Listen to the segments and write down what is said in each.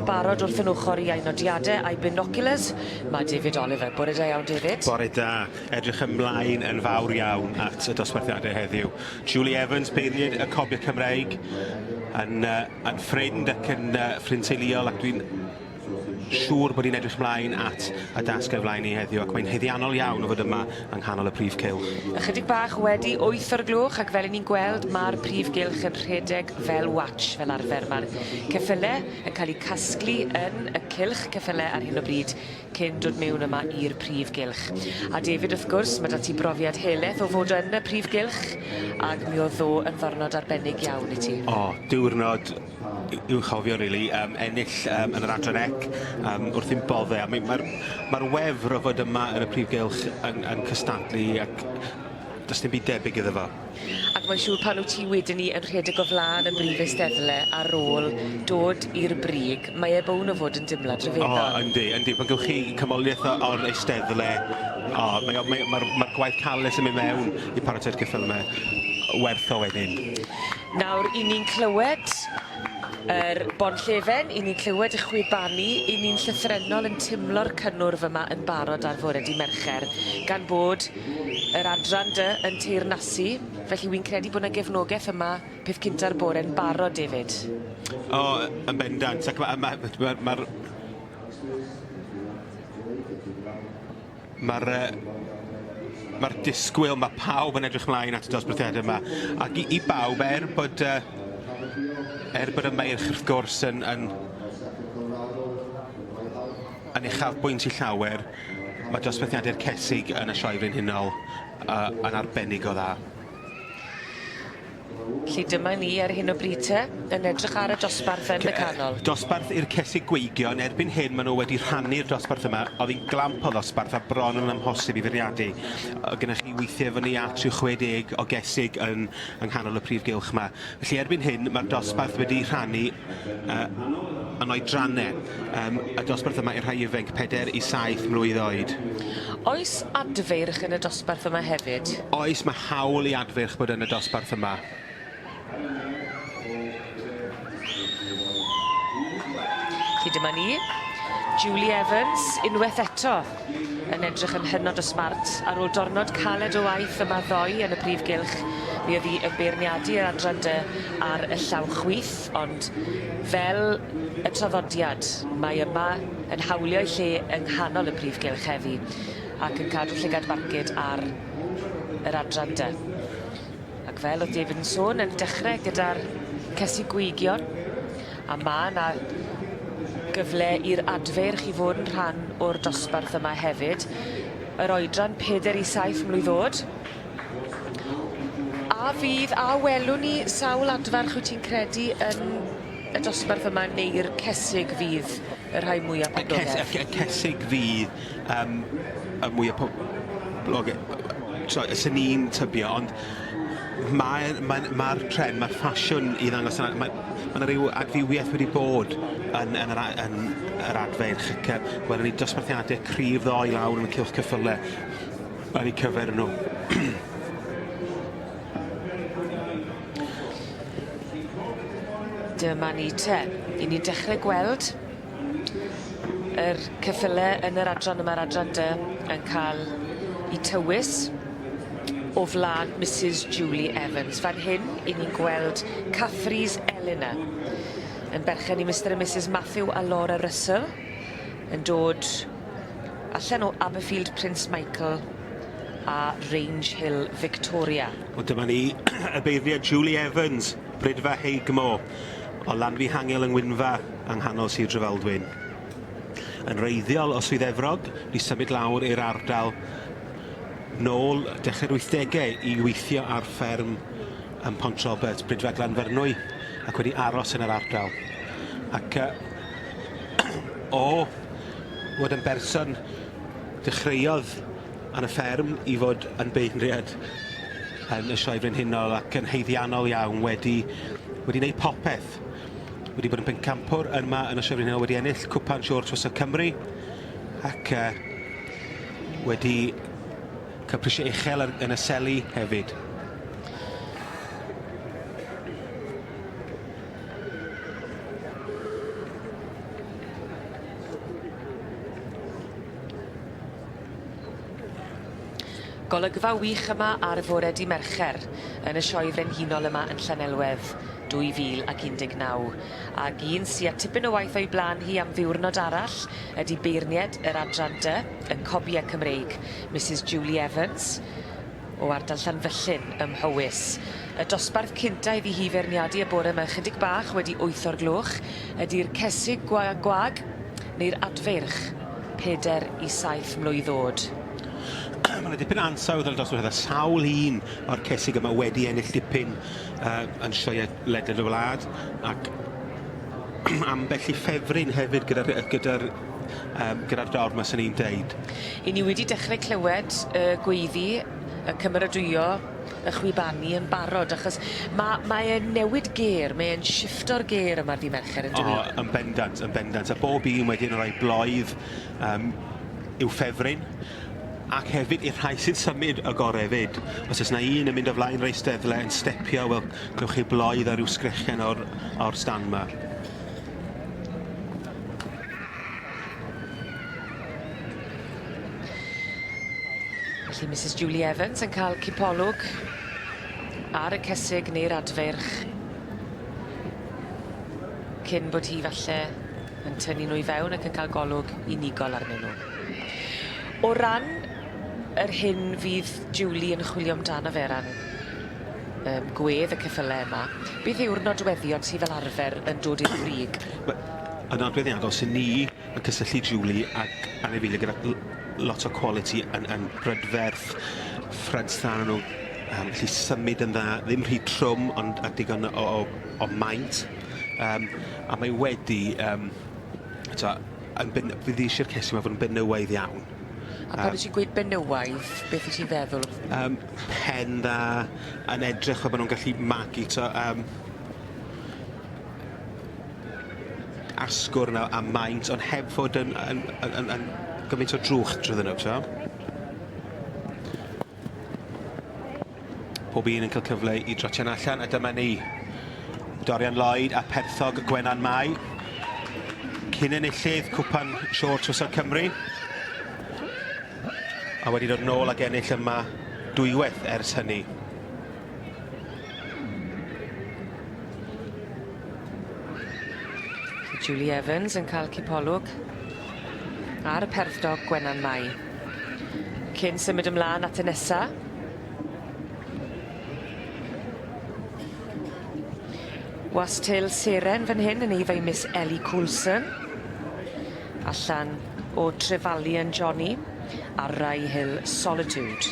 barod wrth yn ochr i ainodiadau a'i binoculars. Mae David Oliver. Bore da iawn, David. Bore da. Edrych ymlaen yn fawr iawn at y dosbarthiadau heddiw. Julie Evans, beirniad y Cobiau Cymreig, yn ffrind ac yn ffrind teuluol, ac dwi'n siŵr bod hi'n edrych ymlaen at y dasgau flaen ni heddiw, ac mae'n heddiannol iawn o fod yma yng nghanol y prif cylch. Ychydig bach wedi 8 o'r gloch, ac fel 'yn ni'n gweld, mae'r prif gylch yn rhedeg fel watch fel arfer. Mae'r ceffylau yn cael eu casglu yn y cylch ceffylau ar hyn o bryd cyn dod mewn yma i'r prif gylch. A David, wrth gwrs, mae dati brofiad heleth o fod yn y prif gylch, ac mi oedd ddo yn ddiwrnod arbennig iawn i ti. Diwrnod i'w chofio, rili, ennill yn yr adran ec, wrth i'n bodde. Mae'r wefr o fod yma yn y prif gylch yn cystadlu, ac does dim byd debyg iddo fo. Ac mae'n siŵr pan wyt ti wedyn ni yn rhedeg o flaen y brif eisteddlau ar ôl dod i'r brig, mae e bown o fod yn dimlad rhyfeddol. Yndi. Pan gewch chi cymoliaeth o'r eisteddlau, mae'r gwaith calus yn mynd mewn i paratoi'r ceffyl yma werth o wedyn. Nawr, i ni'n clywed yr bonllefen, i ni'n clywed y chwibanu, i ni'n llythrenol yn timlo'r cynnwrf yma yn barod ar fore di Mercher, gan bod yr adran yn teyrnasu, felly wy'n credu bod yna gefnogaeth yma peth cynta'r bore yn barod, David. Yn bendant, ac mae'r disgwyl, mae pawb yn edrych ymlaen at y dosbarthiadau yma, ac i bawb, bod y meirch wrth gwrs yn uchafbwynt i llawer, mae dosbarthiadau'r cesig yn y sioe frenhinol yn arbennig o dda. Lle dyma ni ar hyn o bryd yn edrych ar y dosbarth yn y canol. Dosbarth i'r cesig gweigion, erbyn hyn maen nhw wedi rhannu'r dosbarth yma. Oedd hi'n glamp o ddosbarth a bron yn amhosib i feirniadu. Gynnech chi weithiau fyny at 60 o gesig yn nghanol y prif gylch yma. Felly erbyn hyn mae'r dosbarth wedi rhannu yn oedrannau. Y dosbarth yma i'r rhai ifanc 4 i 7 mlwydd oed. Oes adfeirch yn y dosbarth yma hefyd? Oes, mae hawl i adfeirch bod yn y dosbarth yma. Lle dyma ni, Julie Evans, unwaith eto yn edrych yn hynod o smart ar ôl diwrnod caled o waith yma ddoe yn y prif gylch. Mi oedd hi yn beirniadu yr adran ar y llaw chwith, ond fel y traddodiad, mae yma yn hawlio ei lle yng nghanol y prif gylch heddi, ac yn cadw llygad barcud ar yr adran Ac fel oedd David yn sôn, yn dechrau gyda'r cesig gweigion, a mae yna gyfle i'r adfeirch i fod yn rhan o'r dosbarth yma hefyd. Yr oedran 4 i 7 mlwydd oed. A welwn ni sawl adfarch wyt ti'n credu yn y dosbarth yma neu'r cesig fydd y rhai mwyaf poblogaidd? Y cesig fydd y mwyaf poblogaidd. Ysyn ni'n tybio, ond mae'r tren, mae'r ffasiwn i ddangos yna, mae rhyw adfywiaeth wedi bod yn yr adfeirch, ac welwn ni dosbarthiadau cryf ddoe lawr yn y cylch ceffylau yn eu cyfer nhw. Dyma ni te. I ni'n dechrau gweld yr ceffylau yn yr adran yma'r adran yn cael eu tywys o flaen Mrs Julie Evans. Fan hyn, i ni'n gweld Cathries Eleanor yn berchen i Mr a Mrs Matthew a Laura Russell yn dod allan o Aberfield Prince Michael a Range Hill Victoria. Dyma ni y beirniad Julie Evans, Brydfa Heigmo, o Lanfihangel yng Ngwynfa yng nghanol Sir Drefaldwyn. Yn reiddiol o Swydd-Efrog, ni symud lawr i'r ardal nôl dechrau'r 80au i weithio ar fferm ym Pont Robert, Brydfa Glanfyrnwy, ac wedi aros yn yr ardal. Ac o fod yn berson dechreuodd yn y fferm i fod yn beirniad yn y sioe frenhinol ac yn heiddiannol iawn, wedi wneud popeth. Wedi bod yn bencampwr yma yn y sioe frenhinol, wedi ennill Cwpan George Wesel Cymru, ac wedi cael prisiau uchel yn y seli hefyd. Golygfa wych yma ar fore di Mercher yn y sioe frenhinol yma yn Llanelwedd 2019. Ac un sy'n tipyn o waith o'i blaen hi am ddiwrnod arall ydy beirniad yr adran dy yn Cobiau Cymreig, Mrs Julie Evans, o ardal Llanfyllin ym Mhowys. Y dosbarth cynta iddi hi feirniadu y bore yma chydig bach wedi 8 o'r gloch ydy'r cesig gwag neu'r adfeirch 4 i 7 mlwydd oed. Mae'n dipyn ansawdd ar dosbarth yna. Sawl un o'r cesig yma wedi ennill dipyn yn sioe ledled y wlad ac ambell i ffefryn hefyd gyda'r dorf yma sy'n ni'n deud. I ni wedi dechrau clywed gweiddi y cymeradwyo y chwibanu yn barod achos mae e'n newid ger, mae e'n shifto'r ger yma'r di Mercher yn dweud. Yn bendant. A bob un wedyn yn rhoi blwydd i'w ffefryn. Ac hefyd i'r rhai sy'n symud y gore hefyd. Os oes yna un yn mynd o flaen rei steddle yn stepio, wel, gwnewch chi blwydd ar ryw sgrechen o'r stan yma. Felly Mrs Julie Evans yn cael cipolwg ar y cesig neu'r adferch cyn bod hi falle yn tynnu nhw i fewn ac yn cael golwg unigol arnyn nhw. O ran yr hyn fydd Julie yn chwilio amdano fe ran gwedd y ceffylau yma, beth yw'r nodweddion sydd fel arfer yn dod i'r brig? Y nodweddiadol sy'n ni yn cysylltu Julie ac anifeiliaid gyda lot o quality yn brydferth ffrydsthan nhw, felly symud yn dda, ddim rhy trwm ond a digon o maint, a mae wedi fydd eisiau'r cesig yma fod yn benywaidd iawn. A pan wyt ti'n gweud benywaidd, beth wyt ti'n feddwl? Pen dda, yn edrych fel bod nhw'n gallu magu asgwr yna a maint, ond heb fod yn gymaint o drwch drwyddyn nhw. Pob un yn cael cyfle i drotio'n allan, a dyma ni. Dorian Lloyd a Perthog Gwenan Mai. Cyn enillydd cwpan Siôr Tywysog Cymru. A wedi dod nôl ag ennill yma dwywaith ers hynny. Julie Evans yn cael cipolwg ar y Perthog Gwenan Mai. Cyn symud ymlaen at y nesa. Wastil seren fan hyn yn eifau Miss Ellie Coulson. Allan o Trevalian Johnny a Rye Hill Solitude.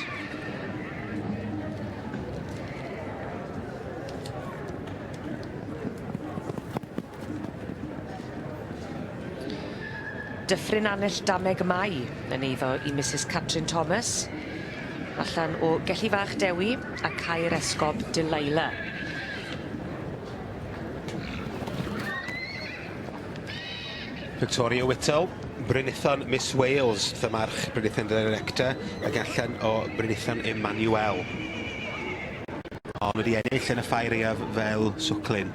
Dyffryn Annell Dameg Mai yn eiddo i Mrs Catrin Thomas. Allan o Gelli Fach Dewi a Caer Esgob Delilah. Victoria Whittle, Brynithon Miss Wales, Thymarch Brynithon Director, ac allan o Brynithon Emmanuel. Ond wedi ennill yn y ffeiriaf fel Swclyn.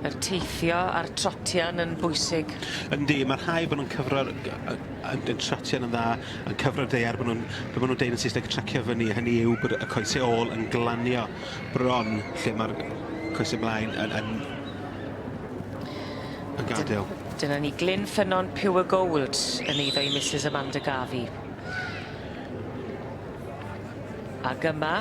Yr teithio a'r trotian yn bwysig. Yndi, mae rhai bod nhw'n cyfro'r trotian yn dda, yn cyfro'r deiar, bod nhw'n deud yn Saesneg tracio fyny. Hynny yw bod y coesau ôl yn glanio bron lle mae'r coesau ymlaen yn gadael. Dyna ni Glyn Ffynnon Pure Gold yn eiddo i Mrs Amanda Gafi. Ac yma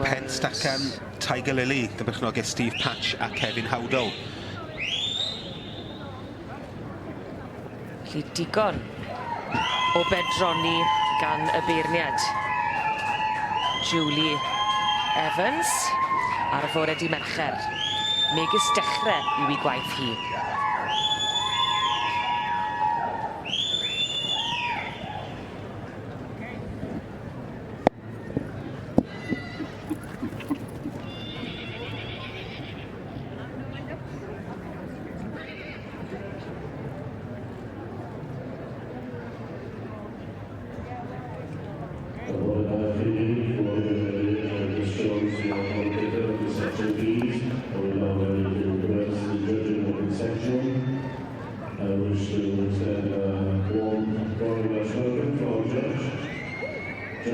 Pen Stacan Tiger Lily, gybychnogaeth Steve Patch a Kevin Howdle. Felly digon o bedroni gan y beirniad. Julie Evans ar y fore di Mercher. Megis dechrau yw ei gwaith hi.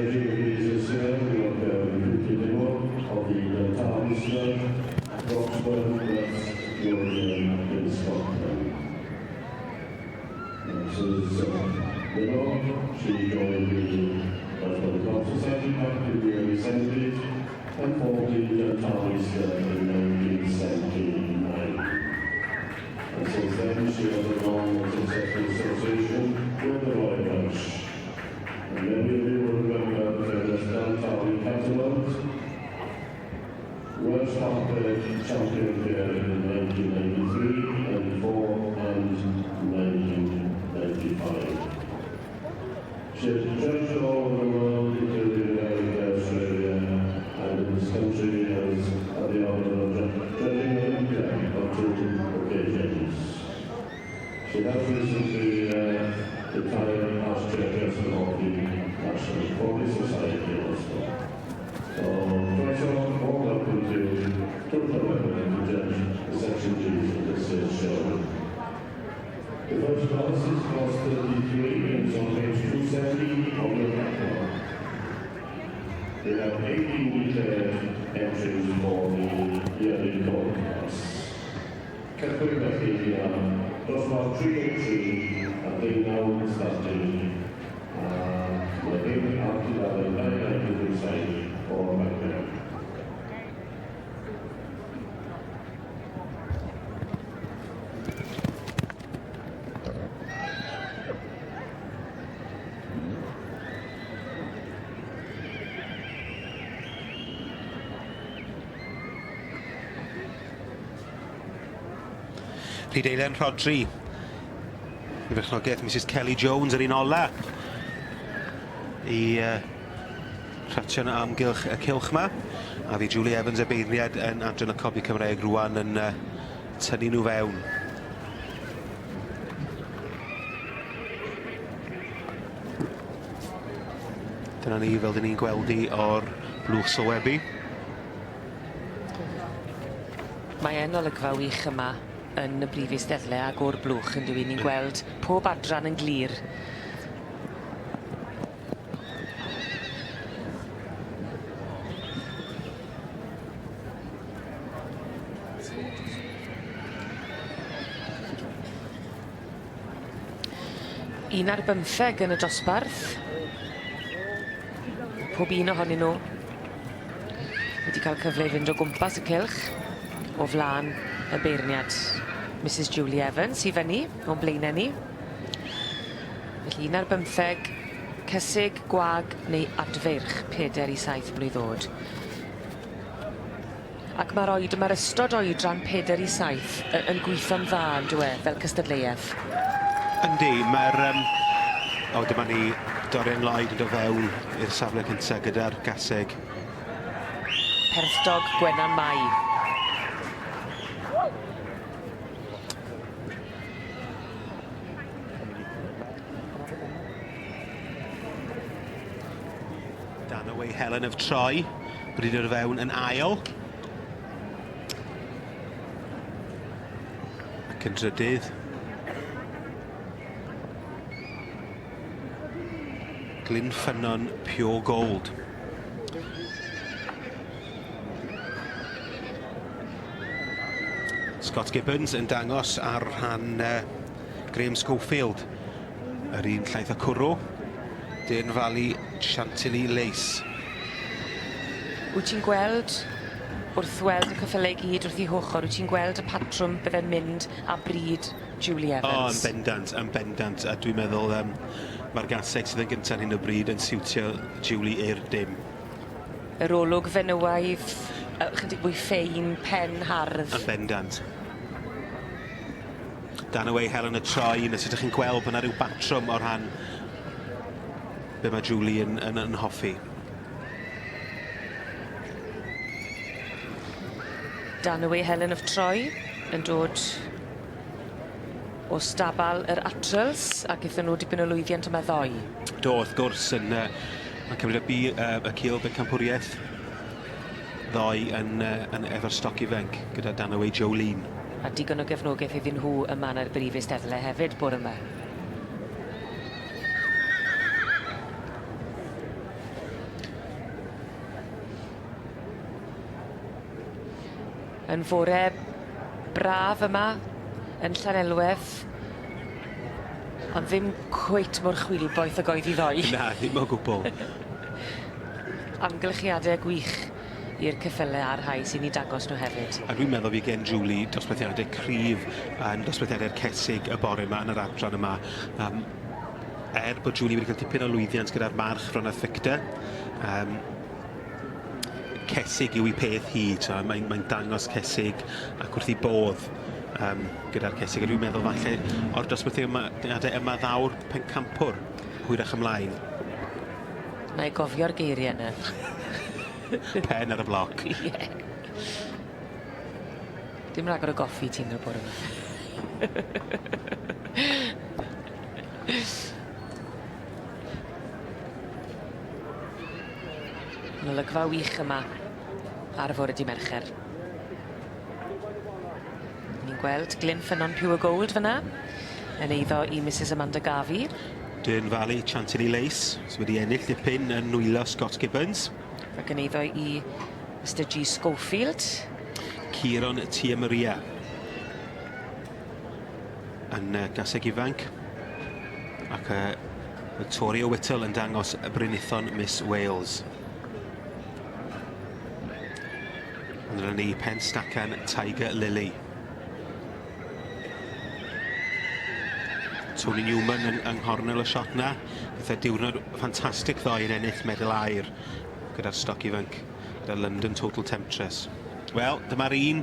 Staging visas here, we have the demo of the Townsend, Roxburgh, that's Georgia in Scotland. This is Demo, she joined the Club Society back in the early 70s and formed the Townsend in 1979. And since then, she has a long and successful association with the Royal Welsh. And many of you will remember the downtown catalogs. Welsh Harper champion here in 1993, 94 and 1995. She has treasured all over the world, including America, Australia, and in this country has had the honour of judging Olympia on 2 occasions. She has recently retired as chairperson of the National Hockey Society also. So, Professor, all welcome to judge the Section G's of this year's show. The first class is class 33 and it's on page 270 of the catalog. They have 18 declared entries for the yearly gold class. Catherine Bethlehem does not 3 and they now starting the big after the light side for Magdalene. Rhyd Eilen Rhodri. I fechnogaeth Mrs Kelly Jones yr un ola i rhatio yn amgylch y cylch yma. A fi Julie Evans y beirniad yn adran y Cobi Cymraeg rwan yn tynnu nhw fewn. Dyna ni fel dyn ni'n gweld i o'r blwch sylwebu. Mae e'n olygfa wych yma yn y brif eisteddle ag o'r blwch yn dwi ni'n gweld pob adran yn glir. Un ar 15 yn y dosbarth. Pob un ohonyn nhw wedi cael cyfle i fynd o gwmpas y cylch o flaen y beirniad Mrs Julie Evans i fyny o'n blaenau ni. Felly 1 ar 15, cysig, gwag neu adfeirch 4 i 7 mlwydd oed. Ac mae'r ystod oedran 4 i 7 yn gweithio'n dda yn dwi fel cystadleuaeth. Yndi, mae'r... O, dyma ni Dorian Lloyd yn dod fewn i'r safle cyntaf gyda'r gaseg. Perthdog Gwenan Mai. Danaway Helen of Troy wedi dod fewn yn ail. Ac yn drydydd. Glyn Ffynnon Pure Gold. Scott Gibbons yn dangos ar rhan Graham Schofield. Yr un llaeth o cwrw. Dearn Valley Chantilly Lace. Wyt ti'n gweld, wrth weld y cyffylau i gyd wrth i hwchor, wyt ti'n gweld y patrwm bydde'n mynd a bryd Julie Evans? O, yn bendant. A dwi'n meddwl mae'r gaseg sydd yn gyntaf hyn o bryd yn siwtio Julie i'r dim. Yr olwg fenywaidd, chydig mwy ffein, pen, hardd. Yn bendant. Danaway Helen y Troy, nes ydych chi'n gweld bod yna rhyw batrwm o'r rhan be mae Julie yn hoffi. Danaway Helen of Troy yn dod o stabal yr Atrals ac eithon nhw dipyn o lwyddiant yma ddoi. Do, wrth gwrs, yn cymryd y cil bencampwriaeth ddoi efo'r stoc ifenc gyda Danaway Jolene. A digon o gefnogaeth iddyn nhw yma yn yr brif eisteddle hefyd bore yma. yn fore braf yma yn Llanelwedd, ond ddim cweit mor chwilboeth ag oedd i ddoi. Na, ddim o gwbl. Amgylchiadau gwych i'r ceffylau a'r rhai sy'n ei dangos nhw hefyd. A dwi'n meddwl fi gen Julie dosbarthiadau cryf yn dosbarthiadau'r cesig y bore yma yn yr adran yma. Bod Julie wedi cael tipyn o lwyddiant gyda'r march Rhonnaeth Victor, cesig yw ei peth hi, mae'n dangos cesig ac wrth i bodd gyda'r cesig. A dwi'n meddwl falle o'r dosbarthiadau yma ddawr pencampwr hwyrach ymlaen. Na i gofio'r geiriau yna. Pen ar y bloc. Ie. Dim rhagor o goffi ti'n y bore yma. Yn olygfa wych yma ar fore di Mercher. Ni'n gweld Glyn Ffynnon Pure Gold fyna yn eiddo i Mrs Amanda Garvey. Dyn Valley Chantilly Lace, sydd wedi ennill dipyn yn nwylo Scott Gibbons. Ac yn eiddo i Mr G Schofield. Ciron Tia Maria yn gaseg ifanc. Ac Victoria Whittle yn dangos y Brynithon Miss Wales. Ond yna ni Pen Stacan Tiger Lily. Tony Newman yng nghornel y shot na. Gyda diwrnod ffantastig ddoe yn ennill medal aur gyda'r stoc ifanc, gyda London Total Temptress. Wel, dyma'r un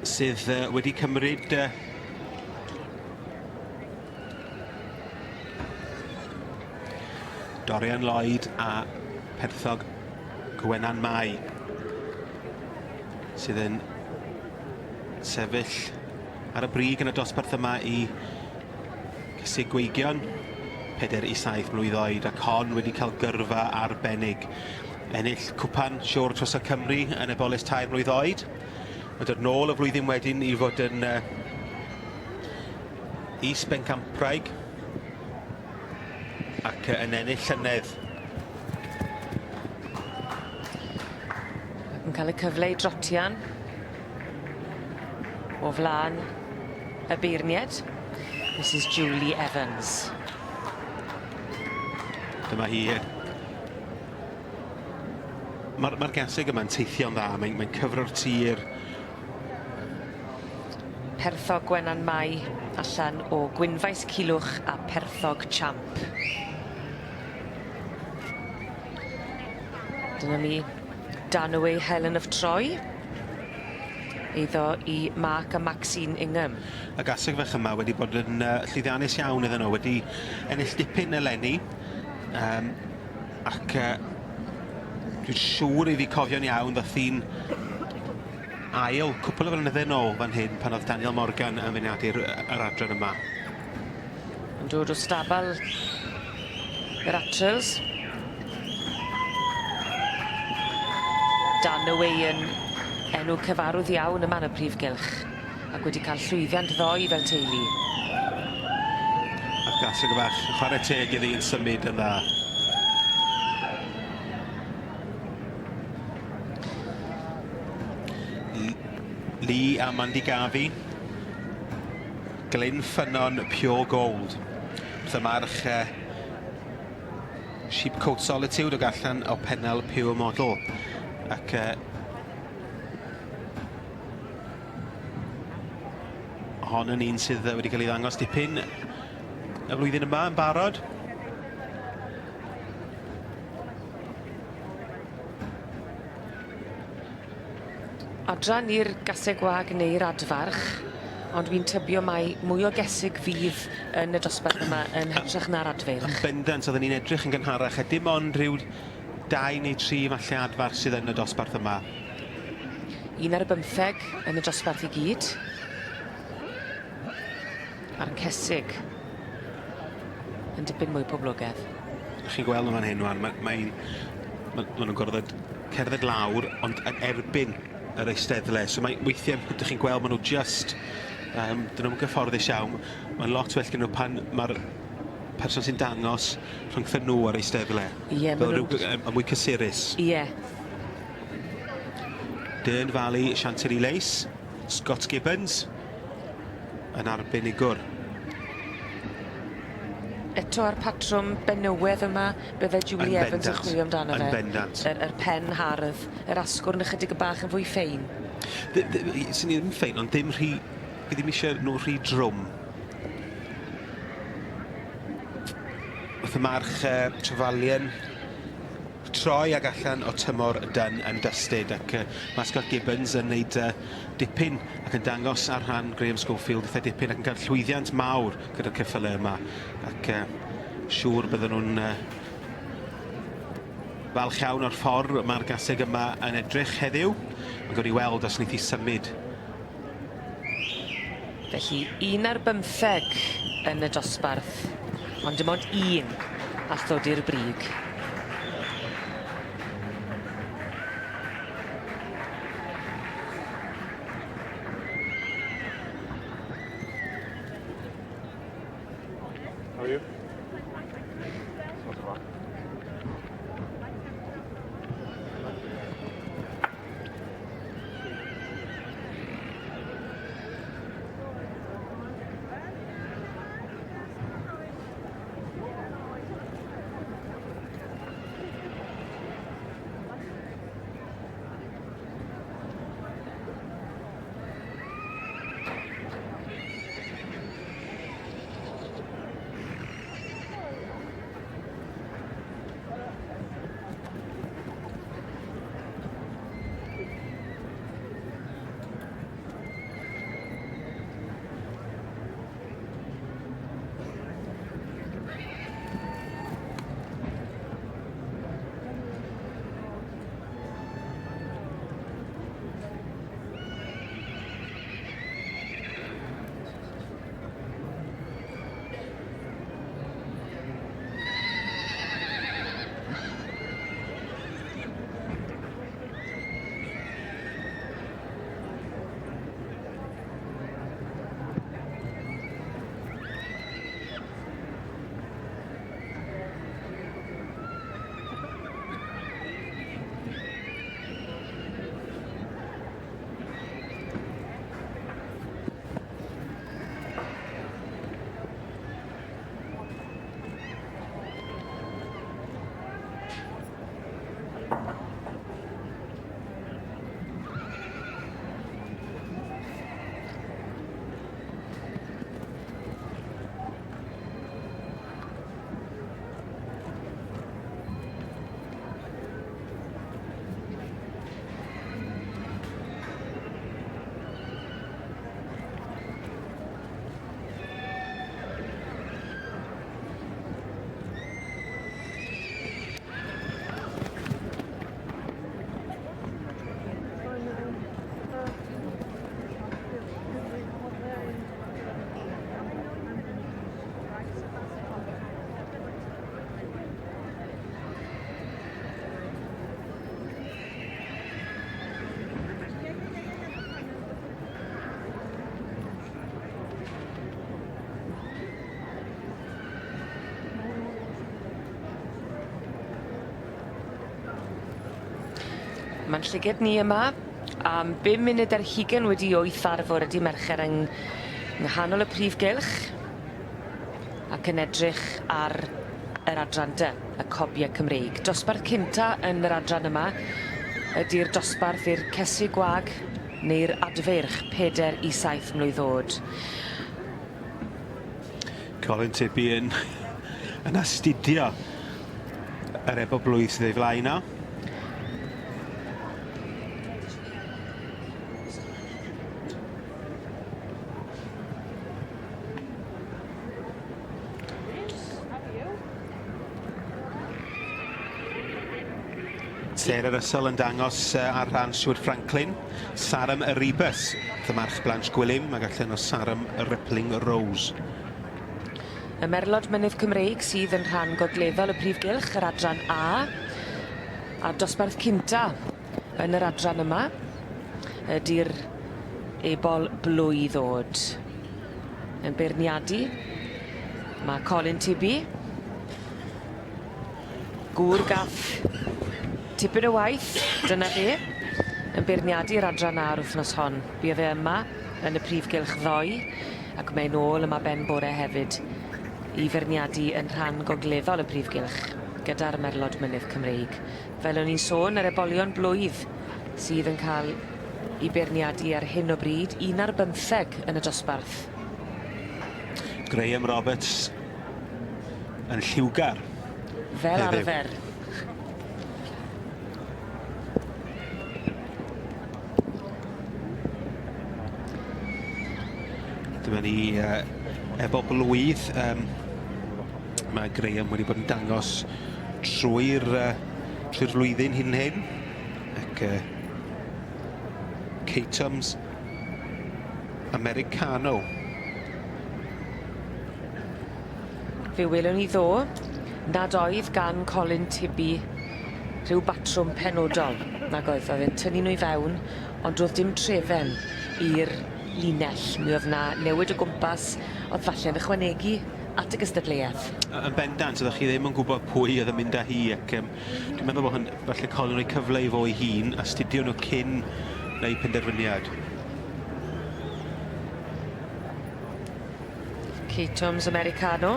sydd wedi cymryd Dorian Lloyd a perthog Gwenan Mai, sydd yn sefyll ar y brig yn y dosbarth yma i cysig gweigion 4 i 7 mlwydd oed, ac hon wedi cael gyrfa arbennig. Ennill cwpan siwr Trosor Cymru yn y bolus 3 mlwydd oed. Mae'n dod nôl y flwyddyn wedyn i fod yn is Bencampraig ac yn ennill llynedd. Yn cael y cyfle i drotian o flaen y beirniad, Mrs Julie Evans. Dyma hi. Mae'r gaseg yma'n teithio'n dda, mae'n cyfro'r tir. Perthog Gwenan Mai allan o Gwynfaes Culwch a Perthog Champ. Dyna ni Danaway Helen of Troy, eiddo i Mark a Maxine Ingham. Y gaseg fech yma wedi bod yn llwyddiannus iawn iddyn nhw, wedi ennill dipyn eleni, ac dwi'n siŵr i fi cofio'n iawn ddoth hi'n ail cwpl o flynyddoedd nôl fan hyn pan oedd Daniel Morgan yn feirniadu'r adran yma. Yn dod o stabal yr Atrils. Danaway yn enw cyfarwydd iawn yma yn y prif gylch ac wedi cael llwyddiant ddoi fel teulu. Ac gaseg y fach, chwarae teg iddi yn symud yn dda. Lee a Mandy Garvey. Glyn Ffynnon Pure Gold. Wrth y march Sheepcoat Solitude o gallan o Pennel Pure Model. Ac hon yn un sydd wedi cael ei ddangos dipyn y flwyddyn yma yn barod. Adran i'r gaseg wag neu'r adfarch, ond dwi'n tybio mai mwy o gesig fydd yn y dosbarth yma yn hytrach na'r adfarch. Yn bendant, oedden ni'n edrych yn gynharach, a dim ond rhyw 2 neu 3 falle adfarch sydd yn y dosbarth yma. 1 ar 15 yn y dosbarth i gyd. A'r cesig yn dipyn mwy poblogaidd. Chi'n gweld nhw'n hyn, maen nhw'n gorfod cerdded lawr, ond yn erbyn yr eisteddle. So mae weithiau, ydych chi'n gweld, maen nhw just, dyn nhw'n gyfforddus iawn. Mae'n lot well gen nhw pan mae'r person sy'n dangos rhwngthyn nhw ar eisteddle. Ie, fel rhyw mwy cysurus. Ie. Dern Valley, Chantilly Lace, Scott Gibbons yn arbenigwr. Eto ar patrwm benywedd yma, bydde Julie Evans yn chwilio amdano fe. Yn bendant. Yr pen hardd, yr asgwrn ychydig y bach yn fwy ffein. Sy'n ni ddim ffein, ond dim rhy... Fi ddim eisiau nhw rhy drwm. Wrth y march Trefalien troi ag allan o tymor dyn yn dystyd ac mae Scott Gibbons yn neud dipyn ac yn dangos ar rhan Graham Schofield eitha dipyn ac yn cael llwyddiant mawr gyda'r ceffylau yma ac siŵr bydden nhw'n falch iawn o'r ffordd mae'r gaseg yma yn edrych heddiw. Mae'n gwneud i weld os wneith i symud. Felly 1 ar 15 yn y dosbarth, ond dim ond 1 all ddod i'r brig. How are you? Mae'n llyged ni yma am 5 munud ar 20 wedi 8 ar fwrdd i Mercher yng nghanol y prif gylch ac yn edrych ar yr adran dy, y cobiau Cymreig. Dosbarth cynta yn yr adran yma ydy'r dosbarth i'r cesu gwag neu'r adfyrch 4 i 7 mlwydd oed. Colin Tibby yn astudio yr efo blwydd sydd ei flaen o. Sarah Russell yn dangos ar rhan Stuart Franklin, Sarum Erebus, March Blanche Gwilym, ac allan o Sarum Rippling Rose. Y merlod mynydd Cymreig sydd yn rhan godleddol y prif gylch, yr adran A, a dosbarth cynta yn yr adran yma ydy'r ebol blwydd oed. Yn beirniadu, mae Colin Tibby, gŵr gath tipyn o waith, dyna fe, yn beirniadu'r adran ar wythnos hon. Bydd e yma yn y prif gylch ddoe ac mae'n ôl yma ben bore hefyd i feirniadu yn rhan gogleddol y prif gylch gyda'r Merlod Mynydd Cymreig. Fel o'n i'n sôn, yr ebolion blwydd sydd yn cael i beirniadu ar hyn o bryd, 1 ar 15 yn y dosbarth. Graham Roberts yn lliwgar. Fel heddiw. arfer. Dyma ni efo blwydd. Mae Graham wedi bod yn dangos trwy'r flwyddyn hyn ac Caterhams Americano. Fe welwn ni ddo nad oedd gan Colin Tibby rhyw batrwm penodol nag oedd e'n tynnu nhw i fewn, ond doedd dim trefen i'r linell. Mi oedd na newid o gwmpas, oedd falle yn ychwanegu at y gystadleuaeth. Yn bendant, oeddech chi ddim yn gwybod pwy oedd yn mynd â hi ac dwi'n meddwl bod hyn falle Colin rhoi cyfle i fo ei hun, astudio nhw cyn neu penderfyniad. Caterhams Americano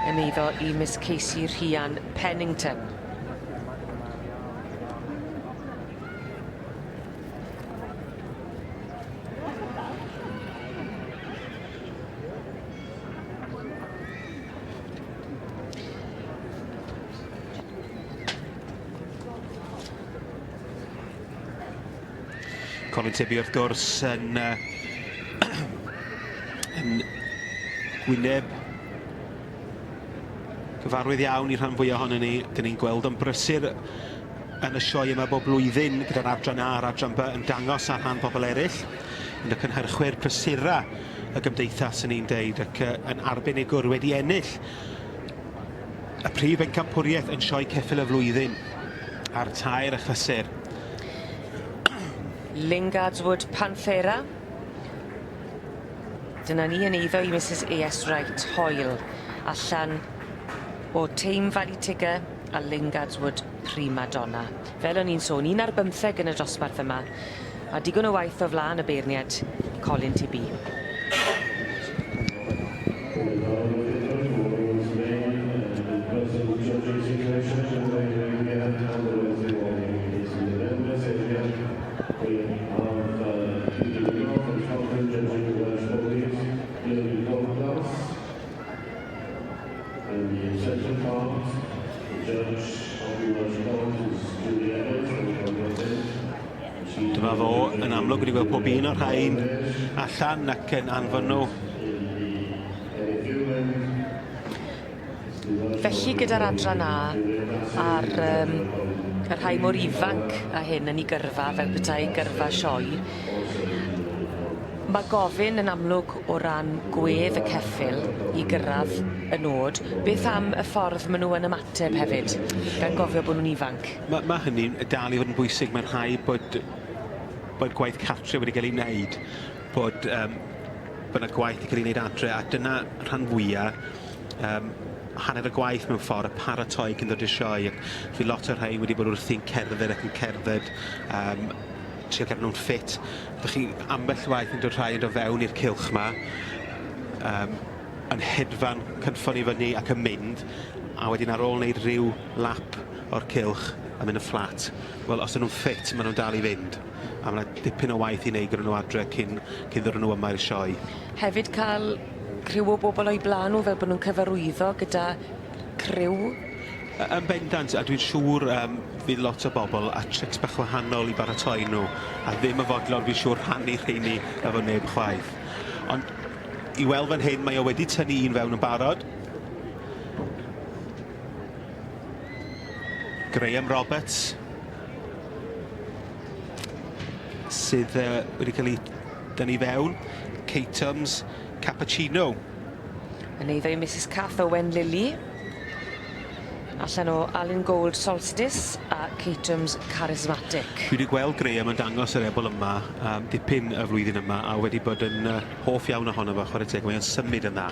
yn eiddo i Miss Casey Rhian Pennington. Colin Tibby wrth gwrs yn gwyneb gyfarwydd iawn i'r rhan fwyaf ohonyn ni. Dyn ni'n gweld yn brysur yn y sioe yma bob blwyddyn gyda'r adran A a'r adran B yn dangos ar rhan pobl eraill. Yn y cynhyrchwyr prysura y gymdeithas yn ein deud ac yn arbenigwr wedi ennill y prif bencampwriaeth yn sioe ceffyl y flwyddyn a'r tair achlysur. Lyngardswood Panthera. Dyna ni yn eiddo i Mrs A.S. Wright Hoyle allan o Tame Valley Tiger a Lyngardswood Prima Donna. Fel o'n i'n sôn, 1 ar 15 yn y dosbarth yma a digon o waith o flaen y beirniad Colin Tibby. Dyma fo yn amlwg wedi gweld pob un o'r rhain allan ac yn anfon nhw. Felly gyda'r adran A a'r y rhai mor ifanc a hyn yn ei gyrfa fel petai gyrfa sioe, mae gofyn yn amlwg o ran gwedd y ceffyl i gyrraedd y nod. Beth am y ffordd maen nhw yn ymateb hefyd, gan gofio bod nhw'n ifanc? Mae hynny'n dal i fod yn bwysig. Mae'n rhaid bod gwaith cartre wedi cael ei wneud, bod yna gwaith wedi cael ei wneud adre, a dyna rhan fwyaf hanner y gwaith mewn ffordd, y paratoi cyn ddod i'r sioe. Fi lot o'r rhain wedi bod wrthi'n cerdded ac yn cerdded, trio cadw nhw'n ffit. Ydych chi ambell waith yn dod rhai yn dod fewn i'r cylch yma, yn hedfan cynffon i fyny ac yn mynd, a wedyn ar ôl wneud rhyw lap o'r cylch a mynd yn fflat. Wel, os ydyn nhw'n ffit, maen nhw'n dal i fynd. A mae yna dipyn o waith i wneud gyda nhw adre cyn ddod nhw yma i'r sioe. Hefyd cael criw o bobl o'i blaen nhw fel bod nhw'n cyfarwyddo gyda criw? Yn bendant, a dwi'n siŵr fydd lot o bobl a trics bach wahanol i baratoi nhw, a ddim y fodlon fi'n siŵr rhannu rheini efo neb chwaith. Ond i weld fan hyn, mae o wedi tynnu un fewn yn barod. Graham Roberts sydd wedi cael ei dynnu fewn. Caterhams Cappuccino. Yn eiddo i Mrs Cath Owen Lily. Allan o Alun Gold Solstice a Caterhams Charismatic. Dwi wedi gweld Graham yn dangos yr ebol yma, dipyn y flwyddyn yma, a wedi bod yn hoff iawn ohono fo, chwarae teg, mae'n symud yn dda.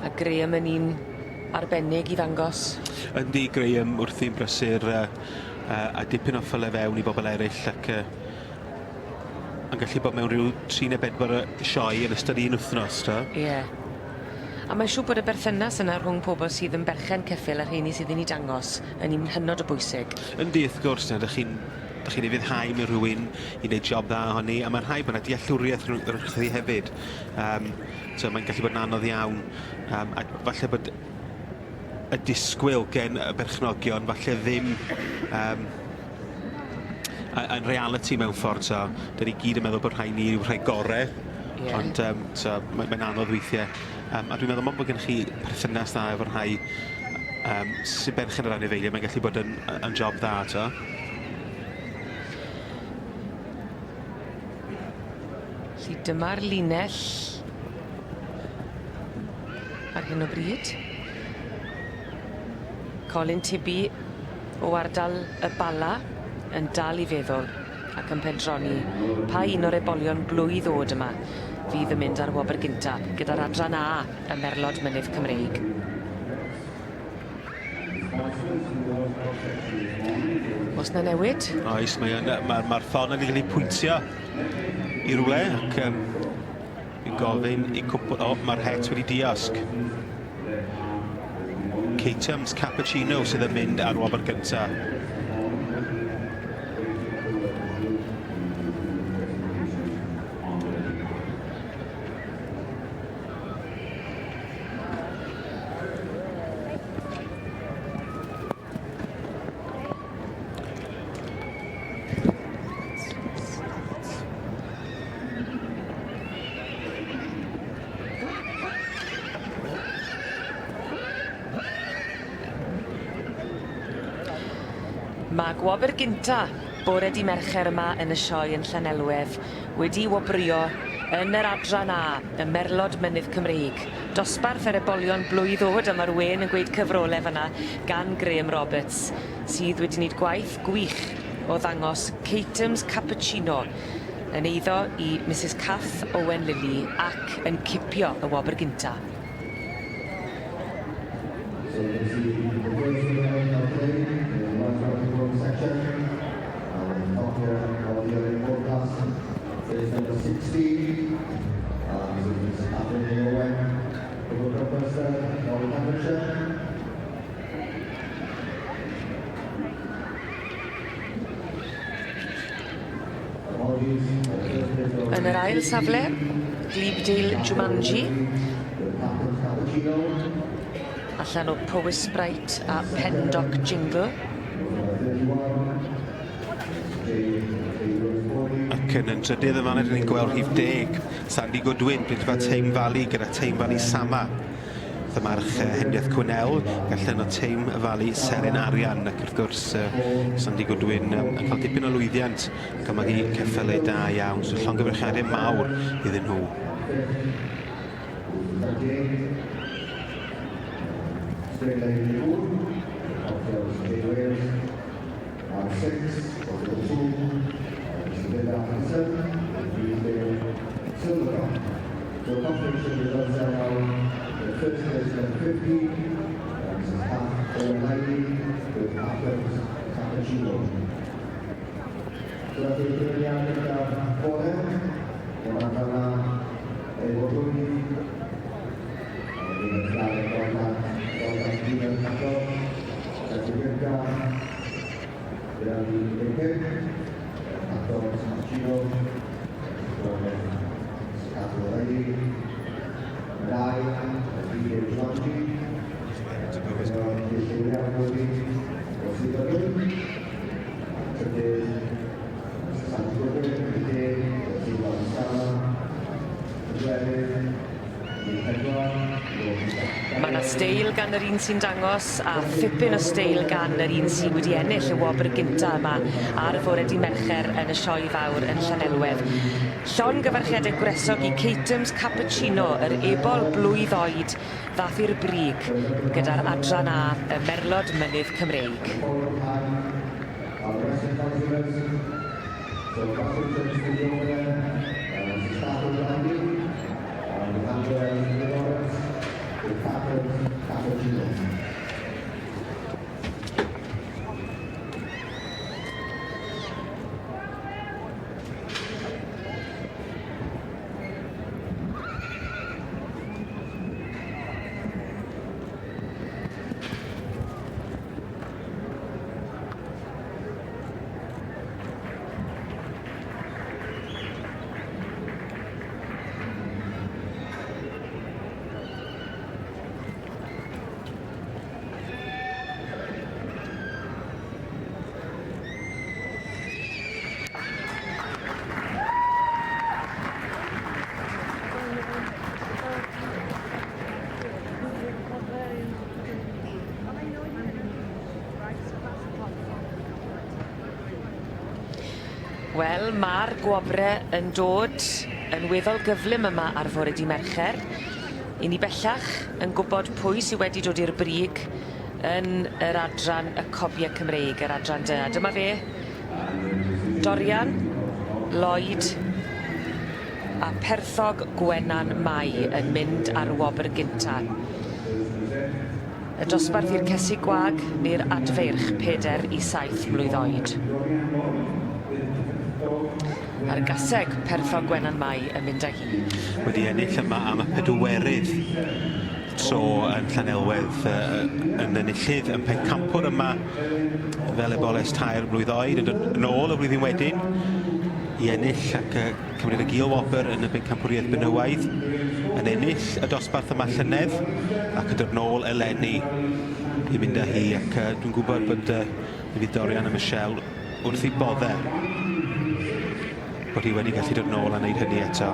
A Graham yn un arbennig i ddangos. Yndi, Graham wrthi'n brysur a dipyn o ffyle fewn i bobl eraill ac yn gallu bod mewn rhyw 3 neu 4 sioe yn ystod un wythnos. Ie. A mae'n siŵr bod y berthynas yna rhwng pobl sydd yn berchen ceffyl a rheini sydd yn ei dangos yn un hynod o bwysig. Yndi, wrth gwrs, ydych chi'n ei fyddhau mewn rhywun i wneud job dda ohoni, a mae'n rhaid bod yna deallwriaeth rhwng chi hefyd. So mae'n gallu bod yn anodd iawn, a falle bod y disgwyl gen y berchnogion falle ddim yn reality mewn ffordd, so dyn ni gyd yn meddwl bod rhai ni yw rhai gorau, ond so, mae'n anodd weithiau. A dwi'n meddwl bod gennych chi perthynas dda efo rhai sy'n berchen yr anifeiliaid, mae'n gallu bod yn job dda, to. Felly dyma'r linell ar hyn o bryd. Colin Tibby o ardal y Bala yn dal i feddwl ac yn pendroni pa un o'r ebolion blwydd o'd yma fydd yn mynd ar wobr gynta gyda'r adran A y Merlod Mynydd Cymreig. Oes na newid? Oes, mae'r ffon yn cael ei pwyntio i rwle ac fi'n gofyn i cwpl... O, mae'r het wedi diosg. Catems Cappuccino sydd yn mynd ar wobr gynta. Mae gwobr gynta bore di Mercher yma yn y sioe yn Llanelwedd wedi wobrio yn yr adran A, y Merlod Mynydd Cymreig. Dosbarth yr ebolion blwydd o'd yma'r wen yn gweud cyfrolau fyna gan Graham Roberts, sydd wedi wneud gwaith gwych o ddangos Catems Cappuccino yn eiddo i Mrs Cath Owen Lilly ac yn cipio y wobr gynta. Yn yr ail safle, Glebdale Jumanji, allan o Powys Sprite a Pendoc Jingle. Ac yn trydydd yma, rydyn ni'n gweld rhif 10, Sandy Goodwin, brydfa Tame Valley gyda Tame Valley Sama. Dyma'r Hendiaeth Cwnel, gallen o Tame Valley Serin Arian, ac wrth gwrs Sandy Goodwin yn cael dipyn o lwyddiant, cymagu ceffylau da iawn, so llongyfarchiadau mawr iddyn nhw. First place number 50, that's half Owen Lady with Apples Cappuccino. Sulla territoriale da Pole, una dalla Evoluni, una dalla Fina Cato, la Cerca, Grandi Pepe, Apples Cappuccino, come Scatola Lady, Dai, Mae yna steil gan yr un sy'n dangos a ffipyn o steil gan yr un sydd wedi ennill y wobr gynta yma ar y fore di Mercher yn y sioe fawr yn Llanelwedd. Llon gyfarchiadau gwresog i Catems Cappuccino, yr ebol blwydd oed, ddath i'r brig gyda'r adran A, y Merlod Mynydd Cymreig. Wel, mae'r gwobre yn dod yn weddol gyflym yma ar fore di Mercher. I ni bellach yn gwybod pwy sydd wedi dod i'r brig yn yr adran y cobiau Cymreig, yr adran dy. A dyma fe, Dorian, Lloyd a Perthog Gwenan Mai yn mynd ar wobr gynta. Y dosbarth i'r Cesig Gwag neu'r adfeirch 4 i 7 mlwydd oed. A'r gaseg Perthog Gwenan Mai yn mynd â hi. Wedi ennill yma am y pedwerydd tro yn Llanelwedd yn enillydd yn pencampwr yma fel eboles 2 mlwydd oed yn ôl y flwyddyn wedyn i ennill ac cymryd y gil wobr yn y bencampwriaeth benywaidd, yn ennill y dosbarth yma llynedd ac yn dod nôl eleni i mynd â hi, ac dwi'n gwybod bod fydd Dorian a Michelle wrth i boddau bod hi wedi gallu dod nôl a wneud hynny eto.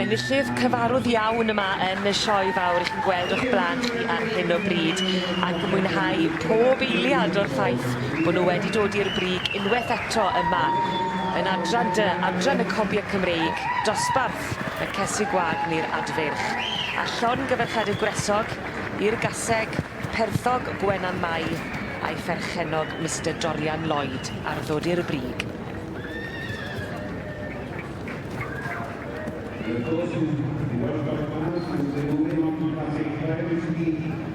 Enillydd cyfarwydd iawn yma yn y sioe fawr. Chi'n gweld o'ch blaen chi ar hyn o bryd ac yn mwynhau pob eiliad o'r ffaith bod nhw wedi dod i'r brig unwaith eto yma yn adran y cobiau Cymreig, dosbarth y Cesig Gwag neu'r adfyrch. A llon gyfarchadau gwresog i'r gaseg Perthog Gwenan Mai a'i pherchenog Mr Dorian Lloyd ar ddod i'r brig. Of course, the World Cup finals, they will win on to classic players, the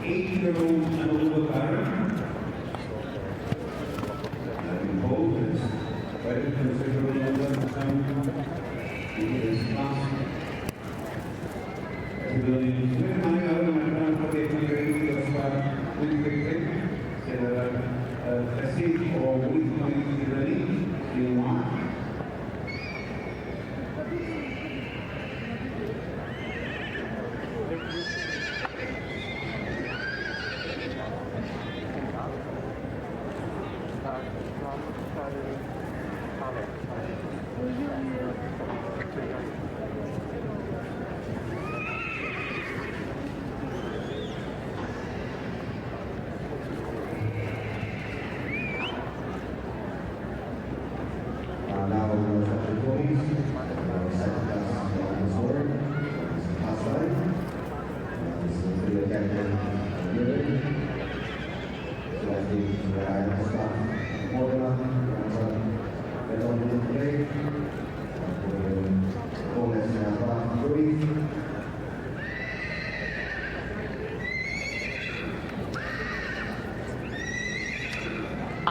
8-year-old and older Baron. And Paul is very considerable over time. He is fast.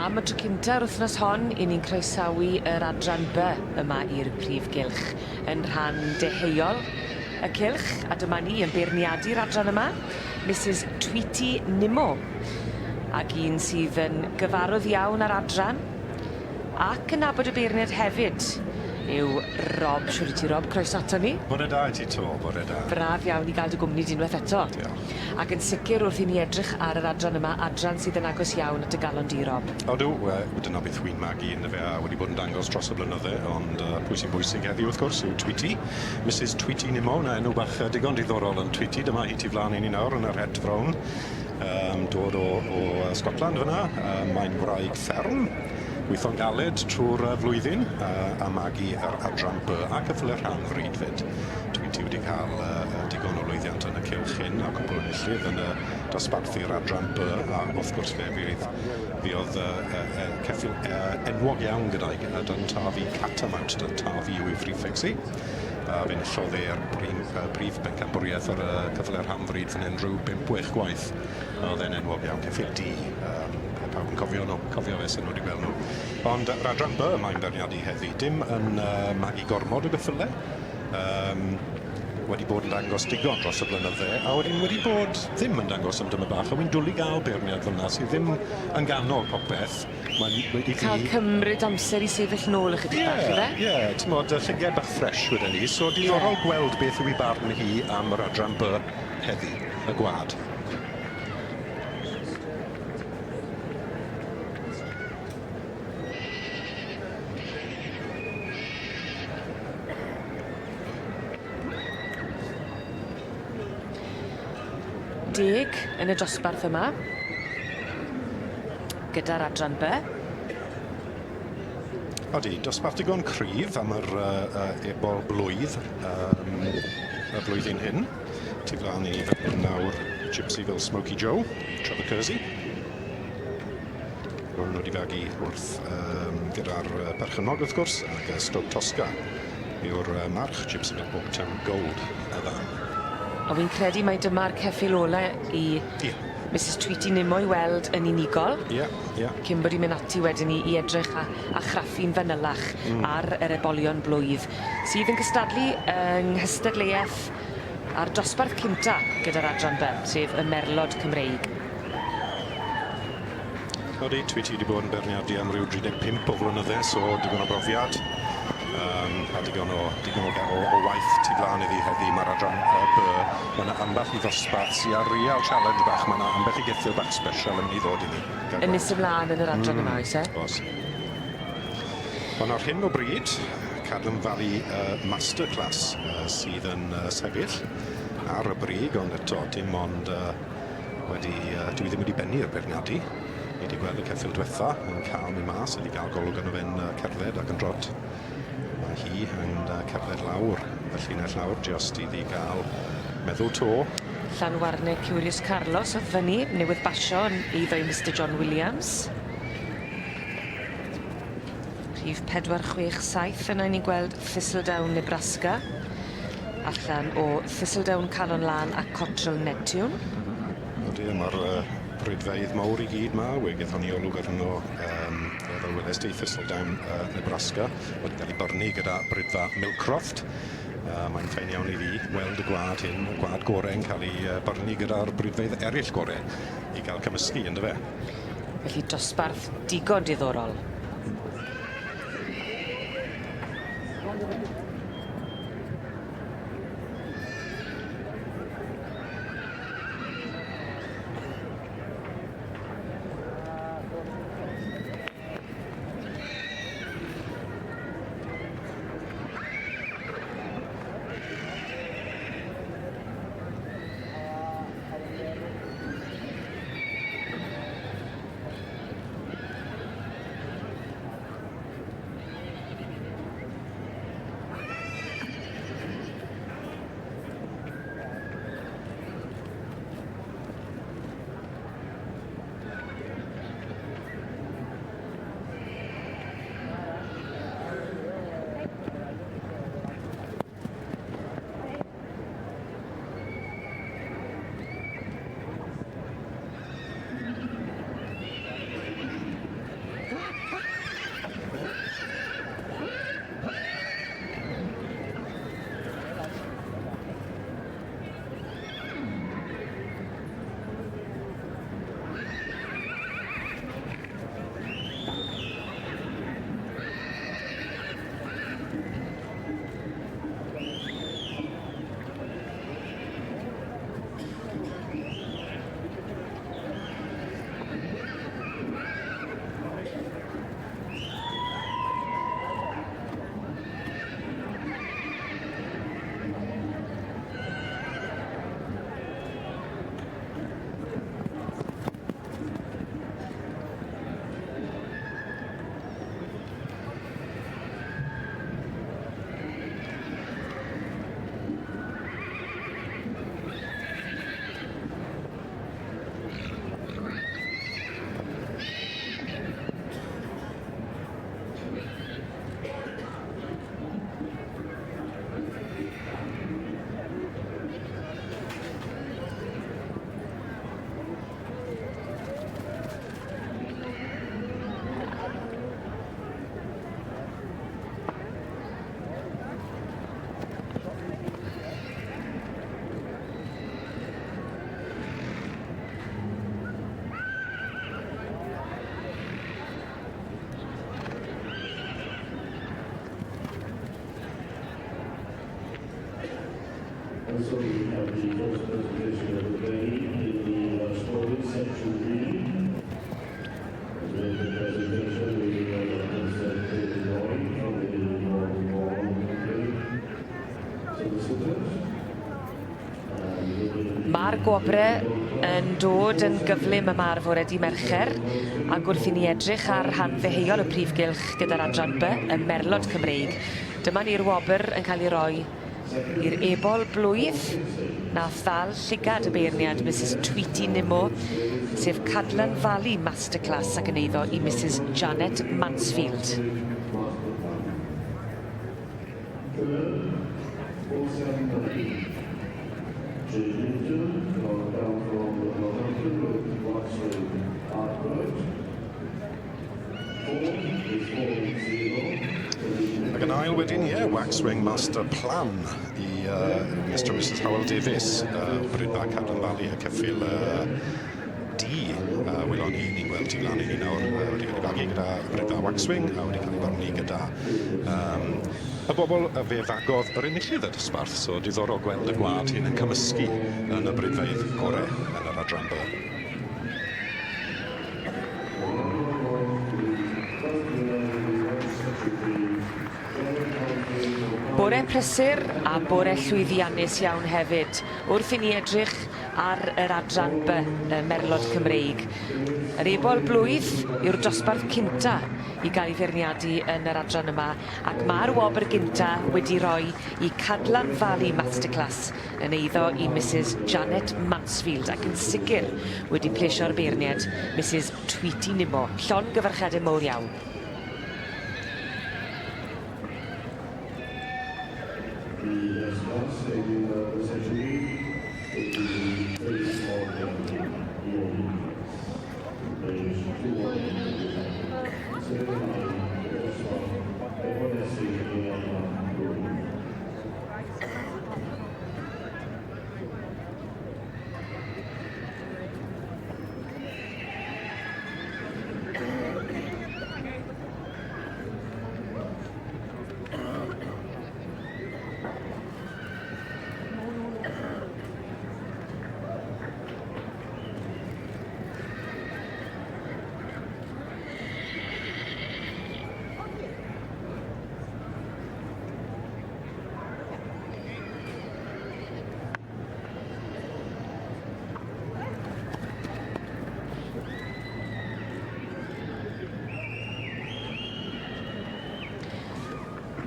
Am y tro cynta'r wythnos hon, i ni'n croesawu yr adran B yma i'r prif gylch yn rhan deheuol y cylch, a dyma ni yn beirniadu'r adran yma, Mrs Tweety Nimmo, ac un sydd yn gyfarwydd iawn ar adran ac yn nabod y beirniad hefyd yw Rob. Siwr i ti, Rob, croeso ato ni. Bore da i ti to, bore da. Braf iawn i gael dy gwmni di unwaith eto. Diolch. Ac yn sicr wrth i ni edrych ar yr adran yma, adran sydd yn agos iawn at y galon di, Rob. Odw, dyna beth wy'n magu yn fe, a wedi bod yn dangos dros y blynydde, ond pwy sy'n bwysig heddiw wrth gwrs yw Tweety. Mrs Tweety Nimmo, na enw bach digon diddorol yn Tweety, dyma hi ti flaen i ni nawr yn yr het frown. Dod o Scotland fyna, mae'n wraig fferm. Gweithio'n galed trwy'r flwyddyn a magu yr adran B ac y ffyl rhan fryd fyd. Tweety wedi cael digon o lwyddiant yn y cylch hyn a cwbl o enillydd yn y dosbarthu'r adran B, a wrth gwrs fe fydd ceffil enwog iawn gyda'i yn tafu Catamount, yn tafu yw ei ffrifexi. Fe'n llodd e'r brif bencampwriaeth ar y cyfle rhan fryd fan hyn rhyw 5-6 gwaith. Oedd e'n enwog iawn, ceffil D. Pawb yn cofio fe sy'n wedi gweld nhw. Ond yr adran B mae'n berniadu heddi, dim yn magu gormod o geffylau. Wedi bod yn dangos digon dros y blynydde, a wedi bod ddim yn dangos am dyma bach, a wy'n dwlu gael beirniad fyna sydd ddim yn ganol popeth, Cael cymryd amser I sefyll nôl ychydig bach, ife? Ie, ti'n modd, llyged bach ffres wedyn ni. So, diddorol gweld beth yw I barn hi am yr adran by heddi, y gwad. Deg yn y dosbarth yma, gyda'r adran by. Odi, dosbarth digon cryf am yr ebol blwydd y blwyddyn hyn. Ti flaen I fan nawr Gypsy fel Smokey Joe, Trevor Kersey. Rwy'n nhw wedi fagu wrth gyda'r perchynog wrth gwrs, ac Stoke Tosca yw'r march Gypsy fel Booktown Gold y ddan. A fi'n credu mai dyma'r ceffil ola I Mrs Tweety Nimo I weld yn unigol. Cyn bod i'n mynd ati wedyn I edrych a chraffu'n fanylach ar yr ebolion blwydd, sydd yn cystadlu yng nghystadleuaeth a'r dosbarth cynta gyda'r adran B, sef y Merlod Cymreig. Odi, Tweety wedi bod yn berniadu am ryw 35 o flynydde, so digon o brofiad. A digon o waith tu flaen iddi heddi. Mae'r adran Mae yna ambell I ddosbarth sy'n ar real challenge bach. Mae yna ambell I geffil bach special yn mynd I ddod I ni. Yn nes ymlaen yn yr adran yma, oes e? Os. Ond ar hyn o bryd, Cadlam Valley Masterclass sydd yn sefyll ar y brig, ond eto dim ond dwi ddim wedi bennu'r berniadu. Ni wedi gweld y ceffil diwetha yn cael mi mas, wedi cael golwg yn fe'n cerdded ac yn drod. Mae hi yn cerdded lawr, y llinell lawr, just iddi gael meddwl to. Llanwarnau Curious Carlos oedd fyny, newydd basio I ddwy Mr John Williams. Rhif 467 yna ni'n gweld Thistledown Nebraska, allan o Thistledown Calon Lan a Cottrell Neptune. Ydy, mae'r brydfeidd mawr I gyd ma, wegydd honni olwg arno fel weles di Thistledown Nebraska, wedi cael ei byrnu gyda brydfa Milcroft. Mae'n ffein iawn I fi weld y gwad hyn, y gwad gorau yn cael ei byrnu gyda'r brydfeidd eraill gorau I gael cymysgu, ynddo fe? Felly dosbarth digon diddorol. competition of the day in the sporting section B. With the presentation, we will present the drawing from the Mae'r gwobrau yn dod yn gyflym ymarfer wedi Mercher ac wrth i ni edrych ar rhan ddeheuol y prif gylch gyda'r adran B, y Merlod Cymreig. Dyma ni'r wobr yn cael ei roi i'r ebol blwydd nath ddal llygad y beirniad Mrs Tweety Nimmo, sef Cadlan Valley Masterclass ac yn eiddo i Mrs Janet Mansfield. Ac yn ail wedyn, Waxwing Master Plan i Mr and Mrs Howell Davies, Brydfa Cadlan Valley a ceffil D. Wylon ni'n gweld i flan i ni nawr wedi cael ei fagu gyda Brydfa Waxwing a wedi cael ei barnu gyda y bobl fe fagodd yr enillydd y dosbarth, so diddorol gweld y gwad hyn yn cymysgu yn y brydfeydd gorau yn yr adran B. Bore prysur a bore llwyddiannus iawn hefyd wrth i ni edrych ar yr adran B, y Merlod Cymreig. Yr ebol blwydd yw'r dosbarth cynta i gael ei feirniadu yn yr adran yma ac mae'r wobr gynta wedi rhoi i Cadlan Valley Masterclass yn eiddo i Mrs Janet Mansfield ac yn sicr wedi plesio'r beirniad Mrs Tweety Nimmo. Llon gyfarchadau mowr iawn.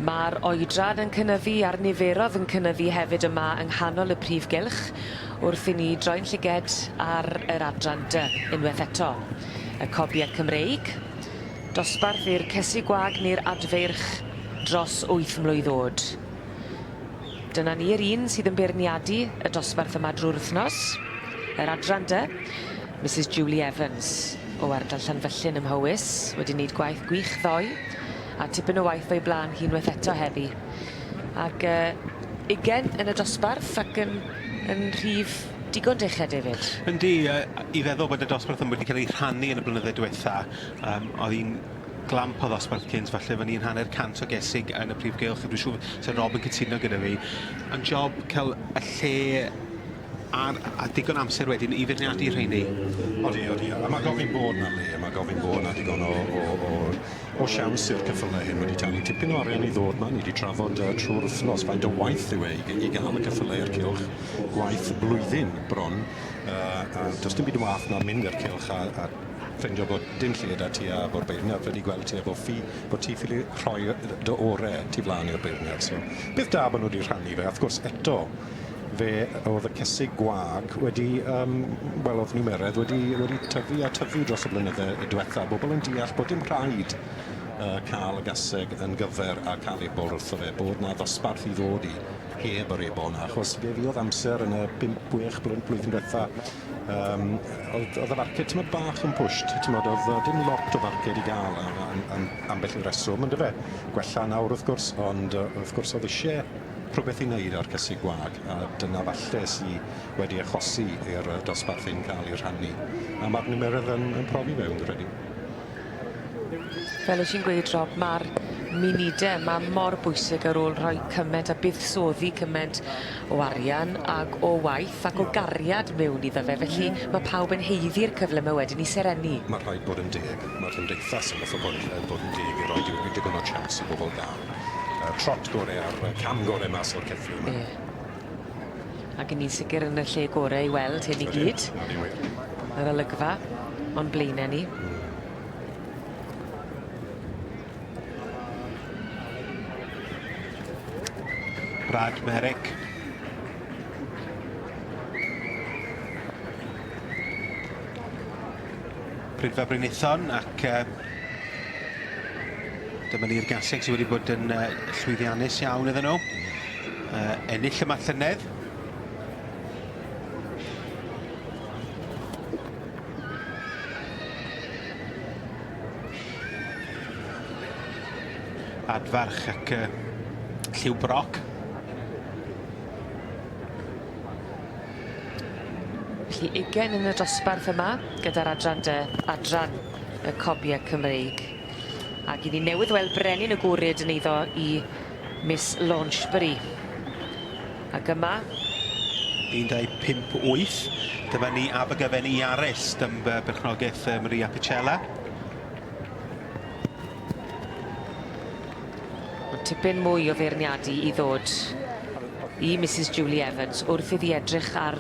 Mae'r oedran yn cynyddu a'r niferodd yn cynyddu hefyd yma yng nghanol y prif gylch wrth i ni droi'n llyged ar yr adran D unwaith eto. Y cobiau Cymreig, dosbarth i'r cesu gwag neu'r adfeirch dros 8 mlwydd o'd. Dyna ni'r un sydd yn beirniadu y dosbarth yma drwy'r wythnos. Yr adran D, Mrs Julie Evans o ardal Llanfyllin ym Mhywys wedi wneud gwaith gwych ddoe a tipyn o waith o'i blaen hi unwaith eto heddi. Ac 20 yn y dosbarth ac yn rhif digon deched hefyd. Yndi, i feddwl bod y dosbarth yn wedi cael ei rhannu yn y blynyddoedd diwetha, oedd hi'n glamp o ddosbarth cynt, falle fan ni'n hanner cant o gesig yn y prif gylch, dwi'n siŵr sef Rob yn cytuno gyda fi. Yn job cael y lle a digon amser wedyn i feirniadu rheini. Odi. A mae gofyn bod na le, mae gofyn bod na digon o siawns i'r ceffylau hyn wedi tanu tipyn o arian i ddod ma. Ni wedi trafod trwy'r wythnos faint o waith yw i gael y ceffylau i'r cylch. Gwaith blwyddyn bron. Does dim byd yn wath na mynd i'r cylch a ffeindio bod dim lle da ti a bod beirniad wedi gweld ti a bod ti ffili rhoi dy orau ti flaen i'r beirniad. So, beth da bod nhw wedi rhannu fe. Wrth gwrs eto, fe oedd y cysig gwag wedi, wel oedd nimeredd wedi tyfu dros y blynydde y diwetha. Bobl yn deall bod dim rhaid cael y gaseg yn gyfer a cael ebol wrtho fe, bod na ddosbarth i ddod i heb yr ebol na, achos fe oedd amser yn y 5-6 blwyddyn diwetha. Oedd y farced tymod bach yn pwysht, oedd dim lot o farced i gael ambell i reswm, ynddo fe. Gwella nawr wrth gwrs, ond wrth gwrs oedd eisiau rhywbeth i wneud ar cysig gwag, a dyna falle sydd wedi achosi i'r dosbarth hyn cael ei rhannu. A mae'r nimeredd yn profi fewn, credu. Fel ys i'n gweud, Rob, mae'r munudau mae mor bwysig ar ôl rhoi cymaint a buddsoddi cymaint o arian ac o waith ac o gariad mewn iddo fe. Felly mae pawb yn heiddi'r cyfle yma wedyn i sereni. Mae rhaid bod yn deg. Mae'r gymdeithas yn methu bod yn deg i roi digon o chance i bobl da. Trot gorau a'r cam gorau mas o'r cefflu yma. Ac yn ni'n sicr yn y lle gorau i weld hyn i gyd. Yr olygfa o'n blaenau ni. Brad Merrick. Brydfa Brynithon ac dyma ni'r gaseg sydd wedi bod yn llwyddiannus iawn iddyn nhw. Ennill yma llynedd. Adfarch ac Lliw Broc. Felly 20 yn y dosbarth yma gyda'r adran y cobiau Cymreig. Ac i ni newydd weld brenin y gwryd yn eiddo i Miss Launchbury. Ac yma 1.58. Dyma ni Abergavenny Iares ym berchnogaeth Maria Picella. Tipyn mwy o feirniadu i ddod i Mrs Julie Evans wrth iddi edrych ar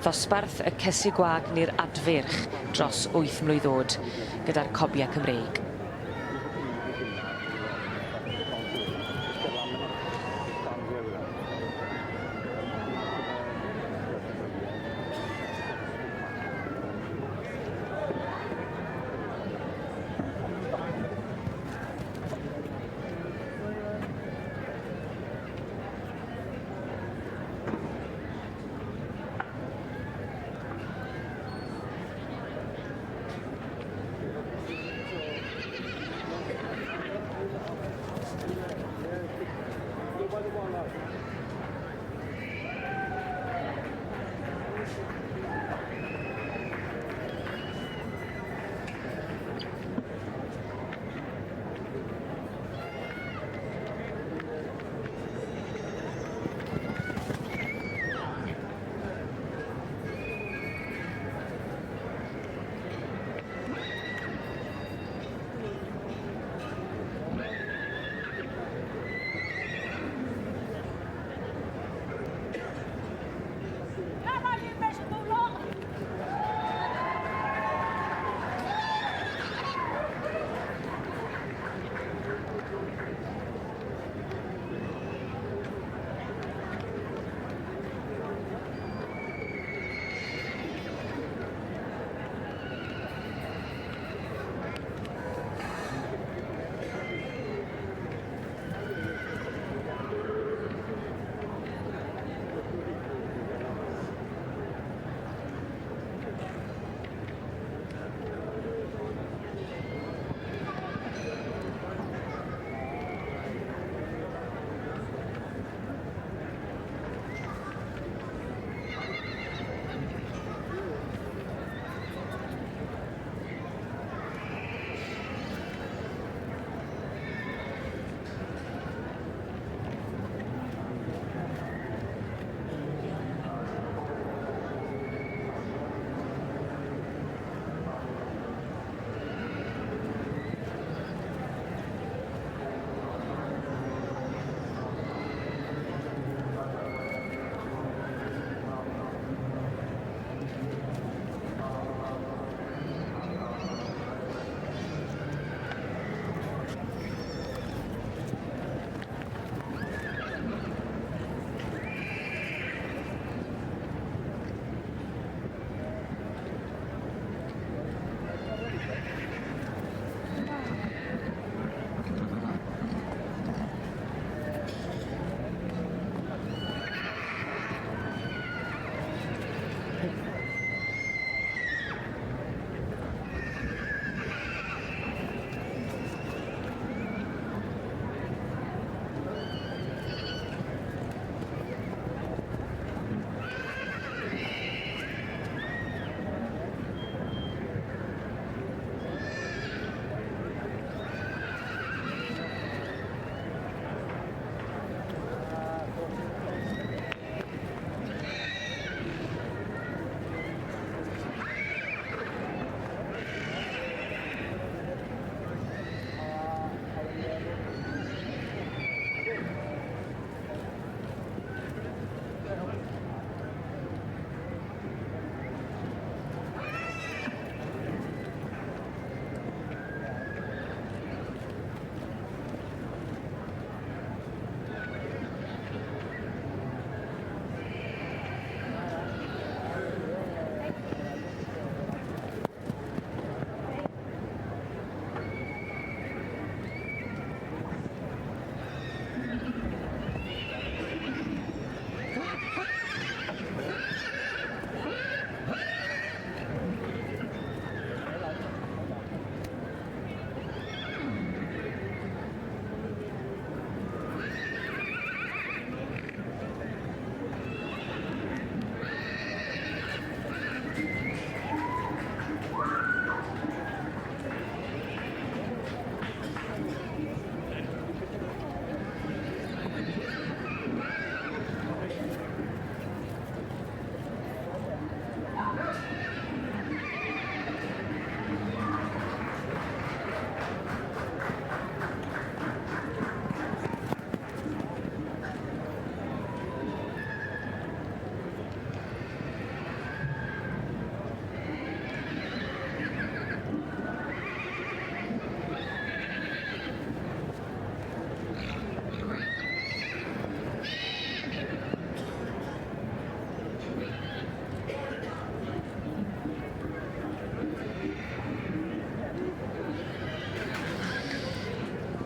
ddosbarth y cesu gwag neu'r adfyrch dros 8 mlwydd o'd gyda'r cobiau Cymreig.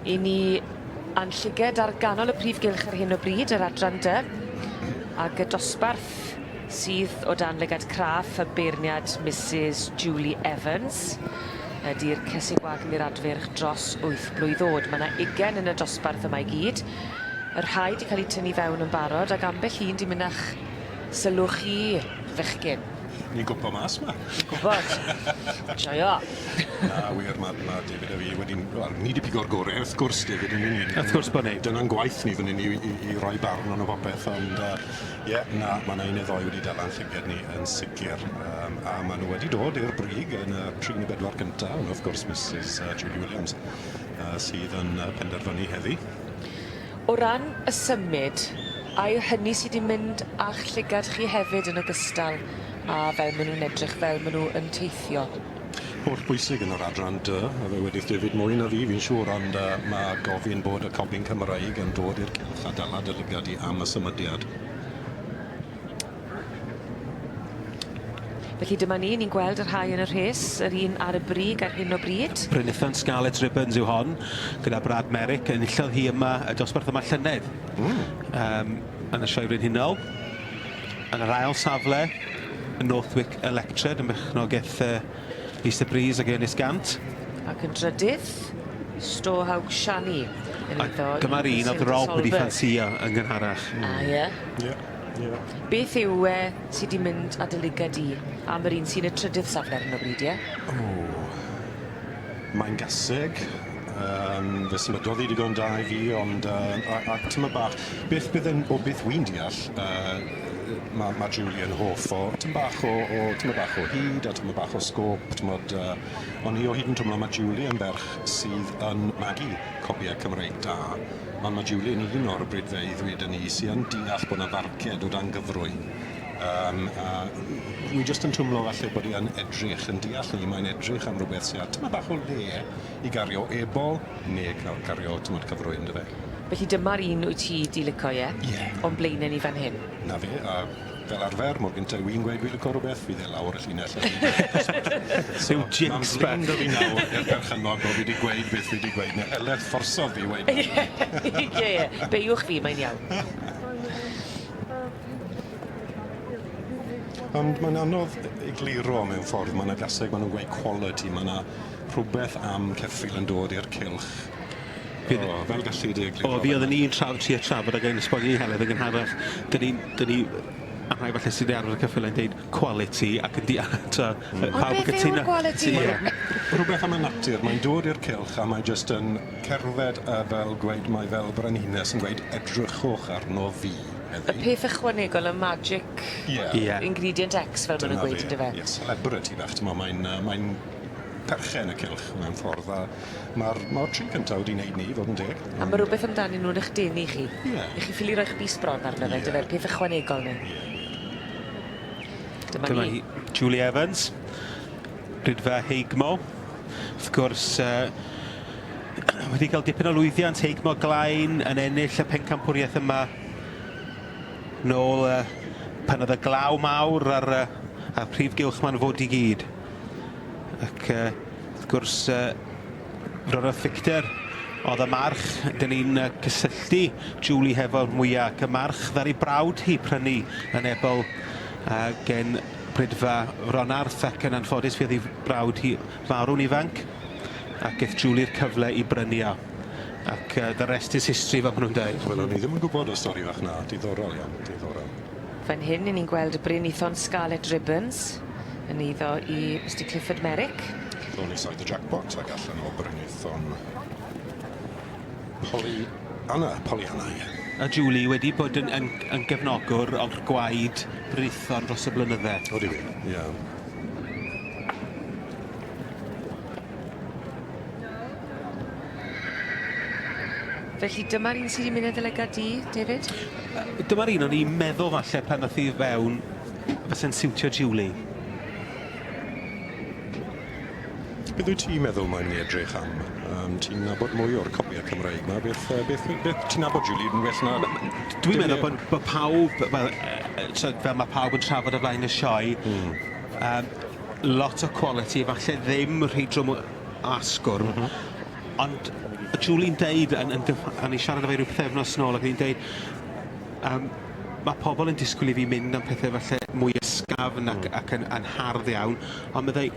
I ni anllyged ar ganol y prif gylch ar hyn o bryd, yr adran dy, ac y dosbarth sydd o dan lygad craff y beirniad Mrs Julie Evans. Ydy'r Cesi Wagner adfyrch dros 8 blwydd o'd. Mae yna 20 yn y dosbarth yma I gyd. Yr rhai wedi cael eu tynnu fewn yn barod ac ambell un di mynd a'ch sylw chi fechgyn. Ni'n gwbo mas ma. Gwbod. Joio. Na, wir, mae David a fi wedi... Wel, ni di pigo'r gorau, wrth gwrs, David, yn unig. Wrth gwrs bod ni. Dyna'n gwaith ni fan hyn i roi barn o'n o popeth, ond na, mae yna un neu ddoi wedi dala'n llygad ni yn sicr. A maen nhw wedi dod i'r brig yn y 34 gyntaf, ond wrth gwrs Mrs Julie Williams, sydd yn penderfynu heddi. O ran y symud, a yw hynny sydd wedi mynd a'ch llygad chi hefyd yn ogystal a fel maen nhw'n edrych, fel maen nhw yn teithio? Holl bwysig yn yr adran dy, a fe wedi David mwy na fi, fi'n siŵr, ond mae gofyn bod y cobyn Cymraeg yn dod i'r cylch a dala dy lygad I am y symudiad. Felly dyma ni'n gweld yr rhai yn y rhes, yr un ar y brig ar hyn o bryd. Brynithan Scarlet Ribbons yw hon, gyda Brad Merrick, yn illodd hi yma y dosbarth yma llynedd. Yn y sioe Frenhinol. Yn yr ail safle, y Northwick Electred, yn bechnogaeth Easter Breeze ac Ynys Gant. Ac yn drydydd, Stohawg Shani. Dyma'r un oedd Rob wedi ffansio yn gynharach. Ie. Ie. Beth yw sydd wedi mynd a dylygad I am yr un sy'n y trydydd safle ar hyn o bryd, ie? Mae'n gaseg. Fe symudodd I digon da I fi, ond ac tyma bach, beth wy'n deall, mae Julie yn hoff o tyma bach o hyd a tyma bach o sgôp, ond I o hyd yn tymlo mae Julie yn berch sydd yn magu copiau Cymreig da, ond mae Julie yn un o'r brydfeydd wedyn ni sydd yn deall bod yna farced o dan gyfrwyn. Wi jyst yn twmlo falle bod I yn edrych yn deall ni, mae'n edrych am rhywbeth sydd tyma bach o le I gario ebol neu gario cyfrwyn dy fe. Felly dyma'r un wyt ti di licio, ie? Ie. O'n blaenau ni fan hyn. Na fe, a fel arfer, mor gyntaf wy'n gweud wy'n licio rhywbeth, fydd e lawr y llinell. Sy'n jinx beth. Mae'n blin fi nawr i'r perchynog bod fi wedi gweud beth fi wedi gweud, neu heledd fforsodd fi weid. Ie. Beiwch fi, mae'n iawn. Ond mae'n anodd egluro mewn ffordd, mae'n gaseg, mae'n gweud quality, mae'n rhywbeth am ceffil yn dod i'r cylch. Fel gallu di egluro. O, fi oedd yn un trafod ag ein esbonio I heledd yn gynharach. Dyn ni a rhai falle sydd arfer y cyffil yn dweud quality ac yn Ond beth yw'r quality? Rhywbeth am y natur, mae'n dod i'r cylch a mae jyst yn cerdded fel gweud, mae fel brenhines yn gweud edrychwch arno fi. Y peth ychwanegol, y magic ingredient X fel maen nhw'n gweud, ynddo fe? Ie, celebrity bach, mae'n perchen y cylch mewn ffordd a mae'r tri cyntaf wedi wneud ni, fod yn deg. A mae rhywbeth amdani nhw'n eich denu chi. Ie. I chi ffili roi'ch bys bron arno fe, dyfa'r peth ychwanegol ni. Dyma ni. Julie Evans, Brydfa Heigmo. Wrth gwrs, wedi cael dipyn o lwyddiant Heigmo Glaen yn ennill y pencampwriaeth yma nôl pan oedd y glaw mawr ar prif gylch ma'n fod I gyd. Ac wrth gwrs, Roedd Victor, oedd y march, dyn ni'n cysylltu Julie hefo'r mwyaf, ac y march ddar I brawd hi prynu yn ebol gen Brydfa Ronarth, ac yn anffodus fydd I brawd hi farw'n ifanc, ac eith Julie'r cyfle I brynu o. Ac the rest is history, fel maen nhw'n dweud. Wel, o'n I ddim yn gwybod y stori fach na, diddorol iawn, diddorol. Fan hyn, ni'n gweld y Brynithon Scarlet Ribbons, yn eiddo I Mr Clifford Merrick. Ddo'n I saith y jackpot ac allan o Brynithon Pollyanna, ie. A Julie wedi bod yn gefnogwr o'r gwaed Brynithon dros y blynydde. O, di fi, ie. Felly dyma'r un sydd wedi mynd y lygad di, David? Dyma'r un o'n i'n meddwl falle pan oedd hi fewn fysa'n siwtio Julie. Beth wyt ti'n meddwl mae'n ei edrych am? Ti'n nabod mwy o'r copiau Cymraeg yma? Beth ti'n nabod Julie yn well na... Dwi'n meddwl bod pawb, fel mae pawb yn trafod o flaen y sioe, lot o quality, falle ddim rheidrwm asgwrn, Ond Julie'n deud, a ni siarad efo rhyw pethefnos nôl, ac ni'n deud, mae pobl yn disgwyl i fi mynd am pethau falle mwy ysgafn ac yn hardd iawn, ond meddai,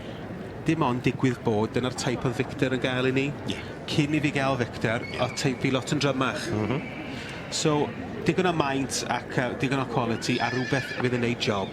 dim ond digwydd bod, dyna'r taip oedd Victor yn gael i ni. Cyn i fi gael Victor, oedd taip fi lot yn drymach. So, digon o maint ac digon o quality a rhywbeth fydd yn neud job.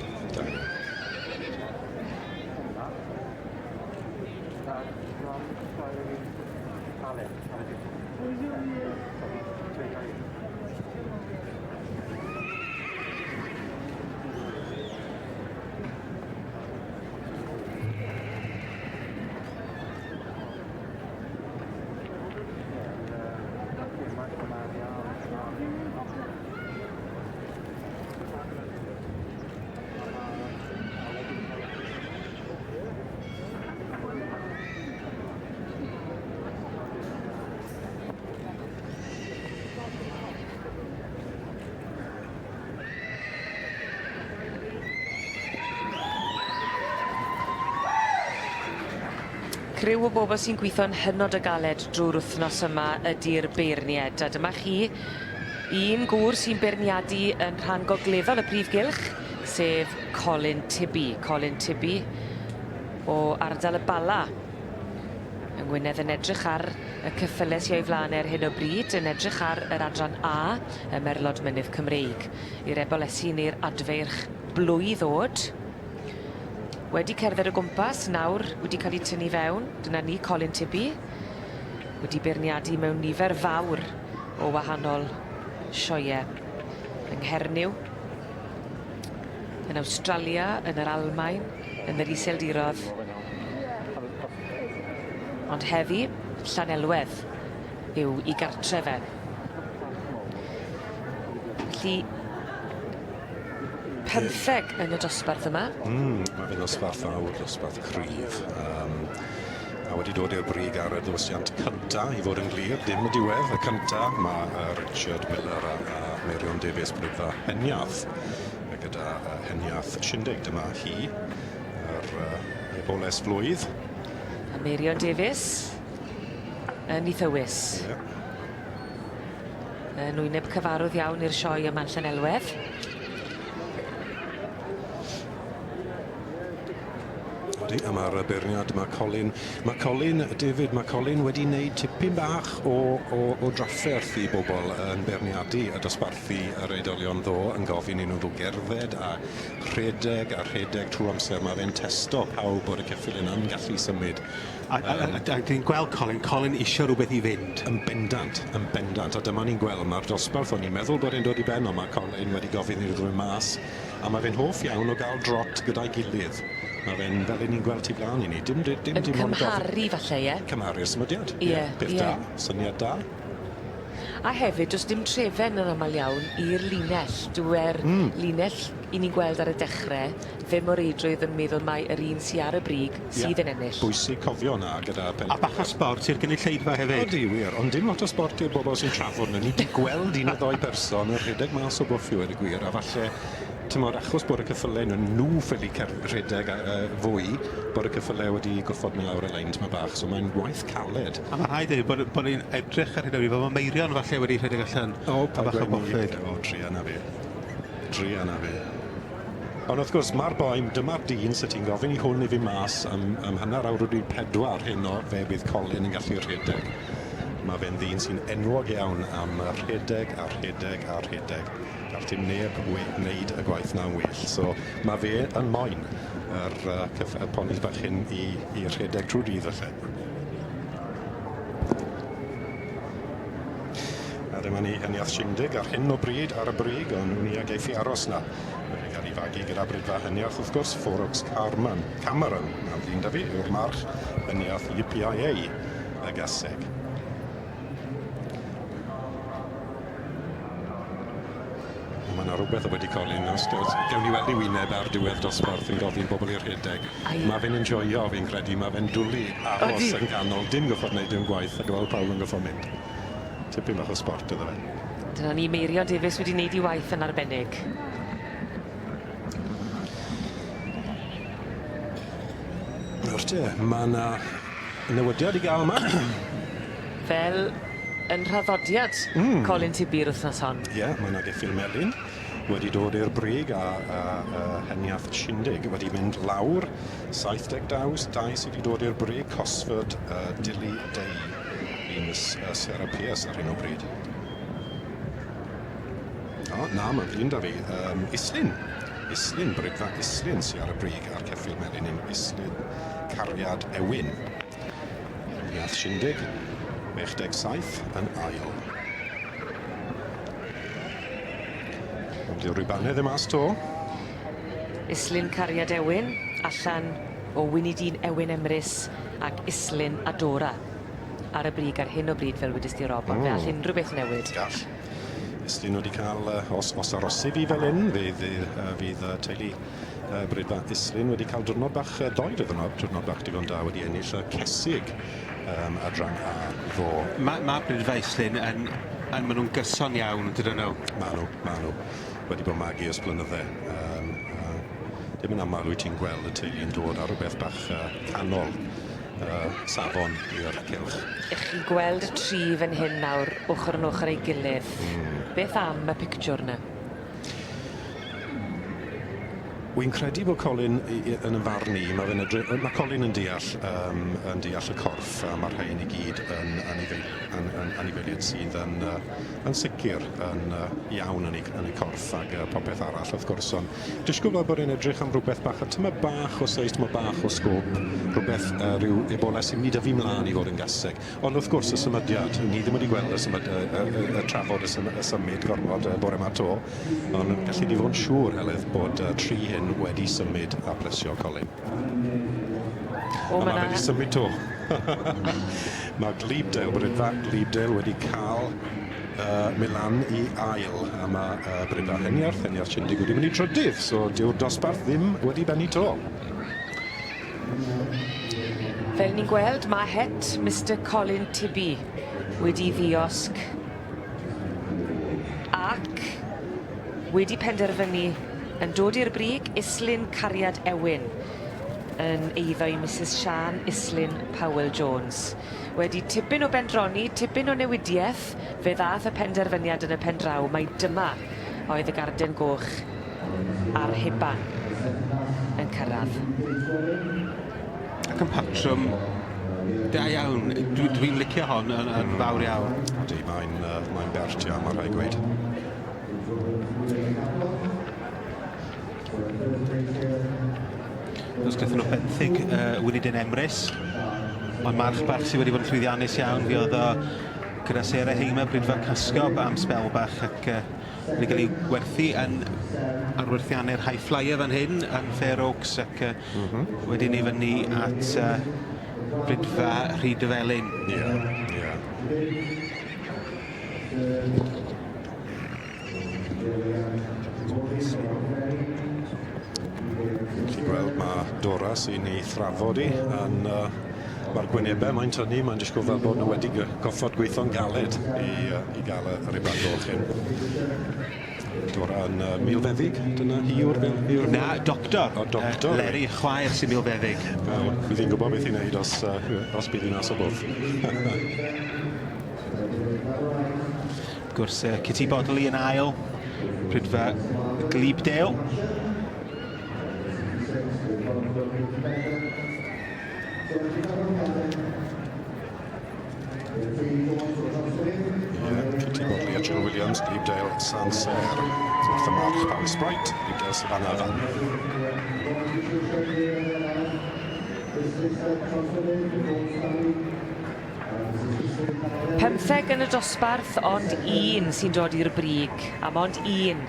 Criw o bobl sy'n gweithio'n hynod o galed drwy'r wythnos yma ydy'r beirnied. A dyma chi un gŵr sy'n beirniadu yn rhan gogleddol y prif gylch, sef Colin Tibby. Colin Tibby o ardal y Bala. Yng Ngwynedd yn edrych ar y ceffylau sy'n o'i flaen ar hyn o bryd, yn edrych ar yr adran A, y Merlod Mynydd Cymreig. I'r ebolesu neu'r adfeirch blwydd oed. Wedi cerdded o gwmpas, nawr wedi cael ei tynnu fewn. Dyna ni, Colin Tibby. Wedi beirniadu mewn nifer fawr o wahanol sioeau. Yng Nghernyw, yn Awstralia, yn yr Almaen, yn yr Iseldirodd. Ond heddi, Llanelwedd yw i gartre fe. Felly, 15 yn y dosbarth yma. Mae fe'n dosbarth fawr, dosbarth cryf. A wedi dod i'r brig ar y ddywosiant cynta i fod yn glir, dim y diwedd. Y cynta, mae Richard Miller a Merion Davies brydda Heniath. Gyda Heniath Shindig, dyma hi, yr eboles flwydd. A Merion Davies yn ei thywys. Yn wyneb cyfarwydd iawn i'r sioe yma yn Llanelwedd. A mae'r beirniad, mae Colin wedi wneud tipyn bach o drafferth i bobl yn beirniadu y dosbarthu yr oedolion ddo yn gofyn i nhw gerdded a rhedeg trwy amser. Mae fe'n testo pawb bod y ceffyl yna'n gallu symud. A dwi'n gweld Colin eisiau rhywbeth i fynd. Yn bendant. A dyma ni'n gweld, mae'r dosbarth, o'n i'n meddwl bod e'n dod i ben, ond mae Colin wedi gofyn i'r ddwy mas. A mae fe'n hoff iawn o gael drot gyda'i gilydd. Mae fe'n fel ni'n gweld tu flaen i ni. Dim yn cymharu falle, ie? Cymharu'r symudiad. Peth da, syniad da. A hefyd, does dim trefen yn aml iawn i'r linell. Dyw'r linell i ni'n gweld ar y dechrau, fe mor eidrwydd yn meddwl mai yr un sy'n ar y brig sydd yn ennill. Bwysig cofio na gyda... A bach o sport i'r gynulleidfa hefyd. Odi, wir, ond dim lot o sport i'r bobl sy'n trafod na. Ni wedi gweld un o ddoi person yn rhedeg mas o bwffi wedi gwir, a falle tymor achos bod y cyffylau nhw ffili rhedeg fwy, bod y cyffylau wedi goffod mynd lawr y lein tyma bach, so mae'n waith caled. A mae rhaid ei bod ni'n edrych ar hyn o bryd, mae Meirion falle wedi rhedeg allan. O, bach o bwffyd. O, dria na fi. Ond wrth gwrs, mae'r boen, dyma'r dyn sy'n ti'n gofyn i hwn i fi mas am hanner awr wedi 4 hyn o fe bydd Colin yn gallu rhedeg. Mae fe'n ddyn sy'n enwog iawn am rhedeg. Gall dim neb wneud y gwaith na'n well. So mae fe yn moyn y ponys bach hyn i rhedeg trwy dydd falle. A dyma ni Heniath Shindig ar hyn o bryd ar y brig, ond nhw'n ni ag eithi aros na. Wedi cael ei fagu gyda brydfa Heniath, wrth gwrs, Forbes Cameron, na'n ddyn da fi, yw'r march Heniath UPIA y gaseg. Mae yna rhywbeth wedi Colin, gewn ni weld i wyneb ar diwedd dosbarth yn gofyn bobl i'r rhedeg. Mae fe'n enjoio, fi'n credu, mae fe'n dwlu aros yn canol, dim goffod wneud dim gwaith ac fel Paul yn goffod mynd. Tipyn bach o sport iddo fe. Dyna ni Merion Davies wedi wneud i waith yn arbennig. Nawr te, mae yna newidiad i gael yma. Fel yn rhaddodiad Colin Tibir wythnos hon. Ie, mae yna Geffyl Melin wedi dod i'r brig a Heniath Shindig wedi mynd lawr. 72 sydd wedi dod i'r brig. Cosford Dilly Day i Miss Sarah Pierce ar hyn o bryd. O, na, mae'n flin da fi. Islin, brydfa Islin sydd ar y brig a'r Ceffyl Melin yn Islin Cariad Ewin. Heniath Shindig, 67 yn ail. Di'r rwybanedd y mas to. Islin Cariad Ewin, allan o Winidyn Ewin Emrys ac Islin Adora ar y brig ar hyn o bryd fel wedys di Rob, ond fe all unrhyw beth newid. Gall. Islin wedi cael, os arosif i fel un, fydd teulu brydfa Islin wedi cael diwrnod bach doed iddyn nhw, diwrnod bach digon da wedi ennill cesig adran a ddo. Mae brydfa Islin yn maen nhw'n gyson iawn, dydyn nhw? Maen nhw. Wedi bod magu ys blynyddau. Dim yn aml wyt ti'n gweld y teulu'n dod ar rhywbeth bach canol safon i'r cylch. Ych chi'n gweld y tri fan hyn nawr, ochr yn ochr ei gilydd. Beth am y pictiwr yna? Wy'n credu bod Colin yn y farn ni, mae Colin yn deall y corff a mae'r rhain i gyd yn anifeiliaid sydd yn sicr yn iawn yn eu corff ac popeth arall wrth gwrs. Ond disgwyl bod e'n edrych am rhywbeth bach, a tyma bach o seis, tyma bach o sgôp, rhywbeth rhyw ebola sy'n mynd â fi mlaen i fod yn gaseg. Ond wrth gwrs y symudiad, ni ddim wedi gweld y trafod y symud gormod bore yma to, ond gallu ni fod yn siŵr Elydd bod tri hyn wedi symud a plesio Colin. A mae wedi symud to. Mae Glebdale, brydfa Glebdale wedi cael Milan i ail, a mae brydfa Heniath Shindig wedi mynd i trydydd, so dyw'r dosbarth ddim wedi bennu to. Fel ni'n gweld, mae het Mr Colin Tibby wedi ddiosg ac wedi penderfynu yn dod i'r brig Islin Cariad Ewin yn eiddo i Mrs Sian Islin Powell-Jones. Wedi tipyn o bendroni, tipyn o newidiaeth, fe ddath y penderfyniad yn y pen draw. Mai dyma oedd y garden goch a'r hiban yn cyrraedd. Ac yn patrwm da iawn. Dwi'n licio hon yn fawr iawn. Ydy, mae'n bert iawn, mae'n rhaid gweud. Os gaethon nhw benthyg Winidyn Emrys, ond march bach sydd wedi bod yn llwyddiannus iawn. Fi oedd o gyda Sarah Heima, brydfa Casgob am spel bach ac wedi cael ei werthu yn arwerthiannau'r high flyer fan hyn yn Fair Oaks ac wedyn i fyny at brydfa Rhydyfelin. Ie. Felly gweld mae Dora sy'n ei thrafod i yn mae'r gwynebau mae'n tynnu, mae'n disgwyl fel bod nhw wedi goffod gweithio'n galed i gael y riban goch hyn. Dora yn milfeddig, dyna hi yw'r... Na, doctor. O, doctor. Leri chwaer sy'n milfeddig. Bydd hi'n gwybod beth i'n neud os bydd hi'n as o bwrdd. Wrth gwrs, Kitty Bodley yn ail, brydfa Glebdale. Kitty Bodley a Jill Williams, Glebdale, Sancerre, wrth y march Palace Bright, i gael Savannah fan. Pymtheg yn y dosbarth, ond un sy'n dod i'r brig, a mond un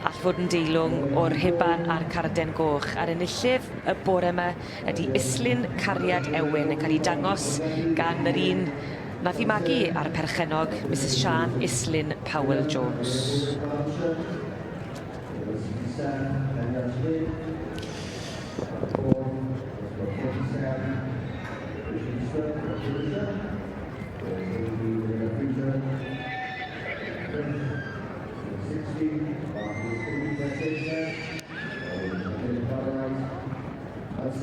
all fod yn deilwng o'r hiban a'r carden goch. A'r enillydd y bore yma ydy Islin Cariad Ewin yn cael ei dangos gan yr un nath i magu ar perchenog Mrs Sian Islin Powell-Jones. That's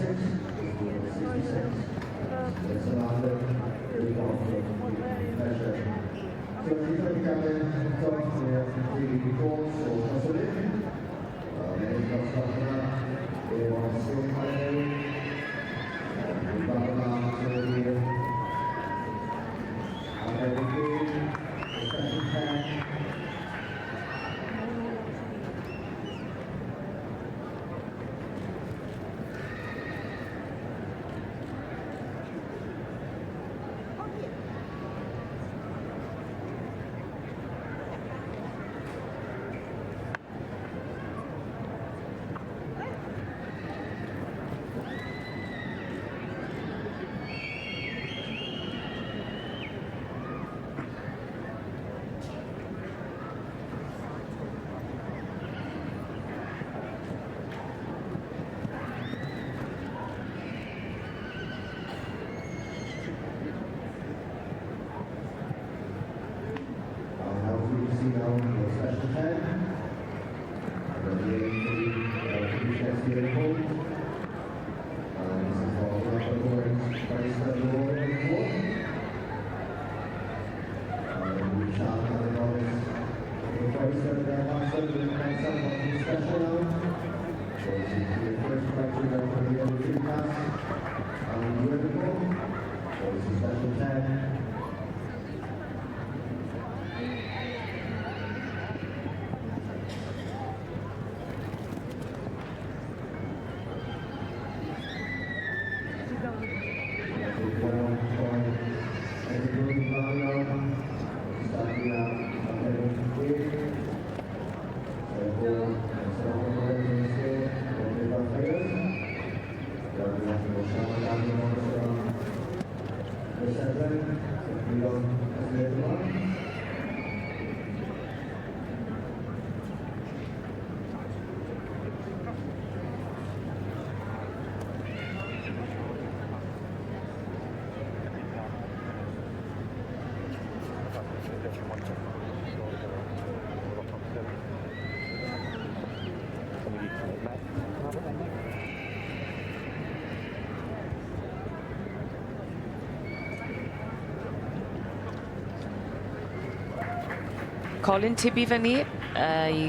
Colin Tibby fyny i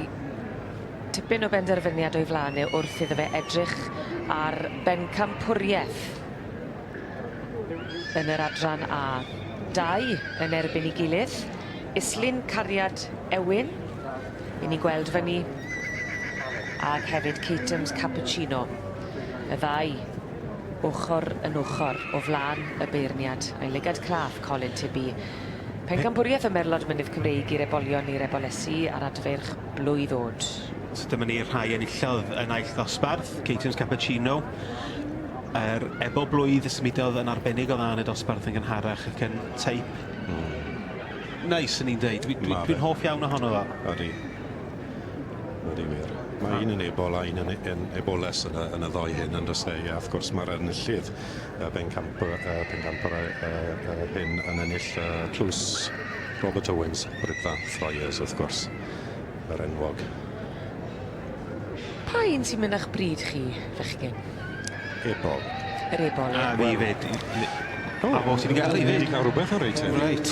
tipyn o benderfyniad o'i flanau wrth iddo fe edrych ar bencampwriaeth yn yr adran A. Dau yn erbyn ei gilydd, Islyn Cariad Ewyn, i ni gweld fyny, ac hefyd Catems Cappuccino. Y ddau ochr yn ochr o flan y beirniad, a'i lygad claf Colin Tibby. Pencampwriaeth y Merlod Mynydd Cymreig i'r ebolion i'r ebolesu ar adferch blwydd oed. So dyma ni rhai enillodd yn aill ddosbarth, Catems Cappuccino. Yr ebo blwydd symudodd yn arbennig o dda yn y dosbarth yn gynharach ac yn teip. Nice yn ni'n dweud. Dwi'n hoff iawn ohono dda. Ydy. Ydy wir. Mae un yn ebol a un yn eboles yn y ddoi hyn yn dysgu. A wrth gwrs mae'r enillydd bencampwr hyn yn ennill tlws Robert Owens, Rydda Friars wrth gwrs, yr enwog. Pa un sy'n mynd a'ch bryd chi, fechgyn? Ebol. Yr ebol. A fi fyd. A fo sy'n gael i fyd. Wedi cael rhywbeth o reit. Reit.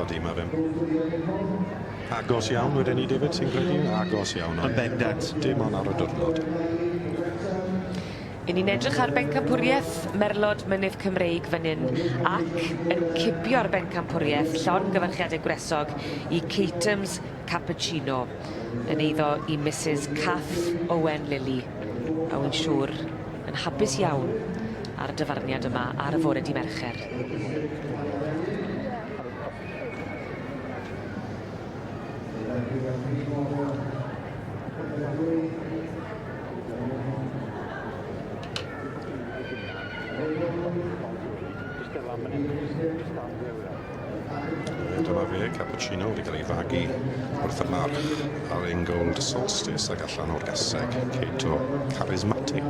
Odi, mae fe'n agos iawn wedyn ni, David, sy'n credu? Agos iawn. Yn bendant. Dim ond ar y diwrnod. I ni'n edrych ar bencampwriaeth Merlod Mynydd Cymreig fan hyn ac yn cipio'r bencampwriaeth llongyfarchiadau gwresog i Catems Cappuccino yn eiddo i Mrs Kath Owen Lilly. A wy'n siŵr yn hapus iawn ar y dyfarniad yma ar y fore di Mercher. Dyma fe, Cappuccino, wedi cael ei fagu wrth y march ar ein Gold Solstice ac allan o'r gaseg Cato Charismatic.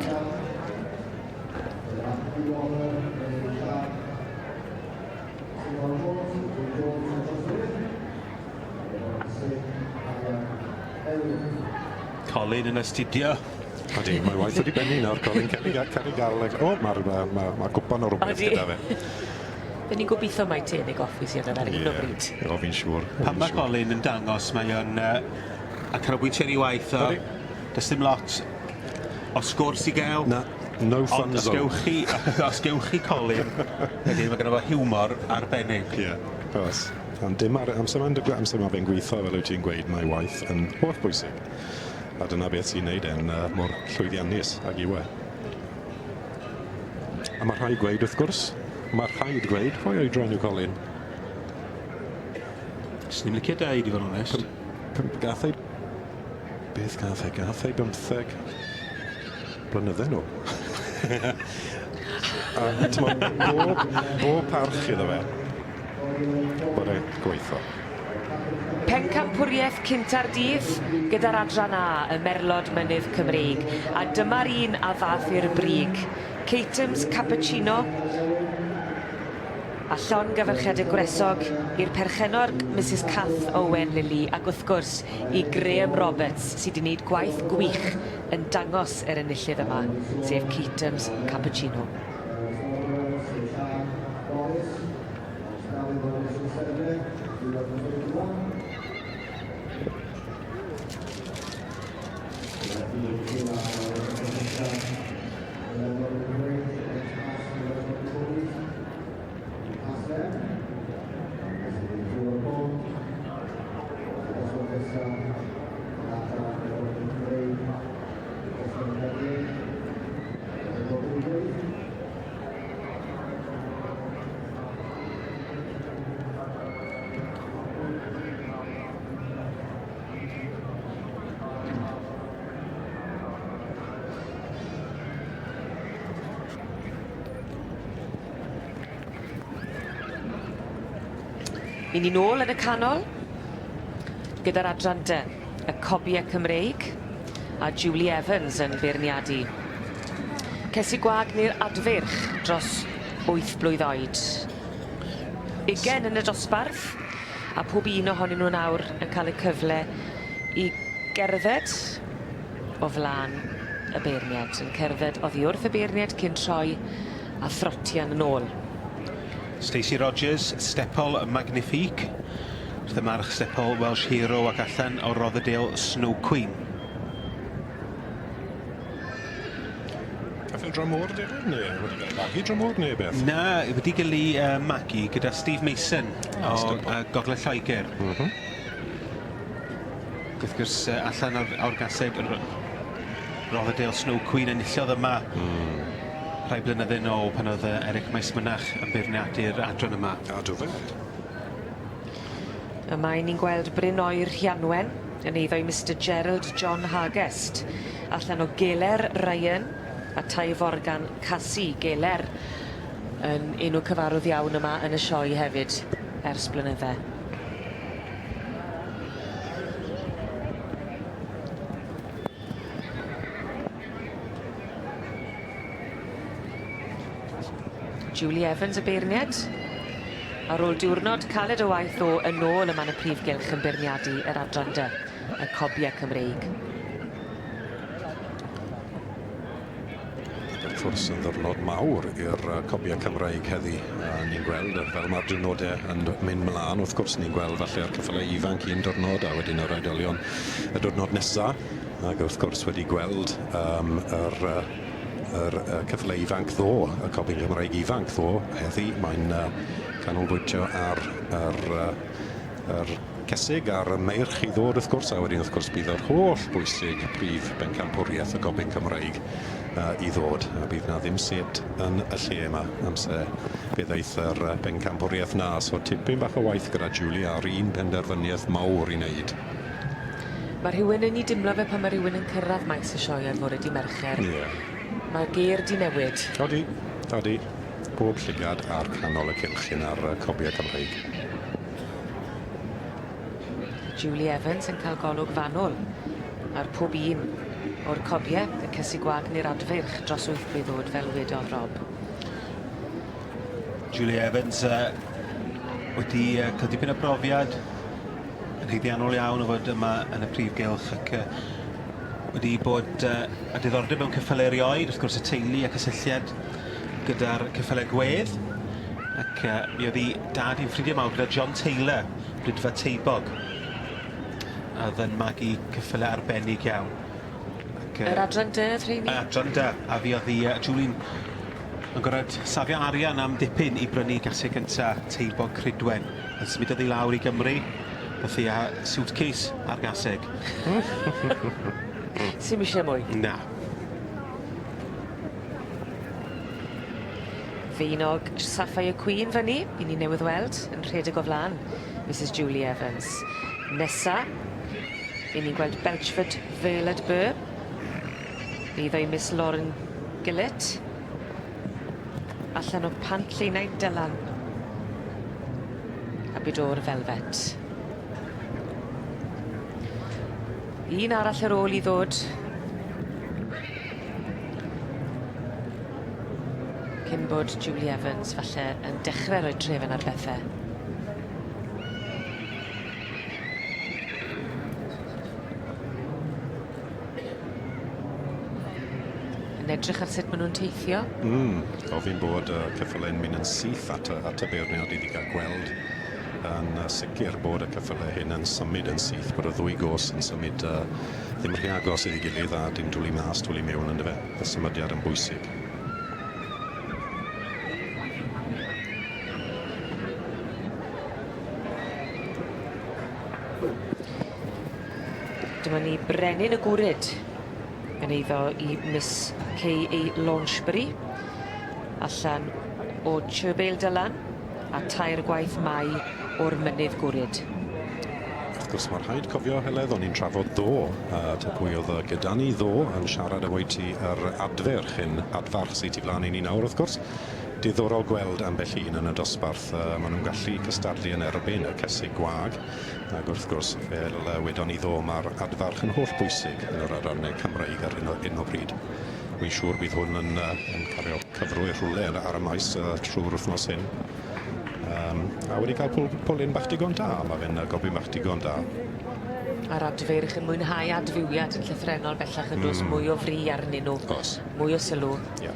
Colin yn astudio. Ydy, mae waith wedi benni nawr, Colin Ceri gael. O, mae gwpan o rhywbeth gyda fe. Fe ni'n gobeithio mai tenig offi sydd ar hyn o bryd. O, fi'n siŵr. Pan mae Colin yn dangos, mae o'n a canolbwyntio ar ei waith o. Does dim lot o sgwrs i gael. Na, no fun Ond os gewch chi Colin, wedyn mae gennym fo hiwmor arbennig. Ie, oes. Ond dim ar amser mae fe'n gweithio, fel wyt ti'n gweud, mae waith yn holl bwysig. A dyna beth sy'n neud e'n mor llwyddiannus ag yw e. A mae rhai gweud, wrth gwrs, mae rhaid gweud, pwy oedran yw Colin? Swn i'n licio dweud i fod yn onest. Gath ei... Beth gath ei? Gath ei 15 blynydde nhw. A bob parch iddo fe. Bod e'n gweithio. Pencampwriaeth cynta'r dydd gyda'r adran A, y Merlod Mynydd Cymreig. A dyma'r un a ddath i'r brig. Catems Cappuccino a llon gyfarchedig gwresog i'r perchenog Mrs Cath Owen Lily ac wrth gwrs i Graham Roberts sydd wedi gwneud gwaith gwych yn dangos yr enillydd yma, sef Catems Cappuccino. I ni nôl yn y canol gyda'r adran D, y Cobiau Cymreig a Julie Evans yn beirniadu. Cesi gwag neu'r adfyrch dros 8 blwydd oed. 20 yn y dosbarth a pob un ohonyn nhw nawr yn cael y cyfle i gerdded o flaen y beirniad. Yn cerdded oddi wrth y beirniad cyn troi a throtian yn ôl. Stacey Rogers, Stepol Magnifique. Wrth y march Stepol Welsh Hero ac allan o Rothdale Snow Queen. Gath e'n dramor defyd, neu wedi gael magu dramor neu beth? Na, wedi gael magu gyda Steve Mason o Gogledd Lloegr. Wrth gwrs allan o'r gased Rothdale Snow Queen enillodd yma. Rhai blynydde nôl pan oedd Eric Maes-Mynach yn beirniadu'r adran yma. A dw fe. Yma ni'n gweld Bryn Oer Rhianwen yn eiddo i Mr Gerald John Hargest. Allan o Geler Ryan a Tai Forgan Cassie. Geler yn enw cyfarwydd iawn yma yn y sioe hefyd ers blynydde. Julie Evans y beirniad. Ar ôl diwrnod caled o waith o yn ôl yma yn y prif gylch yn beirniadu yr adran D, y Cobiau Cymreig. Wrth gwrs yn ddwrnod mawr i'r Cobiau Cymreig heddi. Ni'n gweld fel mae'r diwrnodau yn mynd mlaen. Wrth gwrs ni'n gweld falle'r cyffylau ifanc un diwrnod a wedyn yr oedolion y diwrnod nesaf. Ac wrth gwrs wedi gweld yr cyffle ifanc ddo, y Cobiau Cymreig ifanc ddo, heddi. Mae'n canolbwyntio ar cesig, ar y meirch i ddod wrth gwrs, a wedyn wrth gwrs bydd yr holl bwysig prif bencampwriaeth y Cobiau Cymreig i ddod. A bydd na ddim sed yn y lle yma amser bydd eith yr bencampwriaeth na. So tipyn bach o waith gyda Julie ar un penderfyniad mawr i wneud. Mae rhywun yn ei dimlo fe pan mae rhywun yn cyrraedd maes y sioe ar fore di Mercher. Mae'r ger di newid. Odi. Bob llygad ar canol y cylchyn ar Cobiau Cymreig. Julie Evans yn cael golwg fanwl ar pob un o'r cobiau, y Cesi Gwag neu'r adfyrch dros 8 blwydd fel wedodd Rob. Julie Evans wedi cael dipyn o brofiad yn heiddiannol iawn o fod yma yn y prif gylch ac wedi bod a diddordeb mewn cyffyle erioed, wrth gwrs y teulu a cysylltiad gyda'r cyffyle gwedd. Ac mi oedd hi dad i'n ffrindiau mawr gyda John Taylor, Brydfa Teibog. A oedd yn magu ceffylau arbennig iawn. Yr adran dy, Threini? Adran dy, a fi oedd hi, Julian, yn gorfod safio arian am dipyn i brynu gasau cynta Teibog Crydwen. A symudodd hi lawr i Gymru, oedd hi a suitcase ar gaseg. Sim eisiau mwy? Na. Feinog Sapphire Queen fyny, i ni newydd weld yn rhedeg o flaen, Mrs Julie Evans. Nesa, i ni'n gweld Belchford Violet Burr. Iddo i Miss Lauren Gillett. Allan o Pant Lleunau Dylan. A Bydor Velvet. Un arall ar ôl i ddod. Cyn bod Julie Evans falle yn dechrau rhoi trefen ar bethau. Yn edrych ar sut maen nhw'n teithio. Ofyn bod ceffylau yn mynd yn syth at y beirniad iddi gael gweld. Yn sicr bod y ceffylau hyn yn symud yn syth, bod y ddwy gos yn symud ddim rhy agos iddi gilydd a dim dwlu mas, dwlu mewn yn dyfe. Y symudiad yn bwysig. Dyma ni Brenin y Gwryd yn eiddo i Miss K.A. Launchbury allan o Churbail Dylan a tair gwaith mai o'r mynydd Gwryd. Wrth gwrs, mae'r rhaid cofio heledd, o'n i'n trafod ddo, ta pwy oedd gyda ni ddo yn siarad y ti yr adferch hyn, adfarch sydd i flaen i ni nawr, wrth gwrs. Diddorol gweld ambell un yn y dosbarth, maen nhw'n gallu cystadlu yn erbyn y cysig gwag. Ac wrth gwrs, fel wedon ni ddo, mae'r adfarch yn holl bwysig yn yr adrannau Cymraeg ar hyn o bryd. Wy'n siŵr bydd hwn yn cario cyfrwy rhywle ar y maes trwy'r wythnos hyn. A wedi cael pwlyn bach digon da, mae fe'n gobi bach digon da. A'r adferch yn mwynhau adfywiad yn llythrenol bellach yn dos mwy o fri arnyn nhw. Os. Mwy o sylw. Ie.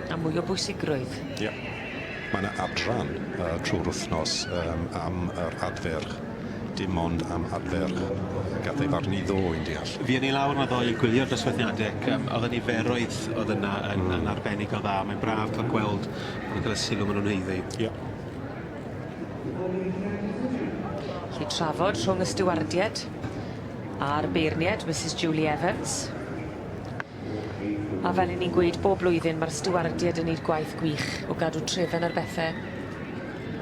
A mwy o bwysigrwydd. Ie. Mae yna adran trwy'r wythnos am yr adferch, dim ond am adferch. Gath ei farnu ddo i'n deall. Fi yn ei lawr na ddo i gwylio'r dosbarthiadau. Oedd y niferoedd oedd yna yn arbennig o dda. Mae'n braf cael gweld yn cael y sylw maen nhw'n heiddi. Ie. Lly trafod rhwng y stiwardiad a'r beirniad, Mrs Julie Evans. A fel ni'n gweud bob blwyddyn, mae'r stiwardiad yn neud gwaith gwych o gadw trefen ar bethau,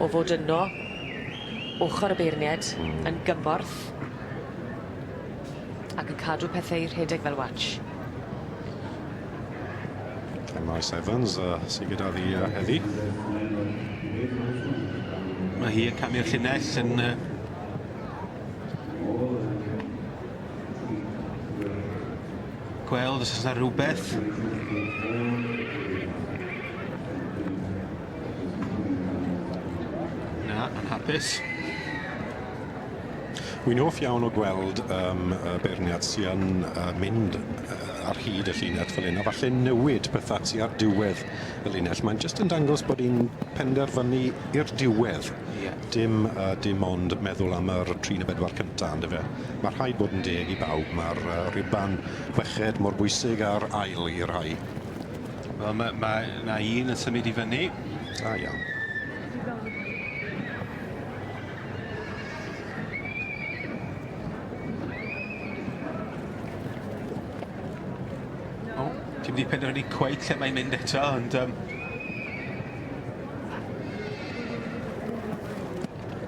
o fod yno, ochr y beirniad, yn gymorth, ac yn cadw pethau i'r rhedeg fel watch. Maes Evans sydd gyda ddi heddi. Mae hi yn camu'r llinell yn... gweld os oes yna rhywbeth. Na, yn hapus. Wy'n hoff iawn o gweld beirniad sy'n mynd ar hyd y llinell fel hyn, a falle newid pethau sy ar diwedd y linell. Mae'n jyst yn dangos bod hi'n penderfynu i'r diwedd. Dim ond meddwl am yr 3 neu 4 cyntaf, ynddo fe. Mae'r rhaid bod yn deg i bawb. Mae'r riban chweched mor bwysig ar ail i'r rhai. Wel, mae yna un yn symud i fyny. Da iawn. Ti'n mynd i penderfynu cweit lle mae'n mynd eto, ond...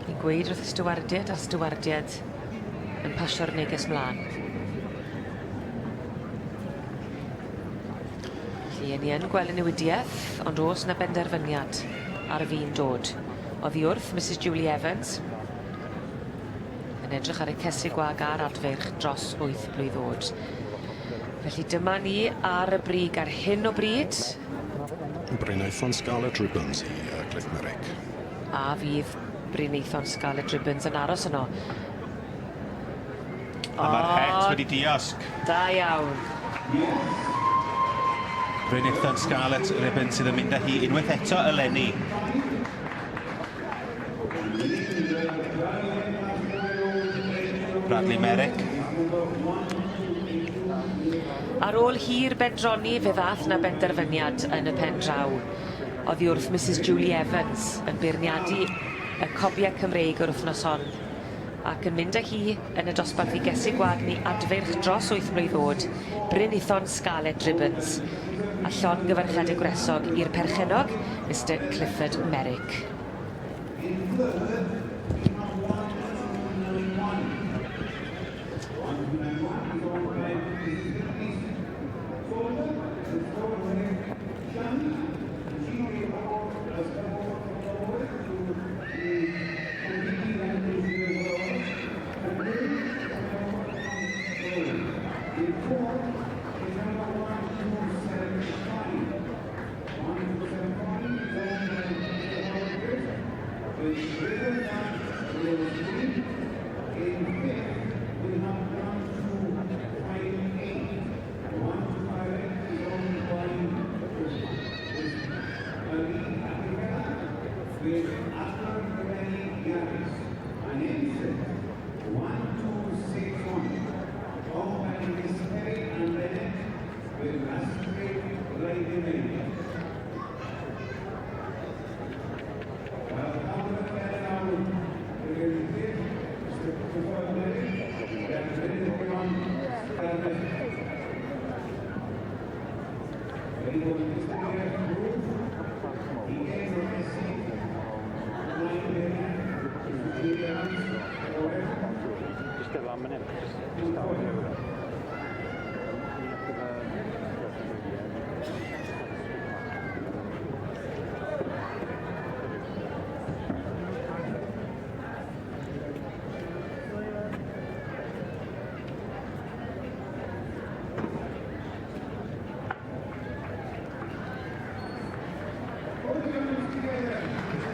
Ni'n gweud wrth y stiwardiad a stiwardiad yn pasio'r neges mlaen. Felly, ni yn gweld y newidiaeth, ond oes na benderfyniad ar y fi'n dod. Oddi wrth Mrs Julie Evans yn edrych ar y cesig gwag a'r adferch dros 8 blwydd oed. Felly dyma ni ar y brig ar hyn o bryd. Brynaethon Scarlet Ribbons i Cliff Merrick. A fydd Brynaethon Scarlet Ribbons yn aros yno. A mae'r het wedi diosg. Da iawn. Brynithan Scarlett Ribbon sydd yn mynd â hi unwaith eto eleni. Bradley Merrick. Ar ôl hir bendroni fe ddath na benderfyniad yn y pen draw. Oddi wrth Mrs Julie Evans yn beirniadu y cobiau Cymreig yr wythnos hon ac yn mynd â hi yn y dosbarth i gesu gwagni adfyrch dros 8 mlwydd oed, Brynithan Scarlett Ribbons, a llon gyfarchad y gwresog i'r perchenog, Mr Clifford Merrick.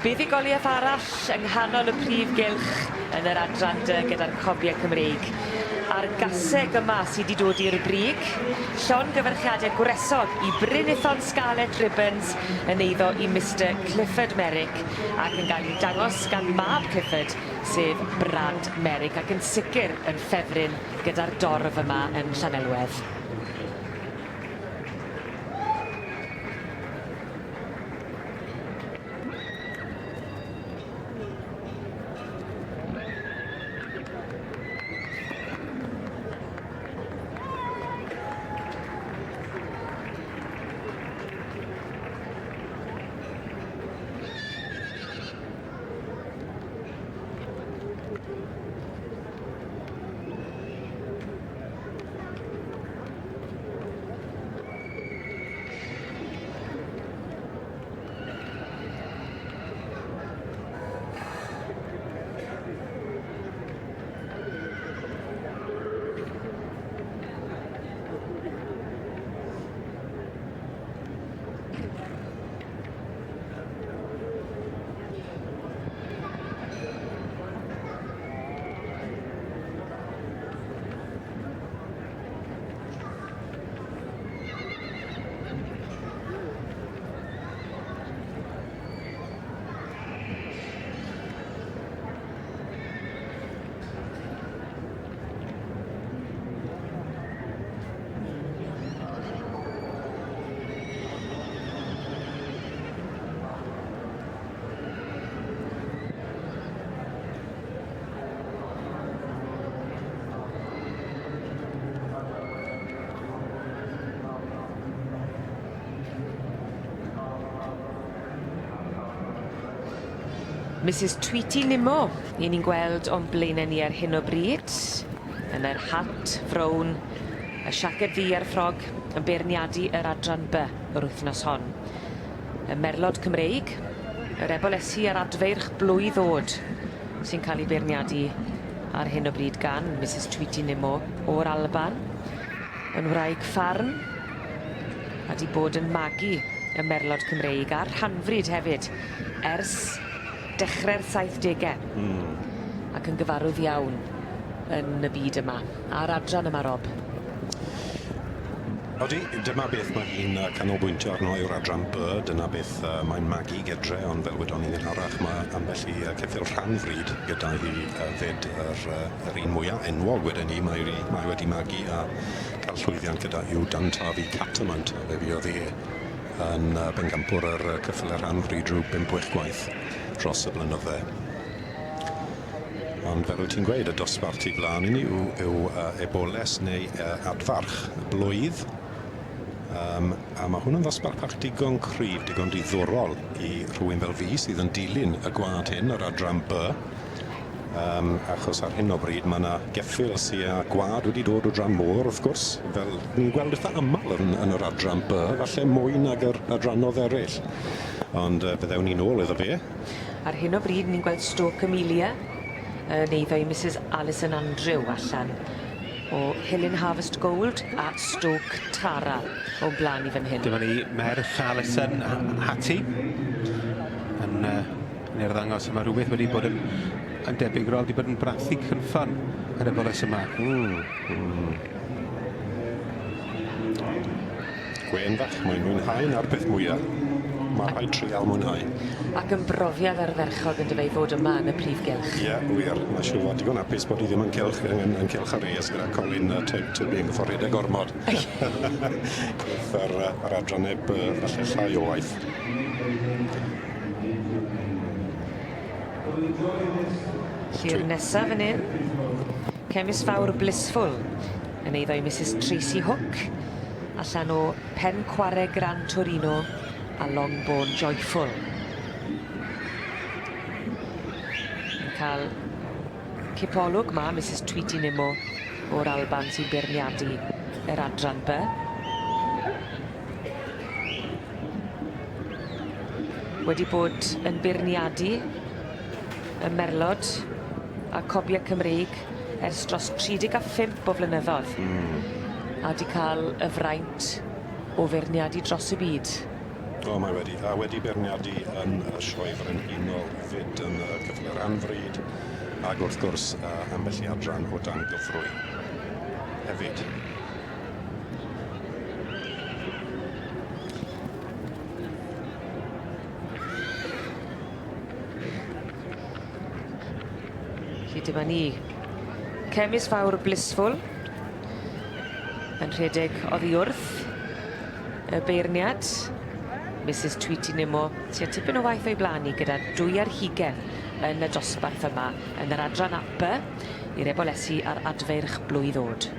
Buddigoliaeth arall yng nghanol y prif gylch yn yr adran gyda'r cobiau Cymreig. A'r gaseg yma sydd wedi dod i'r brig, llon gyfarchiadau gwresog i Brynithan Scarlett Ribbons yn eiddo i Mr Clifford Merrick ac yn cael ei dangos gan mab Clifford, sef Brad Merrick, ac yn sicr yn ffefryn gyda'r dorf yma yn Llanelwedd. Mrs Tweety Nimmo, i ni'n gweld o'n blaenau ni ar hyn o bryd, yn yr hat frown, y siaced ddu a'r ffrog, yn beirniadu yr adran B o'r wythnos hon. Y merlod Cymreig, yr ebolesu ar adfeirch blwydd oed, sy'n cael ei beirniadu ar hyn o bryd gan Mrs Tweety Nimmo o'r Alban, yn wraig ffarn, a di bod yn magu y merlod Cymreig a'r rhanfryd hefyd, ers dechrau'r 70au, ac yn gyfarwydd iawn yn y byd yma, a'r adran yma, Rob. Odi, dyma beth mae hi'n canolbwyntio arno yw'r adran B. Dyna beth mae'n magu gedre, ond fel wedon ni'n arach, mae ambell i ceffil rhanfryd gyda hi fyd yr un mwyaf enwog wedyn ni. Mae wedi magu a cael llwyddiant gyda yw Dantafi Catamount. Fe fuodd hi yn bencampwr yr ceffil rhanfryd rhyw 5-6 gwaith dros y blynydde. Ond fel wyt ti'n gweud, y dosbarth i flaen i ni yw eboles neu adfarch blwydd. A mae hwn yn ddosbarth bach digon cryf, digon diddorol i rhywun fel fi sydd yn dilyn y gwad hyn, yr adran B. Achos ar hyn o bryd mae yna geffyl sy'n gwad wedi dod o dran môr, wrth gwrs. Fel ni'n gweld eitha aml yn yr adran B, falle mwy nag yr adranodd eraill. Ond byddewn ni nôl iddo fe. Ar hyn o bryd ni'n gweld Stoke Amelia, neiddo i Mrs Alison Andrew allan o Hillin Harvest Gold a Stoke Tara o blaen i fan hyn. Dyma ni merch Alison Hattie yn ddangos yma rhywbeth wedi bod yn debyg rôl wedi bod yn brathu cynffon yn y boles yma. Gwen fach, mae'n mwynhau na'r peth mwyaf. Mae rhaid trial mwynhau. Ac yn brofiad ardderchog yn dyfeu fod yma yn y prif gylch. Ie, wir. Mae'n siŵr fod digon apus bod i ddim yn cylch a reis gyda Colin Tybing gyfforddedig ormod. Gwrth yr adraneb falle llai o waith. Lly'r nesaf fan hyn, Cemis Fawr Blissful yn eiddo i Mrs Tracy Hook allan o Pen Chware Gran Torino a Longbourn Joyful. Yn cael cipolwg ma Mrs Tweety Nimo o'r Alban sy'n beirniadu yr adran B. Wedi bod yn beirniadu y merlod a cobiau Cymreig ers dros 35 o flynyddoedd. A wedi cael y fraint o feirniadu dros y byd. O, mae wedi beirniadu yn y sioe frenhinol fyd yn y cyfle anfryd ac wrth gwrs ambell i adran o dan gyfrwy hefyd. Felly dyma ni Cemis Fawr Blissful yn rhedeg oddi wrth y beirniad. Mrs Tweety Nimo sy'n tipyn o waith o'i blanu gyda 2 ar 20 yn y dosbarth yma yn yr adran AP i'r ebolesu ar adferch blwydd o'd.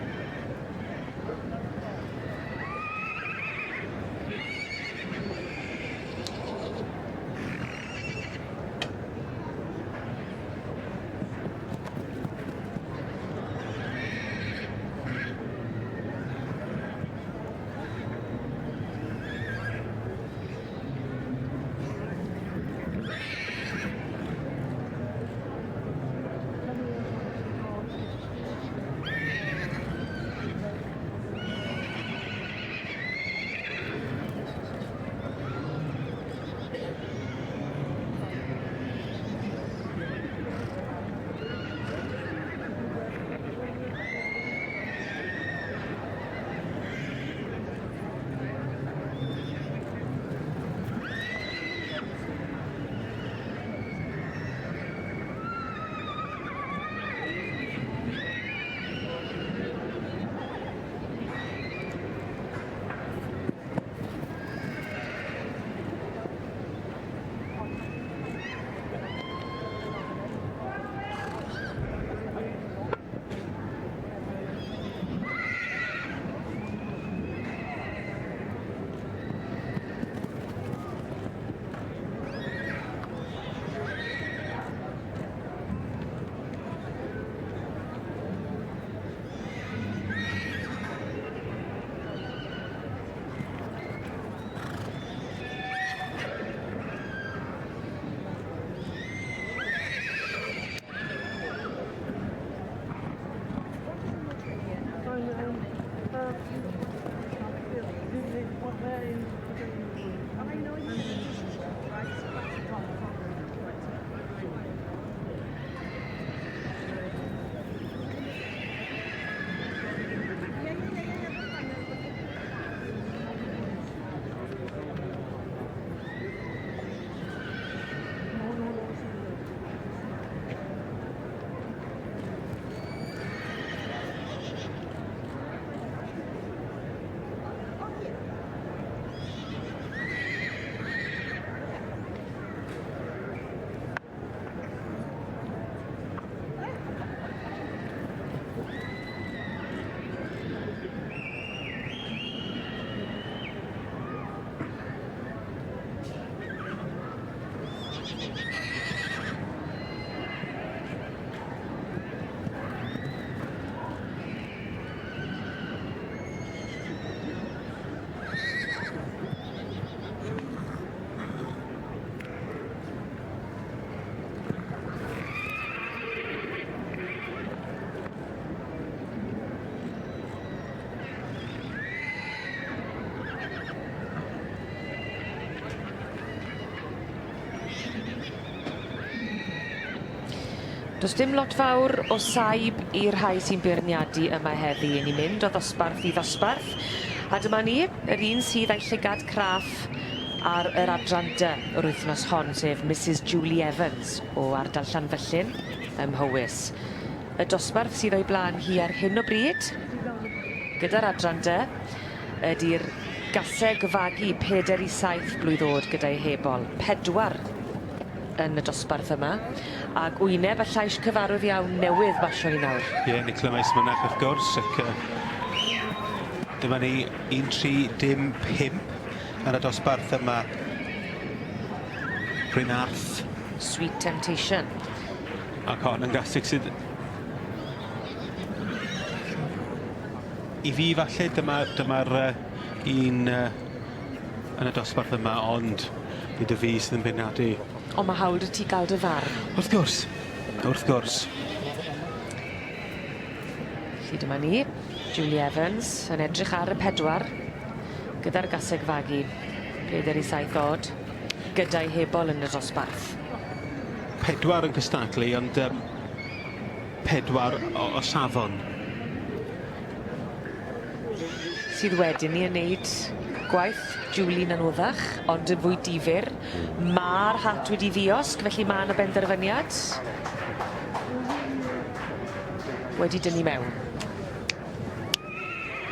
Does dim lot fawr o saib i'r rhai sy'n beirniadu yma heddi yn ei mynd o ddosbarth i ddosbarth. A dyma ni, yr un sydd â'i llygad craff ar yr adran dy o'r wythnos hon, sef Mrs Julie Evans o ardal Llanfyllin ym Mhowys. Y dosbarth sydd o'i blaen hi ar hyn o bryd, gyda'r adran dy, ydy'r gaseg fagu 4 i 7 blwydd o'd gyda'i hebol. 4 yn y dosbarth yma, ac wyneb a llais cyfarwydd iawn newydd basio ni nawr. Ie, Nicola Maes-Mynach wrth gwrs, ac dyma ni 1-3-5 yn y dosbarth yma. Brynarth. Sweet Temptation. Ac hon yn gasig sydd... I fi falle dyma'r un yn y dosbarth yma, ond nid y fi sydd yn beirniadu. Ond mae hawl 'da ti gael dy farn. Wrth gwrs, wrth gwrs. Felly dyma ni, Julie Evans yn edrych ar y 4, gyda'r gaseg fagu 4 i 7 o'd, gyda'i hebol yn y dosbarth. 4 yn cystadlu, ond 4 o safon. Sydd wedyn ni yn neud gwaith Julie'n anoddach, ond yn fwy difyr. Mae'r hat wedi ddiosg, felly mae yna benderfyniad. Wedi dynnu mewn.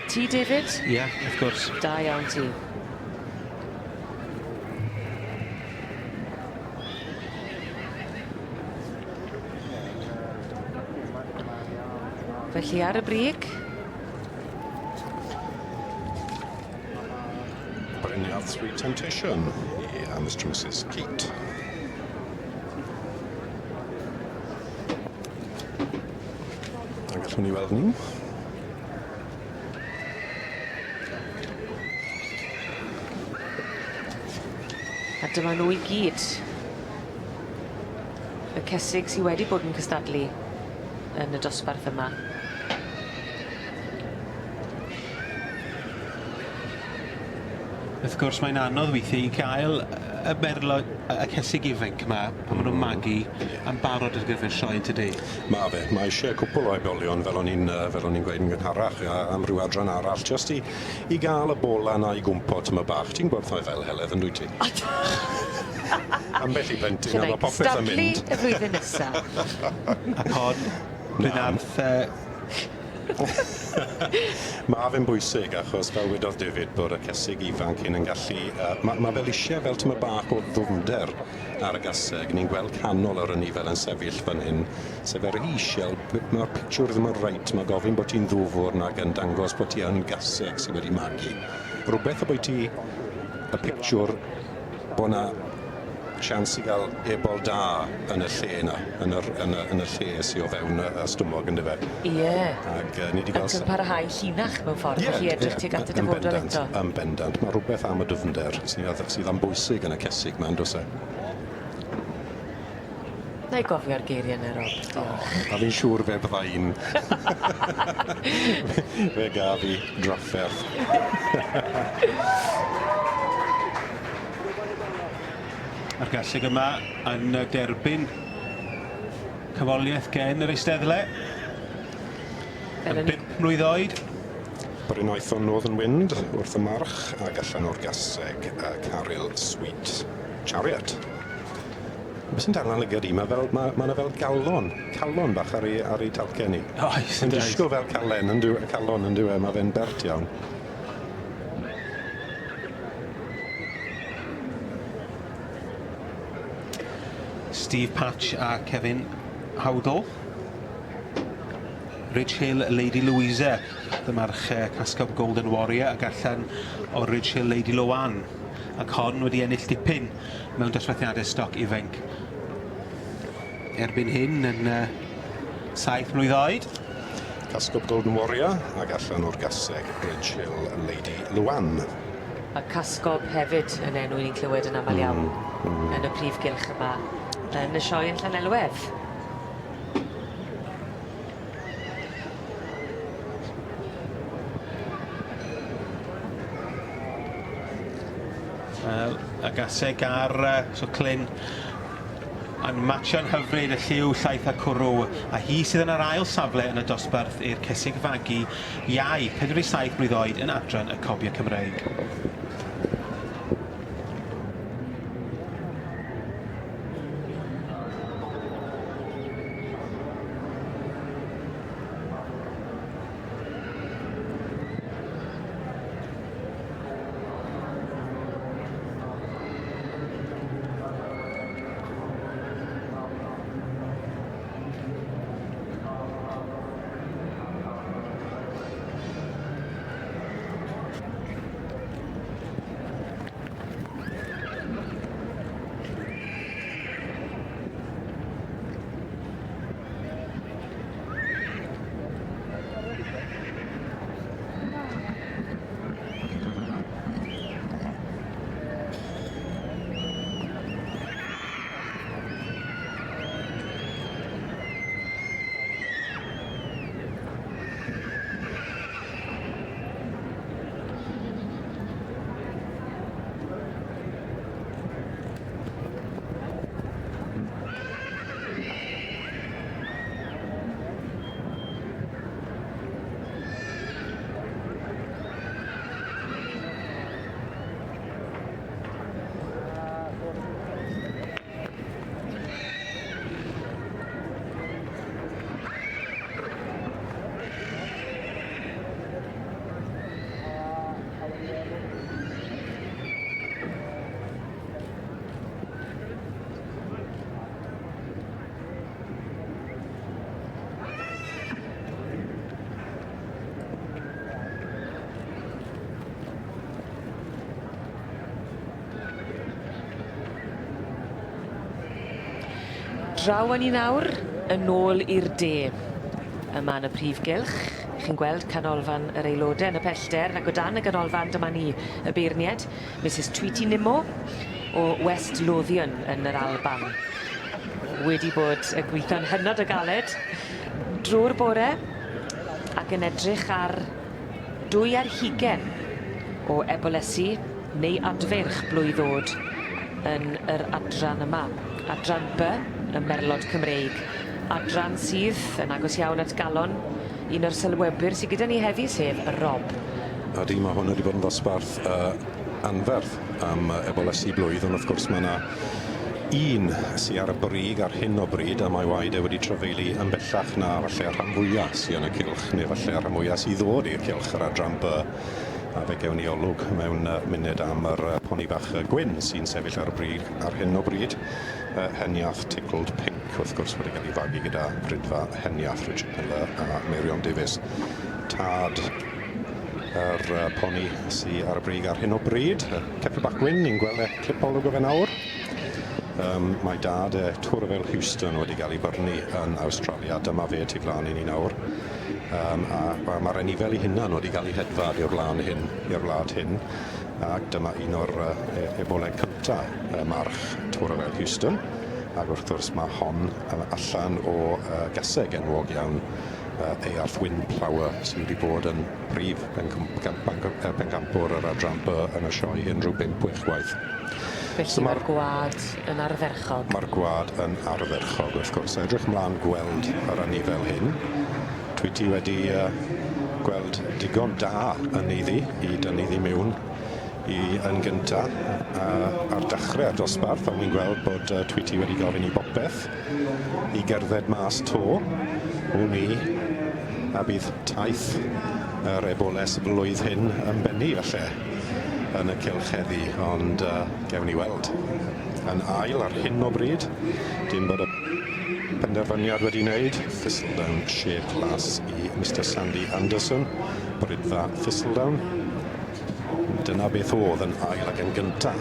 Ti, David? Ie, wrth gwrs. Da iawn ti. Felly ar y brig, Brynarth Sweet Temptation. Yeah, Mr and Mrs Keat. A gallwn ni weld nhw. a dyma nhw i gyd. Y cesig sydd wedi bod yn cystadlu yn y dosbarth yma. Wrth gwrs, mae'n anodd weithiau i cael y merlo, y cesig ifanc yma, pan maen nhw'n magu yn barod ar gyfer sioe tydi. Mae fe. Mae eisiau cwpl o oedolion fel o'n i'n gweud yn gynharach am ryw adran arall, just i gael y bola yna i gwmpo tyma bach. Ti'n gwybod thoi fel heledd yn dwi ti? Ambell i blentyn, a mae popeth yn mynd. Cystadlu y flwyddyn nesaf. Ac hon, Brynarth... Mae fe'n bwysig achos fel wedodd David bod y cesig ifanc hyn yn gallu... Mae fel eisiau fel tyma bach o ddwfnder ar y gaseg. Ni'n gweld canol ar y nifel yn sefyll fan hyn. Sef yr eisiau, mae'r pictiwr ddim yn reit. Mae gofyn bod ti'n ddwfwr nag yn dangos bod ti yn gaseg sydd wedi magu. Rhywbeth o bod ti y pictiwr bod na sians i gael ebol da yn y lle yna, yn y lle sydd o fewn y stwmog yn dyfe. Ie. Ac ni wedi gael... Ac yn parhau llinach mewn ffordd, felly edrych tuag at y dyfodol eto. Yn bendant. Mae rhywbeth am y dyfnder sydd am bwysig yn y cesig ma'n dos e. Na i gofio'r geiriau yna, Rob. Diolch. A fi'n siŵr fe bydda i'n... fe gaf i drafferth. A'r gasig yma yn derbyn cyfoliaeth gen yr eisteddle. Yn 5 mlwydd oed. Brynnoeth o Northern Wind wrth y march ac allan o'r gaseg Caryl Sweet Chariot. Beth sy'n darn alygad i? Mae fel calon bach ar ei talcen i. Oes, yn disgwyl fel calon yn dywe, mae fe'n bert iawn. Steve Patch a Kevin Howdall. Ridge Hill Lady Louisa, dyma'r casgob Golden Warrior, ac allan o Ridge Hill Lady Lowan. Ac hon wedi ennill dipyn mewn dosbarthiadau stoc ifanc. Erbyn hyn yn 7 mlwydd oed. Casgob Golden Warrior ac allan o'r gaseg Ridge Hill Lady Lowan. A casgob hefyd yn enw ni'n clywed yn aml iawn yn y prif gylch yma yn y sioe yn Llanelwedd. Y gaseg ar Clyn yn matsio'n hyfryd y lliw, llaeth a cwrw, a hi sydd yn yr ail safle yn y dosbarth i'r Cysig Fagu, Iau, 47 blwydd oed yn adran y Cobiau Cymreig. Draw yn ni nawr, yn ôl i'r de. Yma yn y prif gylch, chi'n gweld canolfan yr aelodau yn y pellter, ac o dan y ganolfan dyma ni y beirniad, Mrs Tweety Nimmo o West Lothian yn yr Alban. Wedi bod y gweithio'n hynod o galed drwy'r bore ac yn edrych ar 2 ar 20 o ebolysu neu adfyrch blwyddod yn yr adran yma. Adran B, y Merlod Cymreig. Adran sydd yn agos iawn at galon un o'r sylwebwyr sydd gyda ni heddi, sef y Rob. Ydy, mae hwn wedi bod yn ddosbarth anferth am ebolysu blwydd, ond wrth gwrs mae yna un sydd ar y brig ar hyn o bryd, a mae waed wedi trafeilu yn bellach na falle rhan fwyaf sydd yn y cylch, neu falle rhan fwyaf sydd ddod i'r cylch yr adran B. A fe gewn ni olwg mewn munud am yr poni bach gwyn sy'n sefyll ar y brig ar hyn o bryd. Heniath Tickled Pink, wrth gwrs, wedi cael ei fagu gyda brydfa Heniath Richard Miller a Miriam Davies. Tad yr poni sy'n ar y brig ar hyn o bryd. Ceffyl bach gwyn, ni'n gweld clip olwg o fe nawr. Mae dad Twrfel Houston wedi cael ei byrnu yn Awstralia. Dyma fe tu flaen i ni nawr. A mae'r enifel ei hunan wedi cael ei hedfad i'r wlad hyn. Ac dyma un o'r ebolau cyntaf march Twrfel Houston. Ac wrth gwrs mae hon allan o gaseg enwog iawn Earth Wind Plower sydd wedi bod yn brif pencampwr yr adran B yn y sioe unrhyw 5 waith. Felly mae'r gwad yn ardderchog. Mae'r gwad yn ardderchog, wrth gwrs. Edrych ymlaen gweld yr anifel hyn. Tweety wedi gweld digon da yn iddi i dynnu ddi mewn yn gynta ar dechrau'r dosbarth, ond ni'n gweld bod Tweety wedi gofyn i bopeth i gerdded mas to. Hwn ni, a bydd taith yr eboles y blwydd hyn yn benni falle yn y cylch heddi, ond gewn ni weld. Yn ail ar hyn o bryd, dim bod y penderfyniad wedi wneud. Thistledown shape las i Mr Sandy Anderson, brydfa Thistledown. Dyna beth oedd yn ail ac yn gynta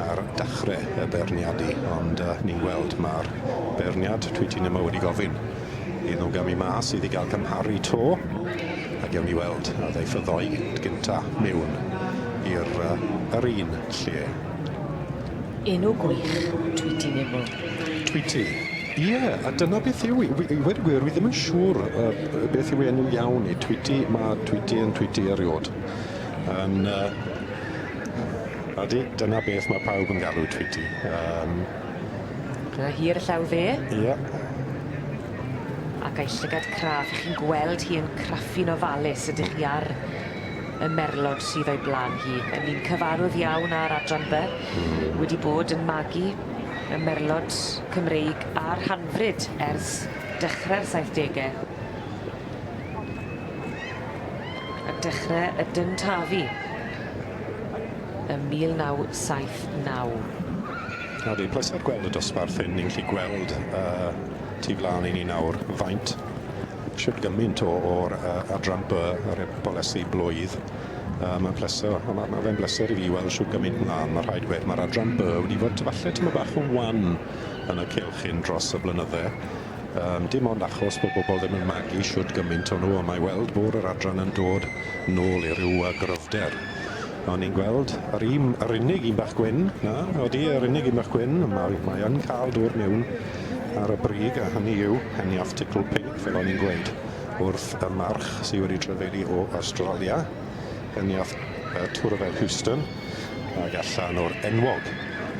ar dechrau y berniadu, ond ni'n gweld mae'r berniad Tweety Nimmo wedi gofyn iddyn nhw gamu mas iddi gael cymharu to, a gewn ni weld a ddeith y ddoi gynta mewn i'r un lle. Enw gwych, Tweety Nimmo. Tweety. Ie, a dyna beth yw i. Wedi gwir, wi ddim yn siŵr beth yw enw iawn i. Tweety, mae Tweety yn Tweety eriod. Ydy, dyna beth mae pawb yn galw Tweety. Dyna hir y llaw fe. Ie. Ac a'i llygad craff. Chi'n gweld hi yn craffu'n ofalus ydych chi ar y merlod sydd o'i blaen hi. Yn un cyfarwydd iawn ar adran B. Wedi bod yn magu y merlod Cymreig a'r Hanfryd ers dechrau'r 70au. A dechrau y Dyntafi ym 1979. Nawr, pleser gweld y dosbarth hyn. Ni'n gallu gweld tu flaen i ni nawr faint siwt gymaint o'r adran B, yr bolesu blwydd. Mae'n pleser, mae fe'n bleser i fi weld siwt gymaint mlaen. Mae rhaid dweud, mae'r adran B wedi fod falle tyma bach yn wan yn y cylch hyn dros y blynydde. Dim ond achos bod bobl ddim yn magu siwt gymaint o nhw, mae weld bod yr adran yn dod nôl i ryw gryfder. Ond ni'n gweld yr unig un bach gwyn, yr unig un bach gwyn, mae yn cael dod mewn ar y brig, a hynny yw heniath ticl pink, fel o'n i'n gweud, wrth y march sydd wedi trefeili o Australia, heniath Twrfel Houston, ac allan o'r enwog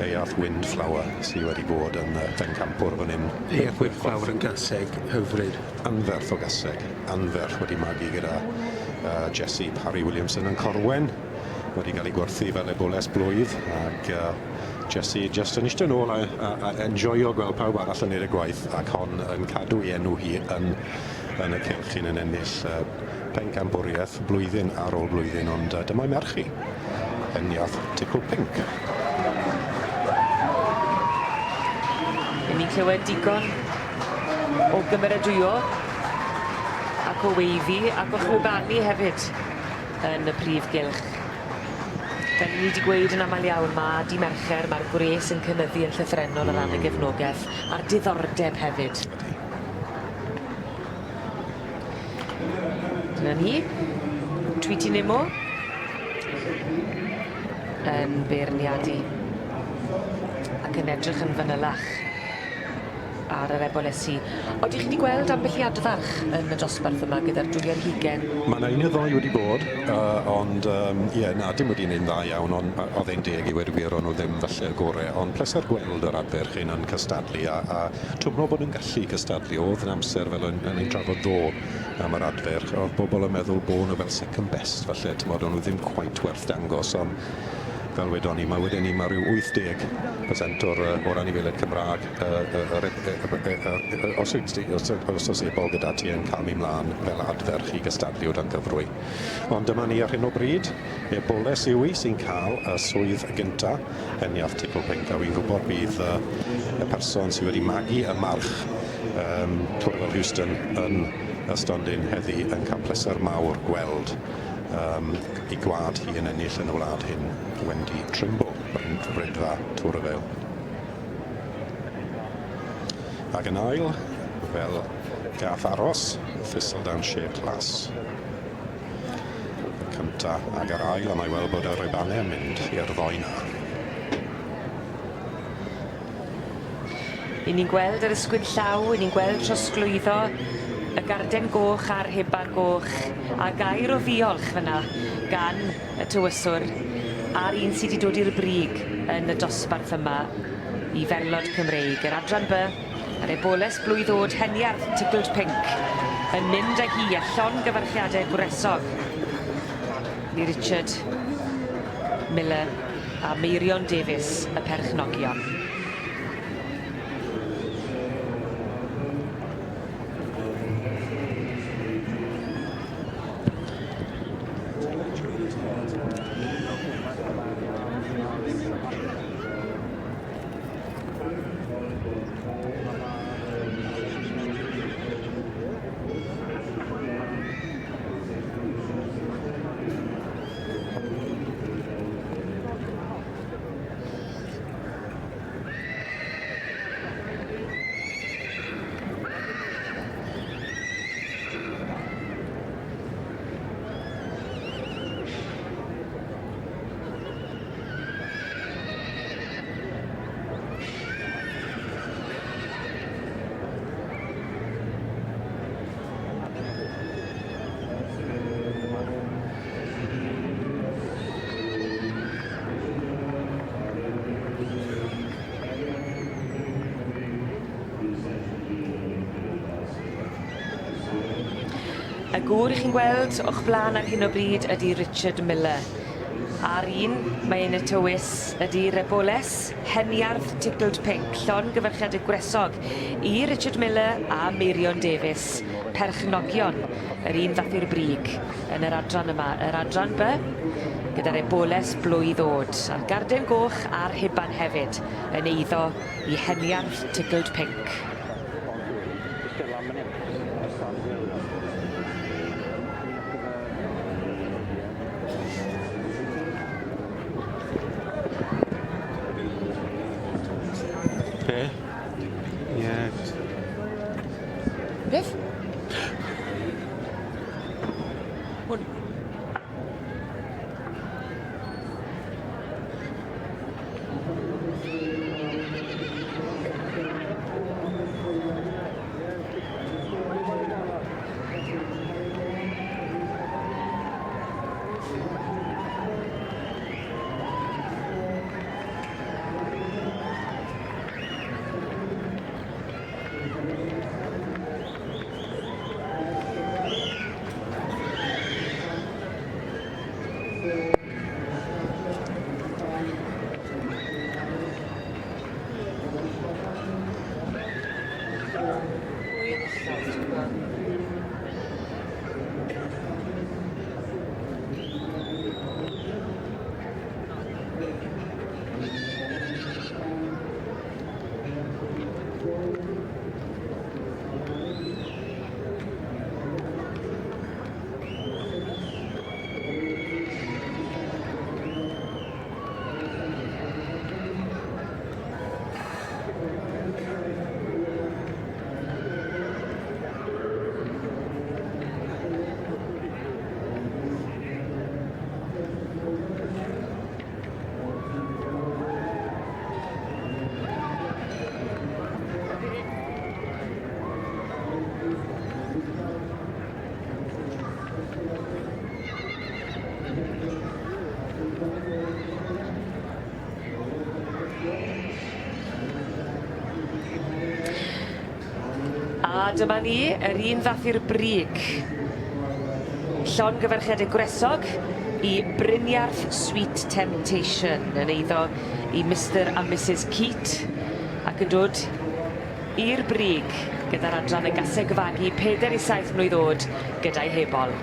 Euath Windflower sydd wedi bod yn Fencampwr fan hyn. Euath Windflower yn gaseg hyfryd. Anferth o gaseg, anferth wedi magu gyda Jessie Parry Williamson yn Corwen, wedi cael ei gwerthu fel eboles blwydd, ac Jessie just yn eistedd nôl a enjoyo gweld pawb arall yn neud y gwaith, ac hon yn cadw ei enw hi yn y cylch yn ennill pencampwriaeth blwyddyn ar ôl blwyddyn, ond dyma'i merch hi, heniath ticl pink. Ni'n clywed digon o gymeradwyo ac o weifi ac o chwibanu hefyd yn y prif gylch. Fel ni wedi gweud yn aml iawn, mae di Mercher, mae'r gwres yn cynyddu yn llythrenol o ran y gefnogaeth, a'r diddordeb hefyd. Dyna ni, Tweety Nimo yn beirniadu ac yn edrych yn fanylach ar yr ebolesu. Oeddech chi wedi gweld ambell i adfarch yn y dosbarth yma gyda'r dwyliau'r hugen? Mae yna un o ddoi wedi bod, ond dim wedi gwneud dda iawn, ond oedd e'n deg i wedi gwir o'n nhw ddim falle y gorau, ond pleser gweld yr adferch hyn yn cystadlu, a twmno bod yn gallu cystadlu. Oedd yn amser fel yn ein trafod ddo am yr adferch, oedd bobl yn meddwl bod nhw fel second best, falle, o'n nhw ddim quite werth dangos, ond fel wedon ni, mae rhyw 80% o'r anifeiliaid Cymraeg os oes ebol gyda ti yn cael mi mlaen fel adferch i gystadlu o dan gyfrwy. Ond dyma ni ar hyn o bryd, eboles yw i sy'n cael y swydd gynta, heniath ticl pink, a wy'n gwybod bydd y person sydd wedi magu y march Twrfel Houston yn y stondin heddi yn cael pleser mawr gweld i gwad hi yn ennill yn y wlad hyn, Wendy Trimble, yn Brydfa Twrfel. Ac yn ail, fel gath aros, Thistledownshire Class. Cynta ag yr ail, a mae weld bod y ribannau yn mynd i'r ddoi na. I ni'n gweld yr ysgwyd llaw, i ni'n gweld trosglwyddo, y garden goch a'r heban goch, a gair o ddiolch fyna gan y tywyswr a'r un sydd wedi dod i'r brig yn y dosbarth yma i Ferlod Cymreig. Yr adran B, yr eboles blwyddod heniarth ticled pink yn mynd â hi a llon gyfarchiadau gwresog i Richard Miller a Meirion Davies, y perchnogion. Y gŵr chi'n gweld o'ch blaen ar hyn o bryd ydy Richard Miller. A'r un, mae'n y tywys ydy'r eboles, Heniarth Tickled Pink, llongyfarchiadau gwresog i Richard Miller a Meirion Davies, perchnogion, yr un fath i'r brig yn yr adran yma. Yr adran B, gyda'r eboles blwydd ddod. A'r garden goch a'r hiban hefyd yn eiddo i Heniarth Tickled Pink. Beth? A dyma ni, yr un fath i'r brig. Llongyfarchiadau gwresog i Brynjarth Sweet Temptation yn eiddo i Mr a Mrs Keat ac yn dod i'r brig gyda'r adran y gaseg fagu 4 i 7 mlwydd oed gyda'i hebol.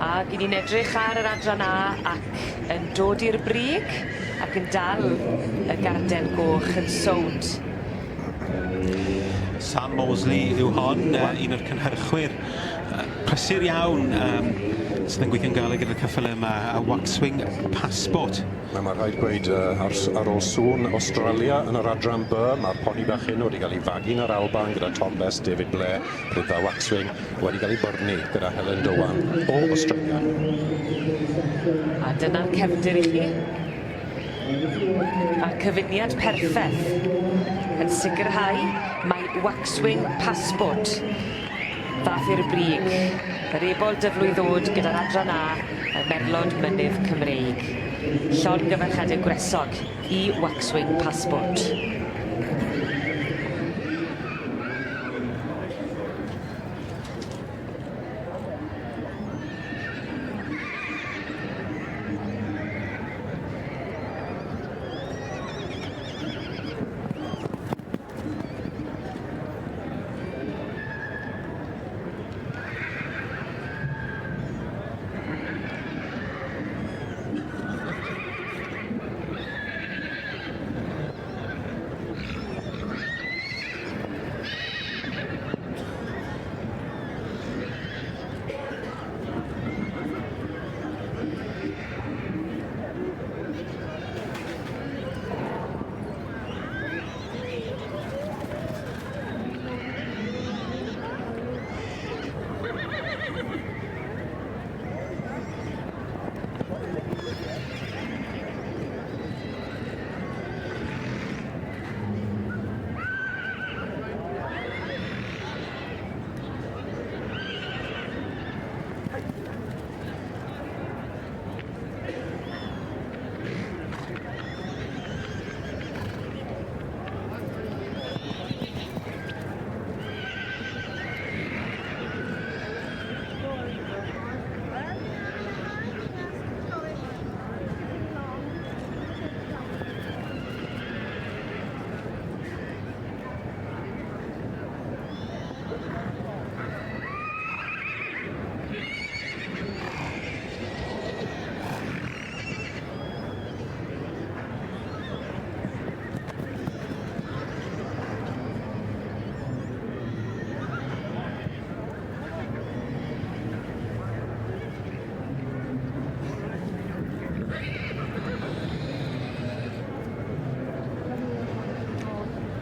Ac i ni'n edrych ar yr adran A ac yn dod i'r brig ac yn dal y gardel goch yn sownd. Sam Mosley yw hon, un o'r cynhyrchwyr. Prysur iawn sydd yn gweithio'n galed gyda'r ceffylau yma, a Waxwing Passport. Mae'n rhaid gweud ar ôl sŵn Australia yn yr adran B, mae'r poni bach hyn wedi cael ei fagu'n yr Alban gyda Tom Best, David Blair, Brydda Waxwing, wedi cael ei byrnu gyda Helen Dowan o Australia. A dyna'r cefndir i chi. A'r cyfuniad perffaith yn sicrhau mae Waxwing Passport fath i'r brig. Yr ebol dyflwydd ddod gyda'r adran A, y Merlod Mynydd Cymreig. Llongyfarchiadau gwresog i Waxwing Passport.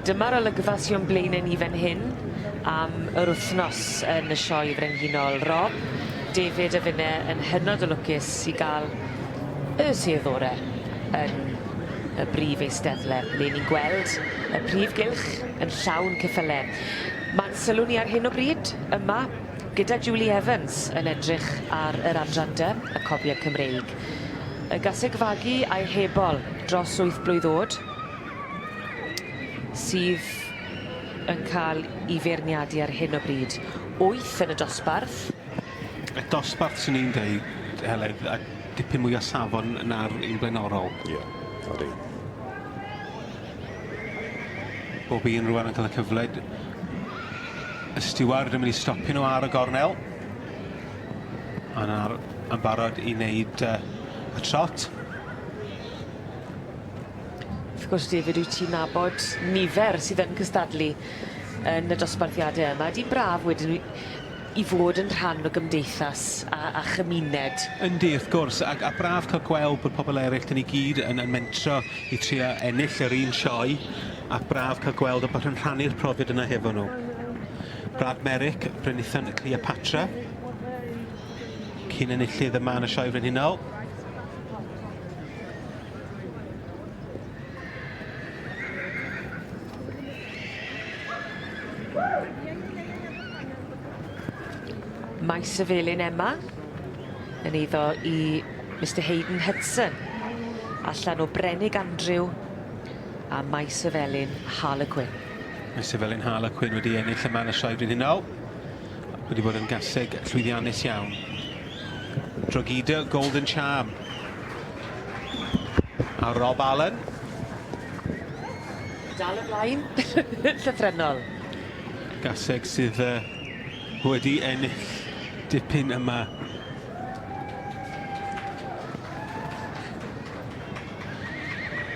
Dyma'r olygfa sy'n blaen ni fan hyn am yr wythnos yn y sioe frenhinol. Rob, David a finne yn hynod o lwcus i gael y seddorau yn y brif eisteddle, le ni'n gweld y prif gylch yn llawn ceffylau. Mae'n sylw ni ar hyn o bryd yma gyda Julie Evans yn edrych ar yr adran dy, y cobiau Cymreig. Y gaseg fagu a'i hebol dros 8 blwydd oed, sydd yn cael ei feirniadu ar hyn o bryd. 8 yn y dosbarth. Y dosbarth sy'n ni'n dweud, Heledd, a dipyn mwy o safon na'r un blaenorol. Ie, odi. Bob un rwan yn cael y cyfle. Y steward yn mynd i stopio nhw ar y gornel. A na'r yn barod i wneud y trot. Wrth gwrs, David, wyt ti'n nabod nifer sydd yn cystadlu yn y dosbarthiadau yma. Ydy'n braf wedyn i fod yn rhan o gymdeithas a chymuned. Yndi, wrth gwrs, a braf cael gweld bod pobl eraill dyn ni gyd yn mentro i trio ennill yr un sioe, a braf cael gweld bod yn rhannu'r profiad yna hefo nhw. Brad Merrick, Brynithan Cleopatra, cyn enillydd yma yn y sioe frenhinol. Maes y felin Emma yn eiddo i Mr Hayden Hudson allan o Brenig Andrew a maes y felin Harlequin. Maes y felin Harlequin wedi ennill yma yn y sioe frenhinol. Wedi bod yn gaseg llwyddiannus iawn. Drogheda Golden Charm. A Rob Allen. Dal ymlaen, llythrenol. Gaseg sydd wedi ennill dipyn yma.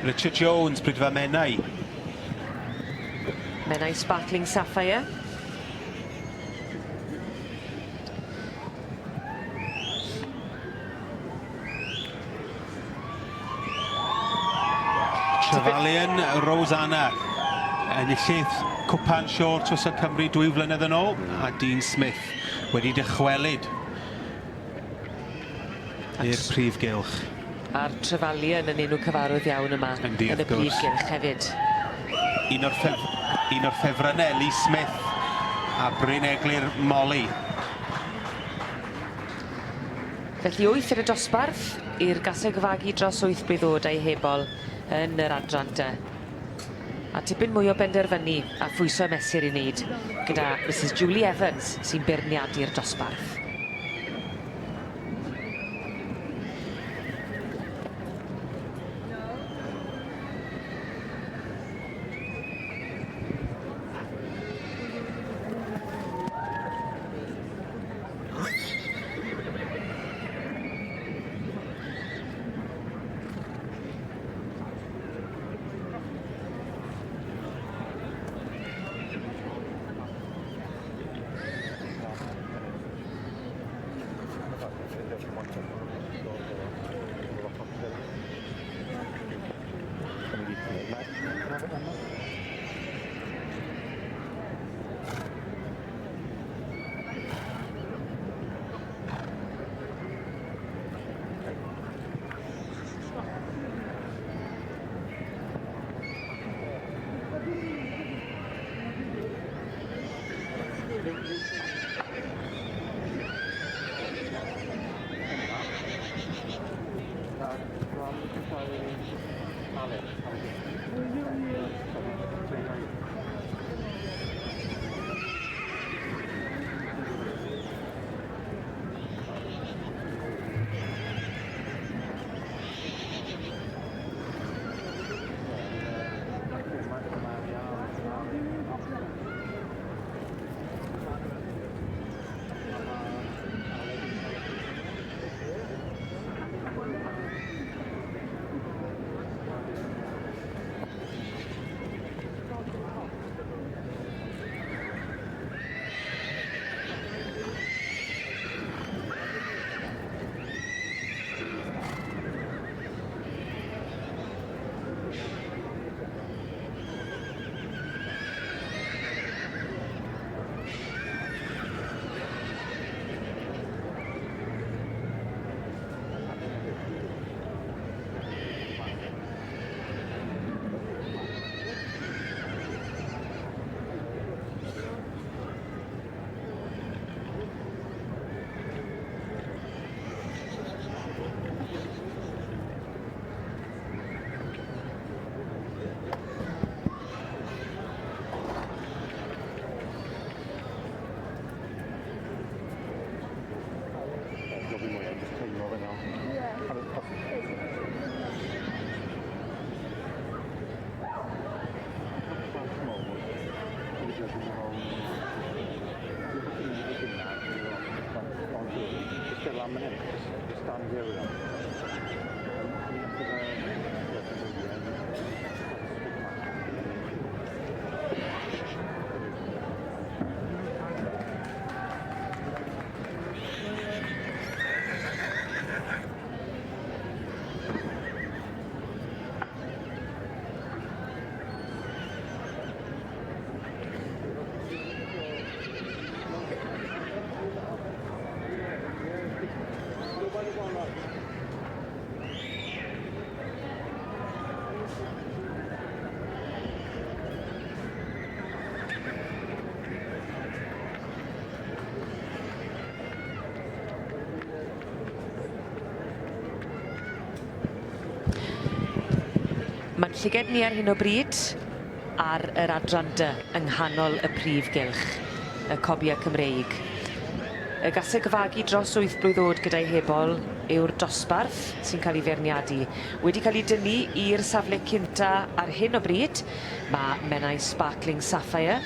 Richard Jones, brydfa Menai. Menai Sparkling Sapphire. Trevelyan Rosanna. Enillydd Cwpan Short os y Cymru 2 flynedd yn ôl, a Dean Smith wedi dychwelyd i'r prif gylch. A'r Trevelyan yn enw cyfarwydd iawn yma yn y prif gylch hefyd. Un o'r ffefrynnau, Lee Smith a Bryn Eglur Molly. Felly 8 yn y dosbarth i'r gaseg fagu dros 8 blwydd oed a'i hebol yn yr adran dy. A tipyn mwy o benderfynu a phwyso mesur i wneud gyda Mrs Julie Evans sy'n beirniadu'r dosbarth. Mae'n llyged ni ar hyn o bryd ar yr adran dy yng nghanol y prif gylch, y cobia Cymreig. Y gasau gyfagu dros 8 blwydd oed gyda'i hebol yw'r dosbarth sy'n cael ei feirniadu. Wedi cael ei dynnu i'r safle cynta ar hyn o bryd, mae Menai Sparkling Sapphire,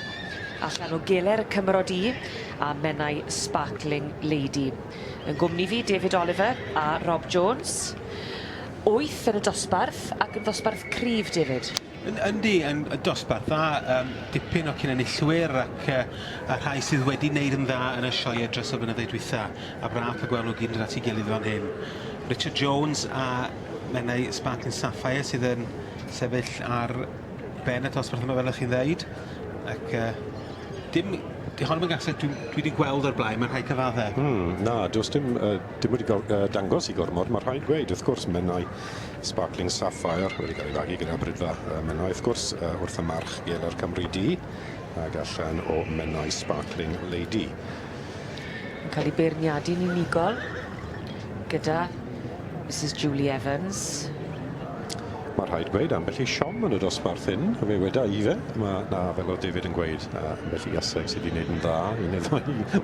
allan o geler Cymro D a Menai Sparkling Lady. Yn gwmni fi, David Oliver a Rob Jones. 8 yn y dosbarth ac yn dosbarth cryf, David. Yndi, yn dosbarth dda, dipyn o cynnyllwyr ac a rhai sydd wedi wneud yn dda yn y sioe dros y blynyddoedd dwytha. A braf y gweld nhw gyd yn at ei gilydd fan hyn. Richard Jones a Menai Sparkling Sapphire sydd yn sefyll ar ben y dosbarth yma fel ych chi'n ddeud. Ac hon yn gasau dwi wedi gweld o'r blaen, mae'n rhai cyfaddau. Na, does dim wedi dangos i gormod. Mae rhaid gweud, wrth gwrs, Menai Sparkling Sapphire wedi cael ei fagu gyda brydfa Menai, wrth gwrs, wrth y march gelar Cymru D, ac allan o Menai Sparkling Lady. Yn cael ei beirniadu'n unigol gyda Mrs Julie Evans. Mae rhaid gweud ambell i siom yn y dosbarth hyn, fe weda i fe. Mae fel o David yn gweud, ambell i aseg sydd wedi gwneud yn dda.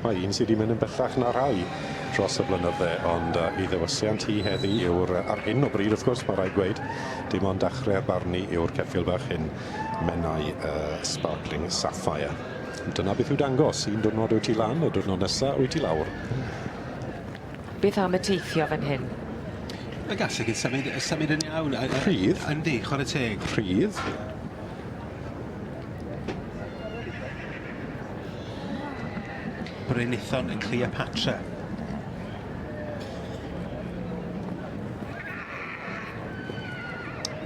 Mae un sydd wedi mynd yn bellach na rai dros y blynydde, ond i ddewysiant hi heddi yw'r, ar hyn o bryd wrth gwrs, mae rhaid gweud, dim ond dechrau'r barnu yw'r ceffil bach hyn, Menai Sparkling Sapphire. Dyna beth yw dangos, un diwrnod wyt ti lan, y diwrnod nesaf wyt ti lawr. Beth am y teithio fan hyn? Y gasau gyda symud yn iawn. Rhydd. Yndi, chwarae teg. Rhydd. Brynithon yn Cleopatra.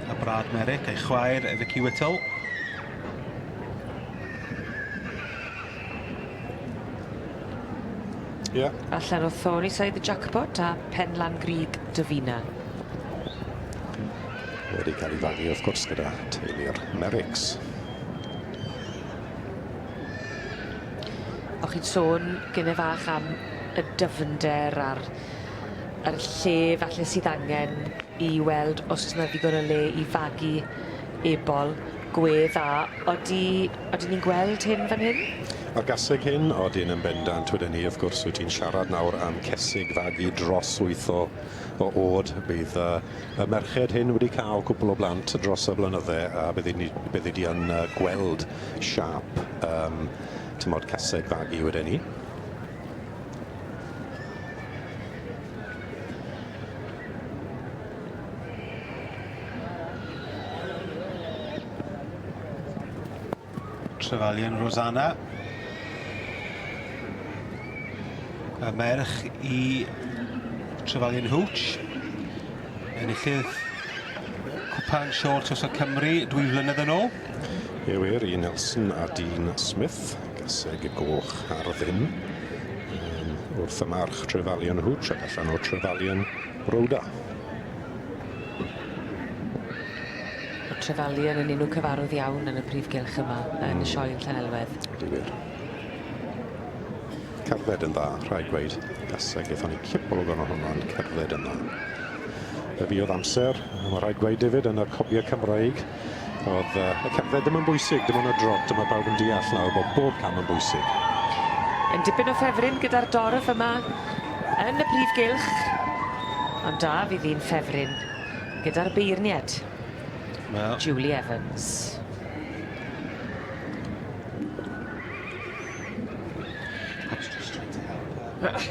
A Brad Merrick a'i chwaer Vicky Whittle. Yeah. Allan o Thornyside the Jackpot a Penlan Grig Davina. Wedi cael ei fagu wrth gwrs gyda teulu'r Merricks. O'ch chi'n sôn gyda fach am y dyfnder a'r lle falle sydd angen i weld os yna ddigon o le i fagu ebol gwedd a oeddi ni'n gweld hyn fan hyn? A'r gaseg hyn, oedden yn bendant wedyn ni, wrth gwrs, wyt ti'n siarad nawr am cesig fagu dros 8 o oed. Bydd y merched hyn wedi cael cwpl o blant dros y blynydde, a bydd wedi yn gweld siap tymod caseg fagu wedyn ni. Trevelyan Rosanna. Y merch i Trevelyan Hooch. Enillydd cwpan short os o Cymru 2 flynedd yn ôl. Ie wir, i Nelson a Dean Smith, gaseg y goch ar ddyn. Wrth y march Trevelyan Hooch ac allan o Trevelyan Rhoda. Trevelyan yn enw cyfarwydd iawn yn y prif gylch yma yn y sioe yn Llanelwedd. Difyr. Cerdded yn dda, rhaid gweud. Gaseg eithon ni cipol o gynno hwnna'n cerdded yn dda. Fe fi oedd amser, mae rhaid gweud David, yn y cobia Cymraeg. Oedd y cerdded ddim yn bwysig, dim ond y drot, mae bawb yn deall nawr bod bob cam yn bwysig. Yn dipyn o ffefryn gyda'r dorf yma yn y prif gylch. Ond da fydd hi'n ffefryn gyda'r beirniad. Julie Evans. Just trying to help her.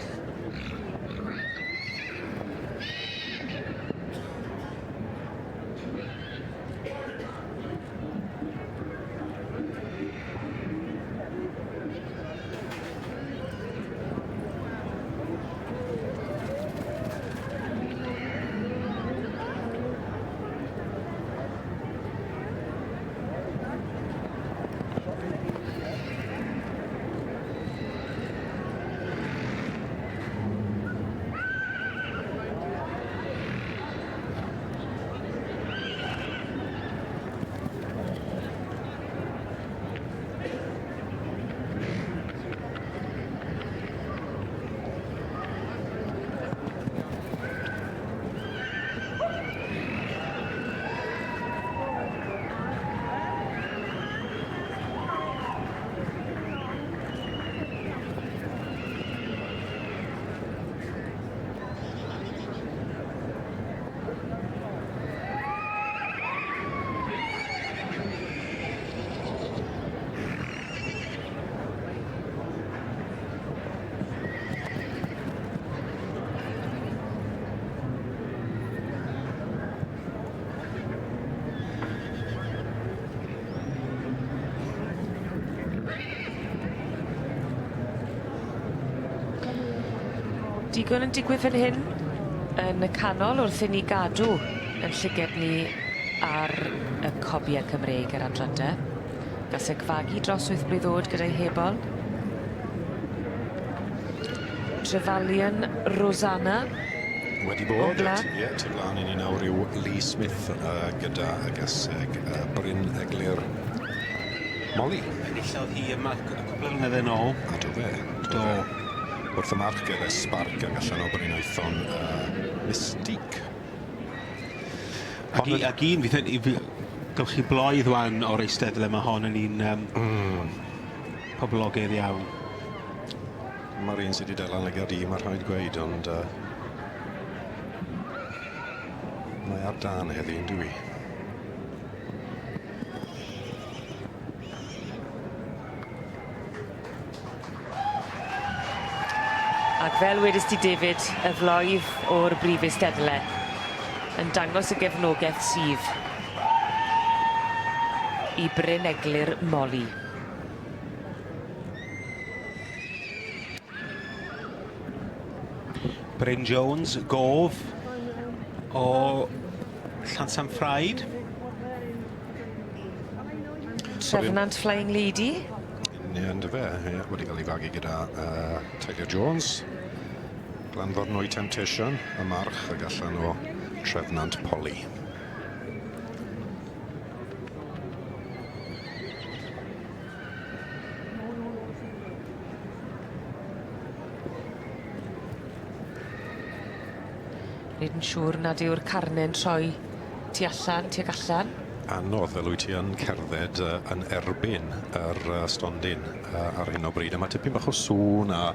digon yn digwydd fan hyn yn y canol wrth i ni gadw yn llyged ni ar y cobiau Cymreig yr adran. Gas e gfagu dros wyth blwydd oed gyda'i hebol. Trefalion Rosanna. Wedi bod, ie, tu flaen i ni nawr yw Lee Smith gyda y gaseg Bryn Eglur Molly. Enillodd hi yma y cwbl o flynyddoedd yn ôl. A do fe. Do. Wrth y marc gyda sparc ac allan o Brynwython Mystique. Ac un, gylchu blwydd wan o'r eisteddol yma hon yn un poblogaidd iawn. Mae'r un sydd wedi delan legad i, mae'n rhaid gweud, ond mae ar dan heddi yn dwi. Ac fel wedys ti David, y floedd o'r brif eisteddle yn dangos y gefnogaeth sydd i Bryn Eglur Molly. Bryn Jones, gof o Llansanffraid. Trefnant Flying Lady. Ie, ynddo fe, wedi cael ei fagu gyda Taylor Jones, Glanford Temptation, y march ac allan o Trefnant Polly. Nid yn siŵr nad yw'r carne'n troi tu allan, tuag allan. Anodd fel wyt ti yn cerdded yn erbyn yr stondin ar hyn o bryd. A mae tipyn bach o sŵn a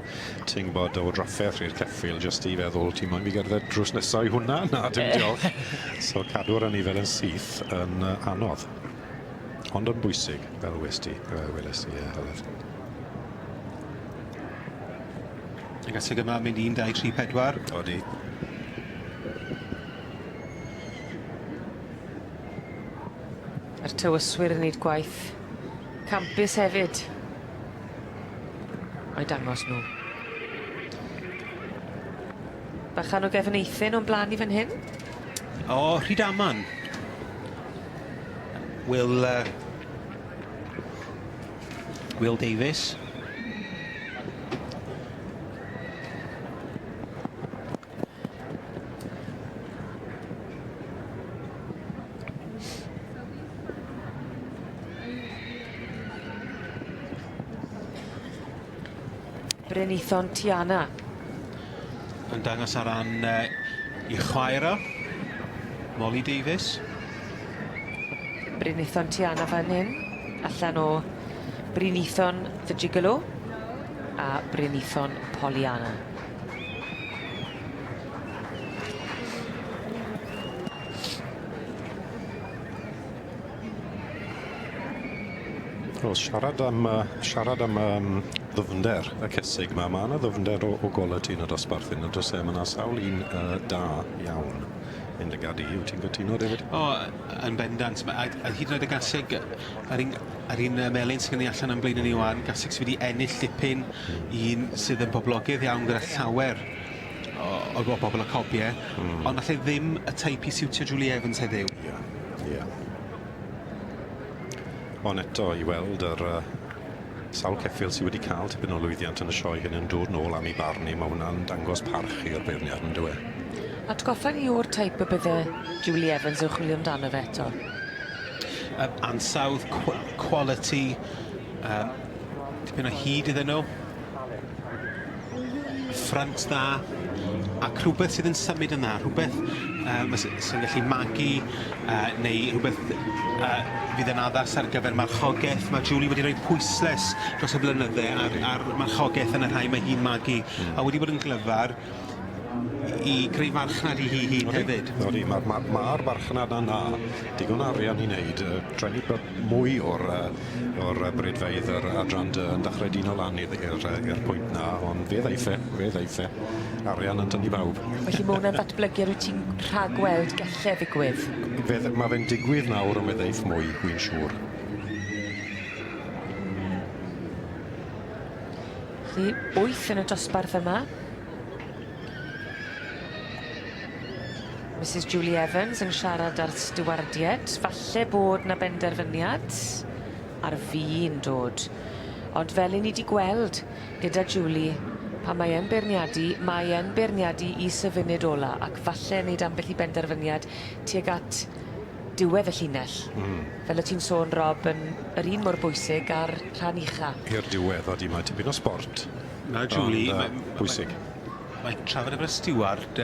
ti'n bod o drafferth i'r ceffil jyst i feddwl ti'n moyn fi gerdded drws nesau hwnna? Na, dim diolch. So cadw'r anifer yn syth yn anodd. Ond yn bwysig, fel weles ti, Heledd. Ac asig yma mynd 1, 2, 3, 4. Odi. Yr tywyswyr yn neud gwaith campus hefyd. O'i dangos nhw. Bachan o gefneithyn o'n blaen i fan hyn. O, Rhydaman. Will Davis. Brynithon Tiana. Yn dangos ar ran i chwaer o. Molly Davis. Brynithon Tiana fan hyn. Allan o Brynithon The Gigolo a Brynithon Pollyanna. Siarad am ddyfnder y cesig yma. Mae yna ddyfnder o golau ti yn y dosbarth yn y dos e. Mae yna sawl un da iawn yn dy gadu. Wyt ti'n gytuno, David? O, yn bendant. A hyd yn oed y gaseg ar un melyn sy'n gynnu allan am blaen yn ei wan. Gaseg sydd wedi ennill dipyn. Un sydd yn boblogydd iawn gyda llawer o bobl y cobiau. Ond allai ddim y teip i siwtio Julie Evans heddiw. Ie. Ond eto i weld yr sawl ceffil sydd wedi cael tipyn o lwyddiant yn y sioe hyn yn dod nôl am ei barnu. Mae hwnna'n dangos parch i'r beirniad yn dweud. Atgoffa ni o'r teip y bydde Julie Evans yn chwilio amdano fe eto? Ansawdd, quality, tipyn o hyd iddyn nhw. Ffrant dda, ac rhywbeth sydd yn symud yn dda, rhywbeth sy'n gallu magu, neu rhywbeth fydd yn addas ar gyfer marchogaeth. Mae Julie wedi rhoi pwysles dros y blynydde ar marchogaeth yn y rhai mae hi'n magu, a wedi bod yn glyfar i greu marchnad i hi hun hefyd. Odi, mae'r marchnad yna digon arian i wneud. Trenu mwy o'r brydfeidd yr adran yn dechrau dyn o lan i'r pwynt na, ond fe ddeife. Arian yn tynnu bawb. Felly mae hwnna'n ddatblygu ar wyt ti'n rhagweld gelle ddigwydd? Mae fe'n digwydd nawr yn meddeiff mwy, wy'n siŵr. Felly 8 yn y dosbarth yma. Mrs Julie Evans yn siarad ar stewardied. Falle bod na benderfyniad ar fi'n dod. Ond fel i ni wedi gweld gyda Julie, pan mae e'n beirniadu i syfyniad ola ac falle wneud ambell i benderfyniad tuag at diwedd y llinell. Fel y ti'n sôn, Rob, yn yr un mor bwysig ar rhan ucha. I'r diwedd, odi mae tipyn o sport. Na, Julie, bwysig. Mae'n trafod efo'r steward,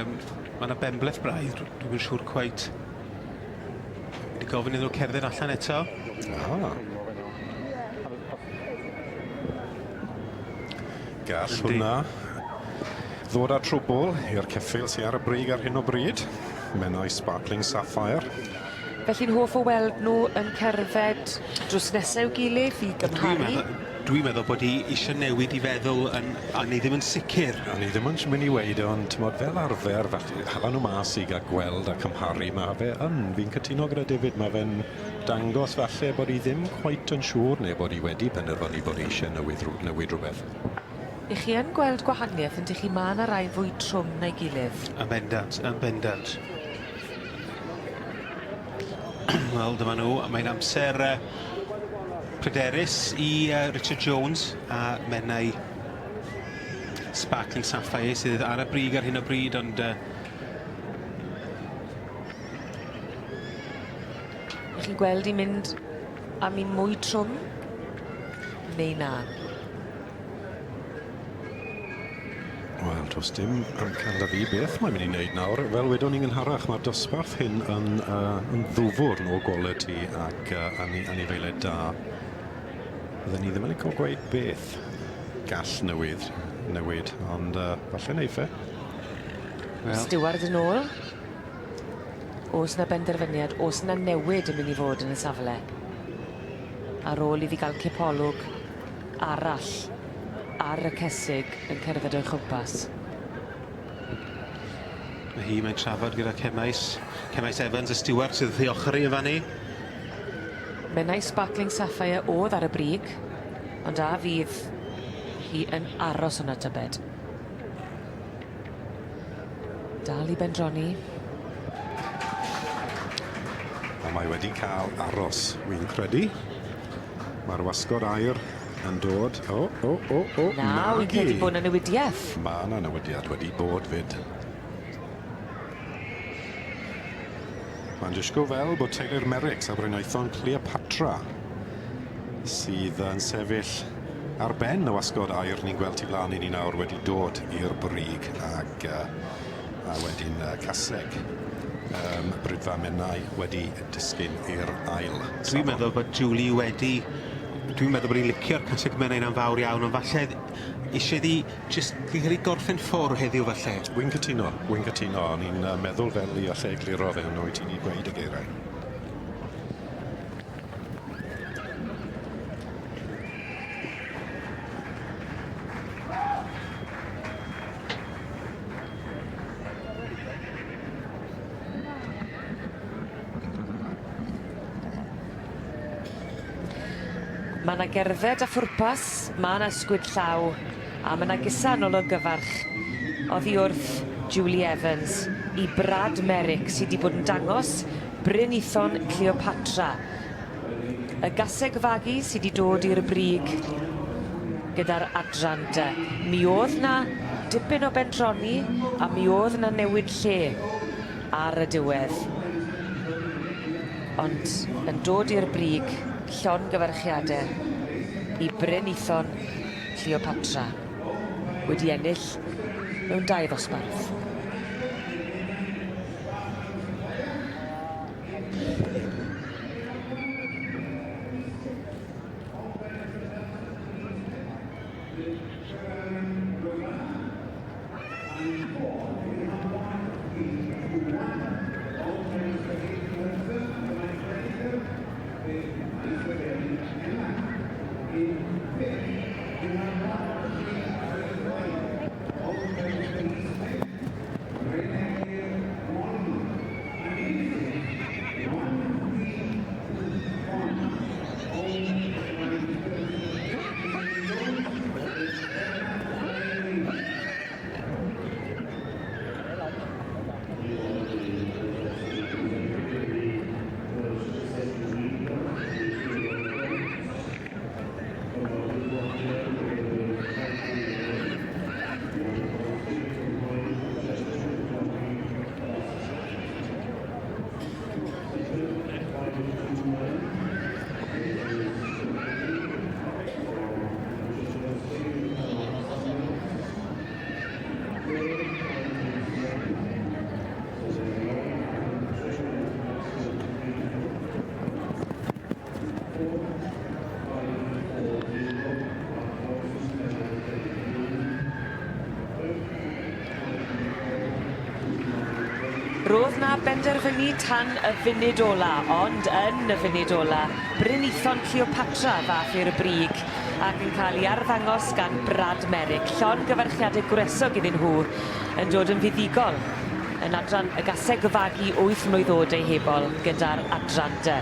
mae yna benbleth braidd, dwi'n siŵr cweit. Wedi gofyn iddyn nhw cerdded allan eto. Gall hwnna ddod â trwbl i'r ceffyl sy'n ar y brig ar hyn o bryd. Menai Sparkling Sapphire. Felly'n hoff o weld nhw yn cerdded drws nesaf i'w gilydd i gymharu? Dwi'n meddwl bod hi eisiau newid i feddwl a ni ddim yn sicr. A ni ddim yn mynd i weid, ond tymod, fel arfer, hala nhw mas i gael gweld a cymharu. Mae fe fi'n cytuno gyda David, mae fe'n dangos falle bod hi ddim cweit yn siŵr neu bod hi wedi penderfynu bod hi eisiau newid rhywbeth. I chi yn gweld gwahaniaeth yn chi ma' yna rai fwy trwm na'i gilydd? Yn bendant. Wel, dyma nhw, mae'n amser pryderus i Richard Jones a Menai Sparkling Sapphire sydd ar y brig ar hyn o bryd, ond Ych chi'n gweld i mynd am un mwy trwm? Neu na? Wel, does dim amcan fi beth mae'n mynd i wneud nawr. Fel wedwn ni'n gynharach, mae'r dosbarth hyn yn ddwfwr o quality ac anifeiliaid da. Byddwn ni ddim yn cael gweud beth gall newid, ond falle neife. Steward yn ôl. Oes na benderfyniad, oes na newid yn mynd i fod yn y safle? Ar ôl iddi gael cipolwg arall ar y cesig yn cerdded o'i chwmpas. Mae'n trafod gyda Cemais Evans, y steward sydd ddiolchri y fan ni. Menai Sparkling Sapphire oedd ar y brig, ond a fydd hi yn aros yn y tybed. Dal i bendroni. A mae wedi cael aros, wy'n credu. Mae'r wasgod air yn dod. Na, wy'n credu bod yna newidiaeth. Mae yna newidiad wedi bod fyd. Mae'n disgwyl fel bod Taylor Merricks a Brynaethon Cleopatra sydd yn sefyll ar ben y wasgod air ni'n gweld tu flaen i ni nawr wedi dod i'r brig ac a wedyn caseg Brydfa Menai wedi disgyn i'r ail. Dwi'n meddwl bod Julie dwi'n meddwl bod hi'n licio'r caseg Menai na'n fawr iawn, ond falle eisiau di jyst cael ei gorffen ffwrdd heddiw falle. Wy'n cytuno. O'n i'n meddwl fel i allai egluro fe hwnnw i ti ni gweud y geirau. Mae yna gerdded a phwrpas, mae yna ysgwyd llaw, a mae yna gusanol o gyfarch oddi wrth Julie Evans i Brad Merrick sydd wedi bod yn dangos Brynaethon Cleopatra. Y gaseg fagu sydd wedi dod i'r brig gyda'r adran de. Mi oedd na dipyn o bentroni a mi oedd na newid lle ar y diwedd. Ond yn dod i'r brig, llon gyfarchiadau i Brynaethon Cleopatra wedi ennill mewn 2 ddosbarth. oedd na benderfynu tan y funud ola, ond yn y funud ola, Brynithon Cleopatra fath i'r brig ac yn cael ei arddangos gan Brad Merrick. Llon gyfarchiadau gwresog iddyn nhw yn dod yn fuddigol yn adran y gasau gyfagu 8 mlwydd oed ei hebol gyda'r adran dy.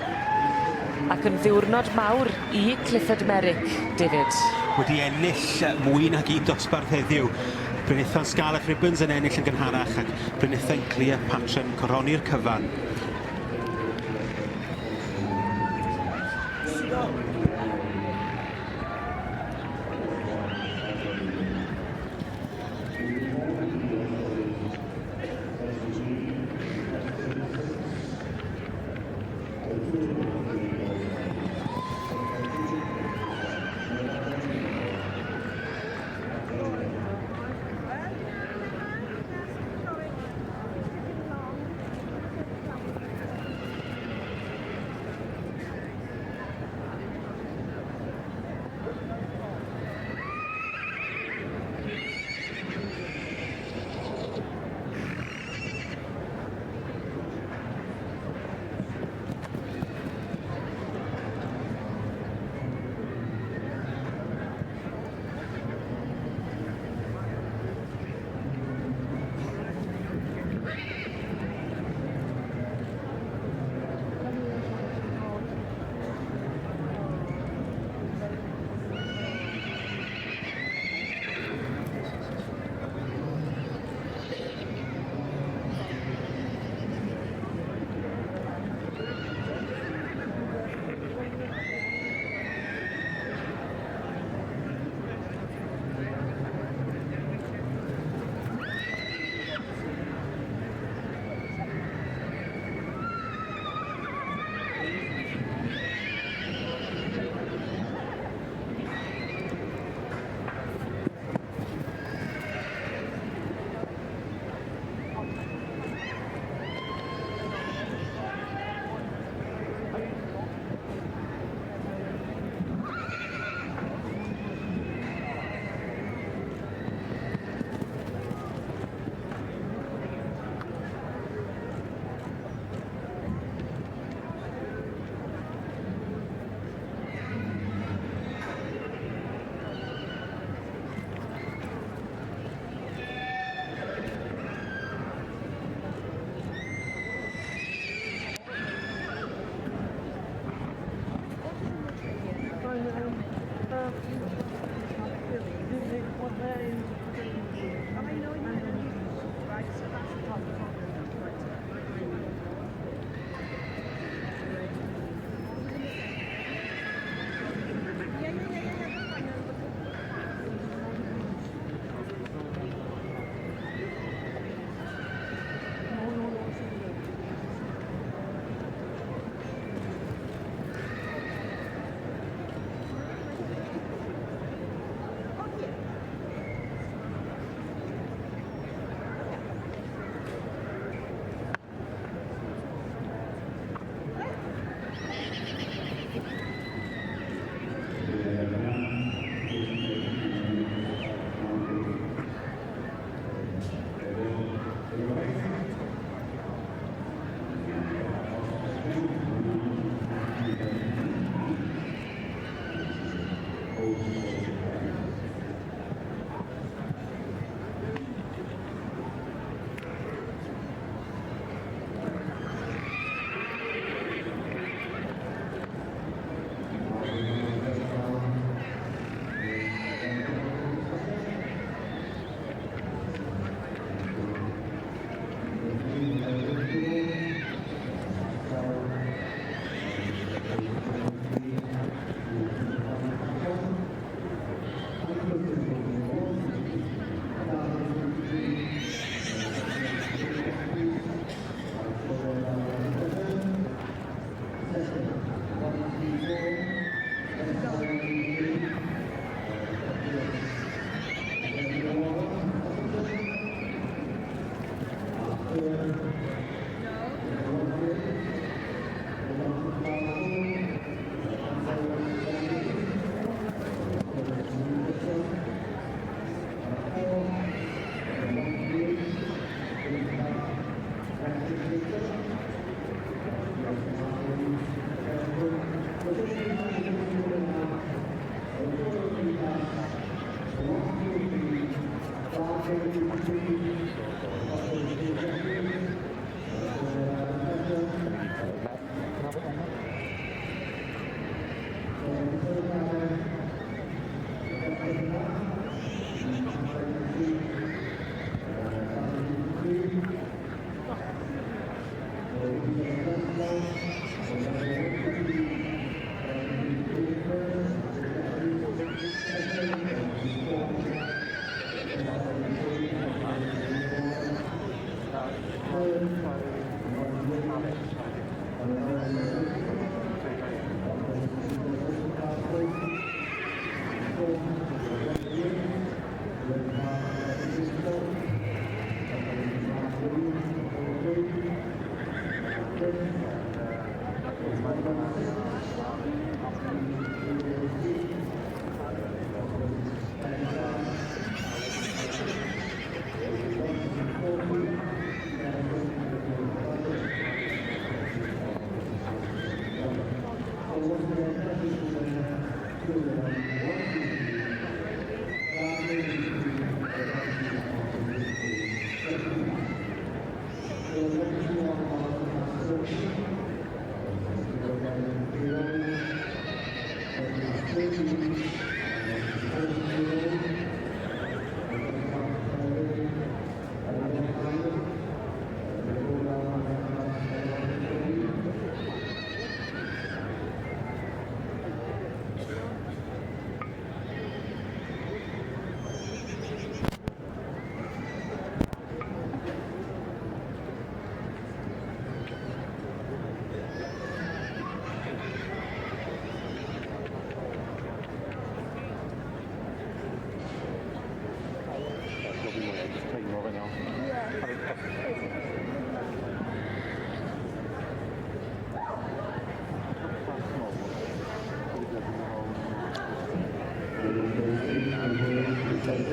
Ac yn ddiwrnod mawr i Clifford Merrick, David. Wedi ennill mwy nag un dosbarth heddiw. Brynithon Scarlett Ribbons yn ennill yn gynharach ac Brynithon Cleopatra yn coroni'r cyfan.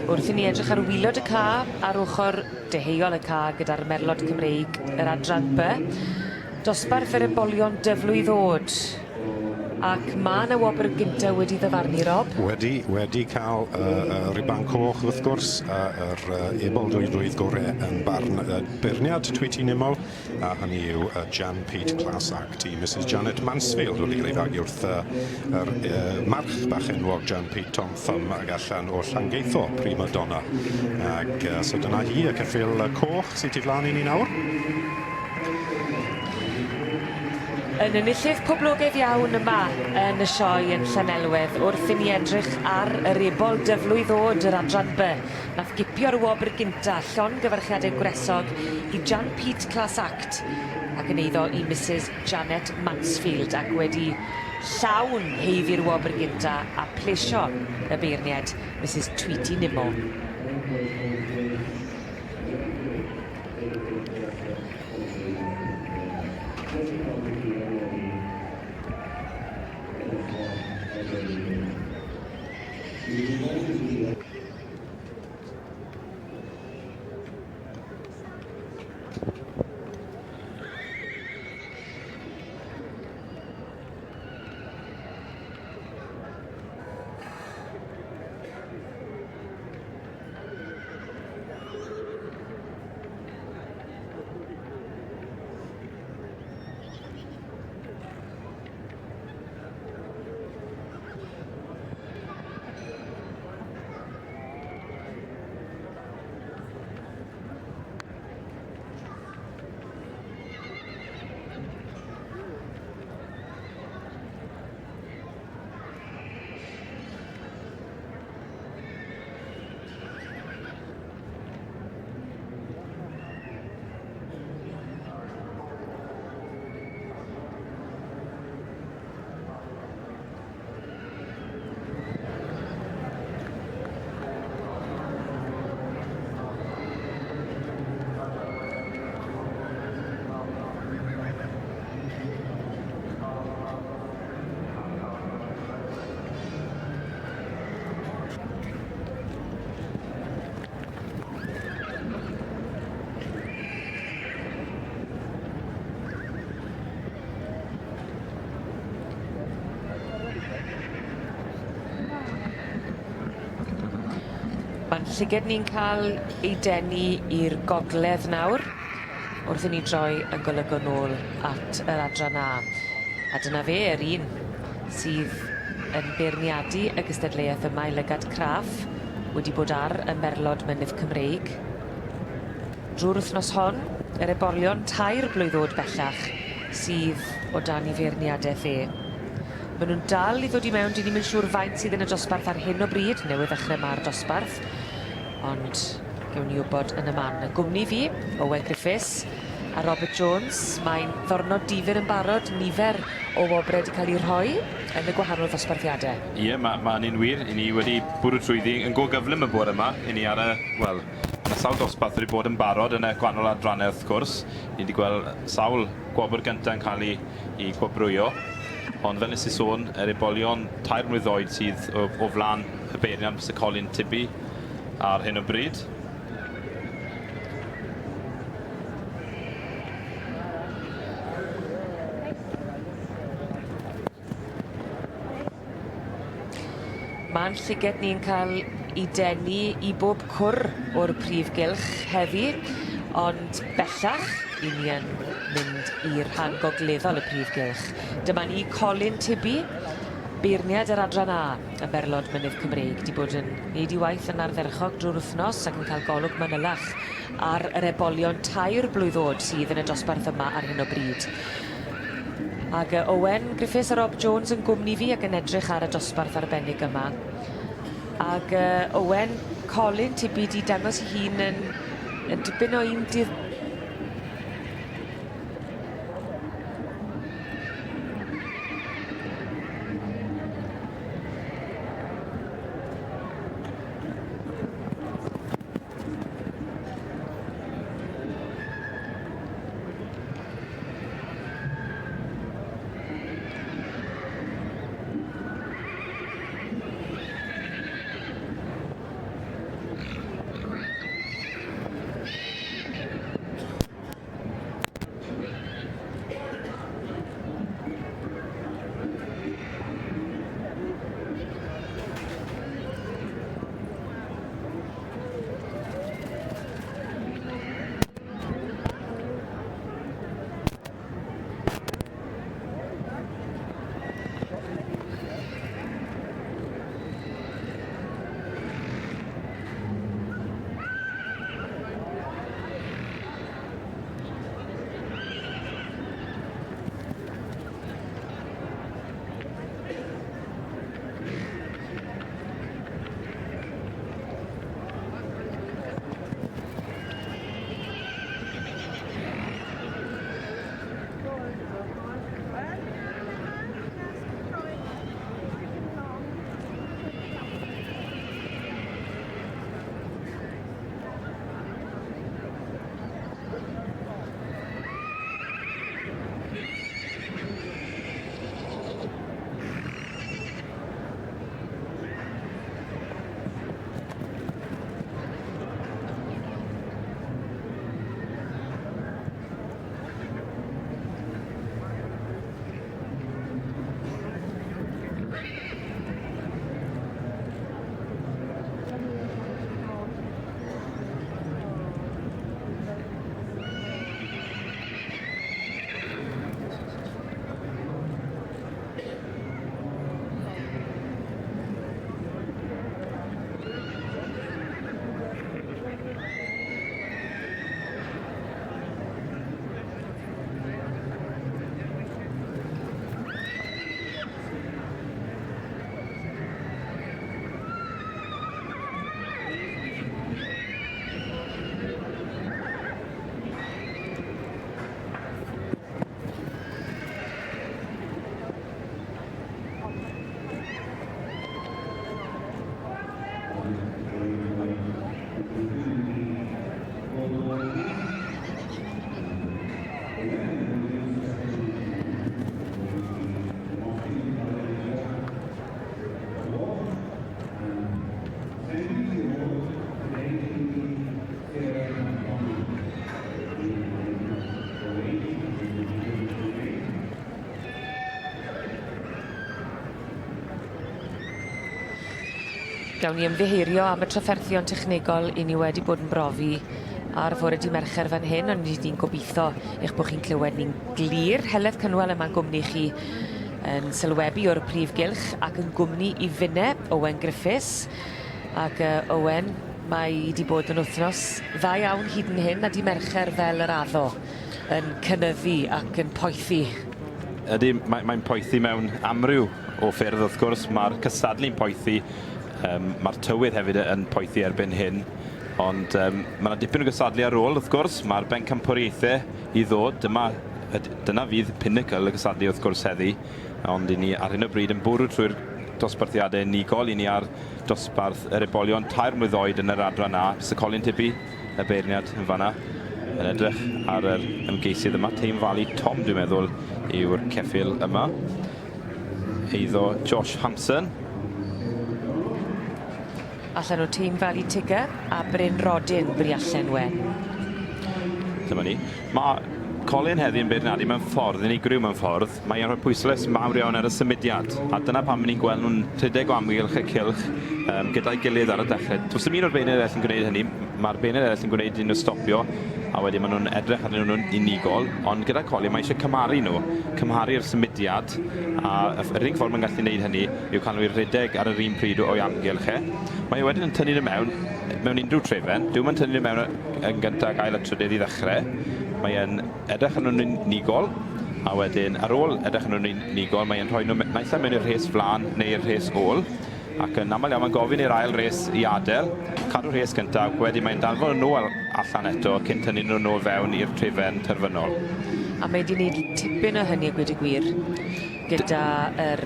Wrth i ni edrych ar wilod y ca ar ochr deheuol y ca gyda'r merlod Cymreig yr adran B. Dosbarth yr ebolion dyflwydd ddod. Ac mae yna wobr gynta wedi ddyfarnu, Rob? Wedi cael riban coch wrth gwrs, yr ebol dwydrawydd gorau yn barn beirniad Tweety Nimmo, a hynny yw Jan Pete Class Act i Mrs Janet Mansfield wedi cael ei fagu wrth yr march bach enwog Jan Pete Tom Thumb ag allan o Llangeitho, prima donna. Ac so dyna hi y ceffil coch sydd i flaen i ni nawr. Yn enillydd poblogaidd iawn yma yn y sioe yn Llanelwedd wrth i ni edrych ar yr ebol dyflwydd ddod yr adran B. Nath gipio'r wobr gynta llongyfarchiadau gwresog i Jan Pete Class Act ac yn eiddo i Mrs Janet Mansfield ac wedi llawn heiddi'r wobr gynta a plesio y beirniad Mrs Tweety Nimmo. Mae'n llyged ni'n cael ei denu i'r gogledd nawr wrth i ni droi yn golygol nôl at yr adran A. A dyna fe, yr un sydd yn beirniadu y gystadleuaeth yma i lygad craff wedi bod ar y merlod mynydd Cymreig. Drwy'r wythnos hon, yr ebolion tair blwyddod bellach sydd o dan i feirniadaeth e. Maen nhw'n dal i ddod i mewn, dyn ni'n mynd siŵr faint sydd yn y dosbarth ar hyn o bryd, newydd ddechrau ma'r dosbarth. Ond gewn ni wybod yn y man. Y gwmni fi, Owen Griffiths a Robert Jones, mae'n ddornod difyr yn barod, nifer o wobre wedi cael ei rhoi yn y gwahanol ddosbarthiadau. Ie, mae'n un wir. I ni wedi bwrw trwyddi yn go gyflym y bore yma. I ni ar y, wel, yna sawl dosbarth wedi bod yn barod yn y gwahanol adrannau wrth gwrs. Ni wedi gweld sawl gwobr gyntaf yn cael ei gwobrwyo. Ond fel nes i sôn, yr ebolion tair mlwydd oed sydd o flan y beirniad Mr Colin Tibby ar hyn o bryd. Mae'n llyged ni'n cael I denu I bob cwr o'r prif gylch heddi, ond bellach I ni yn mynd i'r rhan gogleddol y prif gylch. Dyma ni Colin Tibby, beirniad yr adran A, y berlod mynydd Cymreig, di bod yn neud I waith yn ardderchog drwy'r wythnos ac yn cael golwg manylach ar yr ebolion 3 blwyddod sydd yn y dosbarth yma ar hyn o bryd. Ac Owen Griffiths a Rob Jones yn gwmni fi ac yn edrych ar y dosbarth arbennig yma. Ac Owen, Colin Tibby di dangos I hun yn dipyn o un dydd. Gawn ni ymddiheurio am y trafferthion technegol I ni wedi bod yn brofi ar fore di Mercher fan hyn, ond ni di'n gobeithio eich bod chi'n clywed ni'n glir. Heledd Cynwal yma'n gwmni chi yn sylwebu o'r prif gylch ac yn gwmni I finne Owen Griffiths. Ac Owen, mae di bod yn wythnos dda iawn hyd yn hyn a di Mercher fel yr addo yn cynyddu ac yn poethi. Ydy, mae'n poethi mewn amryw o ffyrdd wrth gwrs. Mae'r cystadlu'n poethi. Mae'r tywydd hefyd yn poethi erbyn hyn, ond mae dipyn o gysadlu ar ôl wrth gwrs. Mae'r bencampwriaethau I ddod, dyna fydd pinnacle y gysadlu wrth gwrs heddi, ond I ni ar hyn o bryd yn bwrw trwy'r dosbarthiadau unigol. I ni ar dosbarth yr ebolion 3 mlwydd oed yn yr adran A. Sir Colin Tibby, y beirniad yn fanna, yn edrych ar yr ymgeisydd yma. Tame Valley Tom, dwi'n meddwl, yw'r ceffil yma. Eiddo Josh Hampson. Allan o Tame Valley Tigger a Bryn Rodin Briallen Wen. Dyma ni. Mae Colin heddi yn beirniadu mewn ffordd, unigryw mewn ffordd, mae'n rhoi pwysles mawr iawn ar y symudiad. A dyna pan ni'n gweld nhw'n rhedeg o amgylch y cylch gyda'i gilydd ar y dechrau. Does dim un o'r beirniad eraill yn gwneud hynny, mae'r beirniad eraill yn gwneud un o stopio, a wedyn maen nhw'n edrych arnyn nhw'n unigol, ond gyda Colin mae eisiau cymharu'r symudiad, a yr unig ffordd mae'n gallu gwneud hynny yw cael nhw'n rhedeg ar yr un pryd o'i amgylch e. Mae wedyn yn tynnu nhw mewn unrhyw trefen, dyw mae'n tynnu nhw mewn yn gyntaf gael y trydydd i ddechrau. Mae'n edrych yn nhw'n unigol, a wedyn ar ôl edrych yn nhw'n unigol, mae'n rhoi nhw naill ai mewn i'r rhes flan neu'r rhes ôl, ac yn aml iawn mae'n gofyn i'r ail res i adael, cadw'r rhes gyntaf, wedyn mae'n danfon nhw allan eto cyn tynnu nhw nôl fewn i'r trefen terfynol. A mae wedi gwneud tipyn o hynny, gweud y gwir, gyda yr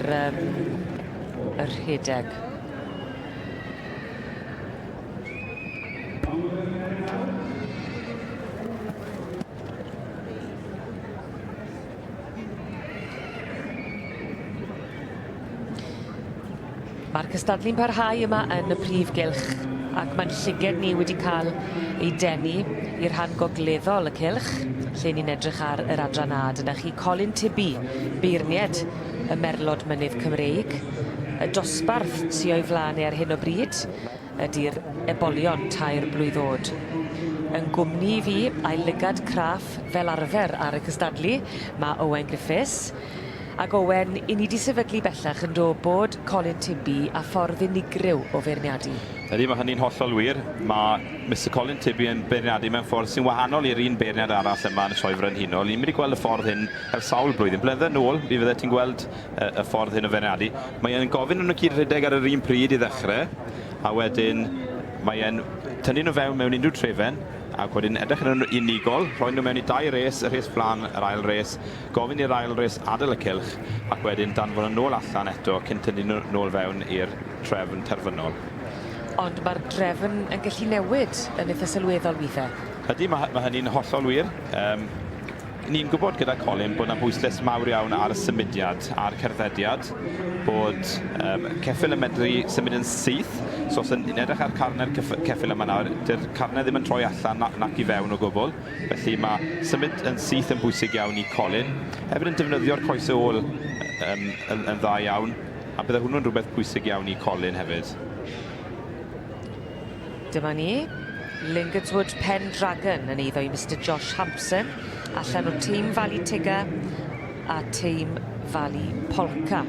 rhedeg. Mae'r cystadlu'n parhau yma yn y prif gylch ac mae'n llyged ni wedi cael ei denu i'r rhan gogleddol y cylch, lle ni'n edrych ar yr adran A. Dyna chi Colin Tibby, beirniad y merlod mynydd Cymreig. Y dosbarth sy'n o'i flaen ar hyn o bryd ydy'r ebolion tair blwyddod. Yn gwmni fi a'i lygad craff fel arfer ar y cystadlu, mae Owen Griffiths. Ac Owen, i ni wedi sefydlu bellach yn dod bod Colin Tibby a ffordd unigryw o feirniadu. Ydy, mae hynny'n hollol wir. Mae Mr Colin Tibby yn beirniadu mewn ffordd sy'n wahanol i'r un beirniad arall yma yn y sioe frenhinol. Ni'n mynd i gweld y ffordd hyn ers sawl blwyddyn. Blynyddoedd nôl, mi fydde ti'n gweld y ffordd hyn o feirniadu. Mae'n gofyn nhw gyd rhedeg ar yr un pryd i ddechrau, a wedyn mae'n tynnu nhw fewn mewn unrhyw trefen, ac wedyn edrych yn unigol, rhoi nhw mewn i dau res, y res flan, yr ail res, gofyn i'r ail res adael y cylch, ac wedyn danfon nhw nôl allan eto cyn tynnu nhw nôl fewn i'r trefn terfynol. Ond mae'r drefn yn gallu newid yn eitha sylweddol weithiau. Ydy, mae hynny'n hollol wir. Ni'n gwybod gyda Colin bod yna bwysles mawr iawn ar y symudiad, a'r cerddediad, bod ceffyl yn medru symud yn syth, so os yn edrych ar carne'r ceffyl yma nawr, dy'r carnau ddim yn troi allan nac i fewn o gwbl, felly mae symud yn syth yn bwysig iawn i Colin. Hefyd yn defnyddio'r coesau ôl yn dda iawn, a bydde hwnnw'n rhywbeth bwysig iawn i Colin hefyd. Dyma ni, Lingotswood Pendragon yn eiddo i Mr Josh Hampson, allan o tîm Valley Tigger a tîm Valley Polka.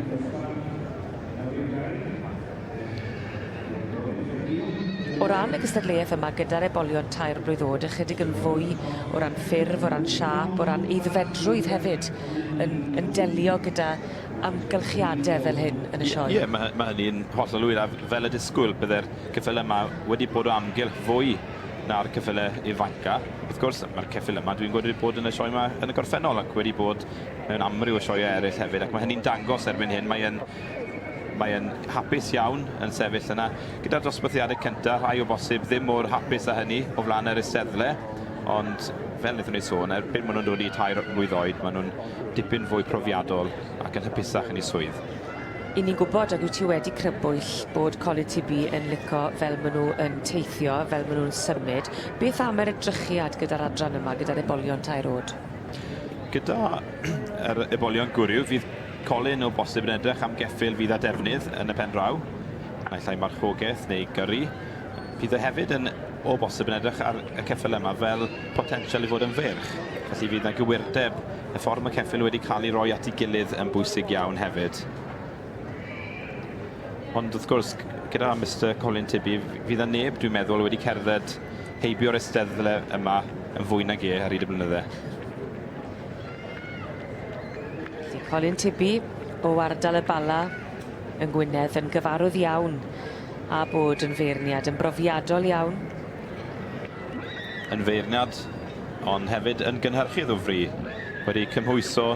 O ran y gystadleuaeth yma gyda'r ebolion tair blwyddod, ychydig yn fwy o ran ffurf, o ran siap, o ran eiddfedrwydd hefyd yn delio gyda amgylchiadau fel hyn yn y sioe. Ie, mae hynny'n hollol wir, a fel y disgwyl byddai'r ceffylau yma wedi bod o amgylch fwy na'r ceffylau ifanca. Wrth gwrs, mae'r ceffyl yma dwi'n gwybod wedi bod yn y sioe yma yn y gorffennol ac wedi bod mewn amryw o sioe eraill hefyd, ac mae hynny'n dangos erbyn hyn. Mae'n hapus iawn yn sefyll yna. Gyda'r dosbarthiadau cyntaf, rhai o bosib ddim mor hapus â hynny o flaen yr eisteddle, ond fel wnaethon ni sôn, erbyn maen nhw'n dod i tair mlwydd oed, maen nhw'n dipyn fwy profiadol ac yn hapusach yn ei swydd. I ni'n gwybod ac wyt ti wedi crybwyll bod Colin Tibby yn licio fel maen nhw yn teithio, fel maen nhw'n symud. Beth am yr edrychiad gyda'r adran yma, gyda'r ebolion tair oed? Gyda'r ebolion gwryw, fydd Colin o bosib yn edrych am geffyl fydd a defnydd yn y pen draw, naill ai marchogaeth neu gyrru. Bydd hefyd o bosib yn edrych ar y ceffyl yma fel potensial i fod yn ferch. Felly fydd yna gywirdeb y ffordd mae ceffyl wedi cael ei roi at ei gilydd yn bwysig iawn hefyd. Ond wrth gwrs, gyda Mr Colin Tibby, fydd y neb, dwi'n meddwl, wedi cerdded heibio'r eisteddle yma yn fwy nag ar hyd y blynydde. Colin Tibby o ardal y Bala yn Gwynedd yn gyfarwydd iawn a bod yn feirniad yn brofiadol iawn. Yn feirniad, ond hefyd yn gynhyrchydd o fri. Wedi cymhwyso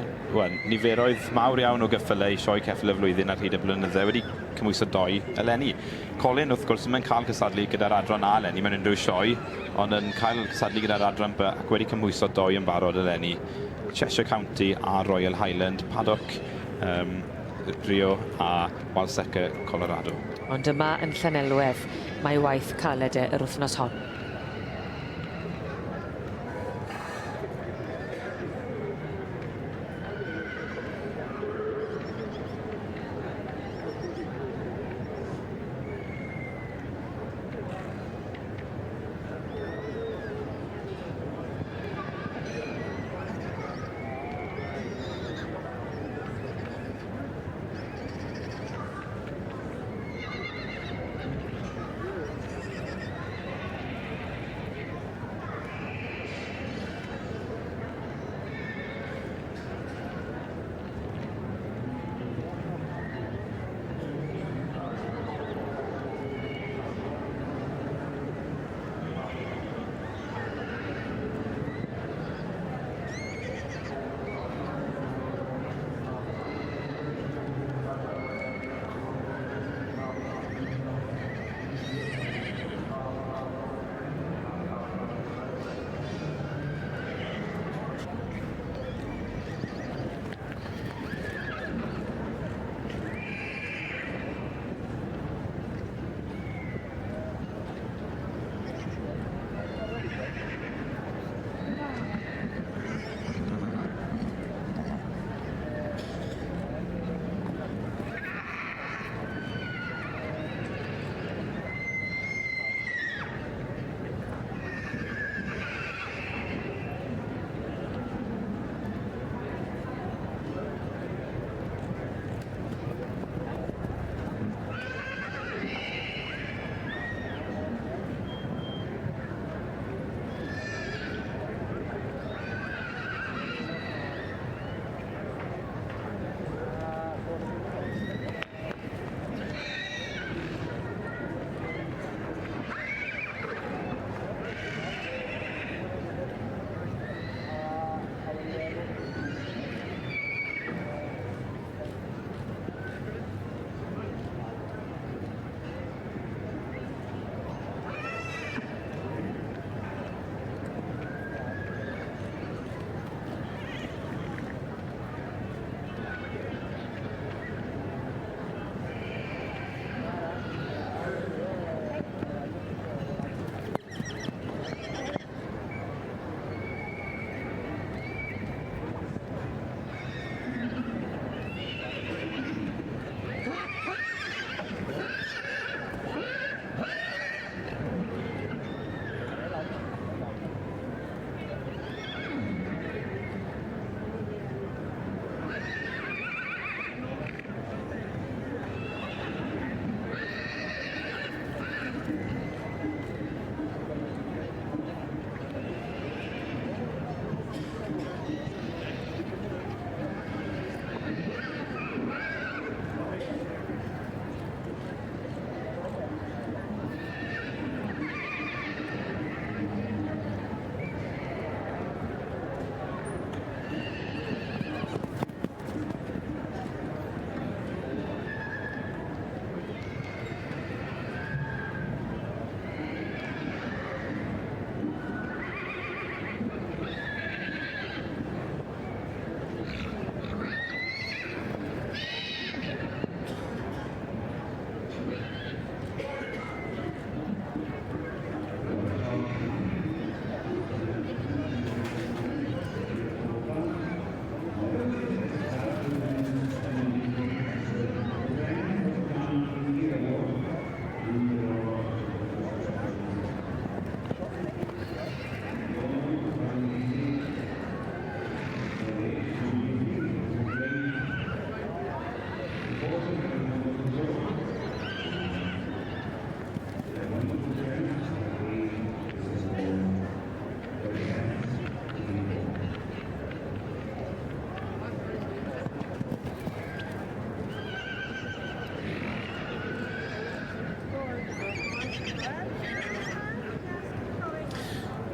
niferoedd mawr iawn o gyffylau i sioe ceffyl y flwyddyn ar hyd y blynydde, wedi cymhwyso 2 eleni. Colin, wrth gwrs, yn cael cysadlu gyda'r adran A eleni mewn unrhyw sioe, ond yn cael cysadlu gyda'r adran B ac wedi cymhwyso 2 yn barod eleni. Cheshire County a Royal Highland Paddock, Rio a Walseca, Colorado. Ond yma yn Llanelwedd, mae waith caled yr wythnos hon.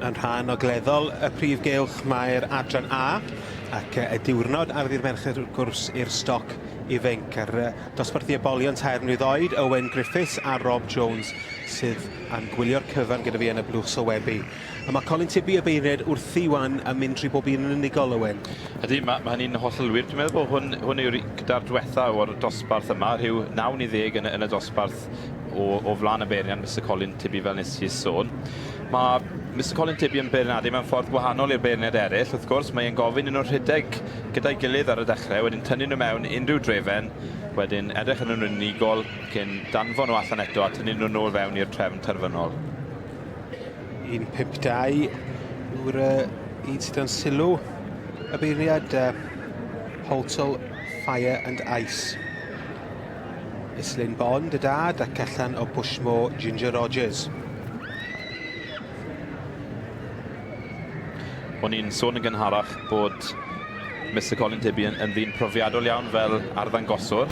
Yn rhan o gleddol y prif gylch mae'r adran A ac y diwrnod ar ddi'r merched wrth gwrs i'r stoc ifanc ar dosbarthu ebolion tair mlwydd oed Owen Griffiths a Rob Jones sydd yn gwylio'r cyfan gyda fi yn y blwch sylwebu. A mae Colin Tibby y beirniad wrthi wan yn mynd trwy bob un yn unigol, Owen. Ydy, mae hynny'n hollolwyr. Dwi'n meddwl bod hwn yw'r gyda'r diwetha o'r dosbarth yma, rhyw 9 i 10 yn y dosbarth o flaen y beirniad Mr Colin Tibby fel nes i sôn. Mae Mr Colin Tibby yn beirniadu mewn ffordd gwahanol i'r beirniad eraill, wrth gwrs. Mae'n gofyn yn nhw'n rhedeg gyda'i gilydd ar y dechrau, wedyn tynnu nhw mewn unrhyw drefen, wedyn edrych yn nhw'n unigol, cyn danfon nhw allan eto a tynnu nhw nôl fewn i'r trefn terfynol. 1.52 yw'r un sydd yn sylw y beirniad Holtol, Fire and Ice. Islyn Bond, y dad, ac allan o Bushmore, Ginger Rogers. O'n i'n sôn yn gynharach bod Mr Colin Tibby yn ddyn profiadol iawn fel arddangoswr.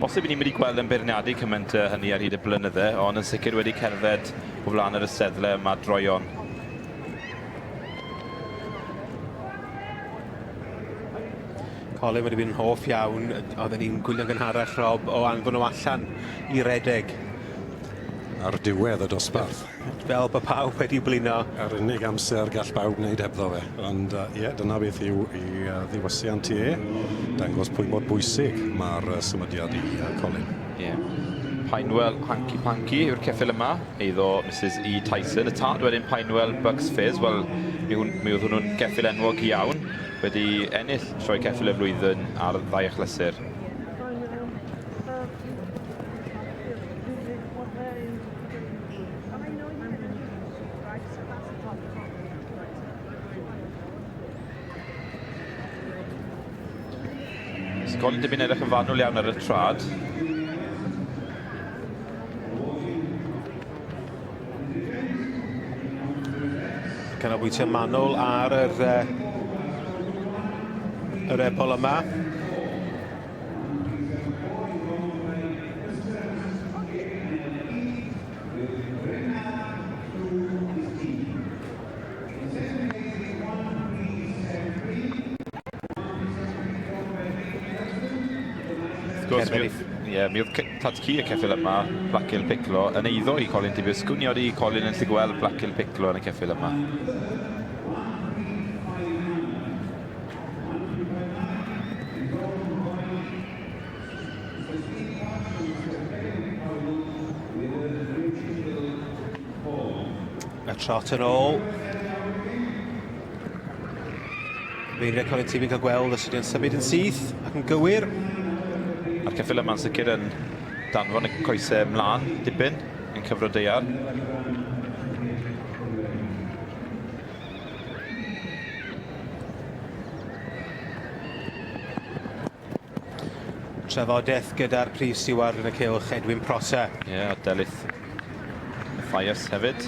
Bosib i ni'n mynd i gweld yn beirniadu cymaint hynny ar hyd y blynydde, ond yn sicr wedi cerdded o flaen yr ysteddle yma droion. Colin wedi bod yn hoff iawn, oedden ni'n gwylio'n gynharach, Rob, o anfon nhw allan i redeg. Ar diwedd y dosbarth. Fel bod pawb wedi blino. Ar unig amser gall bawb wneud hebddo fe. Ond dyna beth yw i ddiwysiant i dangos pwy mor bwysig mae'r symudiad i Colin. Pinewell Hanky Panky yw'r ceffil yma, eiddo Mrs E Tyson. Y tad wedyn Pinewell Bucks Fizz, wel, mi oedd hwnnw'n ceffil enwog iawn, wedi ennill sioe ceffil y flwyddyn ar 2 achlysur. Colin Tibby'n edrych yn fanwl iawn ar y trad. Canolbwyntio manwl ar yr ebol yma. Mi oedd Tadci y ceffil yma, Black Hill Piccolo, yn eiddo i Colin Tibby. Sgwniod i Colin yn lle gweld Black Hill Piccolo yn y ceffil yma. Y trot yn ôl. Feirniad Colin Tibby'n cael gweld os ydy'n symud yn syth ac yn gywir. A'r ceffil yma'n sicr yn danfon y coesau ymlaen dipyn yn cyfro deiar. Trafodaeth gyda'r prif stiward yn y cylch, Edwin Prosser. A Delyth Ffias hefyd.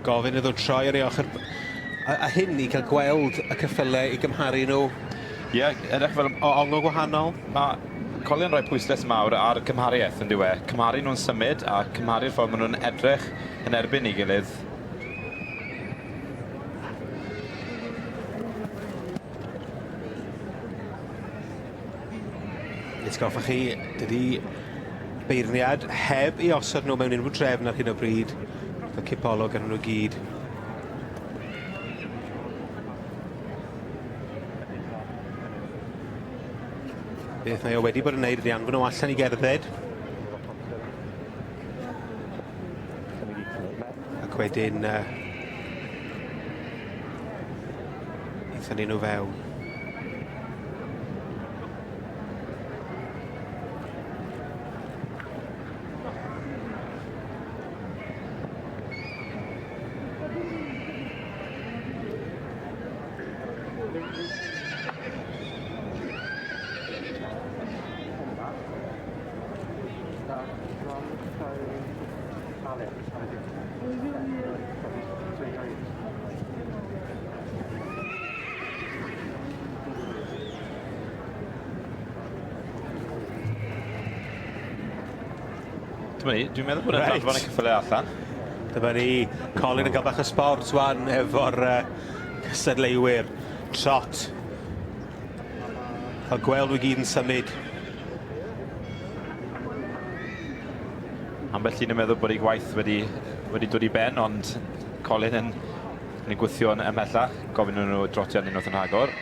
Gofyn iddo troi ar ei ochr. A hyn i cael gweld y ceffylau i gymharu nhw edrych fel o ongl gwahanol. Mae Colin rhoi pwysles mawr ar cymhariaeth yn diwe. Cymharu nhw'n symud a cymharu'r ffordd maen nhw'n edrych yn erbyn ei gilydd. Esgoffa chi, dydy beirniad heb i osod nhw mewn unrhyw drefn ar hyn o bryd. Y cipolog yn nhw gyd. Beth mae o wedi bod yn neud ydy anfon nhw allan i gerdded. Ac wedyn eithon ni nhw fewn. Dyma ni, dwi'n meddwl bod e'n Reit. dadfon y cyffyle allan. Dyma ni, Colin yn cael bach o sport wan efo'r cystadleuwyr. Trot. Cael gweld nhw gyd yn symud. Ambell un yn meddwl bod ei gwaith wedi dod i ben, ond Colin yn gweithio yn ymhellach, gofyn nhw drotiad unwaith yn rhagor.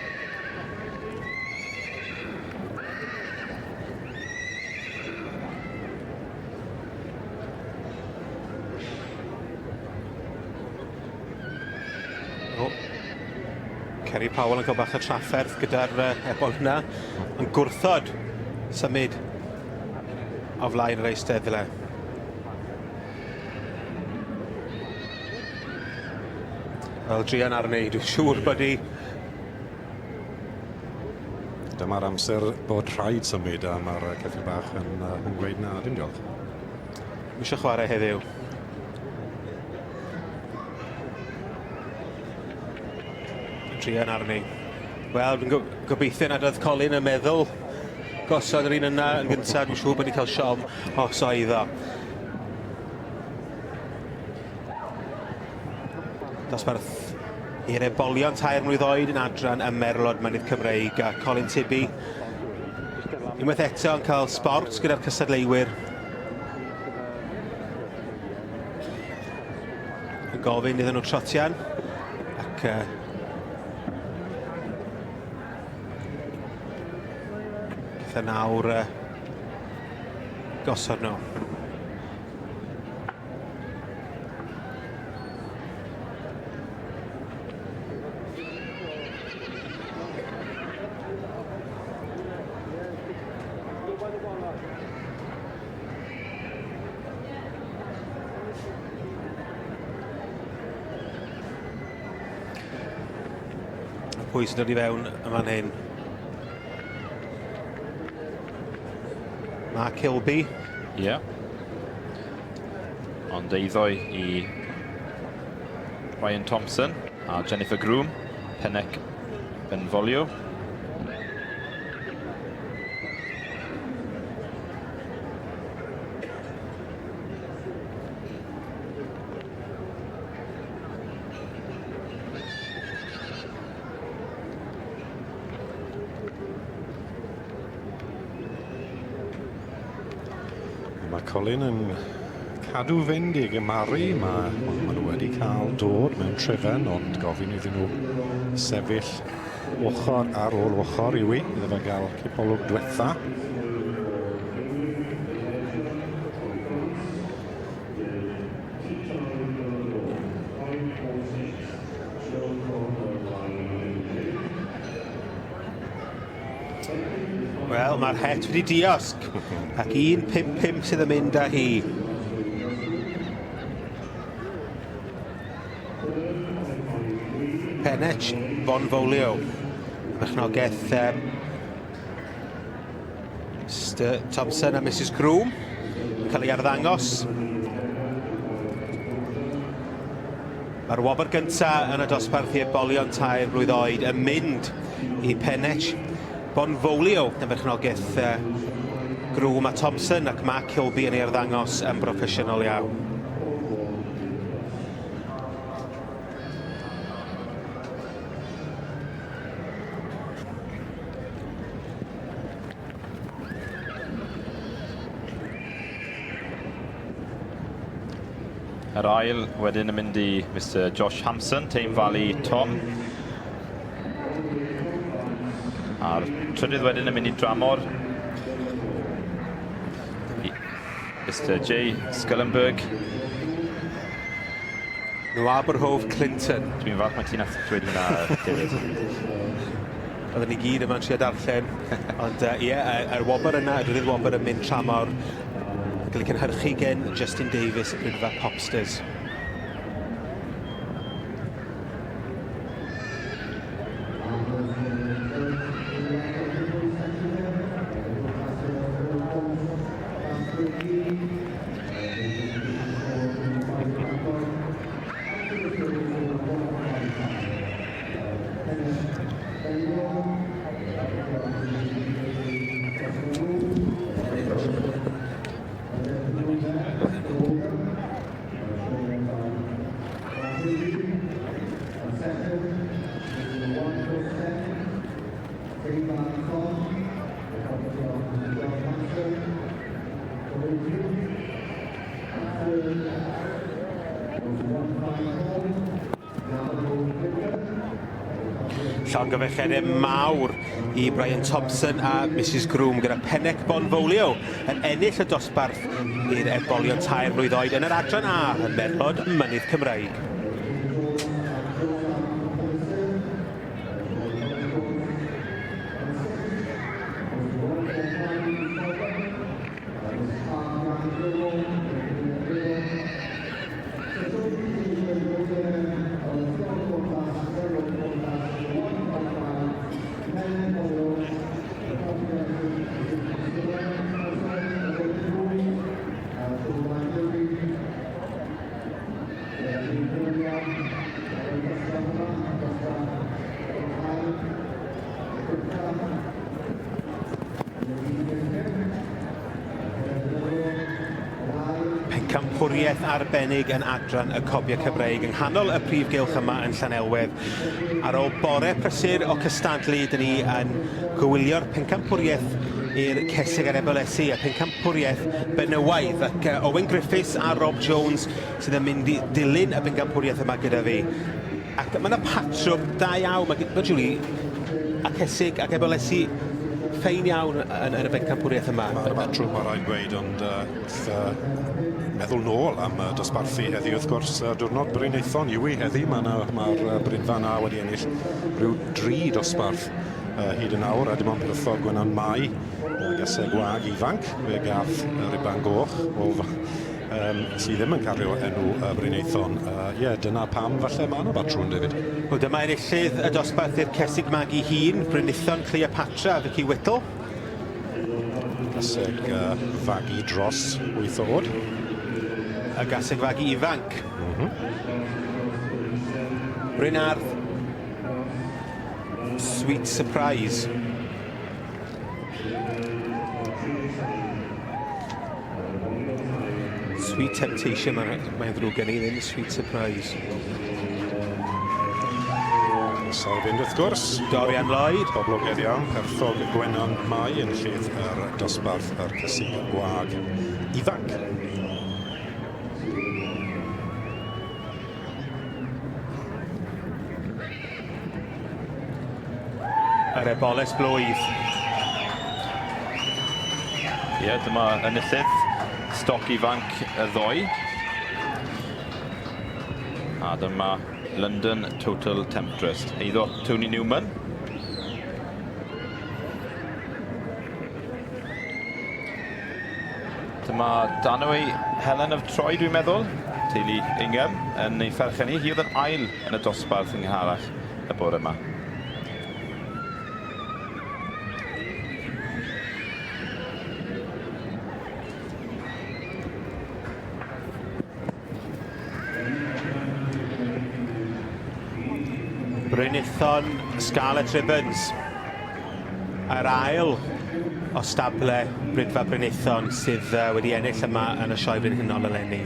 Kerry Powell yn cael bach o trafferth gyda'r ebol hynna. Yn gwrthod symud o flaen yr eisteddle. Wel, drian arni, dwi'n siŵr bod i... Dyma'r amser bod rhaid symud a mae'r ceffil bach yn gweud na, dim diolch. Dwi eisiau chwarae heddiw. Drian arni. Wel, dwi'n gobeithio nad oedd Colin yn meddwl gosod yr un yna yn gyntaf. Dwi'n siŵr bod ni'n cael siom os oedd o. Dosbarth i'r ebolion tair mlwydd oed yn adran ym Merlod Mynydd Cymreig a Colin Tibby. Unwaith eto yn cael sport gyda'r cystadleuwyr. Yn gofyn iddyn nhw trotian ac gyda nawr gosod nhw. Pwy sy'n dod i fewn y fan hyn? Mark Kilby. Ie. Ond eiddo i Ryan Thompson a Jennifer Groom, Penec Benvolio. Mae Colin yn cadw fynd i gymaru. Mae nhw wedi cael dod mewn trefen, ond gofyn iddyn nhw sefyll ochr ar ôl ochr i iddo fe gael cipolwg diwetha. Wel, mae'r het wedi diosg ac 1.55 sydd yn mynd â hi. Penec Bonfolio. Mechnogaeth Mr Thompson a Mrs Groom yn cael ei arddangos. Mae'r wobr gyntaf yn y dosbarth i ebolion tair blwydd oed yn mynd i Penec Bonfolio yn berchnogaeth Groom a Thompson ac Mark Kilby yn ei arddangos yn broffesiynol iawn. Yr ail wedyn yn mynd i Mr Josh Hampson, Tame Valley Tom. A'r trydydd wedyn yn mynd i dramor Mr J Scullenberg. Nhw Aberhof Clinton. Dwi'n falch mae ti'n dweud hynna, David. Oedden ni gyd yma'n trio darllen. Ond ie, yr wobr yna, y drydydd wobr yn mynd tramor. Gael ei cynhyrchu gen Justin Davis y brydfa Popsters. Llongyfarchiadau mawr i Brian Thompson a Mrs Groom gyda Pennec Bonfolio yn ennill y dosbarth i'r ebolion tair mlwydd oed yn yr adran A yn Merlod Mynydd Cymraeg. Pencampwriaeth arbennig yn adran y cobiau Cymreig yng nghanol y prif gylch yma yn Llanelwedd. Ar ôl bore prysur o cystadlu, dyn ni yn gwylio'r pencampwriaeth i'r Cesig ar Ebolesi, a pencampwriaeth benywaidd, ac Owen Griffiths a Rob Jones sydd yn mynd i dilyn y pencampwriaeth yma gyda fi. Ac mae yna patrwm da iawn, mae Julie, a Cesig ac Ebolesi ffein iawn yn y bencampwriaeth yma. Mae'r patrwm mae rhaid gweud, ond meddwl nôl am dosbarthu heddi, wrth gwrs, diwrnod Brynaethon yw i heddi. Mae'r Brydfa na wedi ennill rhyw 3 dosbarth hyd yn awr, a dim ond Pyrthog Gwenan Mai, gasau gwag ifanc, fe gath Riban Goch, sydd ddim yn cario enw Brynaethon. Dyna pam falle mae yna batrwm, David. Dyma enillydd y dosbarth i'r Cesig Magu hun, Brynaethon Cleopatra a Vicky Whittle. Gaseg fagu dros 8 oed. Y gaseg fagu ifanc. Brynardd, Sweet Surprise. Sweet Temptation, mae'n ddrwg gen i ddim, Sweet Surprise. Sa'i fynd wrth gwrs. Dorian Lloyd. Boblogaidd iawn, Pyrthog Gwenan Mai yn lledd yr dosbarth yr Cesig Gwag ifanc. Yr eboles blwydd. Dyma enillydd stoc ifanc y ddoi. A dyma London Total Temptress. Eiddo Tony Newman. Dyma Danwy Helen of Troy, dwi'n meddwl. Teulu Ingham yn ei pherchenni. Hi oedd yn ail yn y dosbarth yng ngharach y bore yma. Brynaethon Scarlet Ribbons. Yr ail o stable Brydfa Brynaethon sydd wedi ennill yma yn y sioe brenhinol eleni.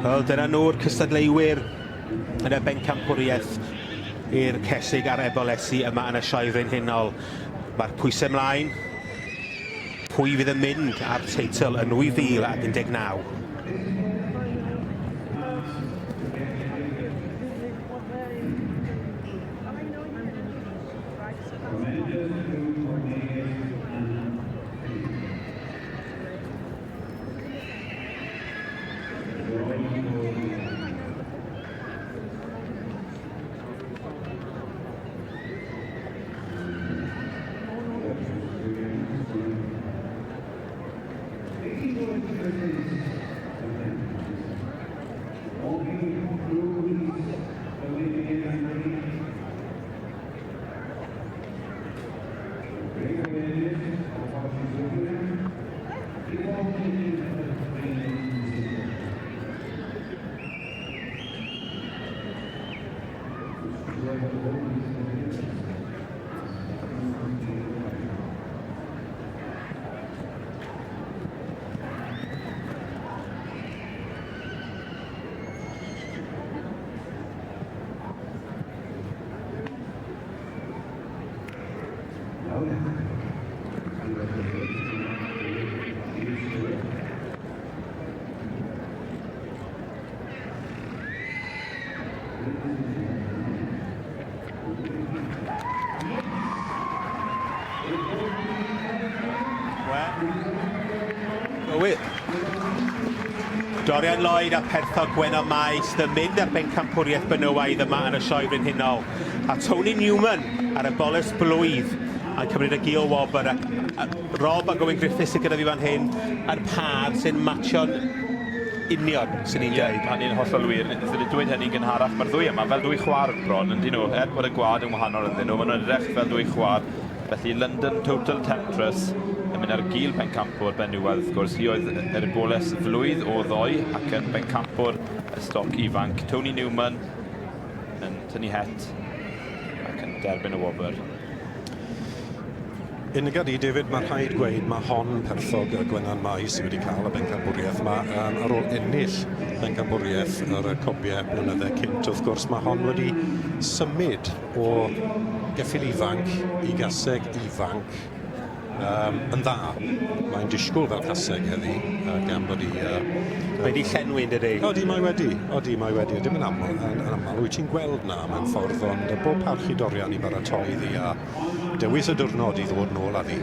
Wel, dyna nhw'r cystadleuwyr yn y bencampwriaeth i'r Cesig ar Ebolesi yma yn y sioe frenhinol. Mae'r pwysau ymlaen. Pwy fydd yn mynd ar teitl yn 2019? Gywir. Dorian Lloyd a Perthog Gwenno Mai sydd yn mynd ar bencampwriaeth benywaidd yma yn y sioe frenhinol. A Tony Newman ar y bolus blwydd yn cymryd y gil wobr. A Rob a Gywyn Griffiths sydd gyda fi fan hyn a'r par sy'n matcho'n union, sy'n ni'n dweud. Hynny'n hollol wir. Sydd wedi dweud hynny'n gynharach. Mae'r ddwy yma fel dwy chwar bron, yn dyn nhw. Bod y gwad yn wahanol ynddyn nhw. Maen nhw'n edrych fel dwy chwar. Felly London Total Temptress yn mynd ar gil bencampwr benywaidd wrth gwrs. Hi oedd yr boles flwydd o ddoi ac yn bencampwr y stoc ifanc. Tony Newman yn tynnu het ac yn derbyn y wobr. Unigad i, David, mae rhaid gweud mae hon Perthog y Gwenan Mai sydd wedi cael y bencampwriaeth yma ar ôl ennill bencampwriaeth yr cobiau blynydde cynt. Wrth gwrs, mae hon wedi symud o geffil ifanc i gaseg ifanc yn dda. Mae'n disgwyl fel caseg heddi gan bod i... Wedi llenwi, dydy? Odi, mae wedi. Dim yn aml. Yn aml, wyt ti'n gweld na mewn ffordd, ond bob parch i Dorian i baratoi ddi a dewis y diwrnod i ddod nôl a ddi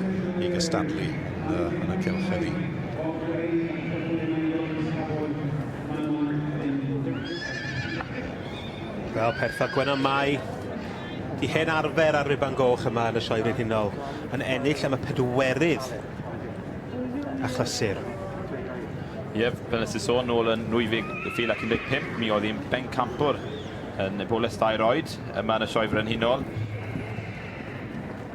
i gystadlu yn y cylch heddi. Wel, Perthog Gwenno Mai i hen arfer ar Riban Goch yma yn y sioe frenhinol yn ennill am y pedwerydd achlysur. Fel nes i sôn nôl yn 2015, mi oedd hi'n bencampwr yn y boles 2 oed yma yn y sioe frenhinol.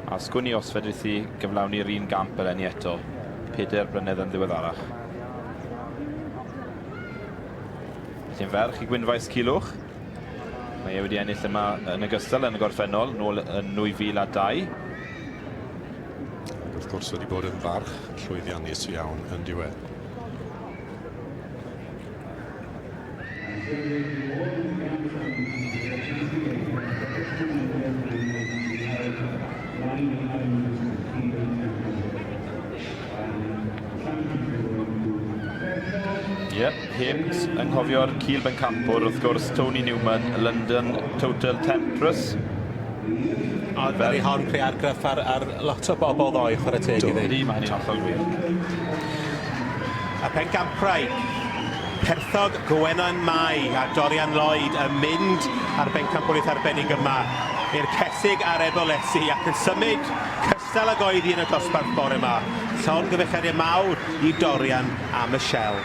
A sgwni os fedrith i gyflawni'r un gamp eleni eto, 4 blynedd yn ddiweddarach. Felly'n ferch i Gwynfaes Culwch. Mae e wedi ennill yma yn ogystal yn y gorffennol, nôl yn 2002. Wrth gwrs wedi bod yn farch llwyddiannus iawn yn diwedd. Heb anghofio'r cil bencampwr, wrth gwrs, Tony Newman, London Total Temptress. Ond fel i hon creu argraff ar lot o bobl ddoi chwarae teg iddi. Mae hynny'n hollol wir. A pencampwriau, Perthog Gwenno Mai a Dorian Lloyd yn mynd ar bencampwriaeth arbennig yma i'r cesig ar Ebolesi ac yn symud cystal ag oeddi yn y dosbarth bore yma. Llon gyfeiriad mawr i Dorian a Michelle.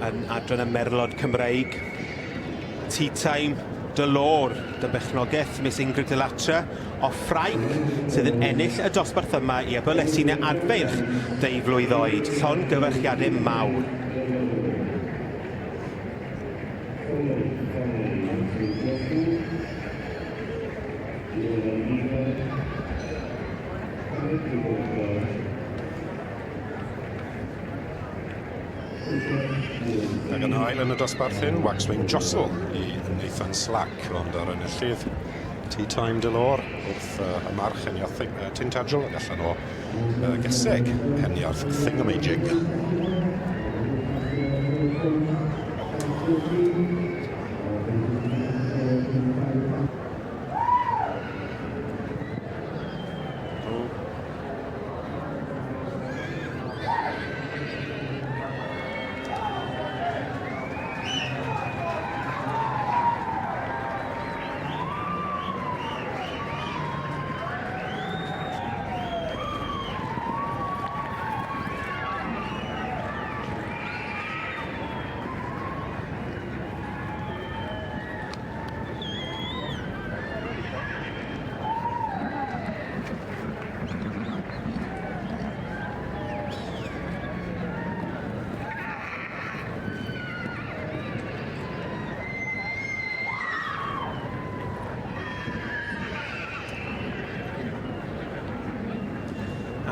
Yn adran y Merlod Cymreig. Tea Time Delor, dy bechnogaeth Miss Ingrid Delatra o Ffrainc sydd yn ennill y dosbarth yma i Ebolesi neu adfeirch 10 flwydd oed. Llon gyfarchiadau mawr. Ac yn ail yn y dosbarth hyn, Waxwing Jostle i Nathan Slack, ond ar enillydd Tea Time Delor wrth y march heniaeth Tintagel ac allan o geseg heniaeth Thingamajig.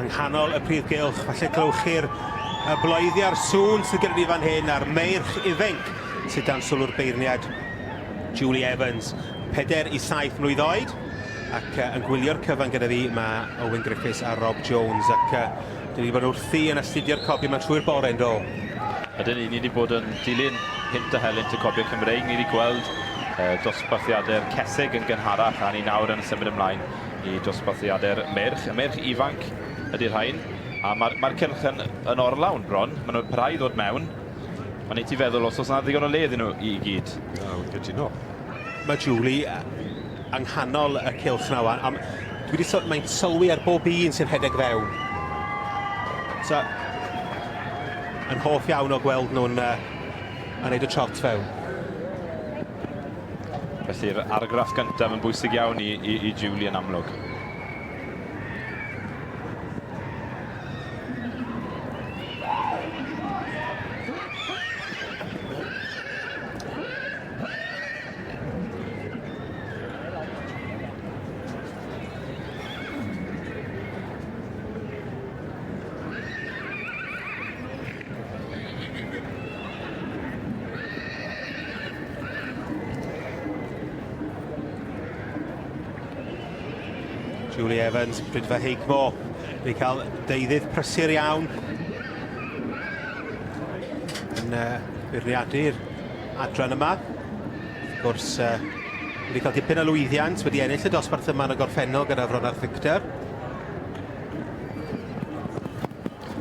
Anghanol y prif gylch, falle glywch chi'r bloeddiau'r sŵn sydd gyda ni fan hyn a'r meirch ifanc sydd dan sylw'r beirniad Julie Evans, 4 i 7 mlwydd oed, ac yn gwylio'r cyfan gyda fi mae Owen Griffiths a Rob Jones, ac dyn ni bod wrthi yn astudio'r copi yma trwy'r bore yn do. Ydyn ni wedi bod yn dilyn hynt a helynt y copiau Cymreig. Ni wedi gweld dosbarthiadau'r ceseg yn gynharach, a ni nawr yn symud ymlaen i dosbarthiadau'r merch. Y merch ifanc ydy'r rhain, a mae'r cylch yn orlawn bron. Maen nhw'n parhau ddod mewn. Mae'n ei ti feddwl os oes yna ddigon o le iddyn nhw i gyd. Gytuno. Mae Julie anghanol y cylch na wan. Mae'n sylwi ar bob un sy'n rhedeg fewn. So, yn hoff iawn o gweld nhw'n gwneud y trot fewn. Felly'r argraff gyntaf yn bwysig iawn i Julie yn amlwg. Julie Evans, Brydfa Heigmo, wedi cael deuddydd prysur iawn yn beirniadu'r adran yma. Wrth gwrs, wedi cael dipyn o lwyddiant, wedi ennill y dosbarth yma yn y gorffennol gyda Fronarth Victor.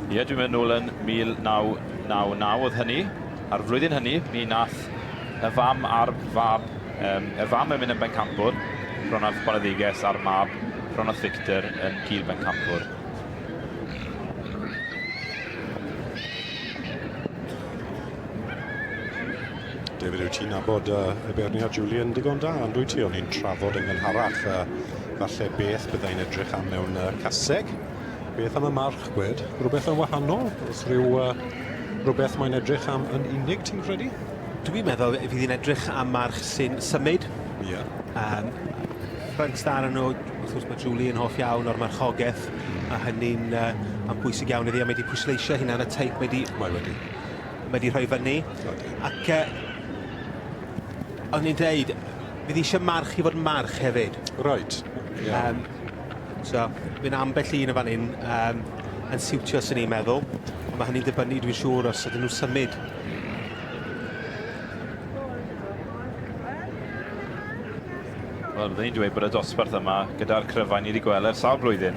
Ie, dwi'n mynd nôl yn 1999 oedd hynny. Ar flwyddyn hynny, mi nath y fam a'r fab, y fam yn mynd yn bencampwr, Fronarth Boleddiges a'r mab, Fronarth Victor yn Cil Bencampwr. David, wyt ti'n nabod y beirniad Julian digon da, ond wyt ti o'n i'n trafod yn gynharach falle beth byddai'n edrych am mewn caseg? Beth am y march gwed? Rhywbeth yn wahanol? Oes rhywbeth mae'n edrych am yn unig, ti'n credu? Dwi'n meddwl fydd hi'n edrych am march sy'n symud. Ie. Front star yn nhw, wrth gwrs mae Julie yn hoff iawn o'r marchogaeth, a hynny'n am bwysig iawn iddi, a mae wedi pwysleisio hynna yn y teip mae wedi rhoi fyny. Ac o'n i'n dweud, fydd eisiau march i fod march hefyd. Right. Yeah. So, fy'n ambell un y fan hyn yn siwtio sy'n ni'n meddwl. Mae hynny'n dibynnu, dwi'n siŵr, os ydyn nhw symud. Wel, byddwn i'n dweud bod y dosbarth yma gyda'r cryfau ni wedi gweld ers sawl blwyddyn.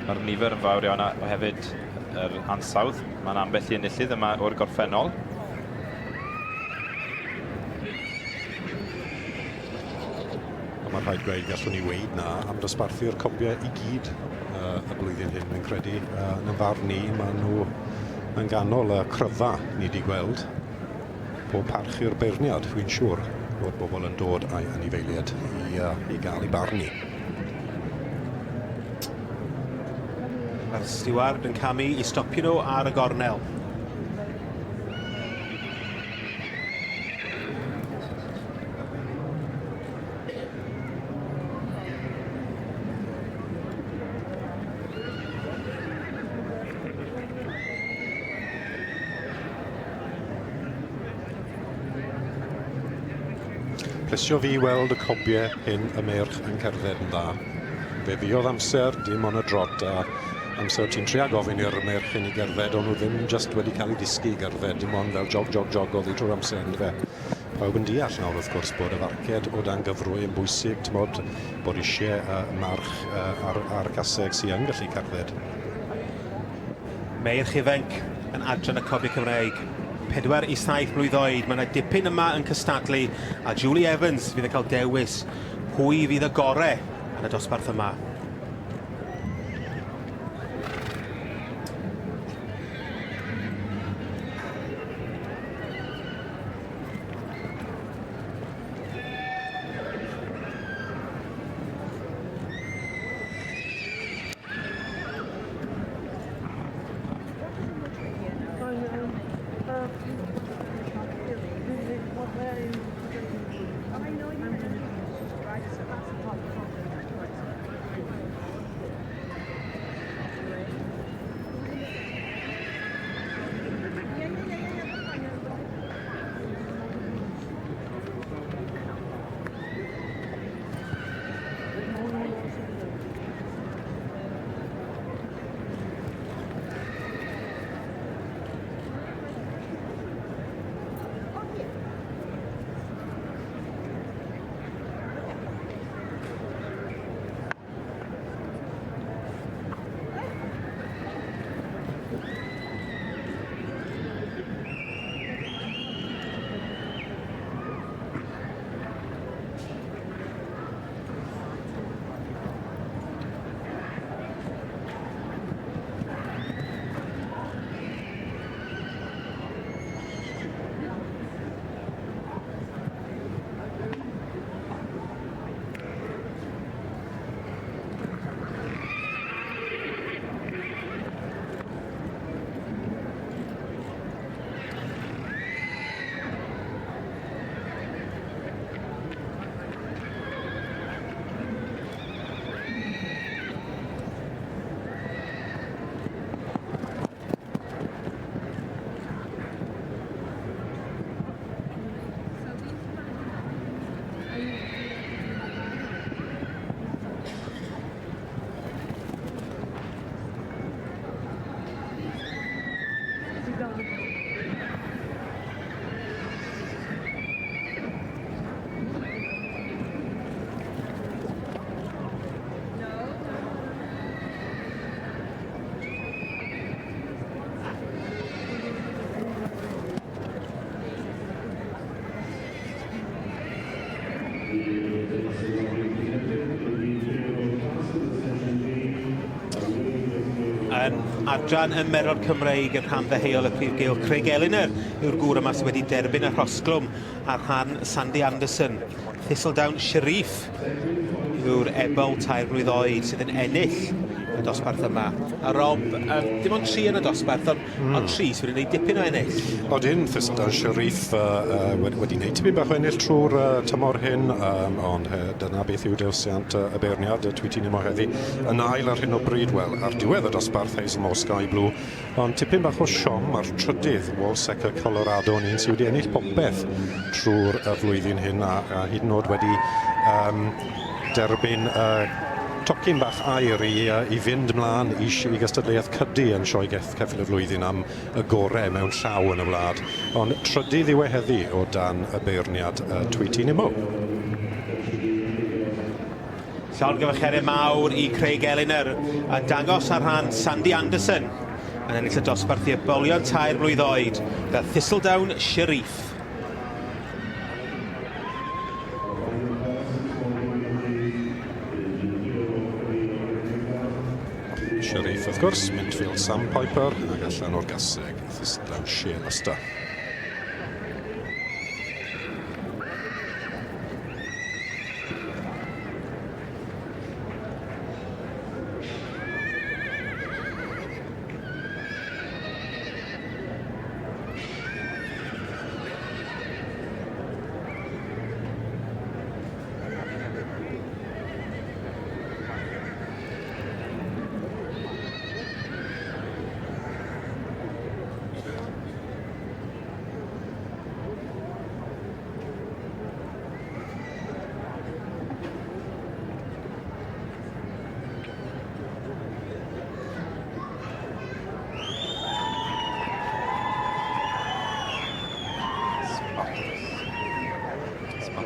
Mae'r nifer yn fawr iawn o hefyd yr ansawdd. Mae'n ambell i enillydd yma o'r gorffennol. Mae'n rhaid gweud gallwn ni weid na am dosbarthu'r copiau i gyd y blwyddyn hyn yn credu. Yn y farn ni, maen nhw yn ganol y cryfa ni wedi gweld. Pob parch i'r beirniad, dwi'n siŵr bod bobl yn dod â'i anifeiliad i gael ei barnu. Mae'r Steward yn camu i stopio nhw ar y gornel. plesio fi weld y cobiau hyn y merch yn cerdded yn dda. Fe fuodd amser, dim ond y drod, a amser ti'n trio gofyn i'r merch hyn i gerdded, ond nhw ddim just wedi cael ei ddysgu i gerdded, dim ond fel jog oedd i trwy'r amser yn fe. Pawb yn deall nawr wrth gwrs bod y farced o dan gyfrwy yn bwysig, bod eisiau march ar gaseg sy'n yn gallu cerdded. Meirch ifanc yn adran y cobiau Cymreig. 4 i 7 mlwydd oed. Mae yna dipyn yma yn cystadlu, a Julie Evans fydd yn cael dewis pwy fydd y gorau yn y dosbarth yma. Yn adran y Merod Cymreig yn rhan ddeheuol y prif gêl, Craig Eliner yw'r gŵr yma sydd wedi derbyn y rhosglwm ar rhan Sandy Anderson. Thistledown Sharif yw'r ebol 3 mlwydd oed sydd yn ennill y dosbarth yma. A Rob, dim ond 3 yn y dosbarth, ond 3 sydd wedi gwneud dipyn o ennill. Odyn, Thistledown Sharif wedi gwneud tipyn bach o ennill trwy'r tymor hyn, ond dyna beth yw dewsiant y beirniad, y Tweety Nemo heddi. Yn ail ar hyn o bryd, wel, ar diwedd y dosbarth Hazelmore Sky Blue, ond tipyn bach o siom ar trydydd Walseca Colorado, un sydd wedi ennill popeth trwy'r flwyddyn hyn, a hyd yn oed wedi derbyn tocyn bach air i fynd ymlaen i gystadleuaeth cydu yn sioegeth ceffyl y flwyddyn am y gorau mewn llaw yn y wlad. Ond trydydd yw heddi o dan y beirniad Tweety Nemo. Llorgyfacheru mawr i Craig Eliner yn dangos ar rhan Sandy Anderson yn ennill y dosbarth i'r bolion 3 mlwydd oed, gyda Thistledown Sharif. Sharif, wrth gwrs, midfield Sam Piper, ac allan o'r gaseg, Thistledown Shea Buster.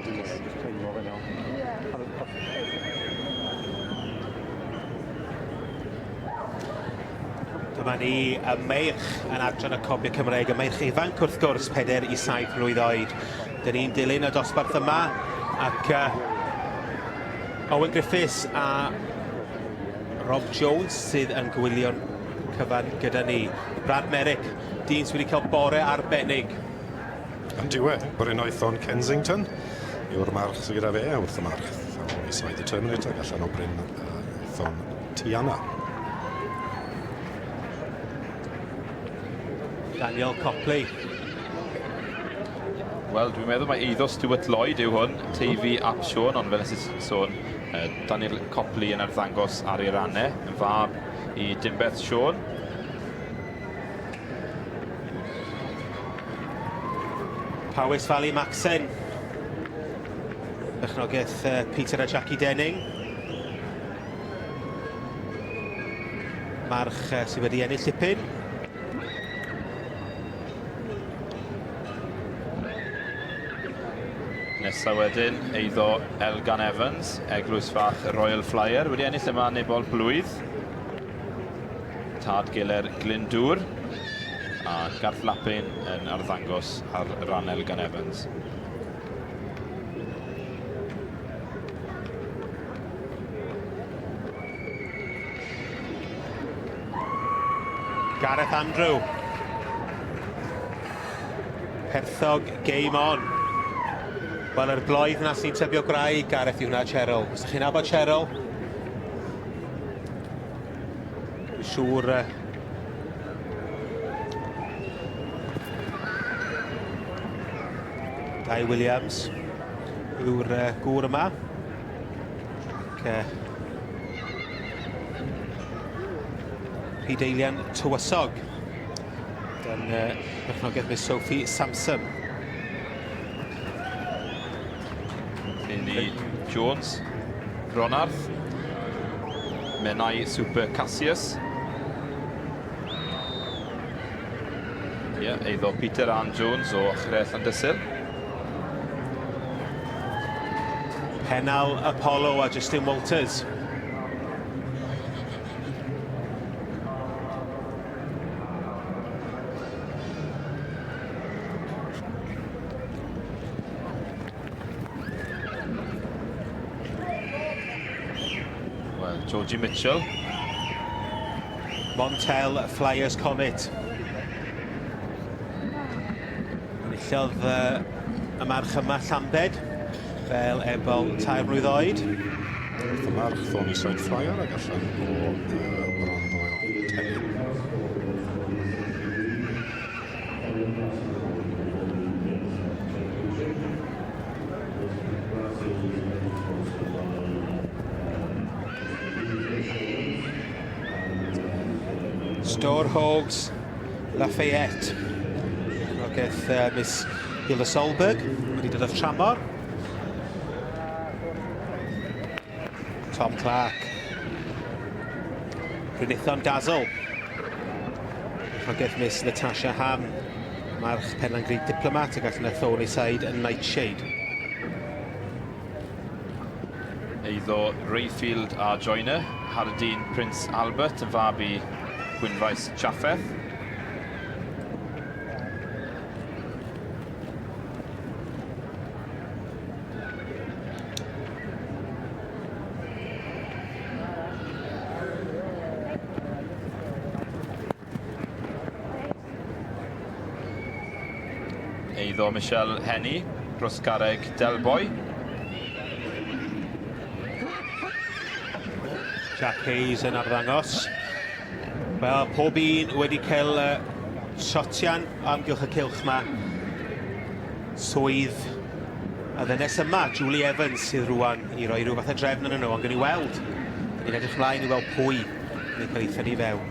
fantastic. Dyma ni y meirch yn adran y Copa Cymraeg, y meirch ifanc wrth gwrs 4 i 7 mlwydd oed. Dyn ni'n dilyn y dosbarth yma ac Owen Griffiths a Rob Jones sydd yn gwylio'n cyfan gyda ni. Brad Merrick, dyn sydd wedi cael bore arbennig. Yn diwedd, bod unwaith o'n Kensington, yw'r march sydd gyda fe wrth y march. I side the Terminator, allan o Bryn Thon Tiana. Daniel Copley. Wel, dwi'n meddwl mae eiddo Stuart Lloyd yw hwn, Teifi ap Sean, ond fel nes i sôn, Daniel Copley yn arddangos ar ei rannau, yn fab i Dimbeth Sean. Powys Valley Maxen. Bechnogaeth Peter a Jackie Denning. March sydd wedi ennill dipyn. Nesa wedyn, eiddo Elgan Evans, eglwys fach Royal Flyer, wedi ennill yma nebol blwydd. Tad Giler Glyndŵr, a Garth Lapin yn arddangos ar ran Elgan Evans. Gareth Andrew. Perthog Game On. Wel, yr bloedd na sy'n tybio grau, Gareth yw hwnna Cheryl. Os ydych chi'n abod Cheryl, dwi'n siŵr Guy Williams yw'r gŵr yma. Rhyd Eilian Tywysog. Dan berchnogaeth Miss Sophie Samson. Ni Jones, Ronarth, Menai Super Cassius. Eiddo Peter Ann Jones o Ochrell Llandysil. Pennal Apollo a Justin Walters. Georgie Mitchell. Montel Flyers Comet. Enillodd y march yma Llambed fel ebol 3 mlwydd oed. Wrth y march Thorny Side Flyer ac allan o Bronfoil Telyn. Store Hogs Lafayette. Rogaeth Miss Hilda Solberg wedi dod o'r tramor. Tom Clark. Brynithon Dazzle. Rogaeth Miss Natasha Ham. March Penlan Green Diplomat ac allan y Thorny Side yn Nightshade. Eiddo Rayfield a Joyner, Hardin Prince Albert yn fab i Gwynfaes Chaffeth. Eiddo Michelle Henny, Rosgareg Delboy. Jack Hayes yn arddangos. Wel, pob un wedi cael siotian amgylch y cylch yma. Swydd a ddynes yma, Julie Evans, sydd rwan i roi rhyw fath o drefn yn nhw, ond gen i weld. Ni'n edrych mlaen i weld pwy yn cael ei thynnu fewn.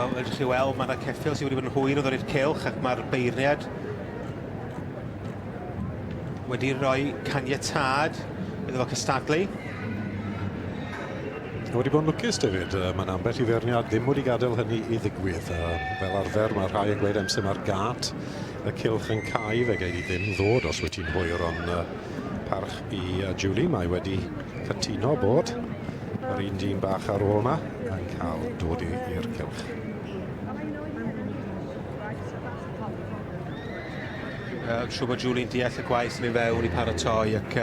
Wel, ydych chi weld, mae yna ceffil sydd wedi bod yn hwyr o ddod i'r cylch ac mae'r beirniad wedi rhoi caniatad iddo fo cystadlu. Wedi bod yn lwcus, David. Mae'n ambell i ferniad ddim wedi gadael hynny i ddigwydd. Fel arfer, mae rhai yn gweud amser mae'r gat y cylch yn cael fe gei ddim ddod os wyt ti'n hwyr, ond parch i Julie. Mae wedi cytuno bod yr un dyn bach ar ôl yma yn cael dod i'r cylch. Siw bod Julie'n deall y gwaith yn ei fewn i paratoi ac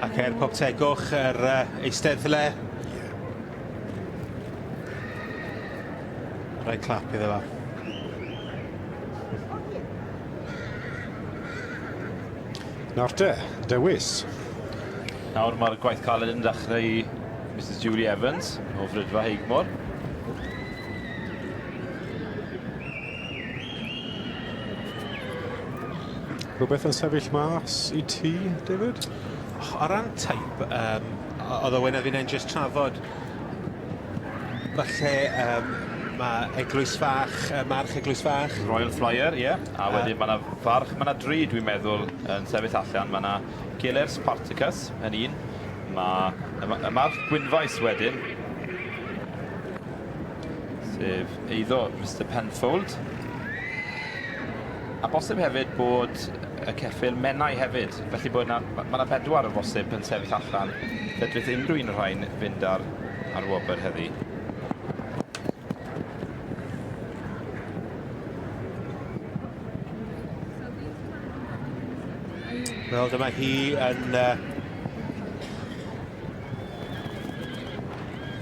ac pob tegwch yr eisteddle. Rhaid clap iddo fa. Nawr te, dewis. Nawr mae'r gwaith caled yn dechrau i Mrs Julie Evans o Frydfa Heigmor. Rhywbeth yn sefyll mas i ti, David? O ran type, oedd Owen a fi'n just trafod. Falle mae eglwys fach, march eglwys fach. Royal Flyer, ie. A wedyn mae yna farch, mae yna dri dwi'n meddwl yn sefyll allan. Mae yna Giler Spartacus yn un. Mae y march Gwynfaes wedyn. Sef eiddo Mr Penfold. A bosib hefyd bod y ceffil Menai hefyd. Felly bod mae yna bedwar o bosib yn sefyll allan. Fedrith unrhyw un o'r rhain fynd ar wobr heddi. Wel, dyma hi yn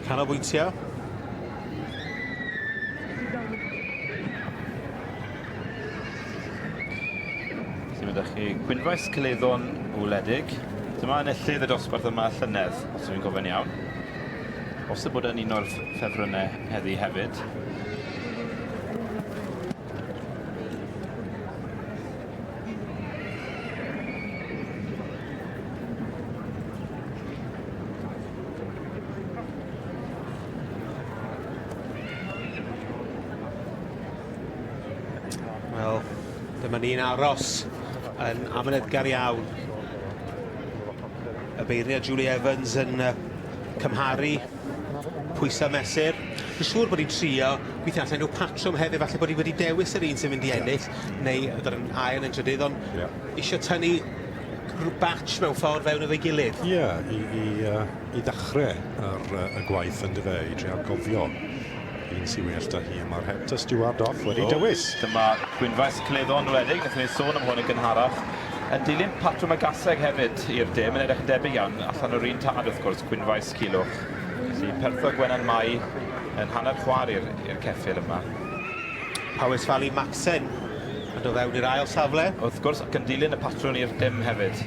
canolbwyntio. Felly mae ydych chi Gwynfaes Cyleddon Wledig. Dyma enillydd y dosbarth yma llynedd, os ydych chi'n gofyn iawn. Bosib bod yn un o'r ffefrynnau heddi hefyd. Wel, dyma ni'n aros yn amyneddgar iawn. Y beirniad Julie Evans yn cymharu pwysau mesur. Dwi'n siŵr bod hi'n trio gweithio allan nhw patrwm heddi, falle bod hi wedi dewis yr un sy'n mynd i ennill, neu ydyn nhw'n ail yn drydydd, ond eisiau tynnu batch mewn ffordd fewn efo'i gilydd. Ie, i ddechrau y gwaith yn dyfe, i dreul gofio un sy'n well da hi, mae'r Hector Stewart off wedi dewis. Dyma Gwynfaes Cyleddon Wledig, nath ni'n sôn am hwn yn gynharach. Yn dilyn patrwm y gaseg hefyd i'r dim, yn edrych yn debyg iawn, allan o'r un tad wrth gwrs, Gwynfaes Culwch. Felly Perthog Gwenan Mai yn hanner chwar i'r ceffil yma. Powys Valley Maxen yn dod fewn i'r ail safle. Wrth gwrs, ac yn dilyn y patrwm i'r dim hefyd.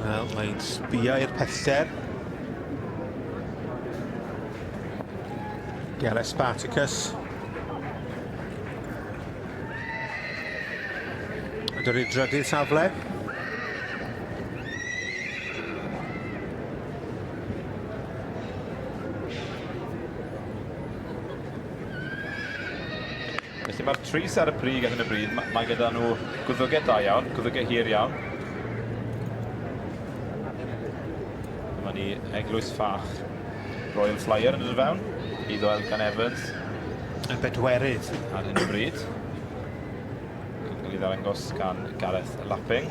Wel, mae'n sbio i'r pellter. Giler Spartacus. Ydw'r i'r drydydd safle. Felly mae'r tris ar y prig ar hyn y bryd. Mae gyda nhw gwddwgau da iawn, gwddwgau hir iawn. Dyma ni eglwys fach Royal Flyer yn dod fewn. Iddo Elgan Evans. Yn bedwerydd. Ar hyn o bryd. Yn cael ei ddangos gan Gareth Lapping.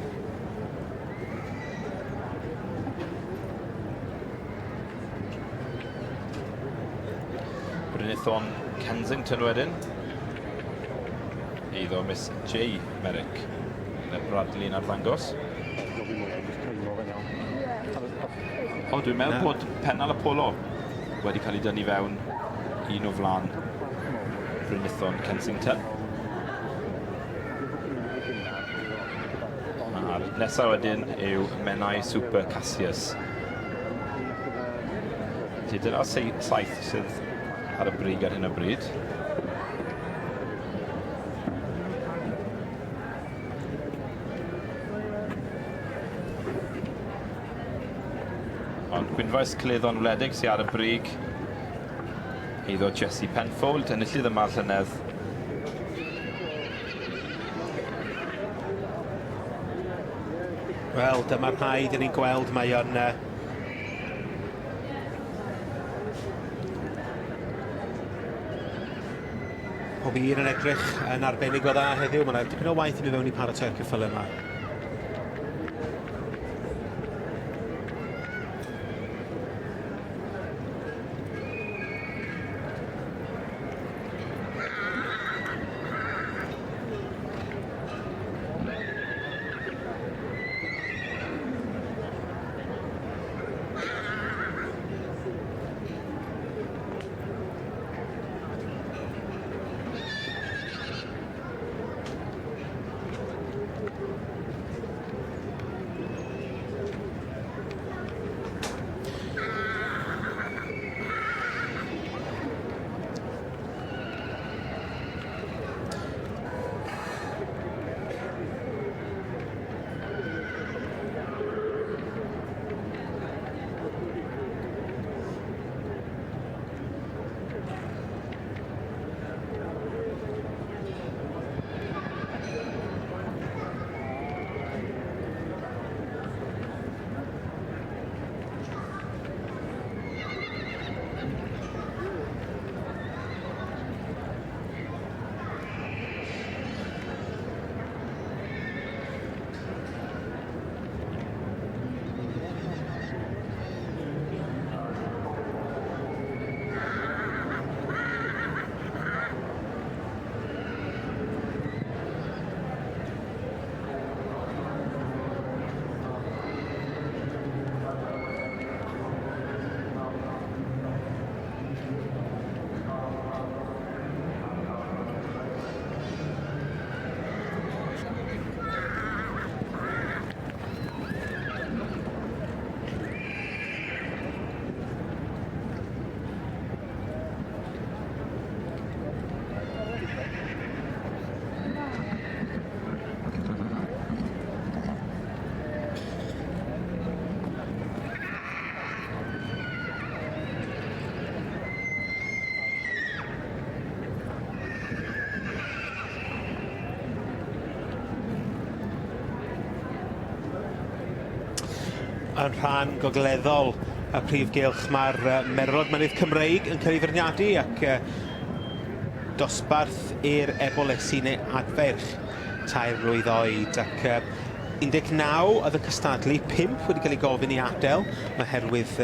Brynithon Kensington wedyn. Iddo Miss J. Merrick. Yn y Bradley'n arddangos. O, dwi'n meddwl bod Pennal Apollo wedi cael ei dynnu fewn un o flan Brynithon Kensington. A'r nesaf wedyn yw Menai Super Cassius. Dyna'r saith sydd ar y brig ar hyn o bryd. Ond Gwynfaes Cleddon Wledig sydd ar y brig. Eiddo Jesse Penfold, enillydd yma llynedd. Wel, dyma'r rhai dyn ni'n gweld mae o'n pob un yn edrych yn arbennig o dda heddiw. Mae'n dipyn o waith i mi fewn i paratoi'r ceffylau yma. Yn rhan gogleddol y prif gylch mae'r Merod Mynydd Cymreig yn cael ei feirniadu ac dosbarth i'r Ebolesi neu adferch tair mlwydd oed ac 19 oedd yn cystadlu, 5 wedi cael ei gofyn i adael oherwydd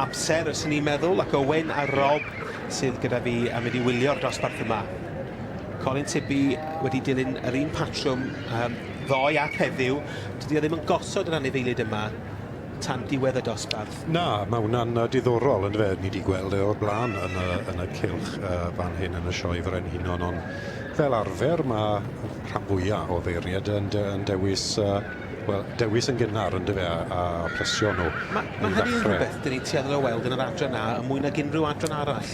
amser os ni'n meddwl ac Owen a Rob sydd gyda fi a mynd i wylio'r dosbarth yma. Colin Tibby wedi dilyn yr un patrwm ddoe ac heddiw. Dydy o ddim yn gosod yr anifeiliaid yma tan diwedd y dosbarth. Na, mae hwnna'n diddorol yn fe. Ni wedi gweld o'r blaen yn y cylch fan hyn yn y sioe frenhinon, ond fel arfer mae rhan fwyaf o ddeiriad yn dewis dewis yn gynnar yn dyfe a plesio nhw. Mae hynny'n rhywbeth dyn ni'n tueddol o weld yn yr adran na yn mwy nag unrhyw adran arall.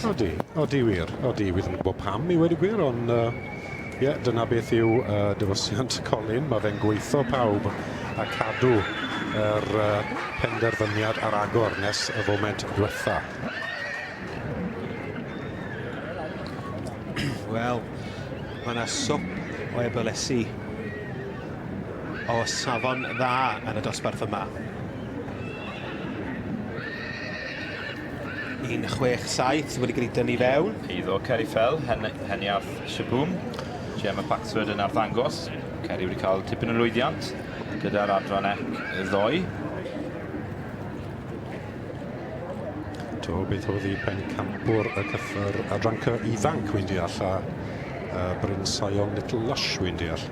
Odi wir. Odi, wydd yn gwybod pam i wedi gwir, ond dyna beth yw dyfosiant Colin. Mae fe'n gweithio pawb a cadw yr penderfyniad ar agor nes y foment diwetha. Wel, mae yna swp o Ebolesi o safon dda yn y dosbarth yma. 1-6-7 wedi cael ei dynnu fewn. Eiddo Ceri Fell, Heniarth Shaboom, Gemma Paxford yn arddangos. Ceri wedi cael tipyn o lwyddiant gyda'r adran ddoe. Beth oedd i pencampwr y cyffur adranca ifanc wy'n deall a Bryn Sion Little Lush wy'n deall.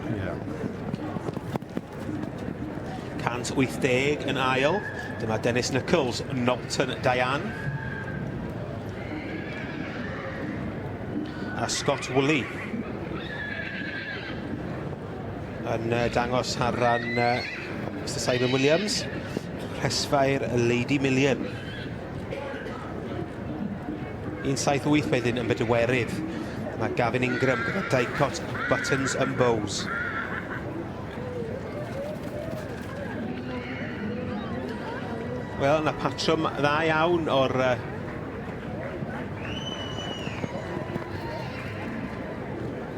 180 yn ail. Dyma Dennis Nichols, Knowlton Diane. A Scott Woolley. yn dangos ar ran Mr Simon Williams, rhesfair y Lady Million. 178 wedyn yn bedwerydd. Mae Gavin Ingram gyda Dicot, Buttons and Bows. Wel, yna patrwm dda iawn o'r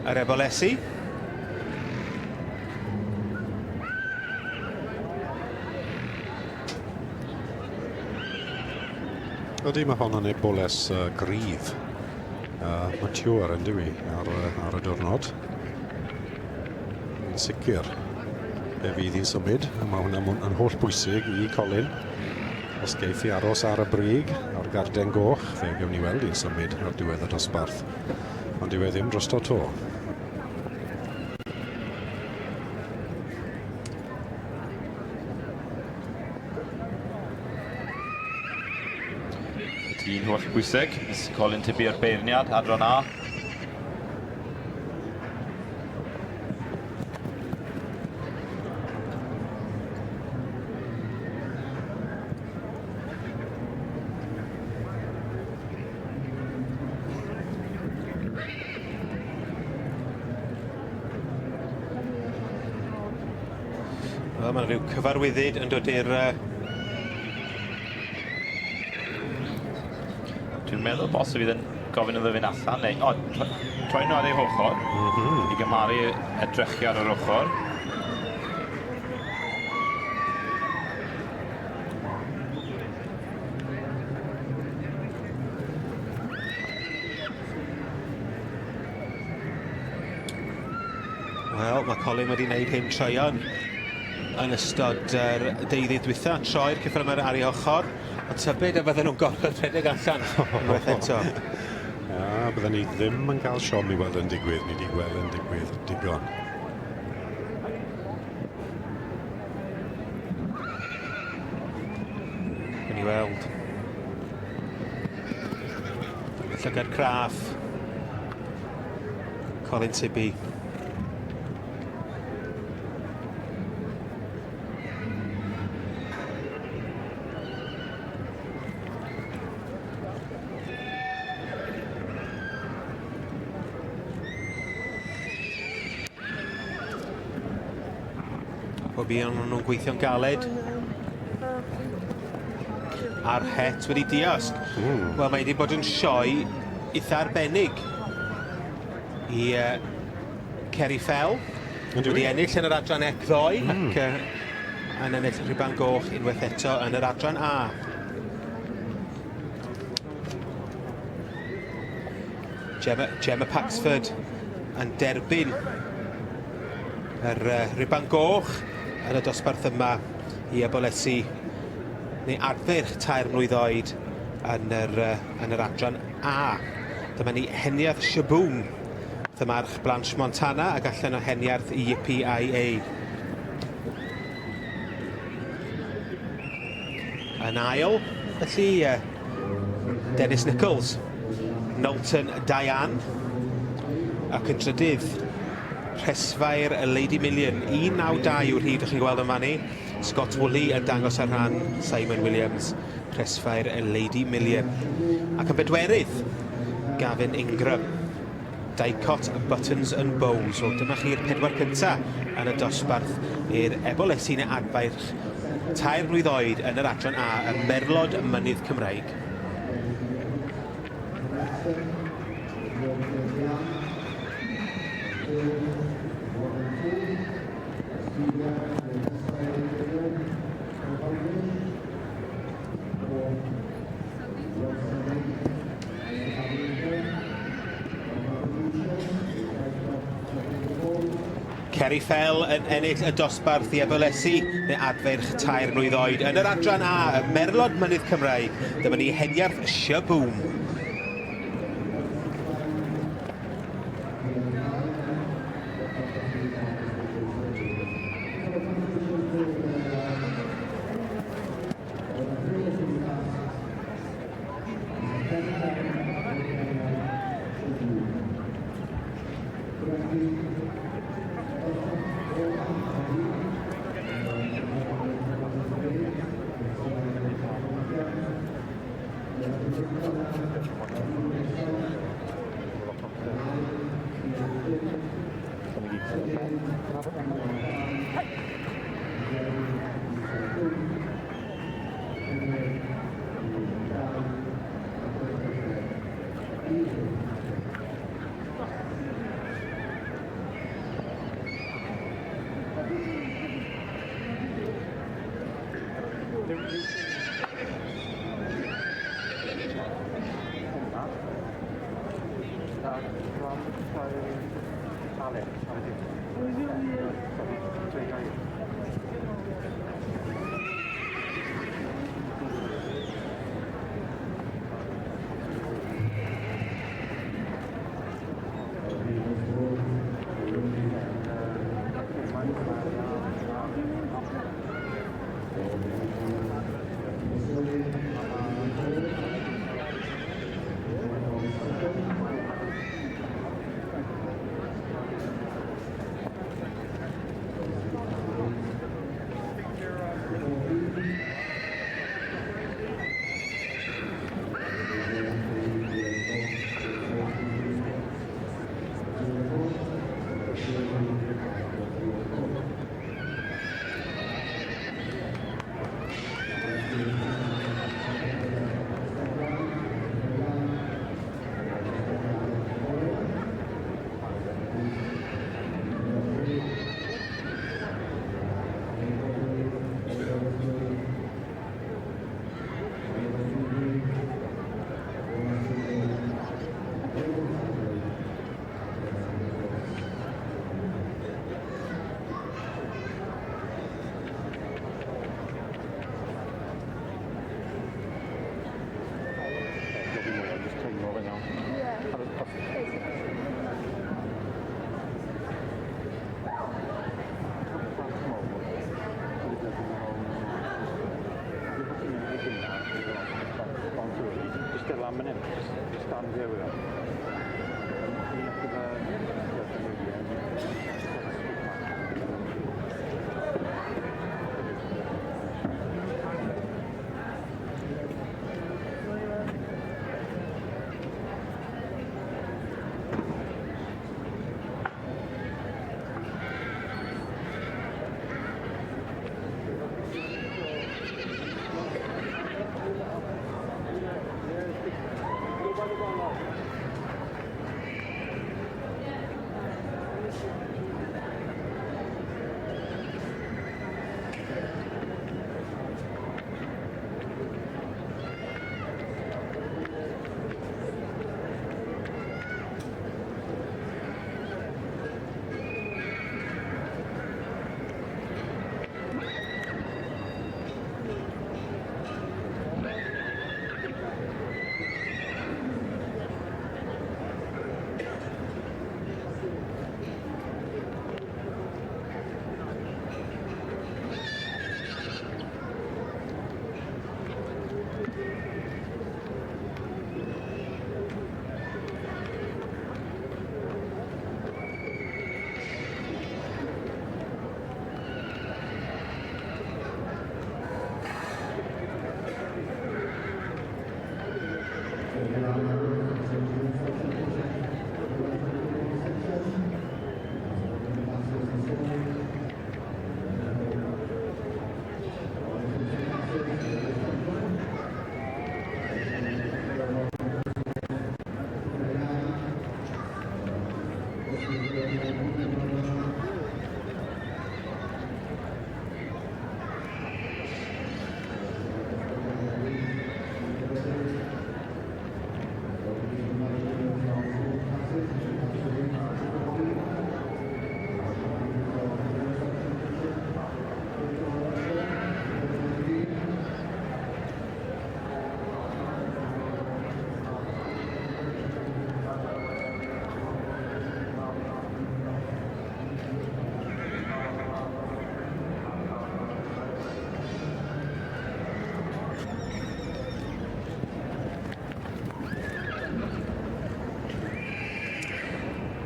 yr Ebolesi. Ydy, mae hon yn eboles gryf. Mature yn dywi ar y diwrnod. Yn sicr, fe fydd hi'n symud. Mae hwnna yn holl bwysig i Colin. Os geiff i aros ar y brig, ar garden goch, fe gewn ni weld hi'n symud ar diwedd y dosbarth. Ond dyw e ddim drosto to. Un holl bwysig, nes Colin Tibi'r beirniad, adran A. Wel, mae rhyw cyfarwyddyd yn dod i'r... Dwi'n meddwl bosib fydd yn gofyn iddo fynd allan, neu... O, troi nhw ar ei ochr, i gymaru edrychu ar yr ochr. Wel, mae Colin wedi gwneud hyn troion yn ystod yr deuddyd dwytha. Troi'r cyffredin ar ei ochr, a tybed a bydden nhw'n gorfod rhedeg allan unwaith eto. Bydden ni ddim yn cael siom i weld yn digwydd, ni wedi gweld yn digwydd digon. Yn i weld. Llygad craff. Colin Tibby. Pob un o'n nhw'n gweithio'n galed. A'r het wedi diosg. Wel, mae wedi bod yn sioe eitha arbennig i Ceri Fell. Wedi ennill yn yr adran ec-ddoi ac yn ennill rhyban goch unwaith eto yn yr adran A. Gemma Paxford yn derbyn yr rhyban goch yn y dosbarth yma i Ebolesi, neu adferch tair mlwydd oed yn yr adran A. Dyma ni Heniarth Shaboom, dyma'r Blanche Montana ac allan o Heniarth i YPIA. Yn ail, felly Dennis Nichols, Knowlton Diane, ac yn trydydd, rhesfair y Lady Million. 192 yw'r hyd, ych chi'n gweld yma ni. Scott Woolley yn dangos ar rhan Simon Williams, rhesfair y Lady Million. Ac yn bedwerydd, Gavin Ingram, Dicot, Buttons and Bows. Wel, dyma chi'r pedwar cyntaf yn y dosbarth i'r Ebolesi neu adfair tair mlwydd oed yn yr adran A, y Merlod Mynydd Cymraeg. Ceri Fell yn ennill y dosbarth i Ebolesi neu adferch tair mlwydd oed yn yr adran A, y Merlod Mynydd Cymraeg. Dyma ni Heniarth Shaboom.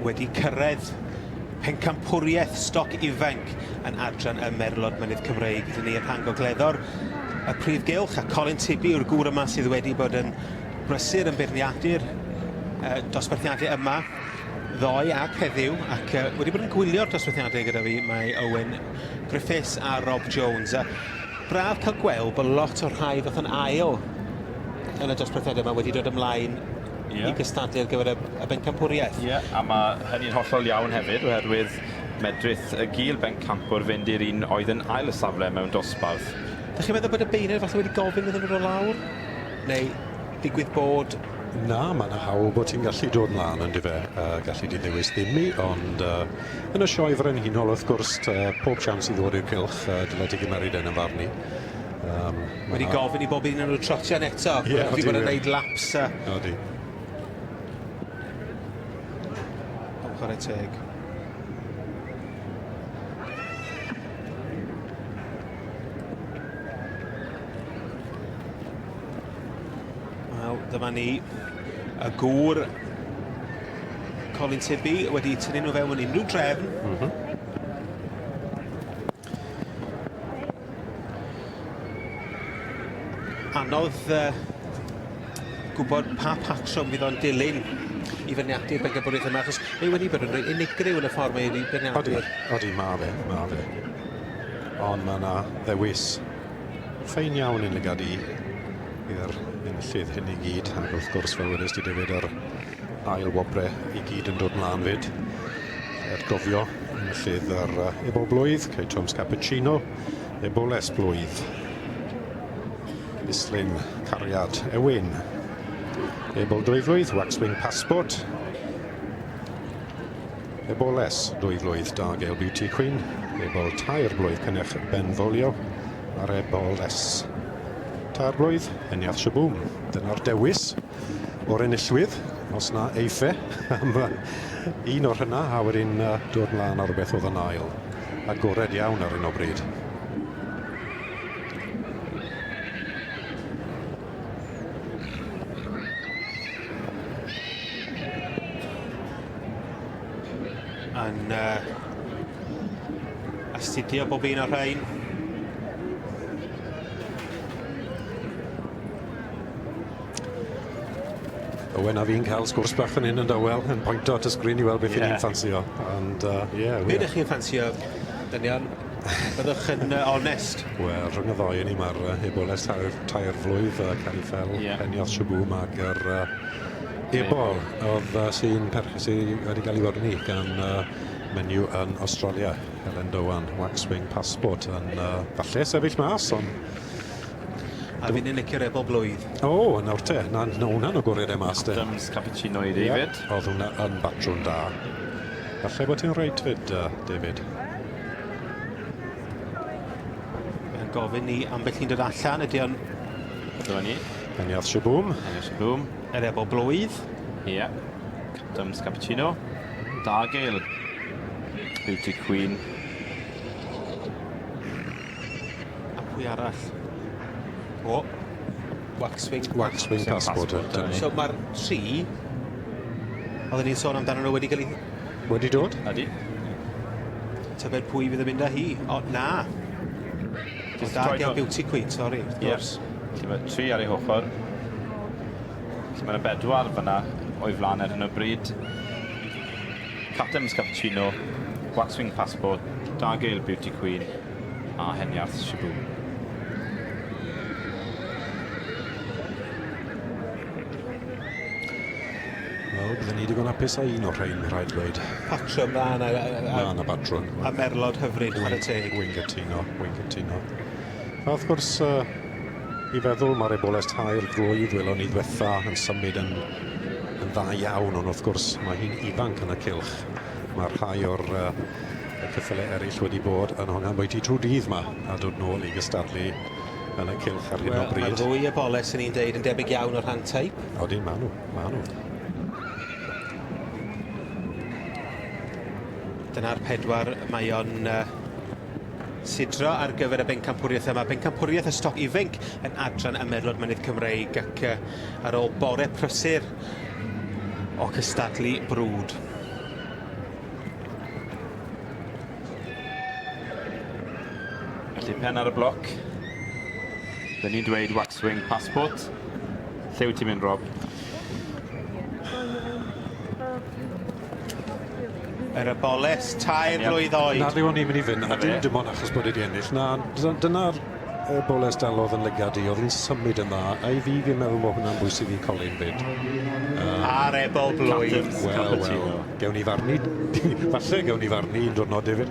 wedi cyrraedd pencampwriaeth stoc ifanc yn adran y Merlod Mynydd Cymreig. Gyda ni yn Rhangogleddor y Prif Gylch a Colin Tibby yw'r gŵr yma sydd wedi bod yn brysur yn beirniadu'r dosbarthiadau yma ddoe ac heddiw, ac wedi bod yn gwylio'r dosbarthiadau gyda fi, mae Owen Griffiths a Rob Jones. A braf cael gweld bod lot o'r rhai fath yn ail yn y dosbarthiadau yma wedi dod ymlaen i gystadlu ar gyfer y bencampwriaeth. A mae hynny'n hollol iawn hefyd, oherwydd medrith y gil bencampwr fynd i'r un oedd yn ail y safle mewn dosbarth. Dych chi'n meddwl bod y beirniaid falle wedi gofyn iddyn nhw ddod lawr? Neu digwydd bod... Na, mae'n hawl bod ti'n gallu dod mlaen yn dife, gallu di ddewis ddim mi, ond yn y sioe frenhinol wrth gwrs, pob siams i ddod i'r cylch, dylai ti gymeryd yn y farni. Wedi gofyn i bob un yn nhw trotian eto, fi bod yn gwneud laps. Odi. Chwarae teg. Dyma ni y gŵr Colin Tibby wedi tynnu nhw fewn unrhyw drefn. Anodd gwybod pa patrwm fydd o'n dilyn i feirniadu'r bencampwriaeth yma, achos mae wedi bod yn rhaid unigryw yn y ffordd mae wedi feirniadu'r. Odi, ma fe. Ond mae yna ddewis ffein iawn yn y gadi i'r enillydd hyn i gyd, ac wrth gwrs fel wedys ti David yr ail wobre i gyd yn dod mlaen fyd. Gofio enillydd yr ebol blwydd, Kay Thomas Cappuccino, eboles blwydd. Islyn Cariad Ewyn. Ebol 2 flwydd, Waxwing Passport. Eboles 2 flwydd, Dargale Beauty Queen. Ebol 3 blwydd, Cynnech Benfolio. A'r eboles 4 blwydd, Eniath Shaboom. Dyna'r dewis o'r enillwydd, os na eiffe. Un o'r hynna, a wedyn dod mlaen ar beth oedd yn ail. Agored iawn ar un o bryd. Yn astudio bob un o'r rhain. Owen a fi'n cael sgwrs bach yn hyn yn dawel, yn pwynto at y sgrin i weld beth ni'n ffansio. Be ydych chi'n ffansio, dynion? Byddwch yn onest? Wel, rhwng y ddoi ni mae'r eboles 3 flwydd, Carifel, Eniath Shaboom ac yr ebol oedd sy'n wedi cael ei fodni gan menyw yn Australia, Helen Dowan, Waxwing Passport, yn falle sefyll mas, ond... A fi'n licio'r ebol blwydd. Nawr te, na hwnna'n o gwrdd e mas te. Adams Cappuccino i David. Oedd hwnna yn batrwm da. Falle bod ti'n reit fyd, David. Mae'n gofyn ni ambell un dod allan, ydy o'n... Dyma ni. Eniath Shaboom. Yr ebol blwydd. Adams Cappuccino. Dargale Beauty Queen. A pwy arall? Waxwing Passport. So mae'r 3 oedden ni'n sôn amdano nhw wedi cael ei... Wedi dod? Ydy. Tybed pwy fydd yn mynd â hi? Na. Dargale Beauty Queen, sori. Mae 3 ar ei ochr. Mae yna 4 fyna o'i flaen ar hyn o bryd. Adams Cappuccino, Waxwing Passport, Dargale Beauty Queen a Eniath Shaboom. Byddwn ni wedi gwneud apus a un o'r rhain, rhaid dweud. Patrwm na. Na patrwm. A merlod hyfryd, chwarae teg. Wing cytuno. A wrth gwrs, i feddwl mae'r eboles 3 flwydd welon ni ddiwetha yn symud yn dda iawn, ond wrth gwrs mae hi'n ifanc yn y cylch. Mae rhai o'r ceffylau eraill wedi bod yn hongan bwyty trwy dydd yma a dod nôl i gystadlu yn y cylch ar hyn o bryd. Mae'r ddwy eboles yn un deud yn debyg iawn o'r rhan teip. Odyn, ma nhw. Dyna'r 4 mae o'n sidro ar gyfer y bencampwriaeth yma. Bencampwriaeth y stoc ifanc yn adran ymerlod mynydd Cymreig ac ar ôl bore prysur o cystadlu brwd. Felly pen ar y bloc. Fe ni'n dweud Waxwing Passport. Lle wyt ti'n mynd, Rob? Yr Eboles, tair blwydd oed. Na, rwy'n ni'n mynd i fynd, a dim ond achos bod wedi ennill. Na, dyna'r Eboles dalodd yn lygadu, oedd hi'n symud yn dda, a i fi fi'n meddwl bod hwnna'n bwysig i Colin fyd. A'r Ebol blwydd. Wel, gewn ni farnu, falle gewn ni farnu un diwrnod hefyd.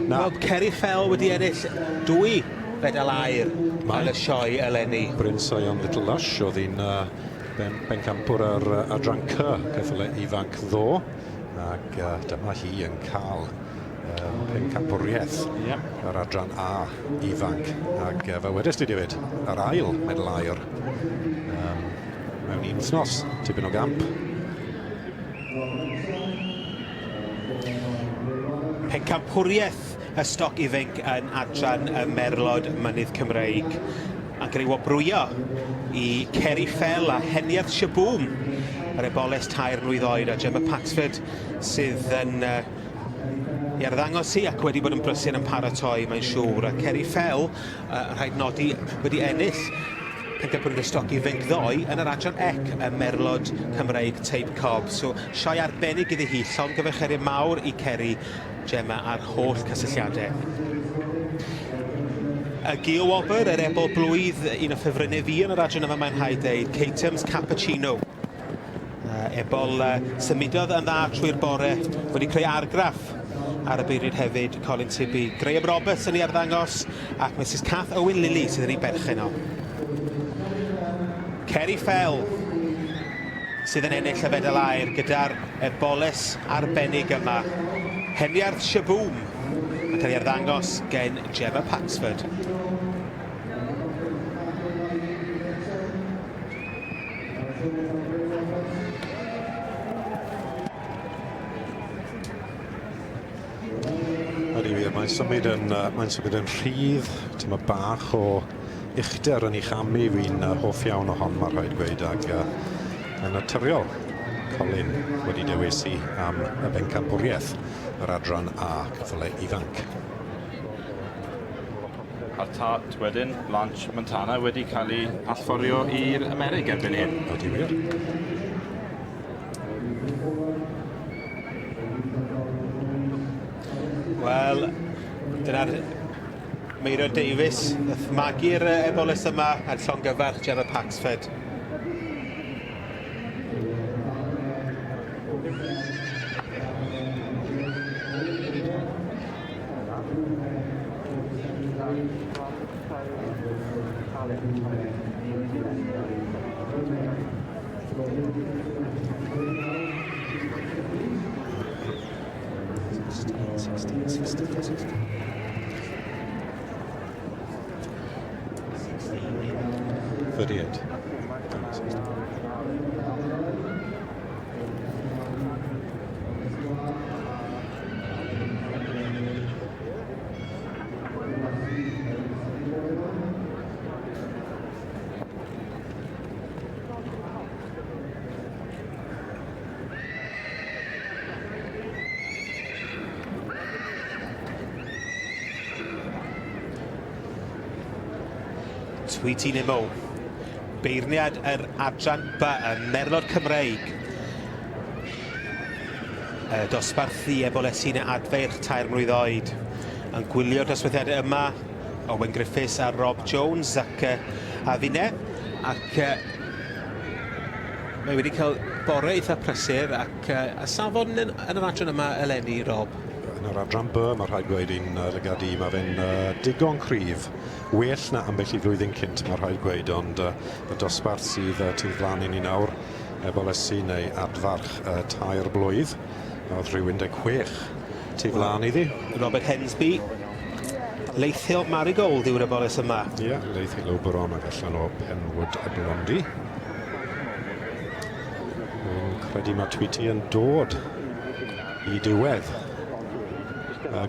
Wel, Ceri Fell wedi ennill 2 fedal aur yn y sioe eleni. Bryn Sion Little Lush, oedd hi'n bencampwr ar adran C, ceffylau ifanc ddo, ac dyma hi yn cael pencampwriaeth ar adran A ifanc, ac fe wedys ti David, yr ail medal aur mewn un wythnos, tipyn o gamp. Pencampwriaeth y stoc ifanc yn adran y Merlod Mynydd Cymreig, ac yn ei wobrwyo i Ceri Fell a Heniaeth Shaboom, yr Eboles tair mlwydd oed, a Gemma Paxford sydd yn i arddangos i ac wedi bod yn brysur yn paratoi, mae'n siŵr. A Ceri Fell, rhaid nodi, wedi ennill pencampwriaeth y stoc ifanc ddoe yn yr adran ec y Merlod Cymreig Tape Cob. So, sioe arbennig iddi hi, llon gyfeiriad mawr i Ceri, Gemma a'r holl cysylltiadau. Y Gio Wobr, yr Ebol blwydd, un o ffefrynnau fi yn yr adran yma, mae'n rhaid deud, Caetums Cappuccino. Ebol symudodd yn dda trwy'r bore, wedi creu argraff ar y beiriad hefyd, Colin Tibi. Graham Roberts yn ei arddangos, ac Mrs Kath Owen Lilly sydd yn ei berchen o. Ceri Fell sydd yn ennill y fedal aur gyda'r Eboles arbennig yma. Heniaeth Shaboom yn cael ei arddangos gen Gemma Paxford. Mae'n symud yn rhydd, tyma bach o uchder yn ei chamu, fi'n hoff iawn o hon, mae'n rhaid gweud, ac yn naturiol, Colin wedi dewisi am y bencampwriaeth yr adran A cyffylau ifanc. A'r tat wedyn, Blanche Montana wedi cael ei allforio i'r Amerig erbyn hyn. Ydy wir. Wel, dyna'r Meiro Davies, nath magu'r Eboles yma ar llongyfarch Gemma Paxford. Tweety Nimo, beirniad yr adran B, y Merlod Cymreig. Dosbarth i Ebolesi neu adfeirch tair mlwydd oed. Yn gwylio'r dosbarthiadau yma, Owen Griffiths a Rob Jones ac a finne. Ac mae wedi cael bore eitha prysur ac y safon yn yr adran yma eleni, Rob. Yn yr adran B, mae rhaid gweud i'n lygadu, mae fe'n digon cryf. Well na ambell i flwyddyn cynt, mae rhaid gweud, ond y dosbarth sydd tu flaen i ni nawr, Ebolesi neu adfarch tair blwydd, oedd rhyw 16 tu flaen iddi. Robert Hensby, leithiol Marigold yw'r Eboles yma. Ie, leithiol Oberon ac allan o Penwood y Blondi. Yn credu mae Tweety yn dod i diwedd.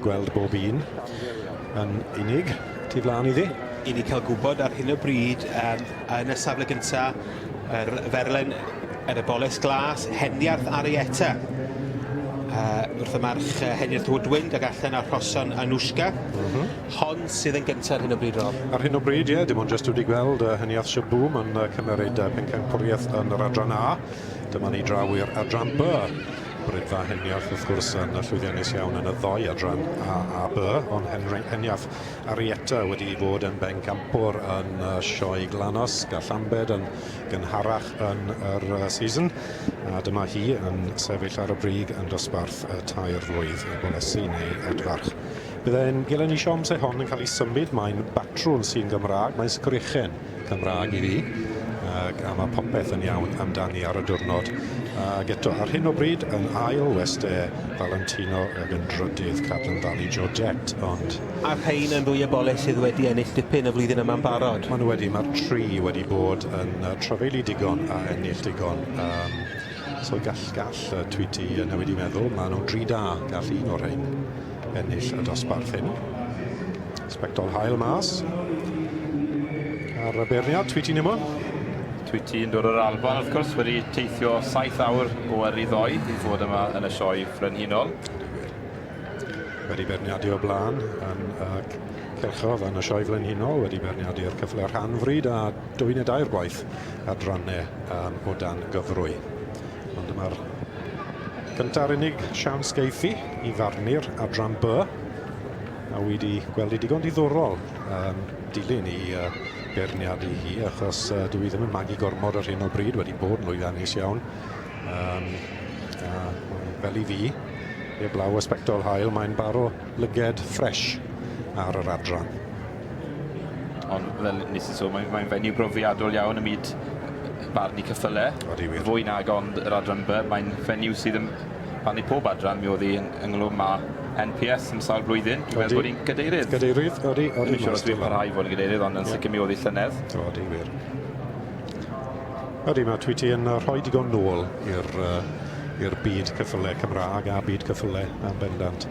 Gweld bob un yn unig tu flaen iddi. I ni cael gwybod ar hyn o bryd yn y safle gyntaf yr ferlen yr Eboles glas, Heniarth Arietta. Wrth y march Heniarth Woodwind ac allan ar Rhoson Anushka. Hon sydd yn gyntaf ar hyn o bryd, Rob. Ar hyn o bryd, ie, dim ond jyst wedi gweld Heniarth Shaboom yn cymeryd pencampwriaeth yn yr adran A. Dyma ni draw i'r adran B. Brydfa Heniath wrth gwrs yn llwyddiannus iawn yn y ddoi adran a B, ond Heniath Arietta wedi fod yn bencampwr yn sioe Glanos, gall Lambed yn gynharach yn yr season, a dyma hi yn sefyll ar y brig yn dosbarth y tair flwydd y bolesu neu Edfarch. Byddai'n Gilen i Sioms e hon yn cael ei symud, mae'n batrwn sy'n Gymraeg, mae'n sgrichen Cymraeg i fi, a mae popeth yn iawn amdani ar y diwrnod. Ac eto, ar hyn o bryd, yn ail West Valentino ac yn drydydd Cadlan Valley Georgette, ond... A'r rhain yn ddwy o boles sydd wedi ennill dipyn y flwyddyn yma'n barod. Maen nhw mae'r tri wedi bod yn trafeilu digon a ennill digon. So gall Tweety newid i meddwl, maen nhw'n dri da gall un o'r rhain ennill y dosbarth hyn. Spectol hael mas. Ar y beirniad, Tweety Nimo. Tweety yn dod o'r Alban, wrth gwrs, wedi teithio 7 awr o yrru ddoi i fod yma yn y sioe frenhinol. Wedi berniadu o blaen yn Cerchof yn y sioe frenhinol, wedi berniadu i'r cyfle rhanfryd a 2 neu 2 gwaith adrannau o dan gyfrwy. Ond dyma'r gynta'r unig siawns geithi i farnu'r adran B, a wedi gweld i digon diddorol dilyn i berniadu hi, achos dwi ddim yn magu gormod ar hyn o bryd, wedi bod yn lwyddiannus iawn. Fel i fi, heblaw y Spectol hael, mae'n baro lyged ffres ar yr adran. Ond fel nes i sôn, mae'n fenyw brofiadol iawn ym myd barnu cyffyle. Fwy nag ond yr adran B, mae'n fenyw sydd yn barnu pob adran, mi oedd hi ynglwm â NPS yn sawl blwyddyn. Dwi'n meddwl bod hi'n gadeirydd. Gadeirydd, odi. Dwi'n siŵr os dwi'n parhau fod yn gadeirydd, ond yn sicr mi oedd hi llynedd. Odi, wir. Odi, mae Tweety yn rhoi digon nôl i'r byd cyffyle Cymraeg a byd cyffyle am bendant.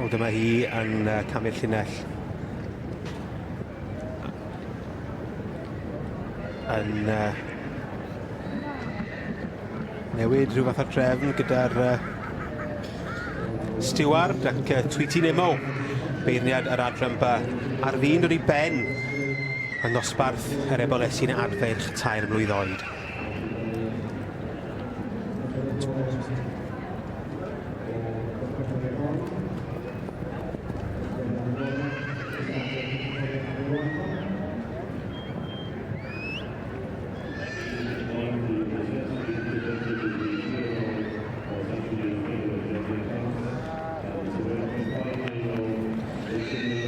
O, dyma hi yn camu'r llinell. Yn newid rhyw fath o drefn gyda'r Stewart ac Tweety Nimo. Beirniad yr adran B. Ar fi'n dod i ben yn nosbarth yr ebolesu'n adferch tair mlwydd oed.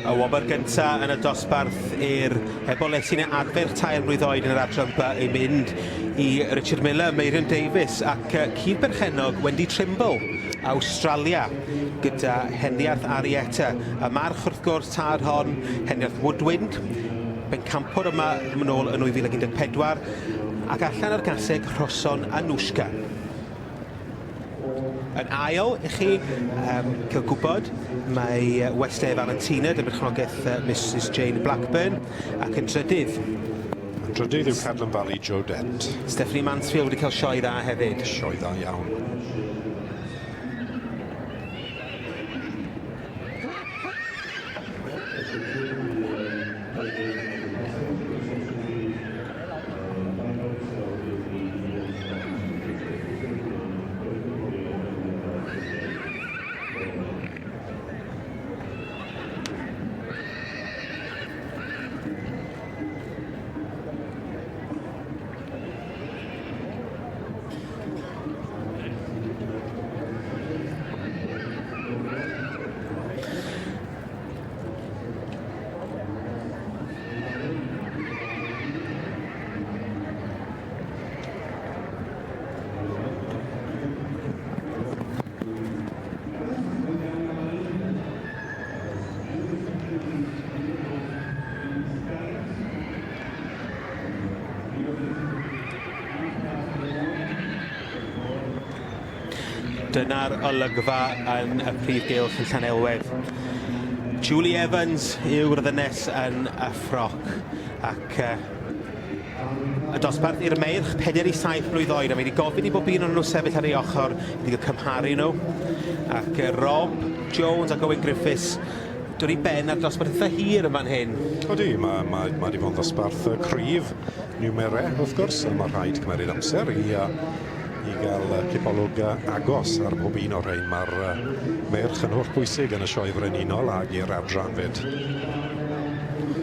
Y wobr gyntaf yn y dosbarth i'r ebolesu'n adfer tair mlwydd oed yn yr adran B i mynd i Richard Miller, Meirin Davies ac cyd berchenog Wendy Trimble, Australia, gyda Heniath Arietta. Y march wrth gwrs tad hon, Heniath Woodwind, bencampwr yma yn ôl yn 2014, ac allan ar gaseg Rhoson Anoushka. Yn ail, i chi cael gwybod, mae West Valentina, dy berchnogaeth Mrs Jane Blackburn, ac yn drydydd. Yn drydydd yw Cadlan Valley Georgette. Stephanie Mansfield wedi cael sioe dda hefyd. Sioe dda iawn. Dyna'r olygfa yn y prif gylch yn Llanelwedd. Julie Evans yw'r ddynes yn y ffroc, ac y dosbarth i'r meirch 4 i 7 mlwydd oed, a mae wedi gofyn i bob un o'n nhw sefyll ar ei ochr wedi cael cymharu nhw, ac Rob Jones ac Owen Griffiths dod i ben ar dosbarth eitha hir yma'n hyn. Odi, mae wedi bod yn ddosbarth cryf niwmerau wrth gwrs, a mae rhaid cymryd amser i i gael cipolwg agos ar bob un o'r rhain. Mae'r merch yn holl bwysig yn y sioe frenhinol ag i'r adran fyd.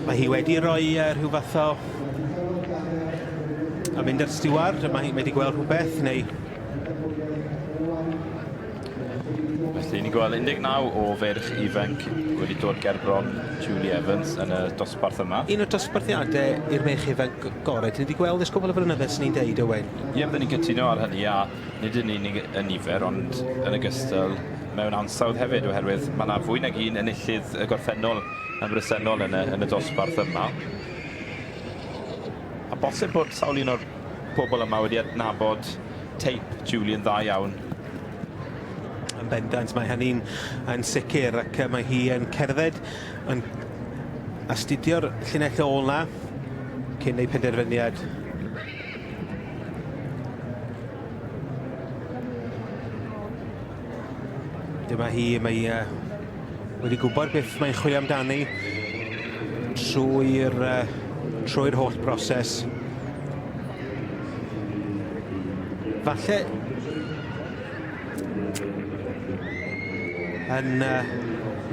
Mae hi wedi rhoi rhyw fath o... a mynd ar stiward, mae wedi gweld rhywbeth, neu... Felly, ni'n gweld 19 o ferch ifanc wedi dod ger bron Julie Evans yn y dosbarth yma. Un o'r dosbarthiadau i'r merch ifanc gorau, ti wedi gweld ys gwbl o flynyddoedd sy'n ni'n deud, Owen? Ie, byddwn ni'n cytuno ar hynny, a nid yn unig y nifer, ond yn ogystal mewn ansawdd hefyd, oherwydd mae yna fwy nag un enillydd y gorffennol yn bresennol yn y dosbarth yma. A bosib bod sawl un o'r pobl yma wedi adnabod teip Julie yn dda iawn. Yn bendant, mae hynny'n yn sicr ac mae hi yn cerdded yn astudio'r llinell ôl na cyn ei penderfyniad. Dyma hi, mae wedi gwybod beth mae'n chwilio amdani trwy'r holl broses. Falle yn mae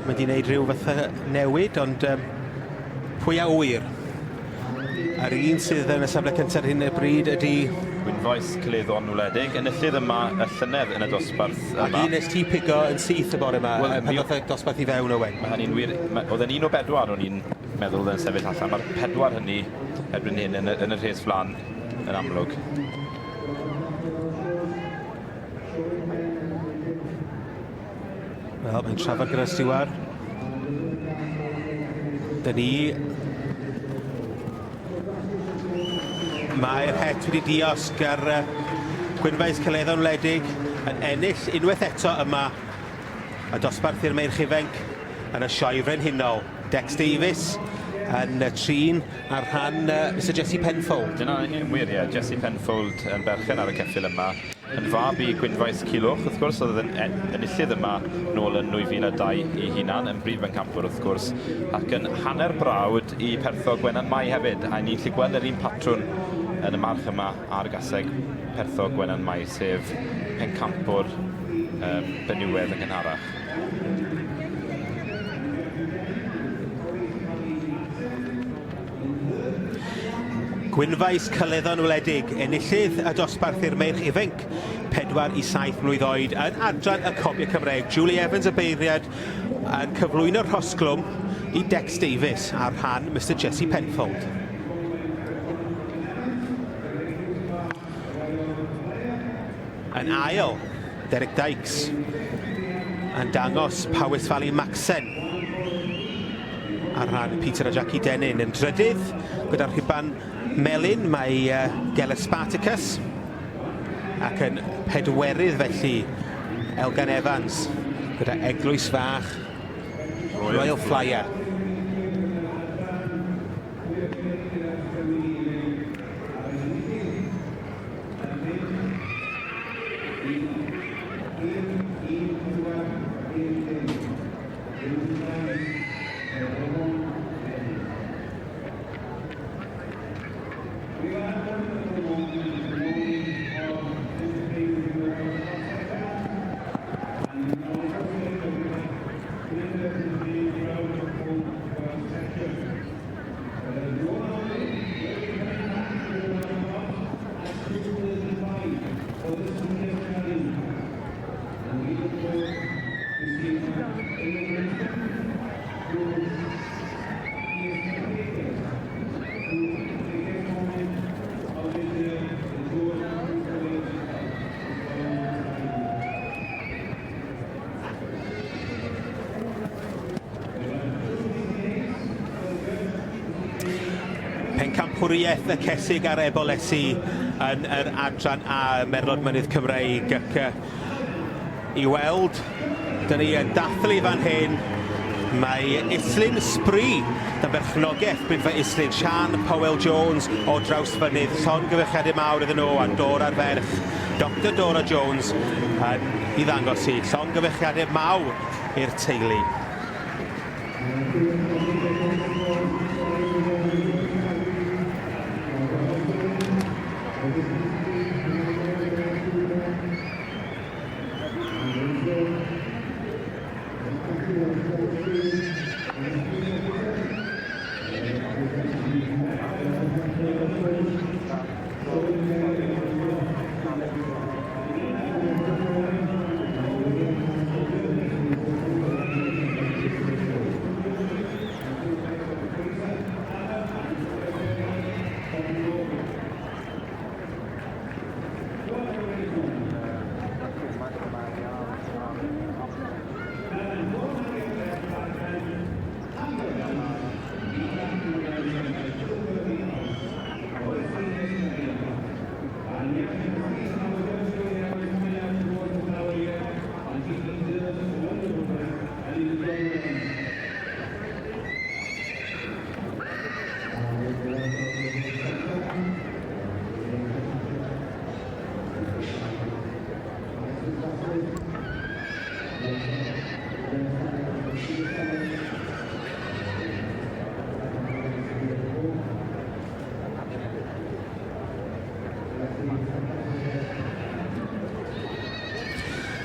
wedi gwneud rhyw fath newid, ond pwy a wyr. Yr un sydd yn y safle cyntaf ar hyn y bryd ydy... Gwynfoes Cyleddo'n wledig, enillydd yma y llynedd yn y dosbarth yma. Ac un nes ti pigo yn syth y bore yma, pan oedd y dosbarth i fewn, Owen. Mae hynny'n wir, oedd yn 1 o 4 o'n i'n meddwl yn sefyll allan. Mae'r 4 hynny erbyn hyn yn y rhes flan yn amlwg. Wel, mae'n trafod gyda'r stiward. Dyn ni... Mae'r het wedi diosg ar Gwynfaes Cyleddo'n wledig yn ennill unwaith eto yma y dosbarth i'r merch ifanc yn y sioe frenhinol. Dex Davies yn trin ar rhan Mr Jessie Penfold. Dyna yn wir, ie. Jessie Penfold yn berchen ar y ceffil yma. Yn fab i Gwynfaes Culwch, wrth gwrs, oedd yn enillydd yma nôl yn 2002 i hunan, yn brif bencampwr, wrth gwrs, ac yn hanner brawd i Perthog Gwenan Mai hefyd, a ni'n gallu gweld yr un patrwn yn y march yma ar gaseg Perthog Gwenan Mai, sef pencampwr benywedd yn gynharach. Gwynfaes Cyleddo'n wledig, enillydd y dosbarth i'r merch ifanc, 4 i 7 mlwydd oed, yn adran y Cobiau Cymreig. Julie Evans y beiriad yn cyflwyno'r rhosglwm i Dex Davies ar rhan Mr Jessie Penfold. Yn ail, Derek Dykes yn dangos Powys Valley Maxen ar rhan Peter a Jackie Dennin. Yn drydydd, gyda'r rhuban melyn, mae Gela Spartacus, ac yn pedwerydd felly Elgan Evans gyda eglwys fach Royal Flyer. Pencampwriaeth y Cesig ar Ebolesi yn yr adran A Merlod Mynydd Cymreig, ac i weld, dyn ni yn dathlu fan hyn, mae Islyn Spree, dan berchnogaeth Brynfa Islyn, Sian Powell Jones o draws fynydd, llongyfarchiadau mawr iddyn nhw, a Dora'r ferch, Dr Dora Jones i ddangos i, llongyfarchiadau mawr i'r teulu.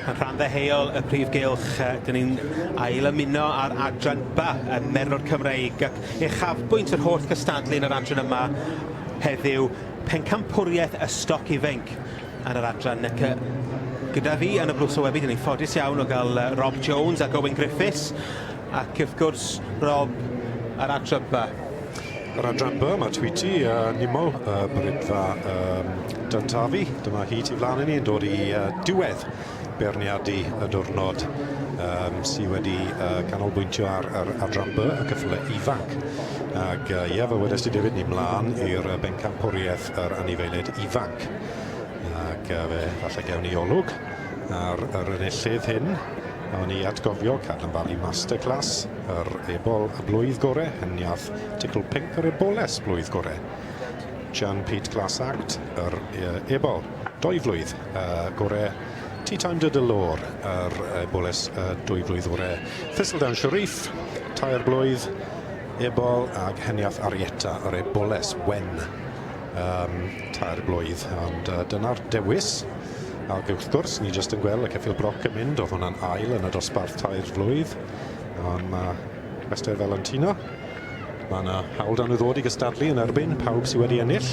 Yn rhan ddeheuol y prif gylch, dyn ni'n ail ymuno ar adran ba y Merlod Cymreig. Ac uchafbwynt yr holl gystadlu yn yr adran yma heddiw pencampwriaeth y stoc ifenc yn yr adran. Ac gyda fi yn y blws o webi, dyn ni'n ffodus iawn o gael Rob Jones ac Owen Griffiths. Ac wrth gwrs, Rob, yr adran ba. Yr adran ba, mae Tweety Nimo, brydfa Dyntafi. Dyma hi tu flaen i ni yn dod i diwedd beirniadu y diwrnod sydd wedi canolbwyntio ar adran B, y cyffle ifanc. Ac ie, fe wedest ti David, ni mlaen i'r bencampwriaeth yr anifeiliaid ifanc. Ac fe falle gewn ni olwg ar yr enillydd hyn. O'n i atgofio Cadlan Valley Masterclass, yr ebol y blwydd gorau, heniath Tickle Pink, yr eboles blwydd gorau. Jan Pete Class Act, yr ebol, 2 flwydd gorau. Tea Time de Delor, yr eboles 2 flwydd gorau. Thistledown Sharif, 3 blwydd, ebol, ag heniath Arietta, yr eboles wen, 3 blwydd. Ond dyna'r dewis. Ac wrth gwrs, ni jyst yn gweld y ceffil broc yn mynd, oedd hwnna'n ail yn y dosbarth 3 flwydd. Ond mae Wester Valentino. Mae yna hawl dan nhw ddod i gystadlu yn erbyn pawb sydd wedi ennill.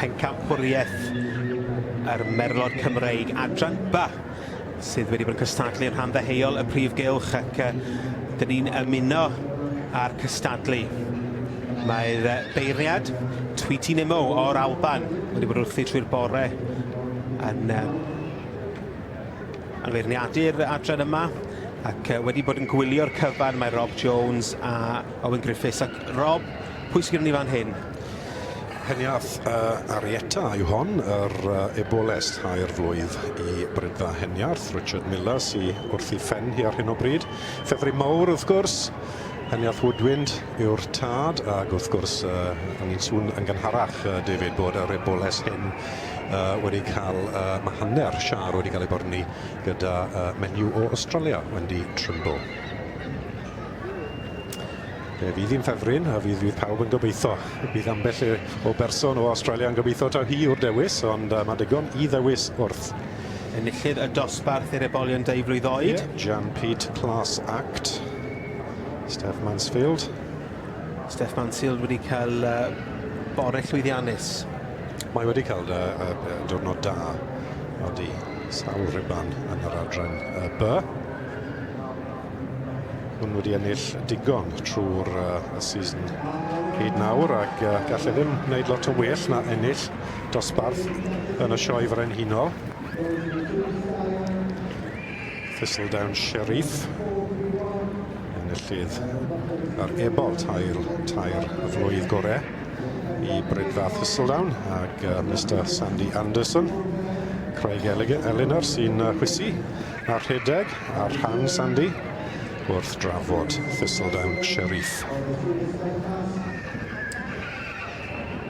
Pencampwriaeth yr Merlod Cymreig adran ba sydd wedi bod yn cystadlu yn rhan ddeheuol y prif gylch ac dyn ni'n ymuno ar cystadlu. Mae'r beirniad Tweety Nimo o'r Alban wedi bod wrthi trwy'r bore yn feirniadu'r adran yma ac wedi bod yn gwylio'r cyfan mae Rob Jones a Owen Griffiths. Ac Rob, pwy sydd gyda ni fan hyn? Heniath Arietta yw hon, yr eboles 3 flwydd i brydfa heniarth, Richard Miller, sydd wrth i ffen hi ar hyn o bryd. Ffefri mawr, wrth gwrs, heniath Woodwind yw'r tad, ac wrth gwrs, ni'n sŵn yn gynharach, David, bod yr eboles hyn wedi cael mahanner siar wedi cael ei borni gyda menyw o Australia, Wendy Trimble. Fydd hi'n ffefryn, a fydd pawb yn gobeithio. Bydd ambell o berson o Australia yn gobeithio taw hi yw'r dewis, ond mae digon i ddewis wrth. Enillydd y dosbarth i'r ebolion 2 flwydd oed. Jan Pete Class Act. Steph Mansfield. Steph Mansfield wedi cael bore llwyddiannus. Mae wedi cael diwrnod da. Wedi sawl riban yn yr adran B. Hwn wedi ennill digon trwy'r season hyd nawr ac gallai ddim wneud lot o well na ennill dosbarth yn y sioe frenhinol. Thistledown Sharif. Enillydd ar ebol tair y flwydd gorau i brydfa Thistledown ac Mr Sandy Anderson. Craig Eleanor sy'n chwysu ar rhedeg ar rhan Sandy wrth drafod Thistledown Sharif.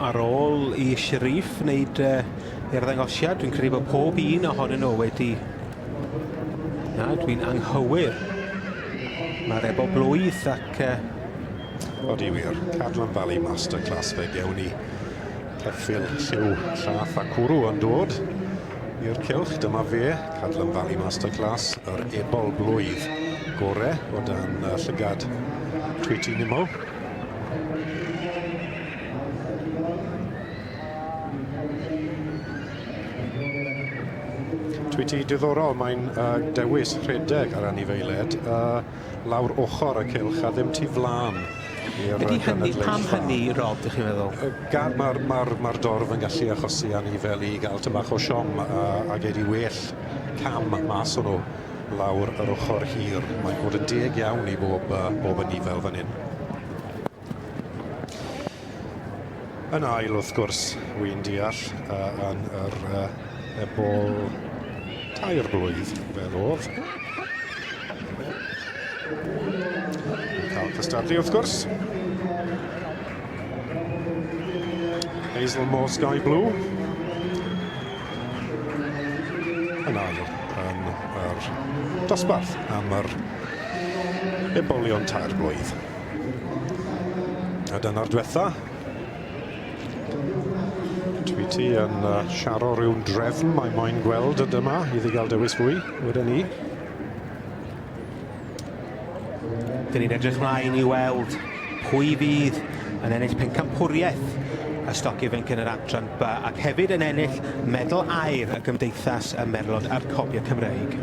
Ar ôl i Sharif wneud i'r ddangosiad, dwi'n credu bod pob un ohonyn nhw wedi... Na, dwi'n anghywir. Mae'r ebol blwydd ac... Odi wir, Cadlan Valley Masterclass fe gewn ni ceffil lliw llath a cwrw yn dod i'r cylch. Dyma fe, Cadlan Valley Masterclass, yr ebol blwydd gorau o dan llygad Tweety Nimo. Tweety diddorol, mae'n dewis rhedeg ar anifeiliaid lawr ochr y cylch a ddim tu flaen. Ydy hynny, pam hynny, Rob, ydych chi'n meddwl? Mae'r dorf yn gallu achosi anifel i gael tymach o siom a gei di well cam mas o nhw lawr yr ochr hir. Mae'n bod yn deg iawn i bob anifel fan hyn. Yn ail, wrth gwrs, wy'n deall yn yr ebol 3 blwydd fel oedd. Cael cystadlu, wrth gwrs. Hazel Moore Sky Blue. Yn ail yn yr dosbarth am yr ebolion 3 blwydd. A dyna'r diwetha. Tweety yn siaro rhywun drefn mae moyn gweld y dyma iddi gael dewis fwy wedyn ni. Dyn ni'n edrych mlaen i weld pwy fydd yn ennill pencampwriaeth y stoc ifanc yn yr adran B ac hefyd yn ennill medal aur y Gymdeithas y Merlod a'r Copiau Cymreig.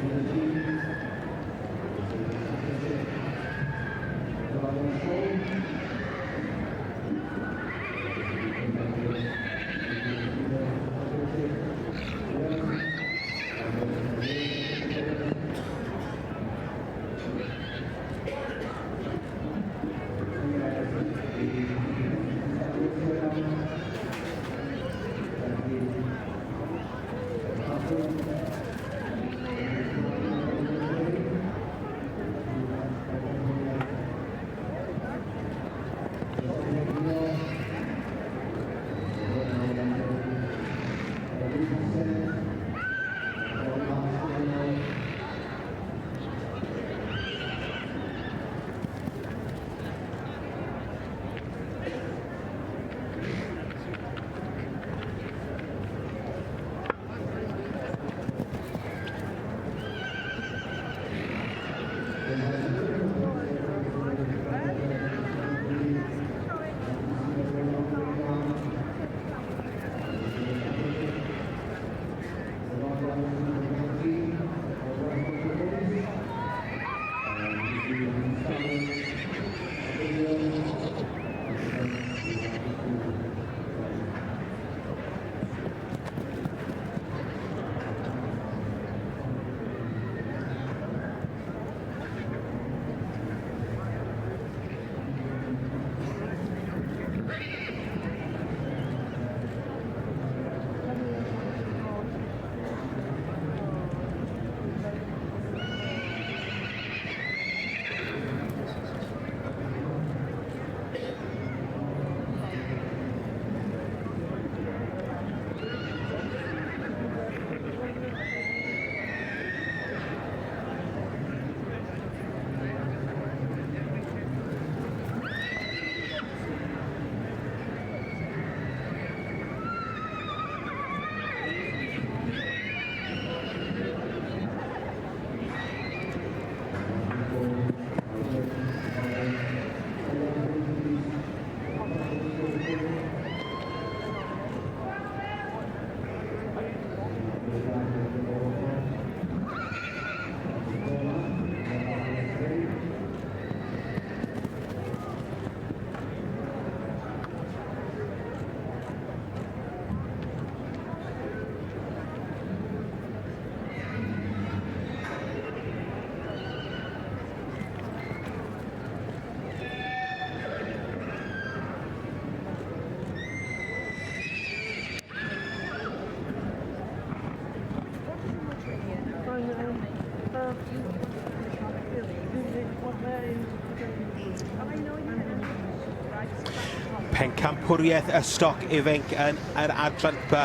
Pencampwriaeth y stoc ifanc yn yr adran B,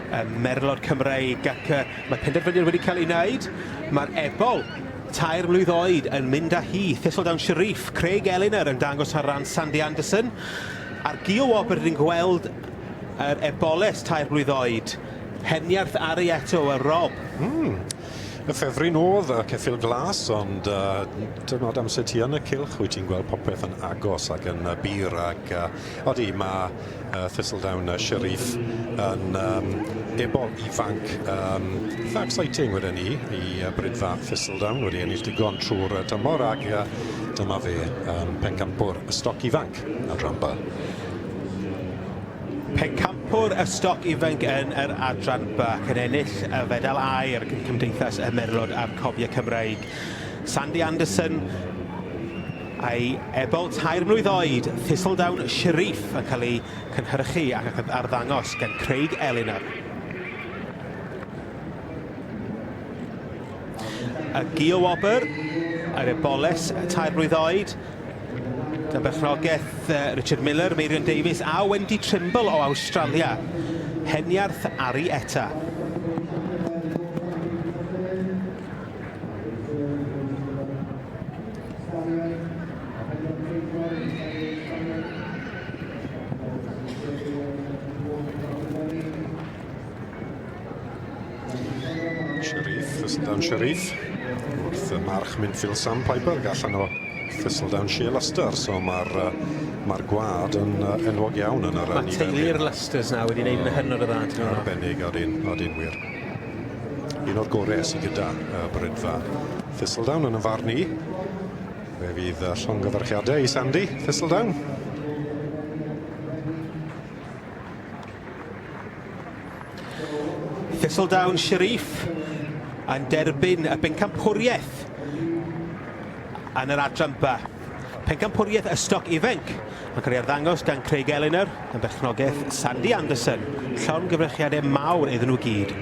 y Merlod Cymreig, ac mae penderfyniad wedi cael ei wneud. Mae'r ebol 3 mlwydd oed yn mynd â hi, Thistledown Sheriff, Craig Eleanor yn dangos ar ran Sandy Anderson. A'r Gio Wobr ni'n gweld yr eboles 3 mlwydd oed, Heniarth Ari eto y Rob. Y ffefryn oedd y ceffil glas, ond dynod amser ti yn y cylch, wyt ti'n gweld popeth yn agos ac yn bir ac odi mae Thistledown Sheriff yn ebol ifanc eitha exciting wedyn ni i brydfa Thistledown wedi ennill digon trwy'r tymor ac dyma fe pencampwr y stoc ifanc adran B. Pencampwr y stoc ifanc yn yr adran B ac yn ennill y fedal aur gan Cymdeithas y Merlod a'r Copiau Cymreig. Sandy Anderson a'i ebol 3 mlwydd oed, Thistledown Sheriff yn cael ei cynhyrchu ac arddangos gan Craig Eleanor. Y Gio Wobr, yr eboles 3 mlwydd oed, dy berchnogaeth Richard Miller, Marion Davies a Wendy Trimble o Awstralia. Heniarth Ari Eta. Thistledown Sharif. Wrth march Minfield Sandpiper, gallan o Thistledown Shea Leicester. So mae'r gwad yn enwog iawn yn yr Mae teulu'r Leicesters na wedi gwneud yn hynod o dda. Arbennig ar un wir. Un o'r gorau sydd gyda Brydfa. Thistledown yn y farn i. Fe fydd llongyfarchiadau i Sandy, Thistledown. Thistledown Sharif yn derbyn y bencampwriaeth yn yr adran ba. Pencampwriaeth Ystog Ifenc yn cael ei arddangos gan Craig Eleanor yn berchnogaeth Sandy Anderson. Llongyfarchiadau mawr iddyn nhw gyd.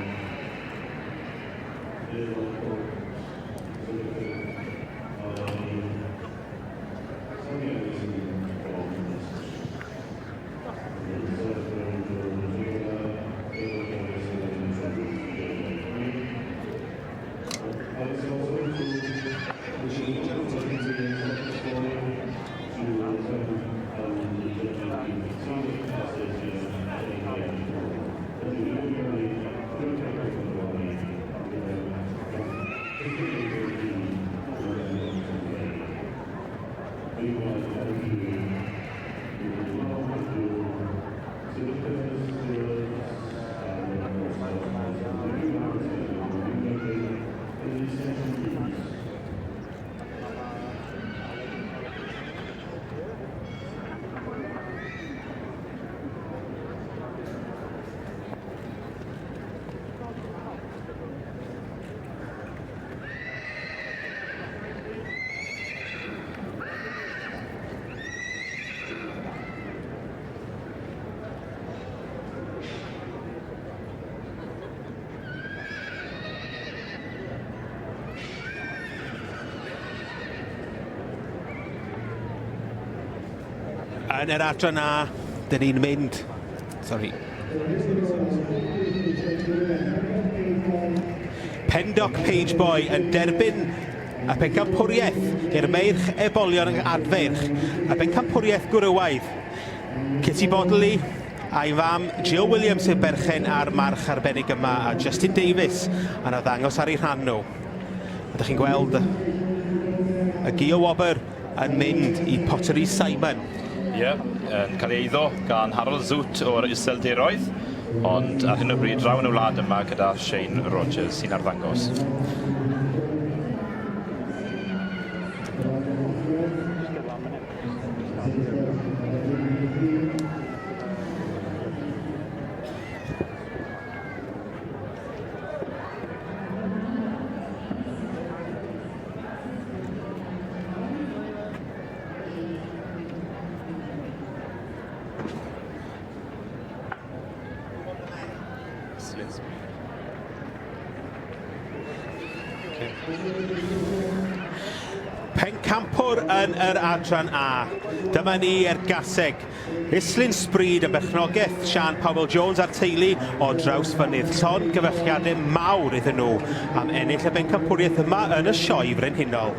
Yn yr adran A, dyn ni'n mynd... Sorry. Pendoc Pageboy yn derbyn y bencampwriaeth i'r meirch ebolion yn adferch. Y bencampwriaeth gwrywaidd. Kitty Bodley a'i fam Jill Williams yn berchen ar march arbennig yma a Justin Davis yn arddangos ar ei rhan nhw. Ydych chi'n gweld y Gio Wobber yn mynd i Pottery Simon. Ie, yn cael ei eiddo gan Harold Zoot o'r Iseldiroedd, ond ar hyn o bryd draw yn y wlad yma gyda Shane Rogers sy'n arddangos. Pencampwr yn yr adran A. Dyma ni gaseg. Islyn Spryd yn berchnogaeth Sian Powell Jones a'r teulu o draws fynydd. Llongyfarchiadau mawr iddyn nhw am ennill y bencampwriaeth yma yn y sioe frenhinol.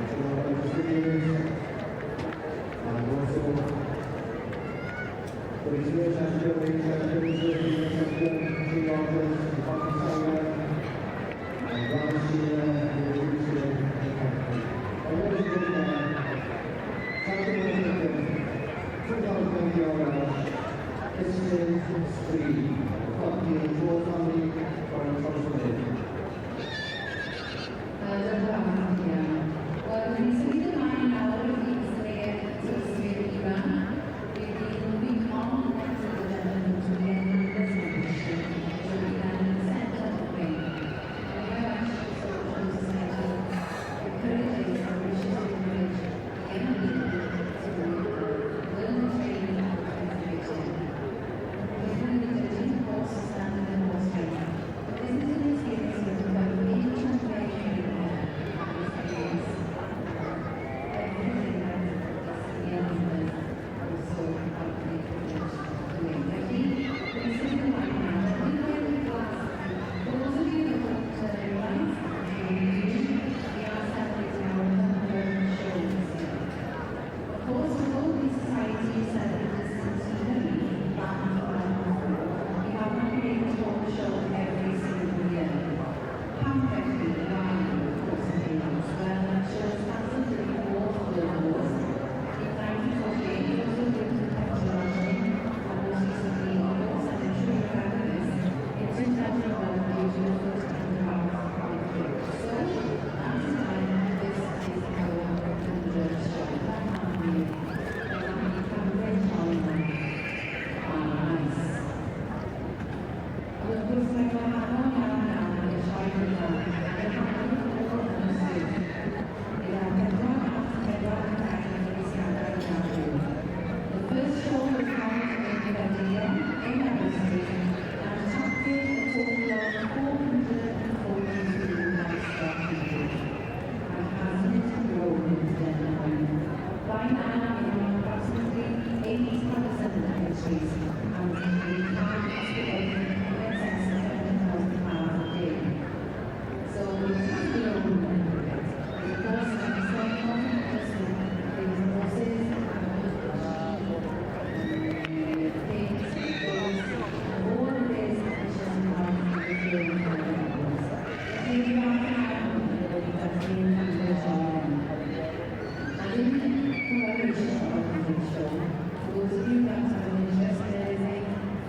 those of you that have an interest, there is a fantastic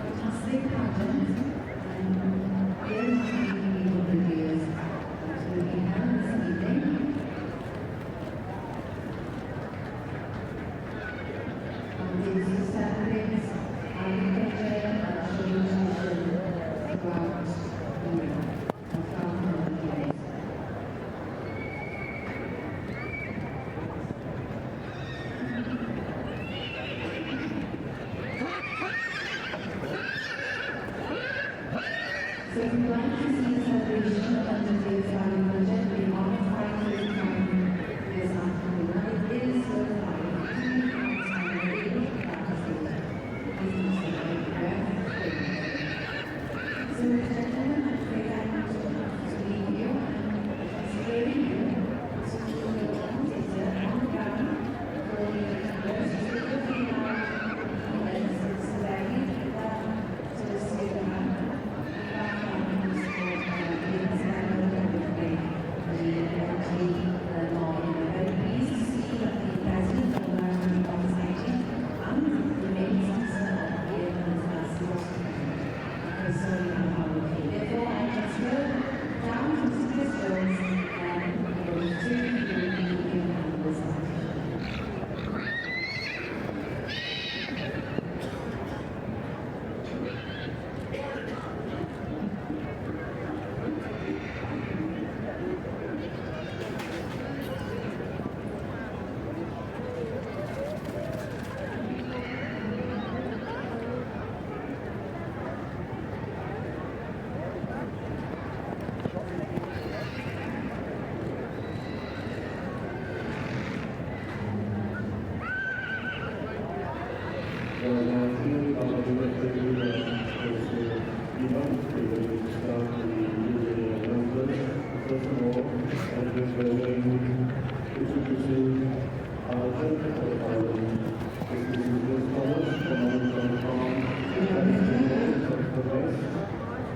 pageant here in the years. So we have this evening. And it's to celebrate agriculture and tradition throughout the year. So if you'd like to see the celebration of the Family Budget being on 5:35 this afternoon, it is worthwhile. So, gentlemen, I'm afraid I have to leave you and transferring you to the commentator on the ground for the members of the female audience. It's very to see the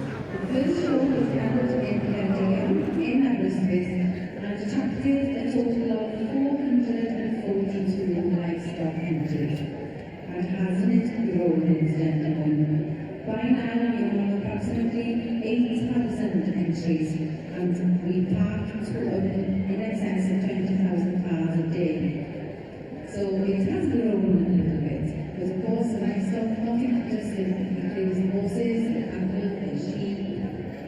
man. This show was held in London in Aberystwyth and attracted a total of 442 livestock entries and hasn't grown incidentally. By now we have approximately 8,000 entries and we park in excess of 20,000 cars a day. So it has grown a little bit, but of course the livestock not just includes horses, cattle and sheep,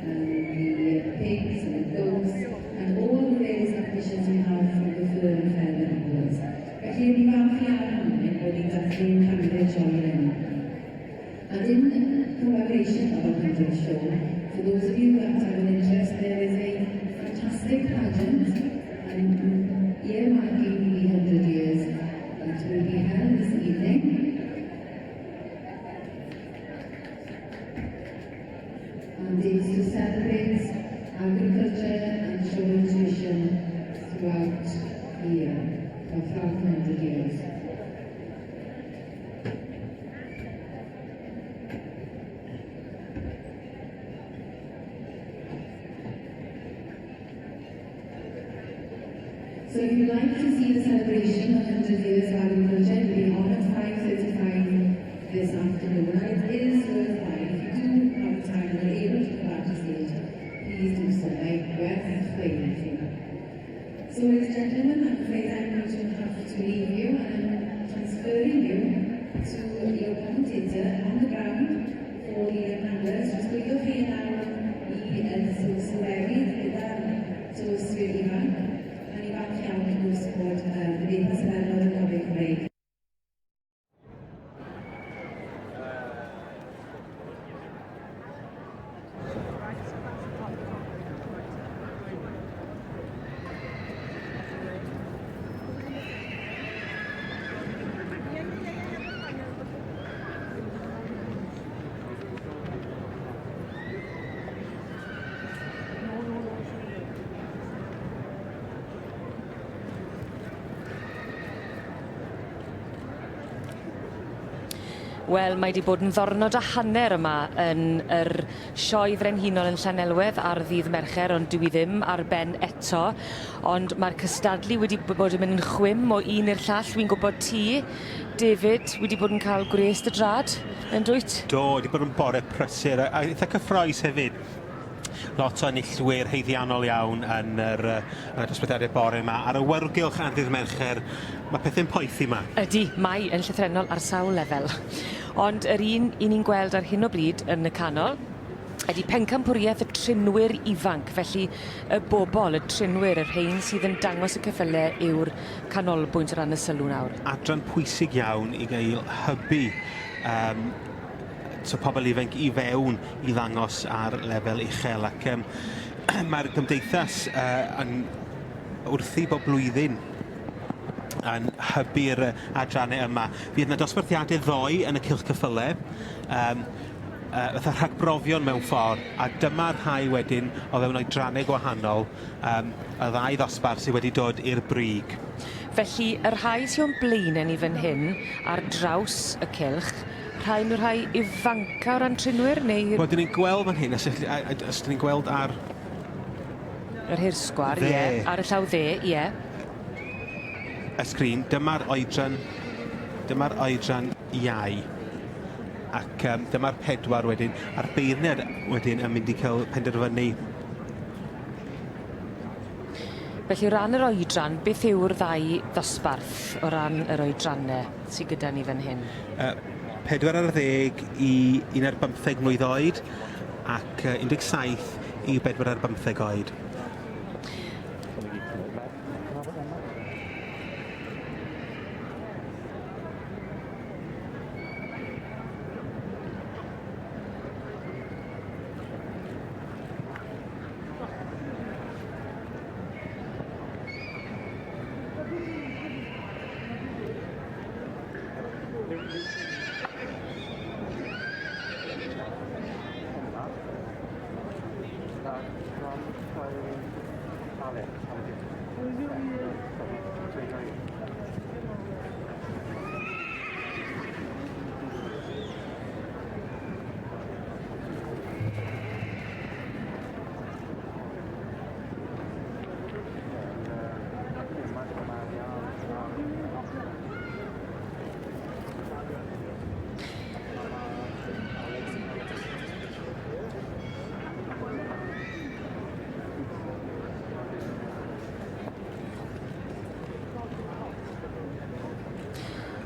the pigs and the goats, and all the various conditions we have from the fur and feather animals. Felly, ni fath iawn hynny bod ni'n dathlu'n Cambridge Island. And in collaboration of our Cambridge show, for those of you that have an interest, there is a fantastic pageant and earmarking the 100 years that will be held this evening. And it's to celebrate agriculture and show tradition throughout the year for 500 years. So if you'd like to see the celebration of 100 years of agriculture, it will be on at 5:35 this afternoon. And it is worthwhile. If you do have time and are able to participate, please do so. I worth explaining to you. So ladies and gentlemen, I'm afraid I'm going to have to leave you and I'm transferring you to your commentator on the ground for the members. Just gwylio chi nawr I sylweddyd gyda'r tywyswyr ifanc. And I found out Wel, mae wedi bod yn ddornod a hanner yma yn yr sioe frenhinol yn Llanelwedd ar ddydd Mercher, ond dwi ddim ar ben eto. Ond mae'r cystadlu wedi bod yn mynd yn chwym o un i'r llall. Dwi'n gwybod ti, David, wedi bod yn cael gwres dy drad yn dwyt? Do, wedi bod yn bore prysur a eitha cyffroes hefyd. Lot o enillwyr heiddiannol iawn yn yr dosbarthiadau bore yma. Ar y wyrgylch ar ddydd Mercher, mae pethau'n poethi yma. Ydy, mae yn llythrenol ar sawl lefel. Ond yr un ni'n gweld ar hyn o bryd yn y canol ydy pencampwriaeth y trinwyr ifanc. Felly y bobl, y trinwyr, y rhain sydd yn dangos y ceffylau yw'r canolbwynt o ran y sylw nawr. Adran pwysig iawn i gael hybu so pobl ifanc i fewn i ddangos ar lefel uchel ac mae'r gymdeithas yn wrthi bob blwyddyn yn hybu'r adrannau yma. Fydd yna dosbarthiadau ddoe yn y cylch ceffylau, fatha rhagbrofion mewn ffordd, a dyma'r rhai wedyn o fewn adrannau gwahanol, y ddau ddosbarth sydd wedi dod i'r brig. Felly, yr rhai sy'n o'n blaenau ni fan hyn ar draws y cylch, rhai nhw'r rhai ifanca o ran trinwyr, neu... Wel, dyn ni'n gweld fan hyn, os dyn ni'n gweld ar... Yr hirsgwar, ie. Ar y llaw dde, ie. Y sgrin, dyma'r oedran iau. Ac dyma'r pedwar wedyn, a'r beirniad wedyn yn mynd i cael penderfynu. Felly, o ran yr oedran, beth yw'r ddau ddosbarth o ran yr oedrannau sydd gyda ni fan hyn? 4 ar 10 i 1 ar 15 mlwydd oed ac 17 i 4 ar 15 oed.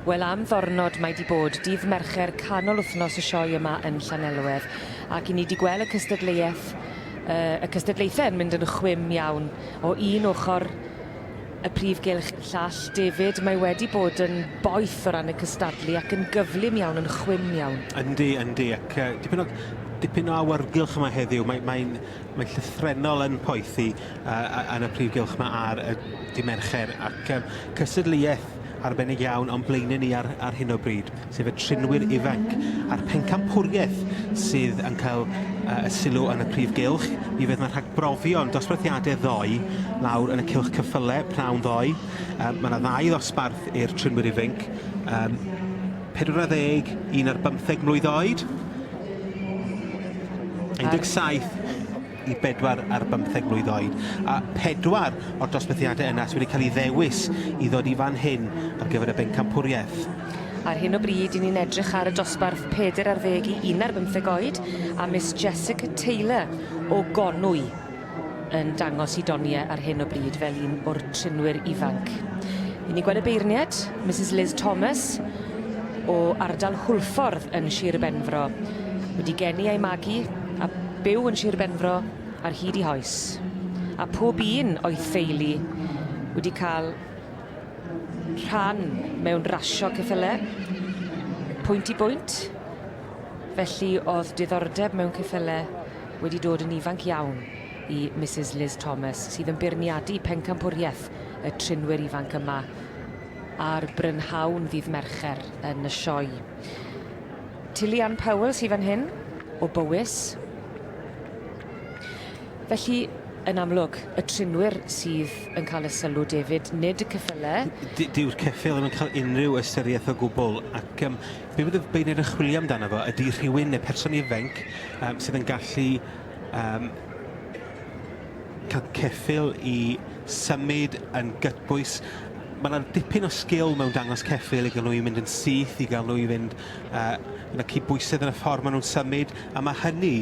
Wel, am ddornod mae wedi bod dydd Mercher canol wythnos y sioe yma yn Llanelwedd, ac i ni wedi gweld y cystadlaethau yn mynd yn chwym iawn o un ochr y prif gylch llall. David, mae wedi bod yn boeth o ran y cystadlu ac yn gyflym iawn, yn chwym iawn. Yndi, ac dipyn o awyrgylch yma heddiw. Mae'n llythrenol yn poethi yn y prif gylch yma ar y dydd Mercher, ac cystadleuaeth arbennig iawn o'n blaenau ni ar hyn o bryd, sef y trinwyr ifanc a'r pencampwriaeth sydd yn cael y sylw yn y prif gylch. Mi fydd yna rhagbrofion dosbarthiadau ddoe lawr yn y cylch ceffylau, pnawn ddoe. Mae yna 2 ddosbarth i'r trinwyr ifanc, 4 ar 10, 1 ar 15 mlwydd oed, 17 i 4 ar 15 mlwydd oed. A 4 o'r dosbarthiadau yna sydd wedi cael ei ddewis i ddod i fan hyn ar gyfer y bencampwriaeth. Ar hyn o bryd, ni'n edrych ar y dosbarth 4 ar 10 i 1 ar 15 oed, a Miss Jessica Taylor o Gonwy yn dangos i doniau ar hyn o bryd fel un o'r trinwyr ifanc. I ni gweld y beirniad, Mrs Liz Thomas o ardal Hwlffordd yn Sir Benfro, wedi geni ei magu a byw yn Sir Benfro ar hyd i hoes. A pob un o'i theulu wedi cael rhan mewn rasio ceffylau, pwynt i bwynt. Felly oedd diddordeb mewn ceffylau wedi dod yn ifanc iawn i Mrs Liz Thomas, sydd yn beirniadu pencampwriaeth y trinwyr ifanc yma ar brynhawn ddydd Mercher yn y sioe. Tilly Ann Powell sydd fan hyn o Bowys. Felly, yn amlwg, y trinwyr sydd yn cael y sylw, David, nid y ceffylau. Dyw'r ceffyl yn cael unrhyw ystyriaeth o gwbl, ac be bydd y beirniad yn chwilio amdano fo ydy rhywun neu person ifanc sydd yn gallu cael ceffyl i symud yn gytbwys. Mae yna dipyn o sgil mewn dangos ceffyl i gael nhw i mynd yn syth, i gael nhw i fynd yna cydbwysedd yn y ffordd maen nhw'n symud, a mae hynny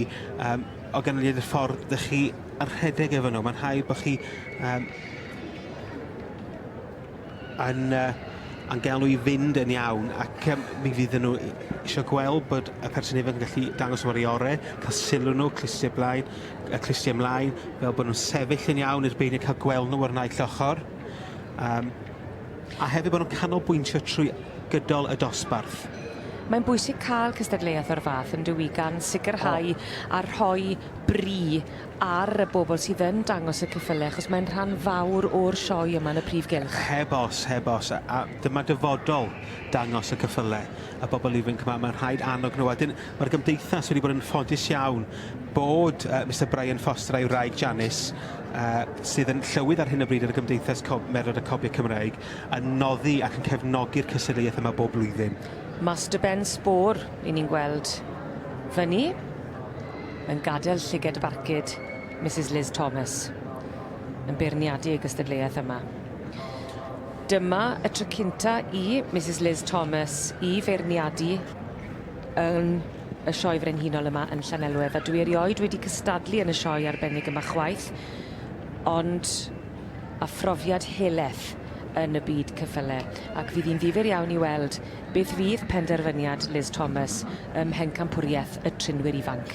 o ganlyniad y ffordd ydych chi ar rhedeg efo nhw. Mae'n rhaid bod chi yn gael nhw i fynd yn iawn, ac mi fydd nhw eisiau gweld bod y person ifanc yn gallu dangos o'r iore, cael sylw nhw, clustio ymlaen, fel bod nhw'n sefyll yn iawn i'r beirniad cael gweld nhw o'r naill ochr. A hefyd bod nhw'n canolbwyntio trwy gydol y dosbarth. Mae'n bwysig cael cystadleuaeth o'r fath yn dywy gan sicrhau a rhoi bri ar y bobl sydd yn dangos y ceffylau, achos mae'n rhan fawr o'r sioe yma yn y prif gylch. Heb os. A dyma dyfodol dangos y ceffylau. A bobl ifanc yma, mae'n rhaid annog nhw. Mae'r gymdeithas wedi bod yn ffodus iawn bod Mr Brian Foster a'i wraig Janice, sydd yn llywydd ar hyn o bryd ar y gymdeithas Merod y Copiau Cymraeg, yn noddi ac yn cefnogi'r cystadleuaeth yma bob blwyddyn. Master Ben Sbor, i ni'n gweld fyny, yn gadael llyged barcud Mrs Liz Thomas, yn beirniadu y gystadleuaeth yma. Dyma y tro cynta i Mrs Liz Thomas i feirniadu yn y sioe frenhinol yma yn Llanelwedd, a dwi erioed wedi cystadlu yn y sioe arbennig yma chwaith, ond a phrofiad heleth yn y byd ceffylau, ac fydd hi'n ddifyr iawn i weld beth fydd penderfyniad Liz Thomas ym mhencampwriaeth y trinwyr ifanc.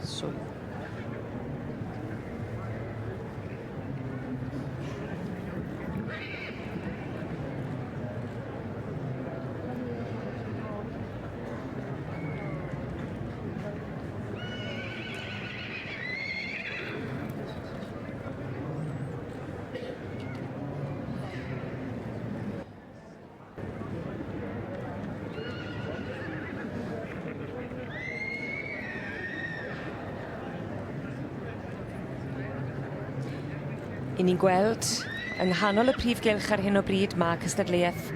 So. I ni'n gweld yng nghanol y prif gylch ar hyn o bryd mae cystadleuaeth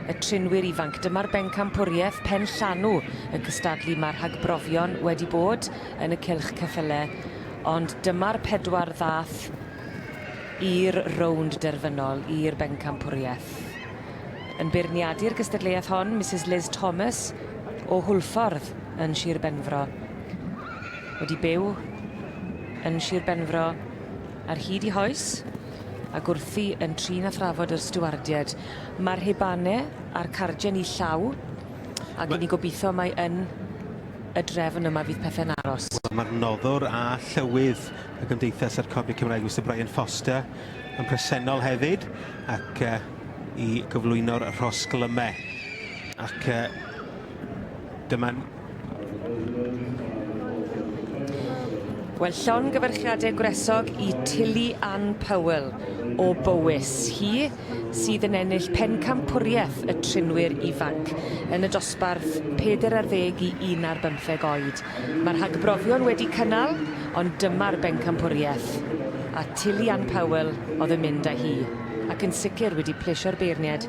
y trinwyr ifanc. Dyma'r bencampwriaeth Pen Llanw y cystadlu mae'r rhagbrofion wedi bod yn y cylch ceffylau, ond dyma'r 4 ddath i'r rownd derfynol, i'r bencampwriaeth. Yn beirniadu'r gystadleuaeth hon, Mrs Liz Thomas o Hwlffordd yn Sir Benfro. Wedi byw yn Sir Benfro ar hyd I hoes, ac wrthi yn trin a thrafod yr stwardiad. Mae'r hebannau a'r cardiau ni llaw, ac i ni gobeithio mai yn y drefn yma fydd pethau'n aros. Mae'r noddwr a llywydd y Gymdeithas a'r Copiau Cymraeg, Mr Brian Foster, yn presennol hefyd, ac I gyflwyno'r rhosglymau. Ac dyma'n... Wel, llongyfarchiadau gwresog I Tilly Ann Powell o Bowys. Hi sydd yn ennill pencampwriaeth y trinwyr ifanc yn y dosbarth 40 I 15 oed. Mae'r rhagbrofion wedi cynnal, ond dyma'r bencampwriaeth. A Tilly Ann Powell oedd yn mynd â hi. Ac yn sicr wedi plesio'r beirniad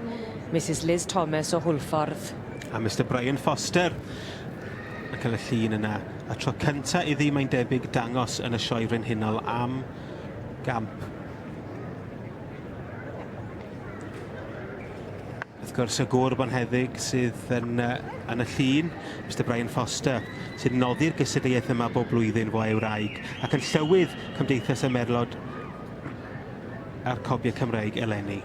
Mrs Liz Thomas o Hwlffordd. A Mr Brian Foster ac yn y llun yna. A tro cynta iddi mae'n debyg dangos yn y sioe frenhinol am gamp. Wrth gwrs y gŵr bonheddig sydd yn y llun, Mr Brian Foster, sy'n noddi'r gystadleuaeth yma bob blwyddyn fo Ewraig, ac yn llywydd Cymdeithas y Merlod a'r Copiau Cymraeg eleni.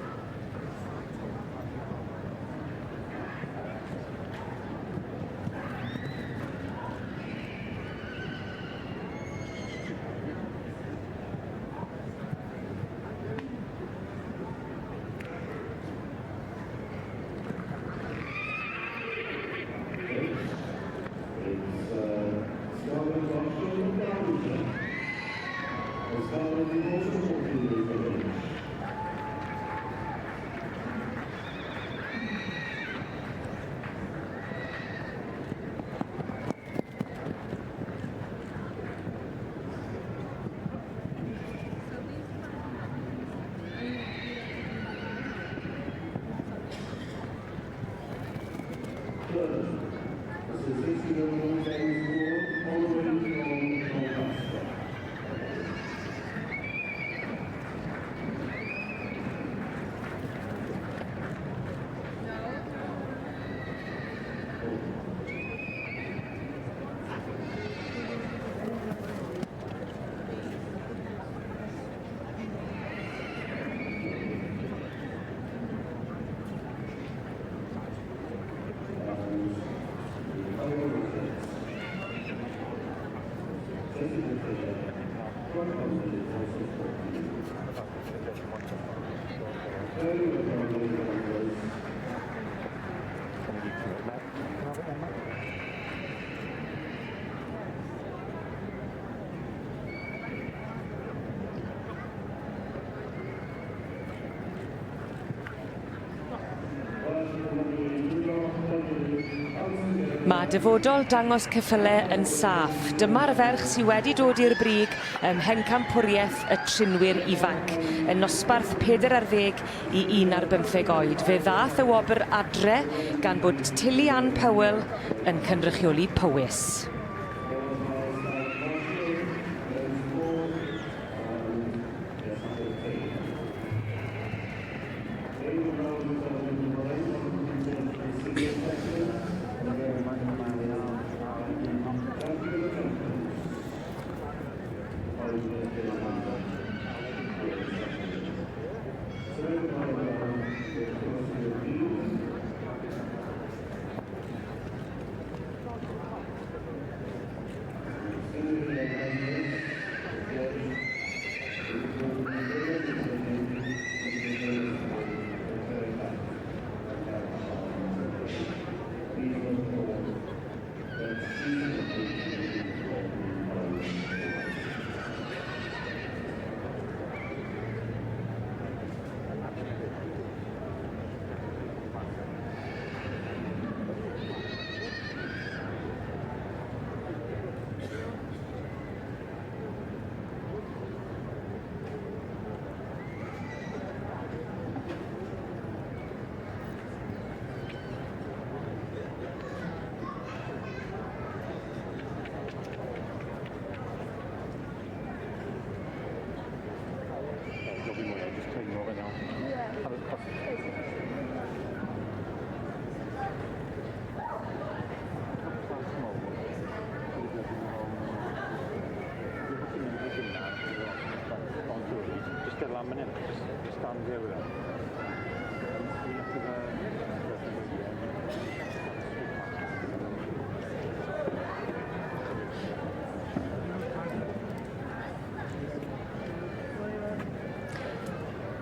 Mae dyfodol dangos ceffylau yn saff. Dyma'r ferch sydd wedi dod i'r brig ym mhencampwriaeth y trinwyr ifanc yn nosbarth 40 I 15 oed. Fe ddath y wobr adre gan bod Tilly Ann Powell yn cynrychioli Powys.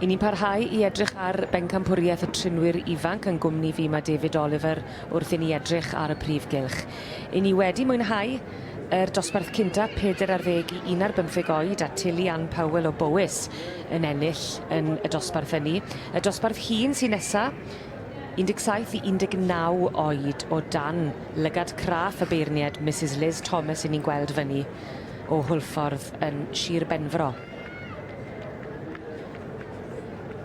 I ni'n parhau i edrych ar bencampwriaeth y trinwyr ifanc yn gwmni fi mae David Oliver wrth i ni edrych ar y prif gylch. I ni wedi mwynhau yr dosbarth cynta 4 ar 10 i 1 ar 15 oed a Tilian Powell o Bowys yn ennill yn y dosbarth hynny. Y dosbarth hŷn sy'n nesa 17 i 19 oed o dan lygad craff y beirniad Mrs Liz Thomas i ni'n gweld fyny o Hwlffordd yn Sir Benfro.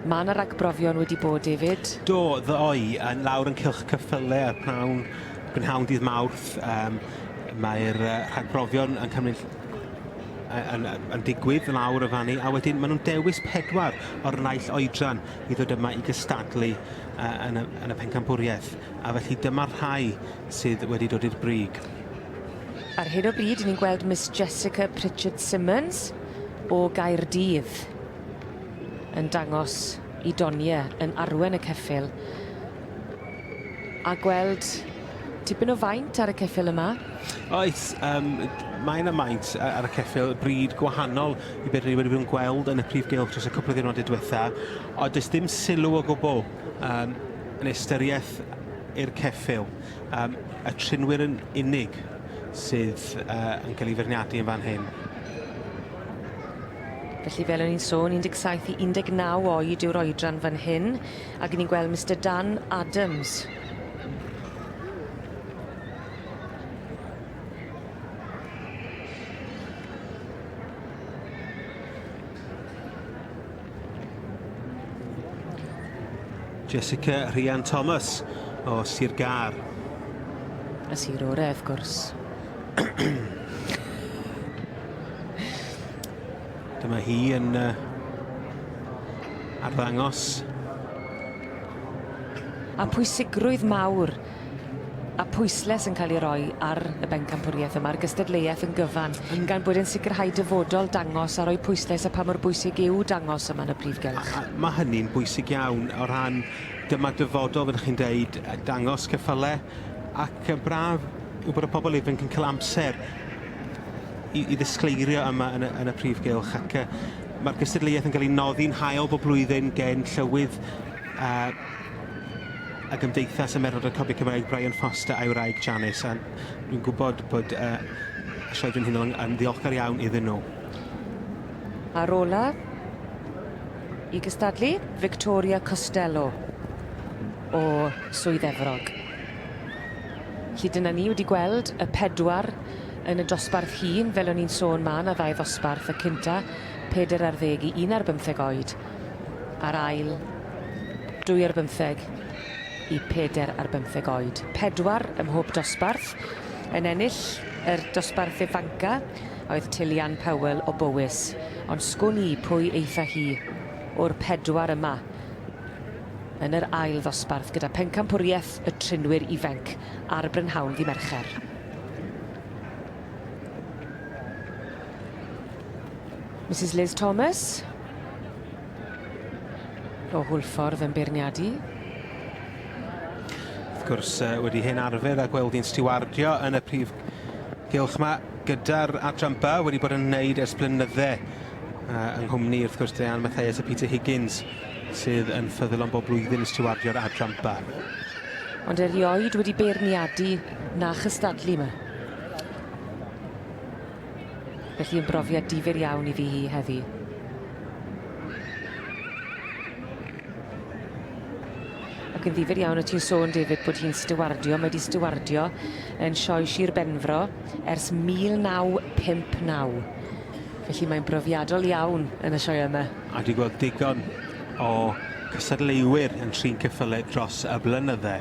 Mae yna ragbrofion wedi bod, David? Do, ddoi, yn lawr yn cylch cyffyle a prawn brynhawn dydd Mawrth. Mae'r rhagbrofion yn cymryd yn digwydd lawr y fannu, a wedyn maen nhw'n dewis 4 o'r naill oedran i ddod yma i gystadlu yn y pencampwriaeth. A felly dyma'r rhai sydd wedi dod i'r brig. Ar hyn o bryd, ni'n gweld Miss Jessica Pritchard Simmons o Gaerdydd yn dangos i Donia yn arwen y ceffyl. A gweld tipyn o faint ar y ceffyl yma. Oes, mae yna maint ar y ceffyl, bryd gwahanol i beth ni wedi bod yn gweld yn y prif gylch dros y cwpl o ddiwrnodau diwetha. Ond does dim sylw o gwbl yn ystyriaeth i'r ceffyl. Y trinwyr yn unig sydd yn cael ei feirniadu yn fan hyn. Felly fel o'n i'n sôn, 17 i 19 oed yw'r oedran fan hyn, ac ni'n gweld Mr Dan Adams. Jessica Rhian Thomas o Sir Gar. A Sir Ore, wrth gwrs. Dyma hi yn arddangos. A pwysigrwydd mawr a pwysles yn cael ei roi ar y bencampwriaeth yma, ar gystadleuaeth yn gyfan, gan bod yn sicrhau dyfodol dangos a roi pwysles a pa mor bwysig yw dangos yma yn y prif gylch. Mae hynny'n bwysig iawn o ran dyma dyfodol, fel chi'n deud, dangos ceffylau, ac braf yw bod y pobl ifanc yn cael amser i ddisgleirio yma yn y prif gylch, ac mae'r gystadleuaeth yn cael ei noddi'n hael bob blwyddyn gen llywydd a gymdeithas y Merched y Copiau Cymraeg Brian Foster a'i wraig Janice, a dwi'n gwybod bod y Sioedrin hyn yn ddiolchgar iawn iddyn nhw. Ar ola i gystadlu, Victoria Costello o Swydd Efrog. Felly dyna ni wedi gweld y 4 yn y dosbarth hŷn, fel o'n i'n sôn ma na 2 ddosbarth, y cynta 4 ar 10 i 1 ar 15 oed, a'r ail 2 ar 15 i 4 ar 15 oed. 4 ym mhob dosbarth. Yn ennill yr dosbarth ifanca oedd Tilian Powell o Bowys, ond sgwn i pwy eitha hi o'r 4 yma yn yr ail ddosbarth gyda pencampwriaeth y trinwyr ifanc a'r brynhawn ddi Mercher. Mrs Liz Thomas o Hwlffordd yn beirniadu. Wrth gwrs, wedi hyn arfer a gweld hi'n stiwardio yn y prif gylch yma gyda'r adran B wedi bod yn wneud ers blynyddau yng nghwmni, wrth gwrs, Diane Mathias a Peter Higgins sydd yn ffyddlon bob blwyddyn yn stiwardio'r adran B. Ond erioed wedi beirniadu na chystadlu yma. Felly yn brofiad difyr iawn i fi hi heddi. Ac yn ddifyr iawn o ti'n sôn, David, bod hi'n stiwardio. Mae wedi stiwardio yn sioe Sir Benfro ers 1959. Felly mae'n brofiadol iawn yn y sioe yma. A wedi gweld digon o cysadleuwyr yn trin ceffylau dros y blynydde.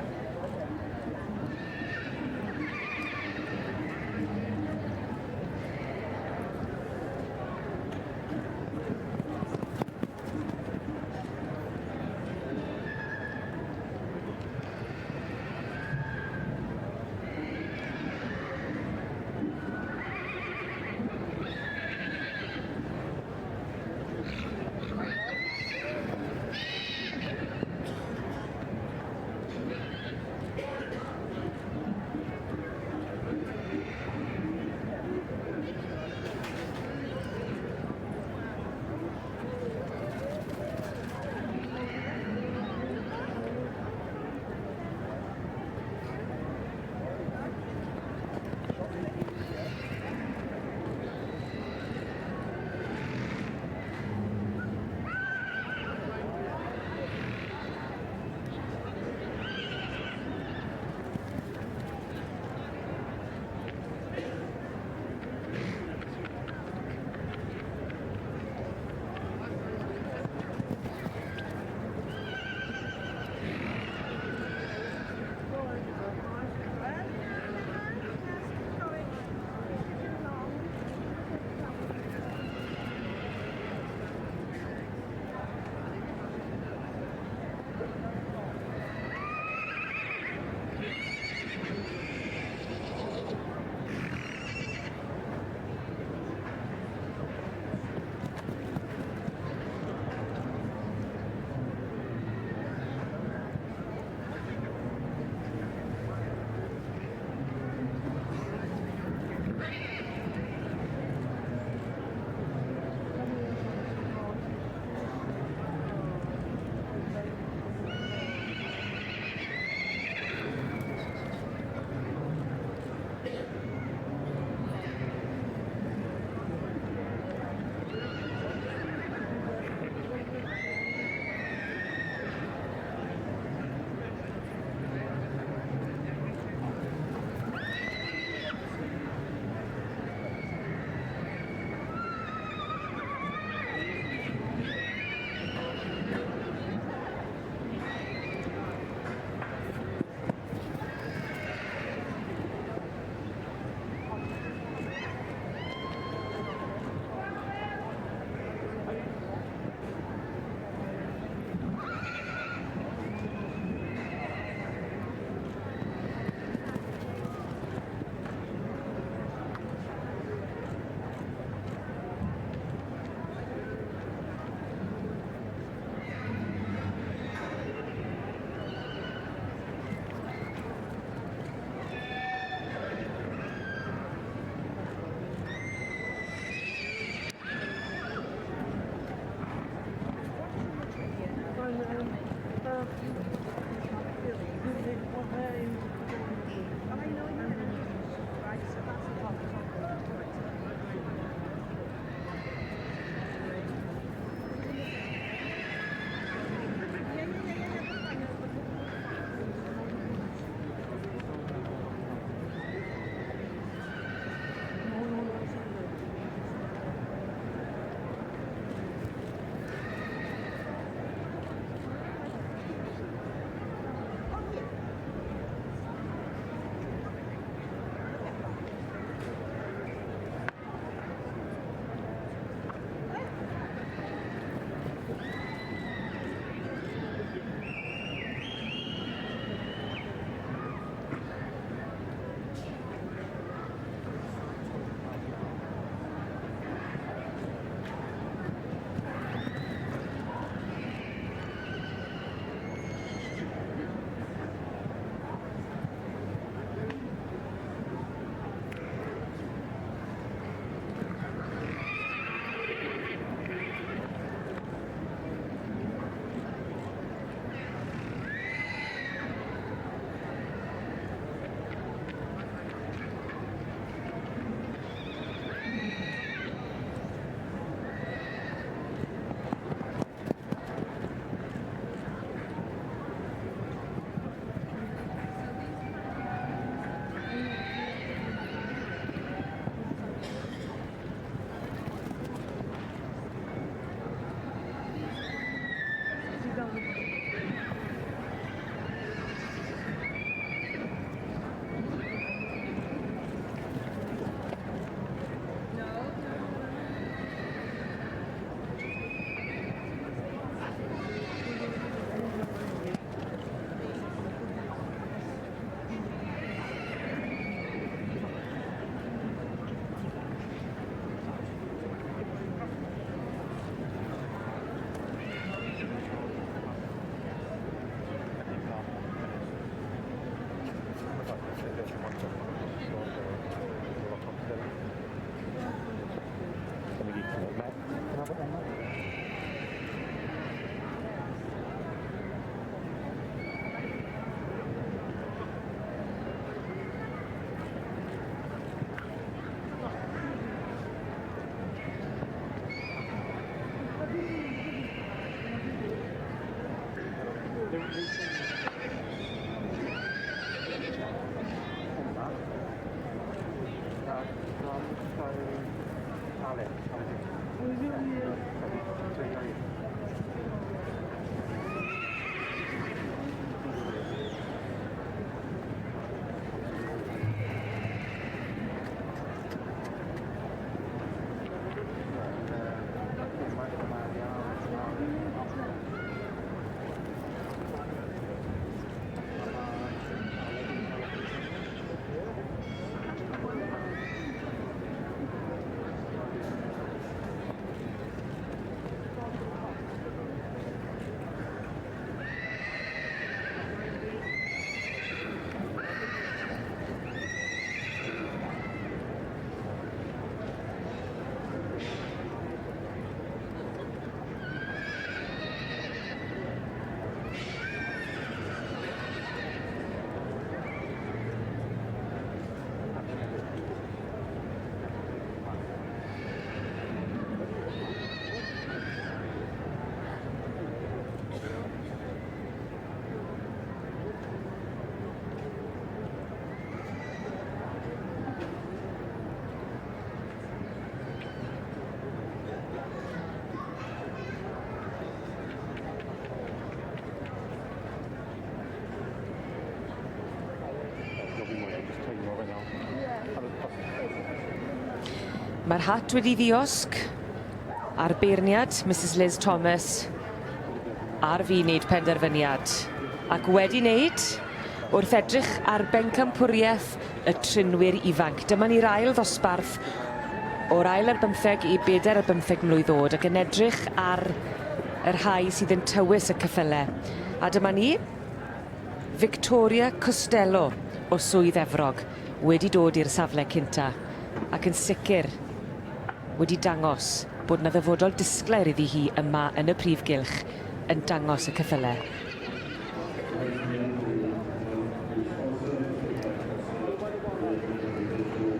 Mae'r hat wedi ddiosg ar beirniad Mrs Liz Thomas ar fi wneud penderfyniad. Ac wedi wneud, wrth edrych ar bencampwriaeth y trinwyr ifanc. Dyma ni'r ail ddosbarth o'r ail ar 15 i 4 ar 15 mlwydd oed ac yn edrych ar y rhai sydd yn tywys y ceffylau. A dyma ni, Victoria Costello o Swydd Efrog wedi dod i'r safle cynta ac yn sicr wedi dangos bod na ddyfodol disglair iddi hi yma yn y prif gylch yn dangos y ceffylau.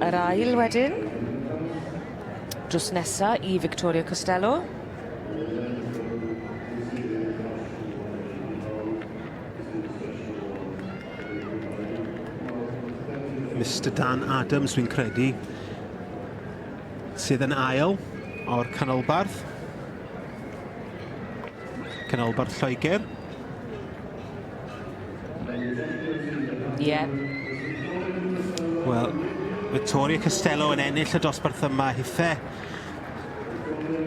Yr ail wedyn, drws nesa i Victoria Costello. Mr Dan Adams, dwi'n credu, sydd yn ail o'r canolbarth. Canolbarth Lloegr. Ie. Wel, Victoria Costello yn ennill y dosbarth yma hithe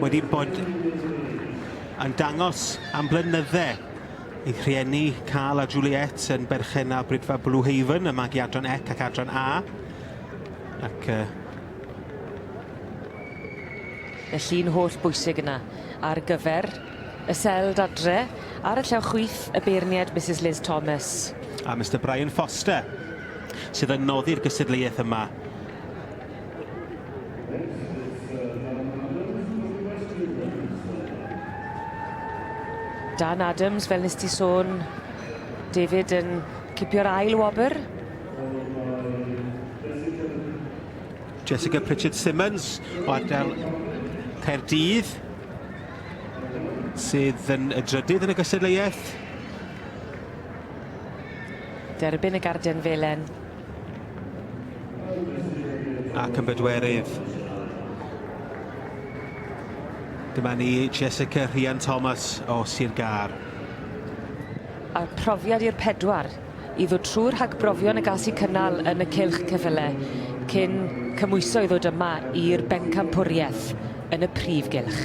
wedi bod yn dangos am blynydde ei rhieni Carl a Juliet yn berchen a Brydfa Blue Haven y magu adran Ec ac adran A. Ac y llun holl bwysig yna ar gyfer y seld adre ar y llaw chwith y beirniad Mrs Liz Thomas. A Mr Brian Foster sydd yn noddi'r gystadleuaeth yma. Dan Adams, fel nes ti sôn, David yn cipio'r ail wobr. Jessica Pritchard-Simmons o ardal Caerdydd sydd yn y drydydd yn y gystadleuaeth. Derbyn y garden felen. Ac yn bedwerydd. Dyma ni Jessica Rhian Thomas o Sir Gar. A profiad i'r pedwar i ddod trwy'r rhagbrofion y gas i cynnal yn y cylch ceffylau cyn cymwyso i ddod yma i'r bencampwriaeth yn y prif gylch.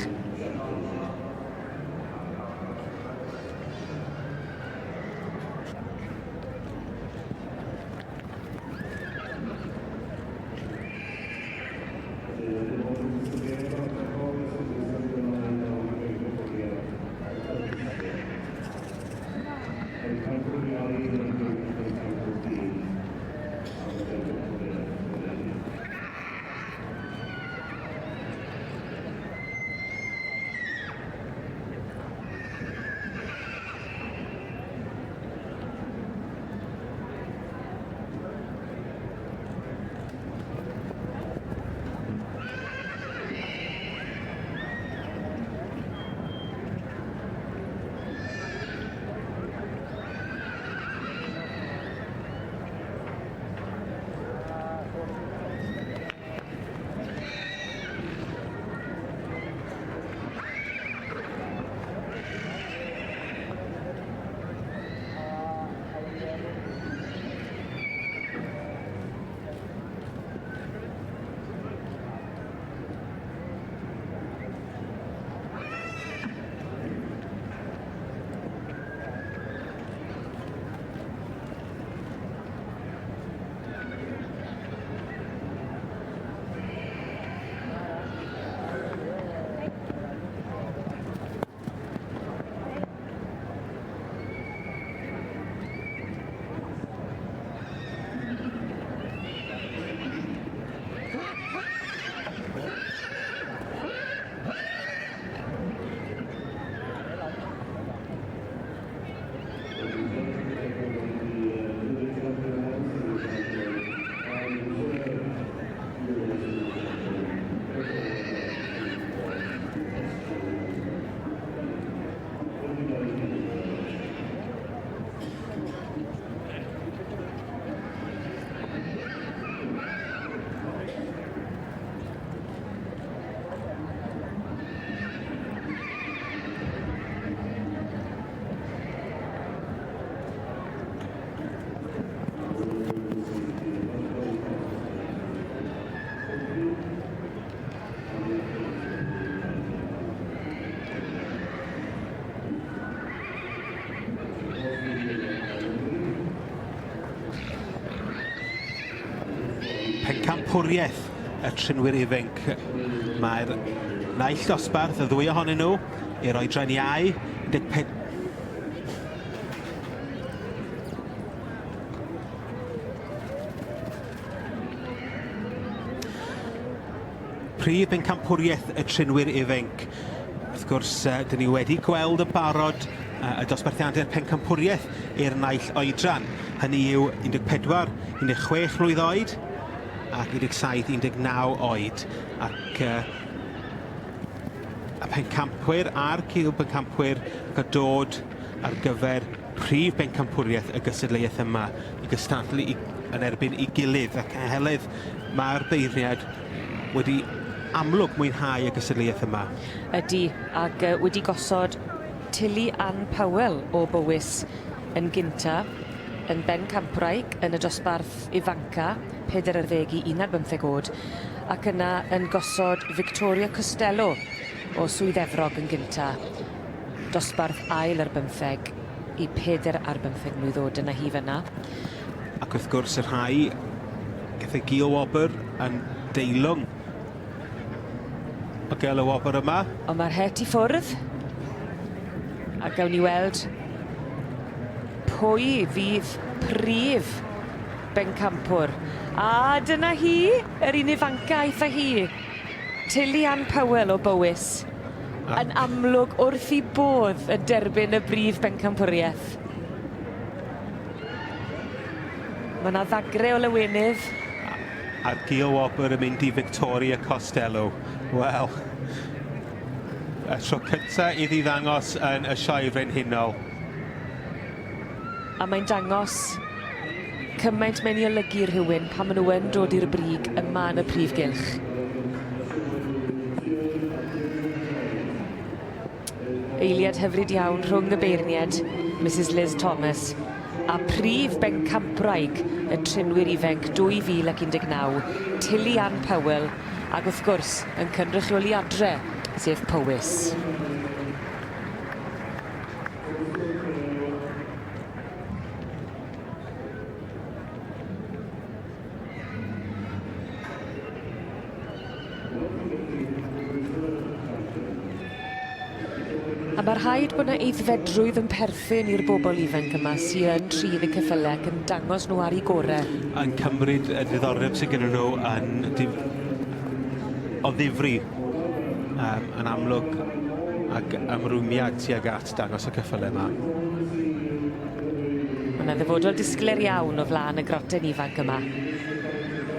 pencampwriaeth y trinwyr ifanc. Mae'r naill dosbarth, y ddwy ohonyn nhw, i'r oedran iau, 14. Prif pencampwriaeth y trinwyr ifanc. Wrth gwrs, dyn ni wedi gweld y barod y dosbarthiadau'r pencampwriaeth i'r naill oedran. Hynny yw 14, 16 mlwydd oed ac 17, 19 oed. Ac y pencampwyr a'r cil pencampwyr yn dod ar gyfer prif bencampwriaeth y gystadleuaeth yma i gystadlu yn erbyn i gilydd. Ac helaeth mae'r beirniad wedi amlwg mwynhau y gystadleuaeth yma. Ydy, ac wedi gosod Tilly Ann Powell o Bowys yn gynta, yn Ben Campraig yn y dosbarth ifanca, 14 i 15 oed, ac yna yn gosod Victoria Costello o Swydd Efrog yn gynta, dosbarth ail ar 15 i 4 ar 15 mlwydd oed yna hi fyna. Ac wrth gwrs y rhai gaeth ei Gil Wobr yn deilwng o gael y wobr yma. Ond mae'r het i ffwrdd. A gawn ni weld pwy fydd prif bencampwr. A dyna hi, yr un ifancaeth a hi. Tilly Ann Powell o Bowys. Yn amlwg wrth i bodd yn derbyn y brif bencampwriaeth. Mae yna ddagre o lawenydd. A'r Gil Wobr yn mynd i Victoria Costello. Wel, y tro cyntaf iddi ddangos yn y sioe frenhinol. A mae'n dangos cymaint mewn i olygu rhywun pan maen nhw yn dod i'r brig yma yn y prif gylch. Eiliad hyfryd iawn rhwng y beirniad, Mrs Liz Thomas, a prif bencampraig y trinwyr ifanc 2019, Tilly Ann Powell, ac wrth gwrs yn cynrychioli adre, sef Powys. A mae'r rhaid bod yna eiddfedrwydd yn perthyn i'r bobl ifanc yma sydd yn trin y ceffylau ac yn dangos nhw ar ei gorau. Yn cymryd y ddiddordeb sydd gyda nhw o ddifri yn amlwg ac ymrwymiad tuag at dangos y ceffylau yma. Mae yna ddyfodol disgler iawn o flaen y groten ifanc yma.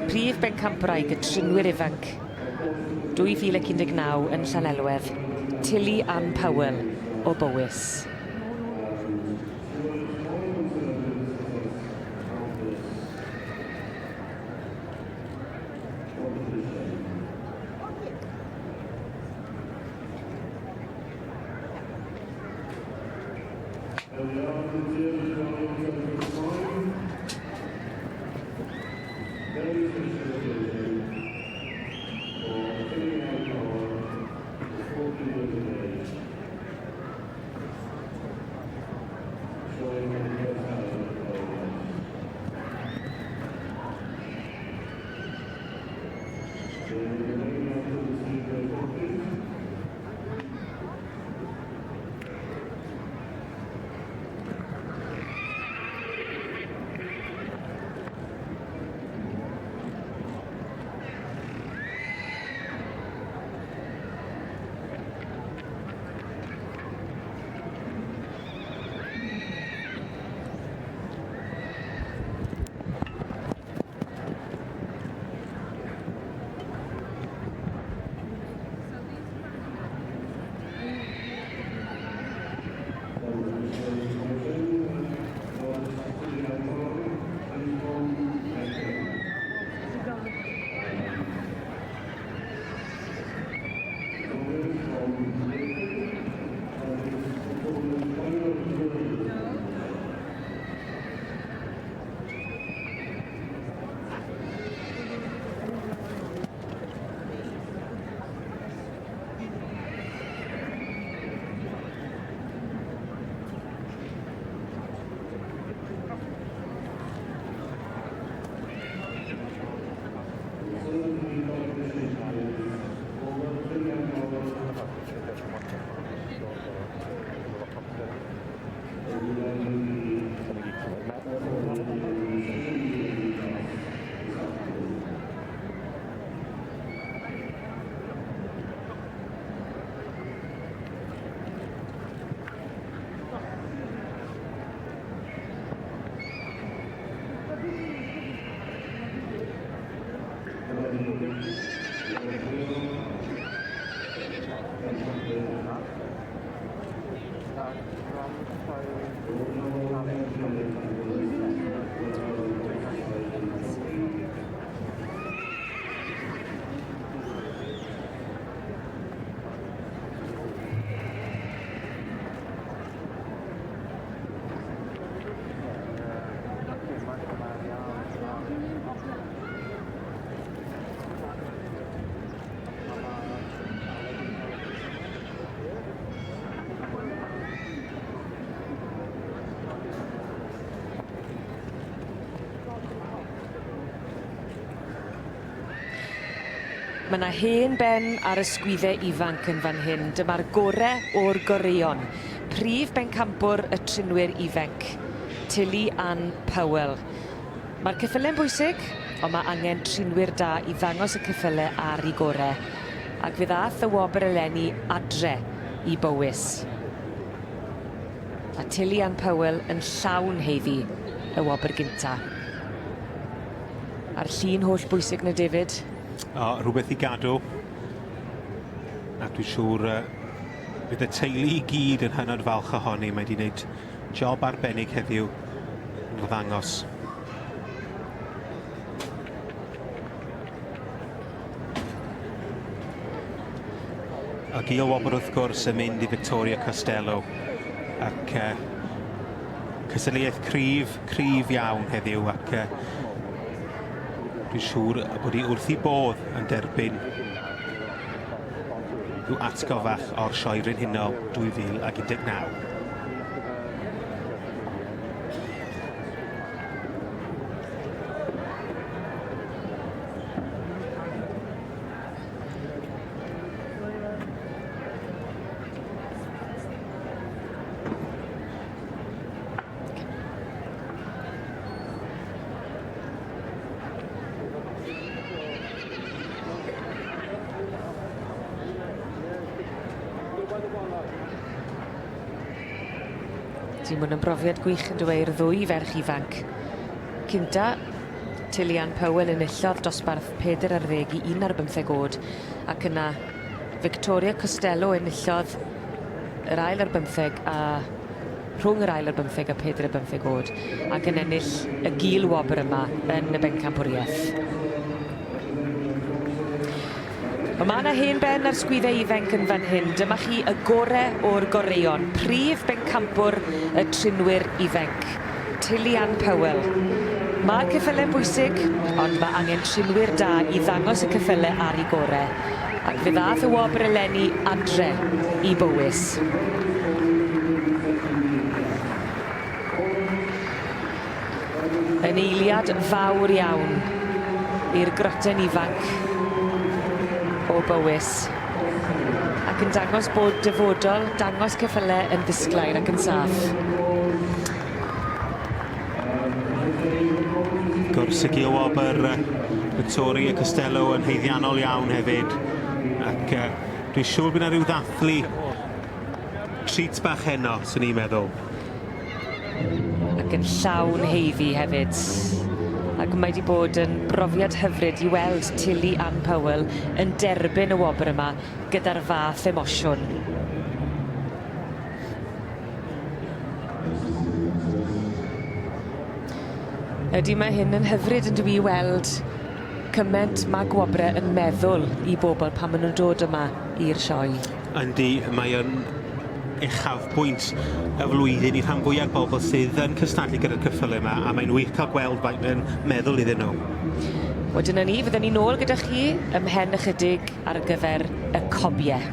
Prif bencampraig y trinwyr ifanc 2019 yn Llanelwedd, Tilly Ann Powell o Bowys. Mae yna hen ben ar ysgwyddau ifanc yn fan hyn. Dyma'r gorau o'r goreon. Prif bencampwr y trinwyr ifanc, Tilly Ann Powell. Mae'r ceffyle'n bwysig, ond mae angen trinwyr da i ddangos y ceffylau ar ei gorau. Ac fe ddath y wobr eleni adre i Bowys. A Tilly Ann Powell yn llawn heiddi y wobr gynta. A'r llun holl bwysig na David. Rhywbeth i gadw. Ac dwi'n siŵr bydd y teulu i gyd yn hynod falch ohoni. Mae wedi gwneud job arbennig heddiw yn ddangos. A Gil Wobr wrth gwrs yn mynd i Victoria Costello. Ac cysylltiaeth cryf iawn heddiw. Ac dwi'n siŵr bod hi wrth ei bodd yn derbyn i'w atgofach o'r sioe Frenhinol 2019. Ti'n mwyn yn brofiad gwych yn dweud ddwy ferch ifanc. Cynta, Tilly Ann Powell yn illodd dosbarth 40 i 11 oed, ac yna Victoria Costello yn illodd yr ail ar 15 a rhwng yr ail ar 15 a 45 oed, ac yn ennill y Gil Wobr yma yn y bencampwriaeth. Mae yna hen ben ar sgwyddau ifanc yn fan hyn. Dyma chi y gorau o'r goreon. Prif bencampwr y trinwyr ifanc, Tilly Ann Powell. Mae ceffyle'n bwysig, ond mae angen trinwyr da i ddangos y ceffylau ar ei gorau. Ac fe ddath y wobr eleni adre i Bowys. Yn eiliad fawr iawn i'r groten ifanc o Bowys, ac yn dangos bod dyfodol, dangos ceffylau yn ddisglair ac yn saff. Gwrs y Gil Wobr Victoria Costello yn heiddiannol iawn hefyd, ac dwi'n siŵr bydd yna rhyw ddathlu treat bach heno, sy'n ni'n meddwl. Ac yn llawn heiddi hefyd. Ac mae wedi bod yn brofiad hyfryd i weld Tilly Ann Powell yn derbyn y wobr yma gyda'r fath emosiwn. Ydy mae hyn yn hyfryd yn dwi i weld cymaint mae gwobrau yn meddwl i bobl pan maen nhw'n dod yma i'r sioe. Yndi, mae yn uchafbwynt y flwyddyn i rhan fwyaf bobl sydd yn cystadlu gyda'r ceffylau yma, a mae'n wych cael gweld faint mae'n meddwl iddyn nhw. Wedyn ni, fyddwn ni nôl gyda chi ymhen ychydig ar gyfer y cobiau.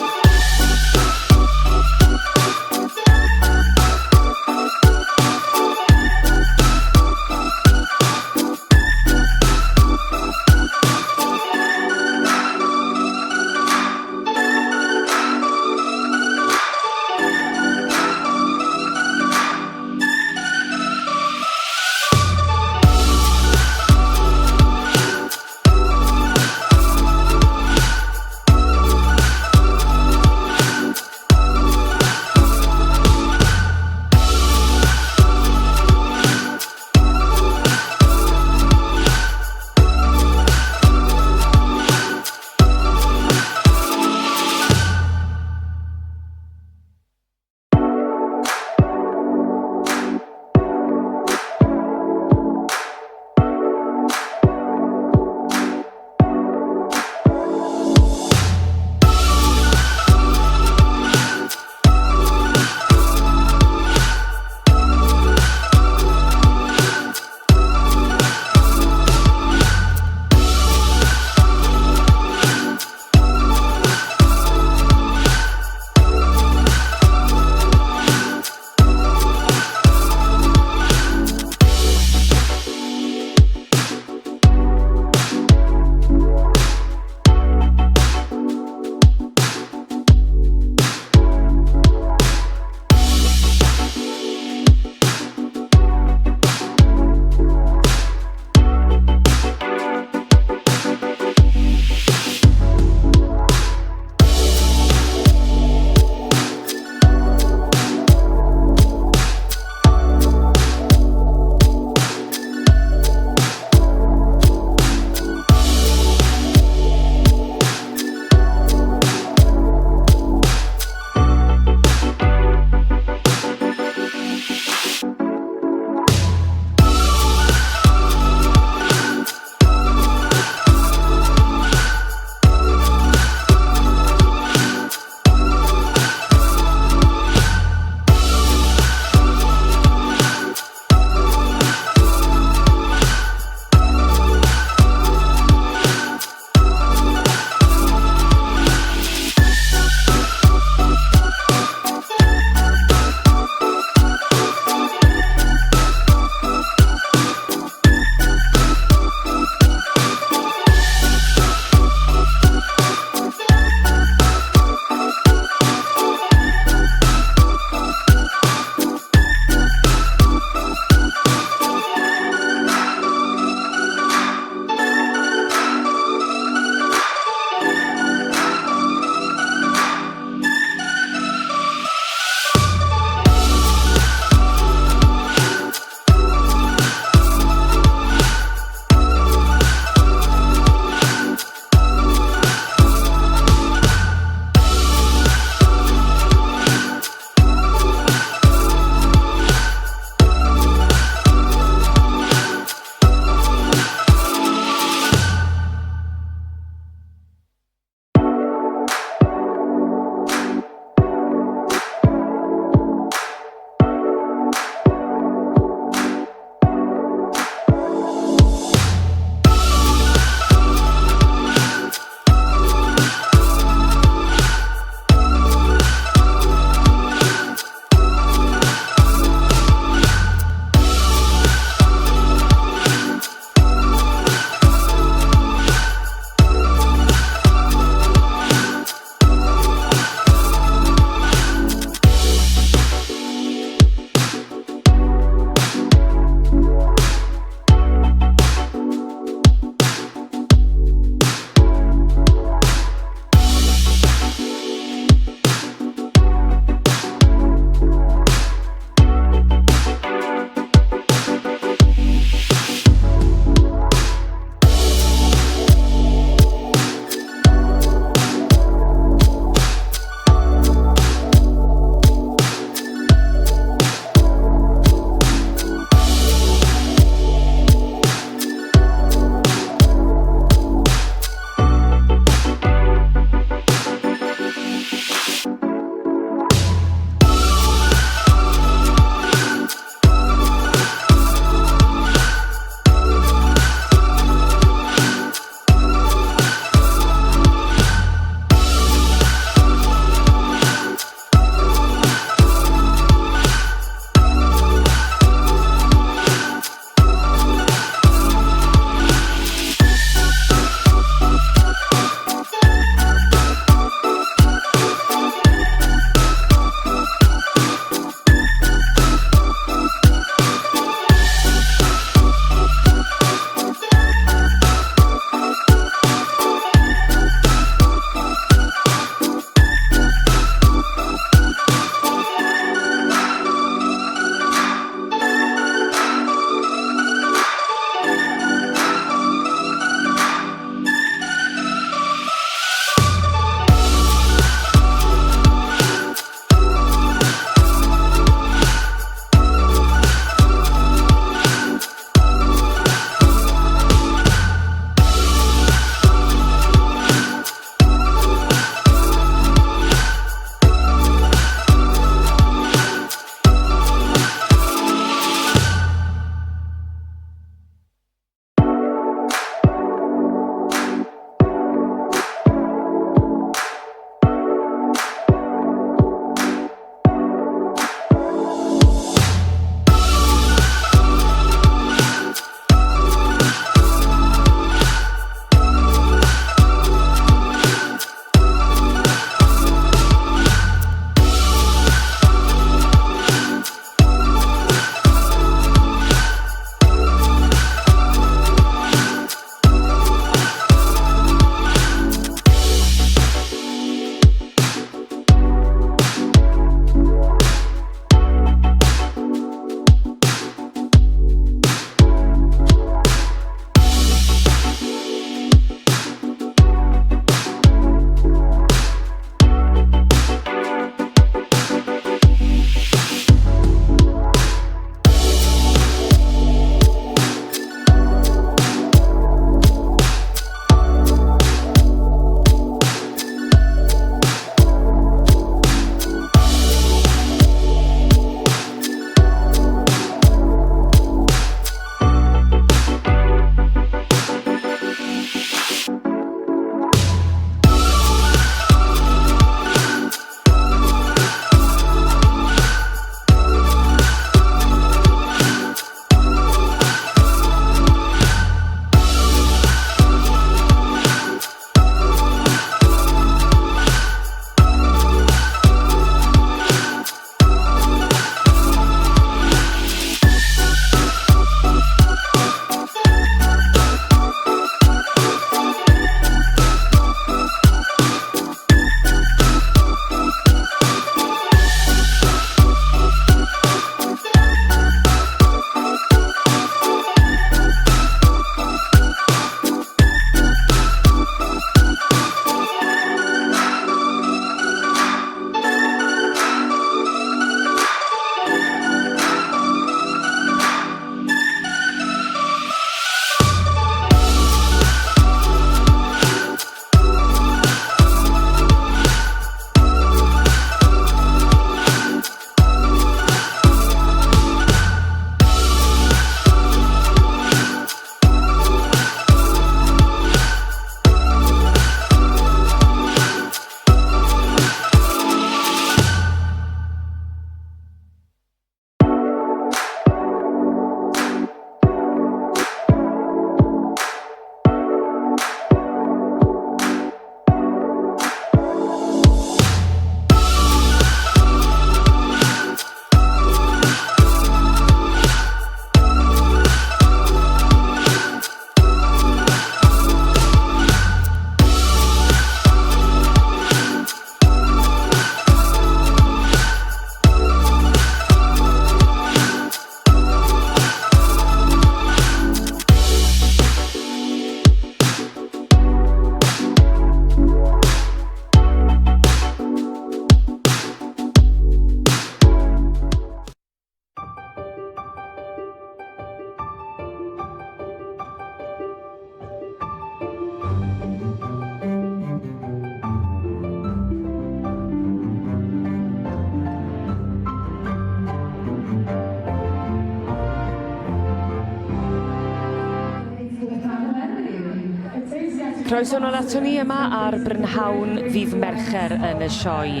Croeso nôl ato ni yma ar brynhawn ddydd Mercher yn y sioe.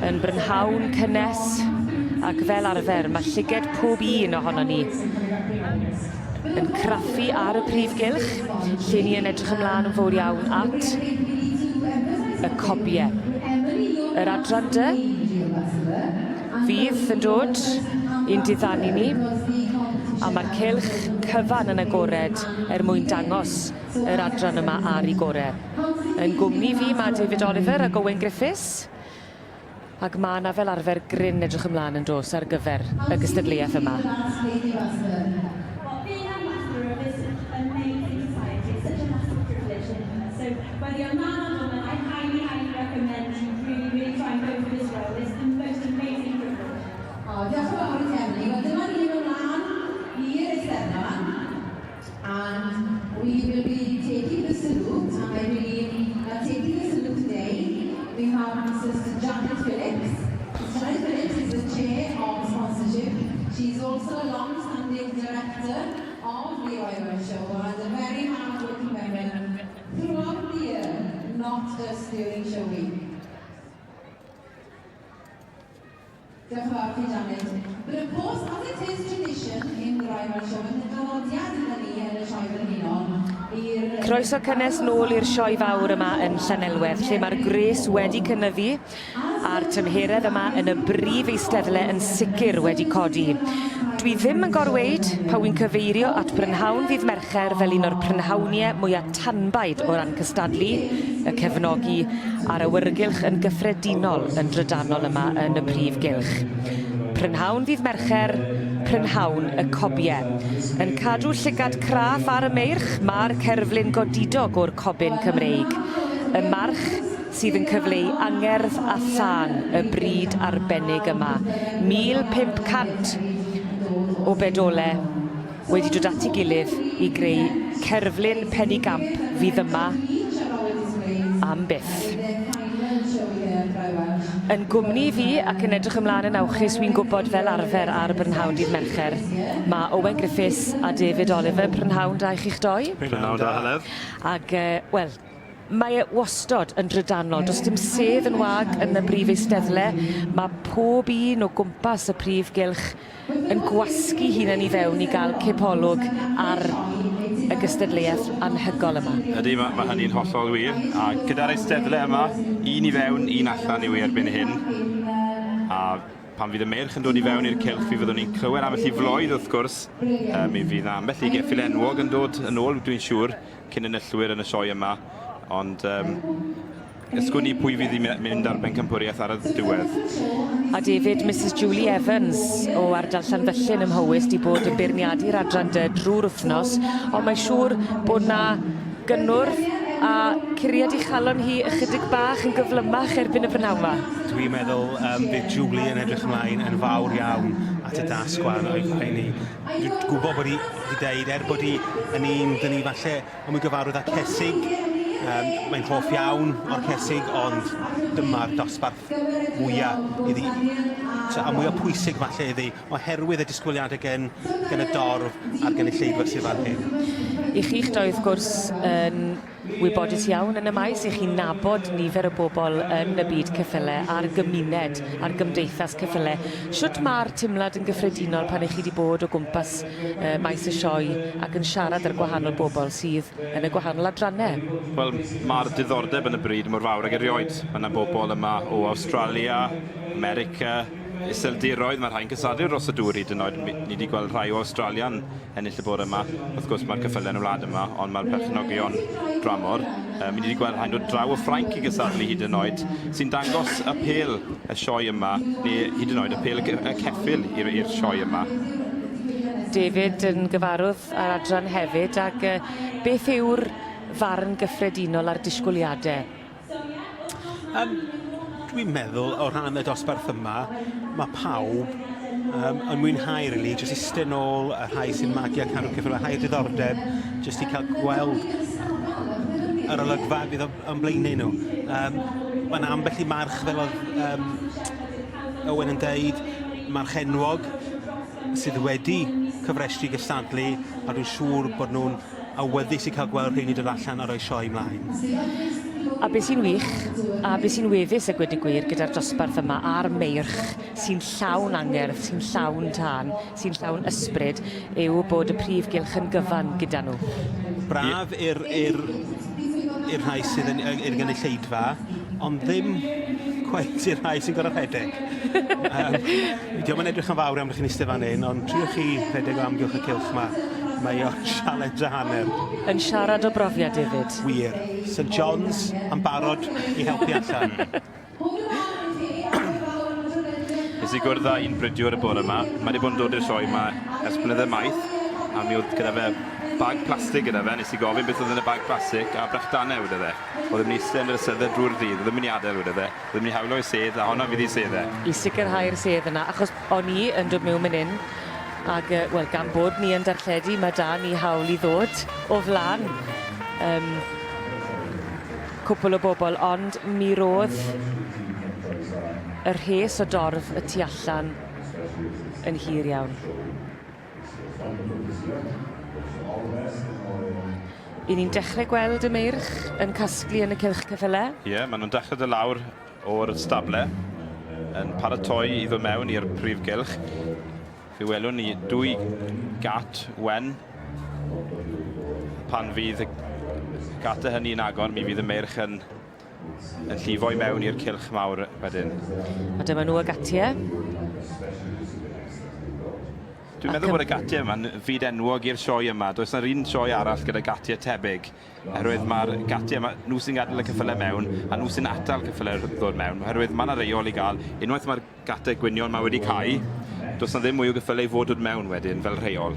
Yn brynhawn cynnes ac fel arfer mae llyged pob un ohono ni yn craffu ar y prif gylch, lle ni yn edrych ymlaen yn fawr iawn at y cobiau. Yr adran dy fydd yn dod i'n diddanu ni, a mae'r cylch cyfan yn agored mwyn dangos yr adran yma ar ei gorau. Yn gwmni fi mae David Oliver a Owen Griffiths, ac mae yna fel arfer gryn edrych ymlaen yn dos ar gyfer y gystadleuaeth yma. Whether you're a man or woman, I highly recommend you really try and go for this role. It's the most amazing privilege. Diolch yn fawr i Emily. Wel, dyma ni yn ymlaen i'r Eisteddfod, and we will be taking the salute, and I believe taking the salute today, we have Mrs. Janet Phillips. Janet Phillips is the chair of sponsorship. She's also a long-standing director of the Royal Show, and a very hard-working member throughout the year, not just during show week. Diolch yn fawr i Janet. But of course, as it is tradition in the Royal Show, yn y dynodiad gyda ni yn y sioe frenhinol, Croeso cynnes nôl i'r sioe fawr yma yn Llanelwedd, lle mae'r gres wedi cynyddu a'r tymheredd yma yn y brif eisteddle yn sicr wedi codi. Dwi ddim yn gorweud pa wy'n cyfeirio at brynhawn ddydd Mercher fel un o'r prynhawniau mwyaf tanbaid o ran cystadlu, y cefnogi a'r awyrgylch yn gyffredinol yn drydanol yma yn y prif gylch. Prynhawn ddydd Mercher, prynhawn y cobiau. Yn cadw llygad craff ar y meirch, mae'r cerflun godidog o'r cobyn Cymreig. Y march sydd yn cyfleu angerdd a thân y bryd arbennig yma. 1500 o bedolau wedi dod at ei gilydd i greu cerflun penny gamp fydd yma am byth. Yn gwmni fi ac yn edrych ymlaen yn awchus wy'n gwybod fel arfer ar brynhawn dydd Mercher. Mae Owen Griffiths a David Oliver, prynhawn da i chi'ch doi. Prynhawn da, Heledd. Ac, wel, mae e wastod yn drydanol. Does dim sedd yn wag yn y brif eisteddle. Mae pob un o gwmpas y prif gylch yn gwasgu hunan i fewn i gael cipolwg ar y gystadleuaeth anhygol yma. Ydy, mae hynny'n hollol wir. A gyda'r eisteddle yma, un i fewn, un allan i'w erbyn hyn. A pan fydd y merch yn dod i fewn i'r cylch, fi fyddwn ni'n clywed ambell i floedd wrth gwrs. Mi fydd ambell i geffil enwog yn dod yn ôl, dwi'n siŵr, cyn enillwyr yn y sioe yma. Ond ysgwn ni pwy fydd i mynd ar bencampwriaeth ar y diwedd. A David, Mrs Julie Evans o ardal Llanfyllin ym Mhowys di bod yn beirniadu'r adran dy drwy'r wythnos, ond mae'n siŵr bod na gynnwrf a curiad i chalon hi ychydig bach yn gyflymach erbyn y brynhawn yma. Dwi'n meddwl bydd Julie yn edrych ymlaen yn fawr iawn at y dasgwan o'i ffaen ni. Dwi'n gwybod bod hi wedi dweud, bod hi yn un dyn ni falle yn mwy gyfarwydd â Cesig. Mae'n hoff iawn o'r Cesig, ond dyma'r dosbarth mwyaf iddi, a mwyaf pwysig falle iddi, oherwydd y disgwyliadau gen y dorf a'r gynulleidfa sydd fan hyn. I chi'ch doi wrth gwrs yn wybodus iawn yn y maes, i chi nabod nifer y bobl yn y byd ceffylau a'r gymuned, a'r gymdeithas ceffylau. Sut mae'r teimlad yn gyffredinol pan eich chi wedi bod o gwmpas maes y sioe ac yn siarad ar gwahanol bobl sydd yn y gwahanol adrannau? Wel, mae'r diddordeb yn y bryd mor fawr ag erioed. Mae yna bobl yma o Australia, America, Iseldiroedd, mae'r rhain cysadu dros y dŵr hyd yn oed. Ni wedi gweld rhai o Australia'n ennill y bore yma. Wrth gwrs mae'r cyffylau yn y wlad yma, ond mae'r perchnogion dramor. Mi wedi gweld rhain o draw o Ffrainc i gysadlu hyd yn oed, sy'n dangos apel y sioe yma, neu hyd yn oed apel y ceffyl i'r sioe yma. David yn gyfarwydd ar adran hefyd, ac beth yw'r farn gyffredinol ar disgwyliadau? Dwi'n meddwl o ran y dosbarth yma, mae pawb yn mwynhau rili, jyst iste nôl y rhai sy'n magu ac arwyr cyffredinol, rhai diddordeb, jyst i cael gweld yr olygfa fydd o'n blaenau nhw. Mae yna ambell i march fel oedd Owen yn deud, march enwog sydd wedi cyfrestru gystadlu, a dwi'n siŵr bod nhw'n awyddus i cael gweld rheini dod allan a roi sioe ymlaen. A beth sy'n wych, a beth sy'n wefus y gweud y gwir gyda'r dosbarth yma a'r meirch sy'n llawn angerdd, sy'n llawn tân, sy'n llawn ysbryd, yw bod y prif gylch yn gyfan gyda nhw. Braf i'r rhai sydd yn i'r gynulleidfa, ond ddim cweith i'r rhai sy'n gorau rhedeg. Diolch yn edrych yn fawr am chi'n eistedd fan hyn, ond triwch chi rhedeg o amgylch y cylch yma. Mae o'r challenge a hanner. Yn siarad o brofiad hefyd. Wir. St John's yn barod i helpu allan. Nes i gwrdd â un bridiwr y bore yma. Mae wedi bod yn dod i'r sioe yma ers blynydde maith. A mi oedd gyda fe bag plastig gyda fe. Nes i gofyn beth oedd yn y bag plastig a brechdanau wedi fe. Oedd yn eistedd yn yr ysyddau drwy'r dydd. Oedd yn mynd i adael wedi fe. Oedd yn mynd i hawlo i sedd a honna fydd i seddau. I sicrhau'r sedd yna, achos o'n i yn dod mewn mynd in. Ac, wel, gan bod ni yn darlledu, mae da ni hawl i ddod o flan cwpl o bobl, ond mi roedd y rhes o dorf y tu allan yn hir iawn. I ni'n dechrau gweld y meirch yn casglu yn y cylch ceffylau? Ie, maen nhw'n dechrau dy lawr o'r stable yn paratoi i ddod mewn i'r prif gylch. Fe welwn ni 2 gat wen. Pan fydd y gat hynny'n agor, mi fydd y meirch yn llifo i mewn i'r cylch mawr wedyn. A dyma nhw y gatiau. Dwi'n meddwl bod y gatiau yma'n fyd enwog i'r sioe yma. Does yna'r un sioe arall gyda gatiau tebyg. Oherwydd mae'r gatiau yma, nhw sy'n gadael y cyffylau mewn, a nhw sy'n atal cyffylau ddod mewn. Oherwydd mae yna reol i gael. Unwaith mae'r gatiau gwynion yma wedi cau, does yna ddim mwy o gyffylau i fod dod mewn wedyn fel rheol.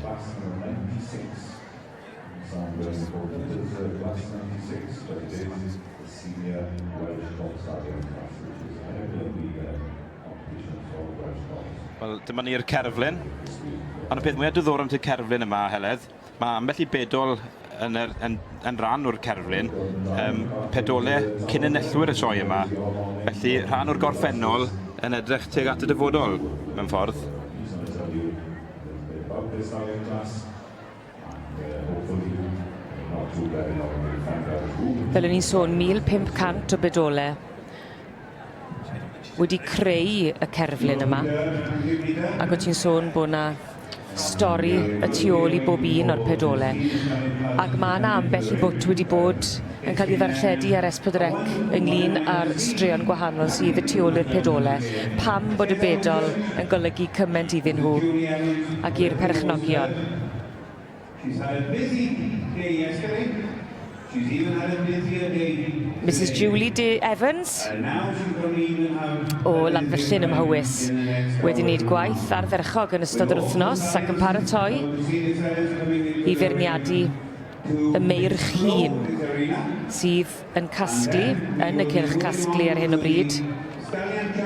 Wel, dyma ni'r cerflun. Ond y peth mwyaf diddorol am y cerflun yma, Heledd, mae ambell i bedol yn rhan o'r cerflun, pedolau cyn enellwyr y sioe yma. Felly rhan o'r gorffennol yn edrych tuag at y dyfodol, mewn ffordd. Fel o'n i'n sôn, 1,500 o bedolau wedi creu y cerflun yma. Ac o ti'n sôn bod yna stori y tu ôl i bob un o'r pedolau. Ac mae yna ambell i bwt wedi bod yn cael ei ddarlledu ar S4C ynglyn â'r straeon gwahanol sydd y tu ôl i'r pedolau. Pam bod y bedol yn golygu cymaint iddyn nhw ac i'r perchnogion. Mrs Julie D. Evans o Lanfyllin ym Mhywys wedi wneud gwaith ardderchog yn ystod yr wythnos ac yn paratoi i feirniadu y meirch hŷn sydd yn casglu yn y cylch casglu ar hyn o bryd.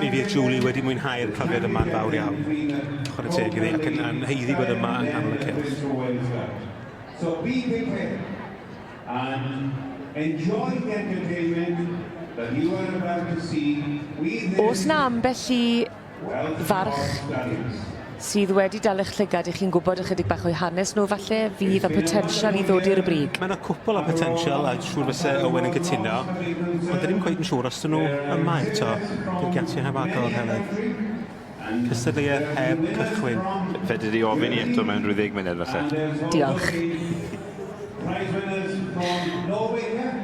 Mi fydd Julie wedi mwynhau'r profiad yma'n fawr iawn. Chwarae teg iddi ac yn heiddi bod yma yn nghanol y cylch. So be prepared and enjoy the entertainment that you are about to see. Oes na ambell i farch sydd wedi dal eich llygad i chi'n gwybod ychydig bach o'i hanes nhw falle fydd y potensial i ddod i'r brig? Mae yna cwpl o potensial a siŵr fysa Owen yn cytuno, ond dyn ni'n cweith yn siŵr os dyn nhw yma eto. Dwi'n gati heb agor Heledd. Cystadleuau heb cychwyn. Fe dydi ofyn i eto mewn 20 munud falle. Diolch. Prize winners from Norway here,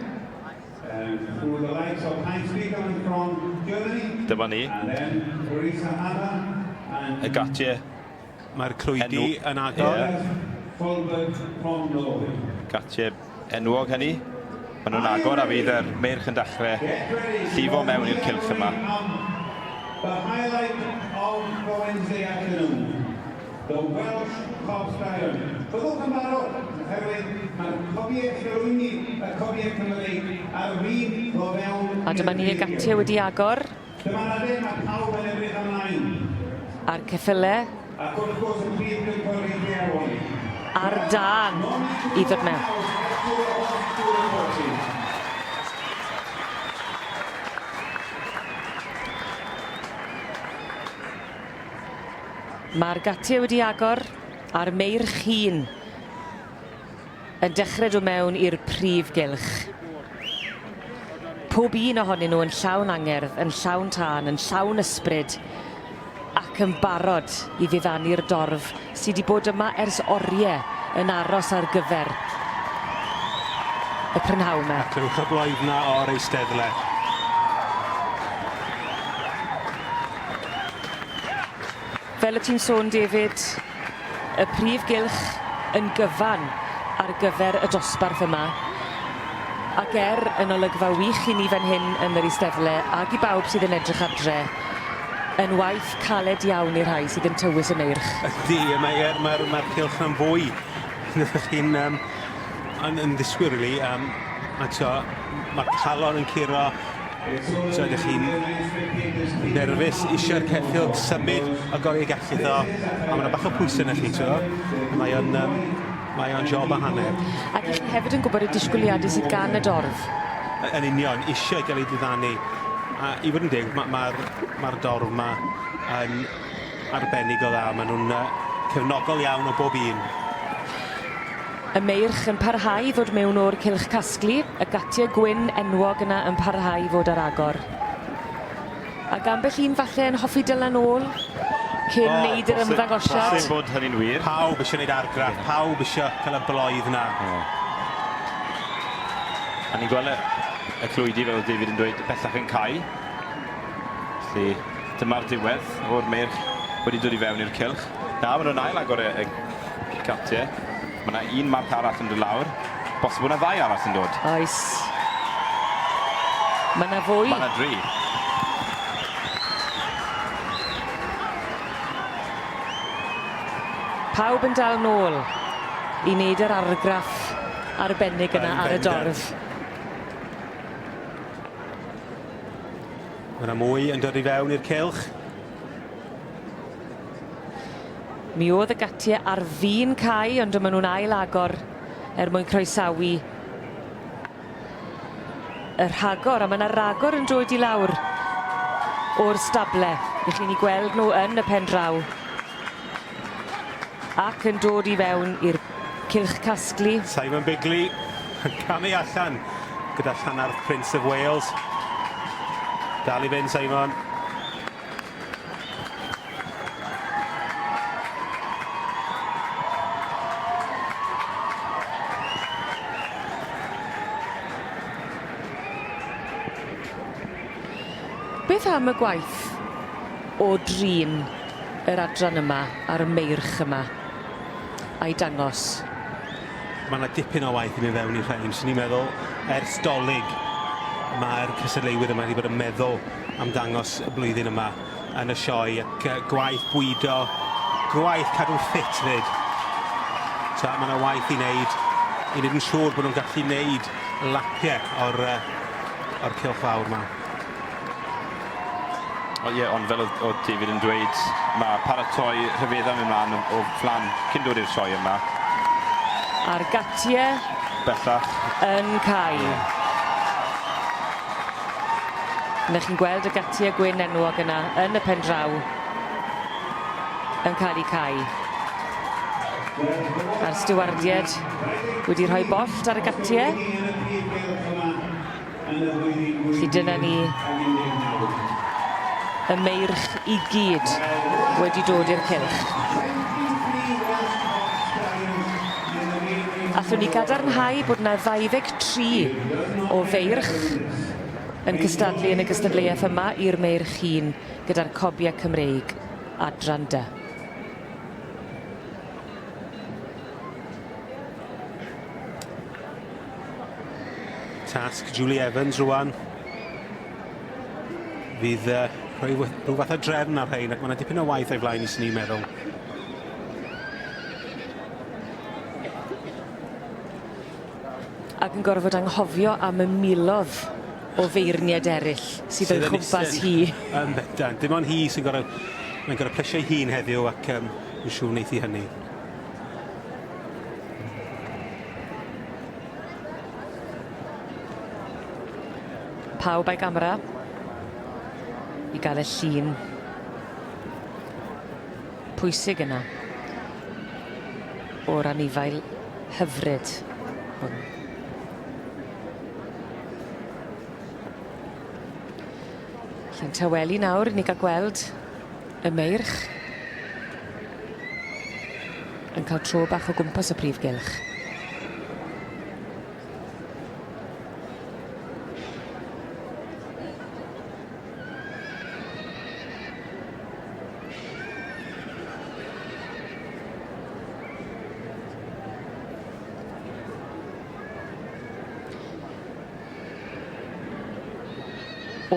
through the likes of Heinz Spiegelman from Germany. Dyma ni. And then Marisa Hanna Y gatiau. Mae'r clwydi yn agor. Fulberg from Norway. Gatiau enwog hynny. Maen nhw'n agor a fydd yr meirch yn dechrau llifo mewn i'r cylch yma. The highlight of the Wednesday afternoon, the Welsh Cobsdale. Byddwch yn barod, oherwydd mae'r cofiau llwyni, y cofiau Cymru ar y fydd o fewn... A dyma ni y gatiau wedi agor. Dyma na ddim mae pawb yn edrych ymlaen. A'r ceffylau. Ac wrth gwrs y prif gylchwyr i Gerwyn. Ar dan i ddod mewn. Mae'r gatiau wedi agor a'r meirch hŷn yn dechrau dod mewn i'r prif gylch. Pob un ohonyn nhw yn llawn angerdd, yn llawn tân, yn llawn ysbryd, ac yn barod i ddiddannu'r dorf sydd wedi bod yma ers oriau yn aros ar gyfer y prynhawn yma. Clywch y blwydd yna o'r Eisteddle. Fel y ti'n sôn, David, y prif gylch yn gyfan ar gyfer y dosbarth yma. Ac yn olygfa wych i ni fan hyn yn yr Eisteddle, ac i bawb sydd yn edrych adre, yn waith caled iawn i'r rhai sydd yn tywys y meirch. Ydy, mae'r cylch yn fwy. Chi'n yn ddisgwyl, really. Mae'r calon yn curo. So ydych chi'n nerfus eisiau'r ceffyl symud a goi ei gallu ddo. A mae yna bach o pwysau yna chi, to. Mae o'n job a hanner. Ac chi hefyd yn gwybod y disgwyliadau sydd gan y dorf. Yn union, eisiau gael ei ddiddannu. A i fod yn deg, mae'r dorf yma yn arbennig o dda. Maen nhw'n cefnogol iawn o bob un. Y meirch yn parhau i ddod mewn o'r cylch casglu, y gatiau gwyn enwog yna yn parhau i fod ar agor. Ac ambell un falle yn hoffi dylan ôl cyn neud yr ymddangosiad. Bosib bod hynny'n wir. Pawb eisiau gwneud argraff, pawb eisiau cael y blwydd yna. A ni'n gweld y clwydi fel David yn dweud bellach yn cae. Felly dyma'r diwedd o'r meirch wedi dod i fewn i'r cylch. Na, maen nhw'n ail agor y gatiau. Mae yna un marc arall yn dod lawr. Bosib bod yna ddau arall yn dod. Oes. Mae yna fwy. Mae yna 3. Pawb yn dal nôl i wneud yr argraff arbennig yna ar y dorf. Mae yna mwy yn dod i fewn i'r cylch. Mi oedd y gatiau ar fin cae, ond maen nhw'n ail agor mwyn croesawu y rhagor. A mae yna ragor yn dod i lawr o'r stable. I chi'n ei gweld nhw yn y pen draw. Ac yn dod i fewn i'r cylch casglu. Simon Bigley yn camu allan gyda llanarth Prince of Wales. Dal i fynd, Simon. Beth am y gwaith o drin yr adran yma a'r meirch yma a'i dangos? Mae yna dipyn o waith i mi fewn i'r rhain. Swn i'n meddwl, ers dolyg, mae'r cystadleuwyr yma wedi bod yn meddwl am dangos y blwyddyn yma yn y sioe. Ac gwaith bwydo, gwaith cadw ffit fyd. So, mae yna waith i wneud yn siŵr bod nhw'n gallu wneud lapiau o'r cylch fawr yma. Ond fel oedd David yn dweud, mae paratoi rhyfeddau mynd mlaen o flan cyn dod i'r sioe yma. A'r gatiau bellach yn cae. Nech chi'n gweld y gatiau gwyn enwog yna yn y pen draw yn cael eu cae. A'r stiwardiad wedi rhoi bollt ar y gatiau. Felly dyna ni y meirch i gyd wedi dod i'r cylch. Allwn ni gadarnhau bod yna 23 o feirch yn cystadlu yn y gystadleuaeth yma i'r meirch hun gyda'r cobiau Cymreig adran dy. Tasg Julie Evans rwan. Fydd rhoi rhyw fath o drefn ar rhain ac mae yna dipyn o waith o'i flaen i sy'n ni'n meddwl. Ac yn gorfod anghofio am y milodd o feirniad eraill sydd yn chwmpas hi. Yn bendant. Dim ond hi sy'n gorfod plesio hi'n heddiw ac yn siŵr wneith hi hynny. Pawb a'i gamera i gael y llun pwysig yna o'r anifail hyfryd Llen taweli nawr, ni gael gweld y meirch yn cael tro bach o gwmpas y prif gylch.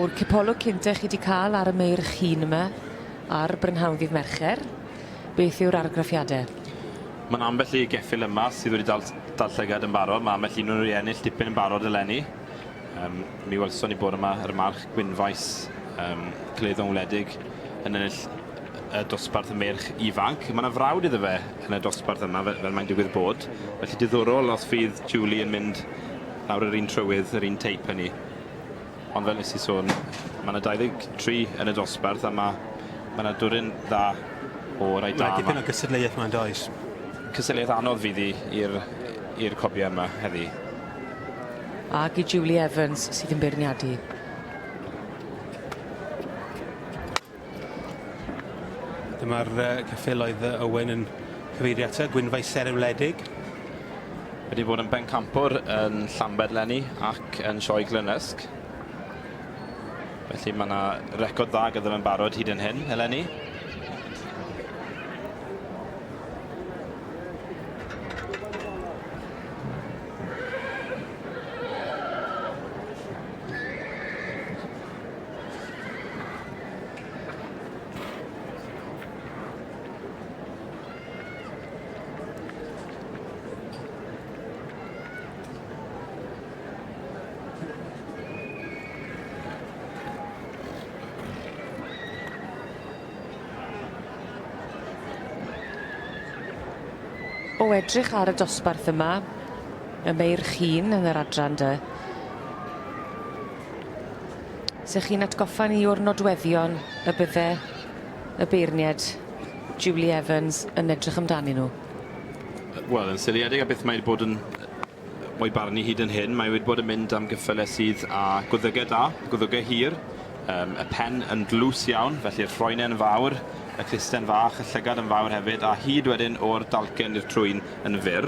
O'r cipolwg cynta chi wedi cael ar y meirch hŷn yma ar Brynhawdd Mercher, beth yw'r argraffiadau? Mae'n ambell i geffil yma sydd wedi dal llygad yn barod. Mae ambell un nhw'n ennill dipyn yn barod eleni. Mi welson ni bod yma yr march Gwynfaes Cleddon Wledig yn ennill y dosbarth y merch ifanc. Mae yna frawd iddo fe yn y dosbarth yma fel mae'n digwydd bod. Felly diddorol os fydd Julie yn mynd lawr yr un trywydd, yr un teip hynny. Ond fel nes i sôn, mae yna 23 yn y dosbarth a mae yna dwryn dda o rai da yma. Dipyn o gystadleuaeth mae'n does. Cystadleuaeth anodd fydd i'r cobiau yma heddi. Ac i Julie Evans sydd yn beirniadu. Dyma'r ceffyl oedd Owen yn cyfeirio ato, Gwynfaes Wledig. Wedi bod yn bencampwr yn Llambed Lenni ac yn Sioe Glynysg. Felly mae yna record dda gyda fe'n barod hyd yn hyn, eleni. O edrych ar y dosbarth yma, y meirch hŷn yn yr adran dy. Sech chi'n atgoffa ni o'r nodweddion y bydde y beirniad Julie Evans yn edrych amdanyn nhw? Wel, yn syliedig a beth mae wedi bod yn o'i barnu hyd yn hyn, mae wedi bod yn mynd am gyffyle sydd â gwddygau da, gwddygau hir, y pen yn dlws iawn, felly'r ffroenau yn fawr, y clusten fach, y llygad yn fawr hefyd, a hyd wedyn o'r dalcen i'r trwyn yn fyr.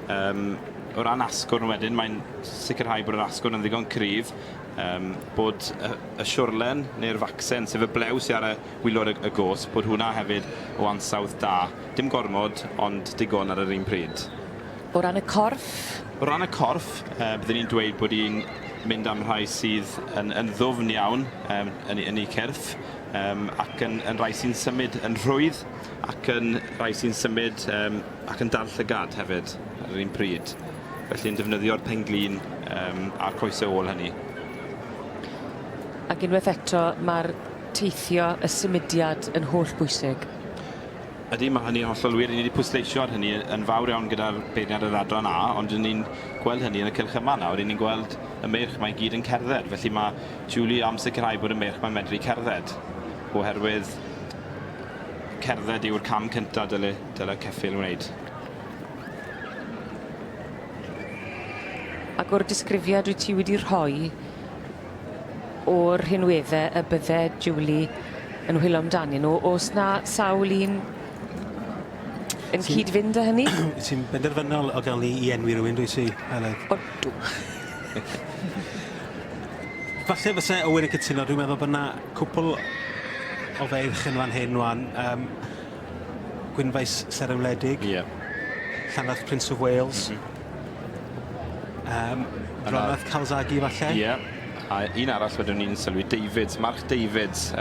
O ran asgwrn wedyn, mae'n sicrhau bod yr asgwrn yn ddigon cryf, bod y siwrlen neu'r facsen, sef y blew sydd ar y wylod y gos, bod hwnna hefyd o ansawdd da. Dim gormod, ond digon ar yr un pryd. O ran y corff? O ran y corff, byddwn ni'n dweud bod hi'n mynd am rhai sydd yn ddwfn iawn yn eu cyrff, ac yn rhai sy'n symud yn rhwydd, ac yn rhai sy'n symud ac yn dal llygad hefyd ar yr un pryd. Felly yn defnyddio'r penglin a'r coesau ôl hynny. Ac unwaith eto, mae'r teithio y symudiad yn holl bwysig. Ydy, mae hynny'n hollol wir. Ni wedi pwysleisio ar hynny yn fawr iawn gyda'r beirniad yr adran A, ond ni'n gweld hynny yn y cylch yma nawr. Ni'n gweld y meirch mae gyd yn cerdded. Felly mae Julie am sicrhau bod y meirch mae'n medru cerdded. Oherwydd cerdded yw'r cam cyntaf dyle ceffyl wneud. Ac o'r disgrifiad wyt ti wedi rhoi o'r rhinweddau y bydde Julie yn hwylo amdanyn nhw, oes na sawl un yn cyd-fynd â hynny? Ti'n benderfynol o gael ni i enwi rhywun, dwi si, Heledd? Odw. Falle fyse Owen yn cytuno, dwi'n meddwl bod yna cwpl o feirch yn fan hyn wan. Gwynfaes Wledig, Llanarth Prince of Wales, Bronnath Calzaghi falle. A un arall wedyn ni'n sylwi, Mark Davids,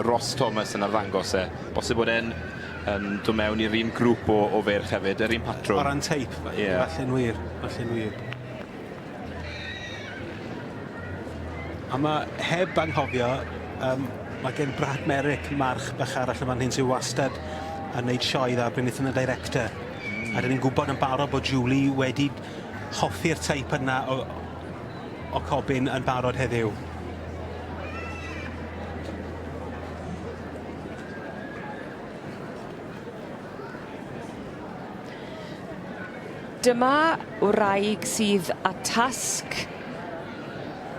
Ross Thomas yn arddangos e. Bosib bod e'n dod mewn i'r un grŵp o feirch hefyd, yr un patrwm. O ran teip, falle'n wir, falle'n wir. A mae heb anghofio, mae gen Brad Merrick march bach arall yma hyn sy'n wastad yn neud sioe dda bryd yn y director. A dyn ni'n gwybod yn barod bod Julie wedi hoffi'r teip yna o Cobyn yn barod heddiw. Dyma wraig sydd â tasg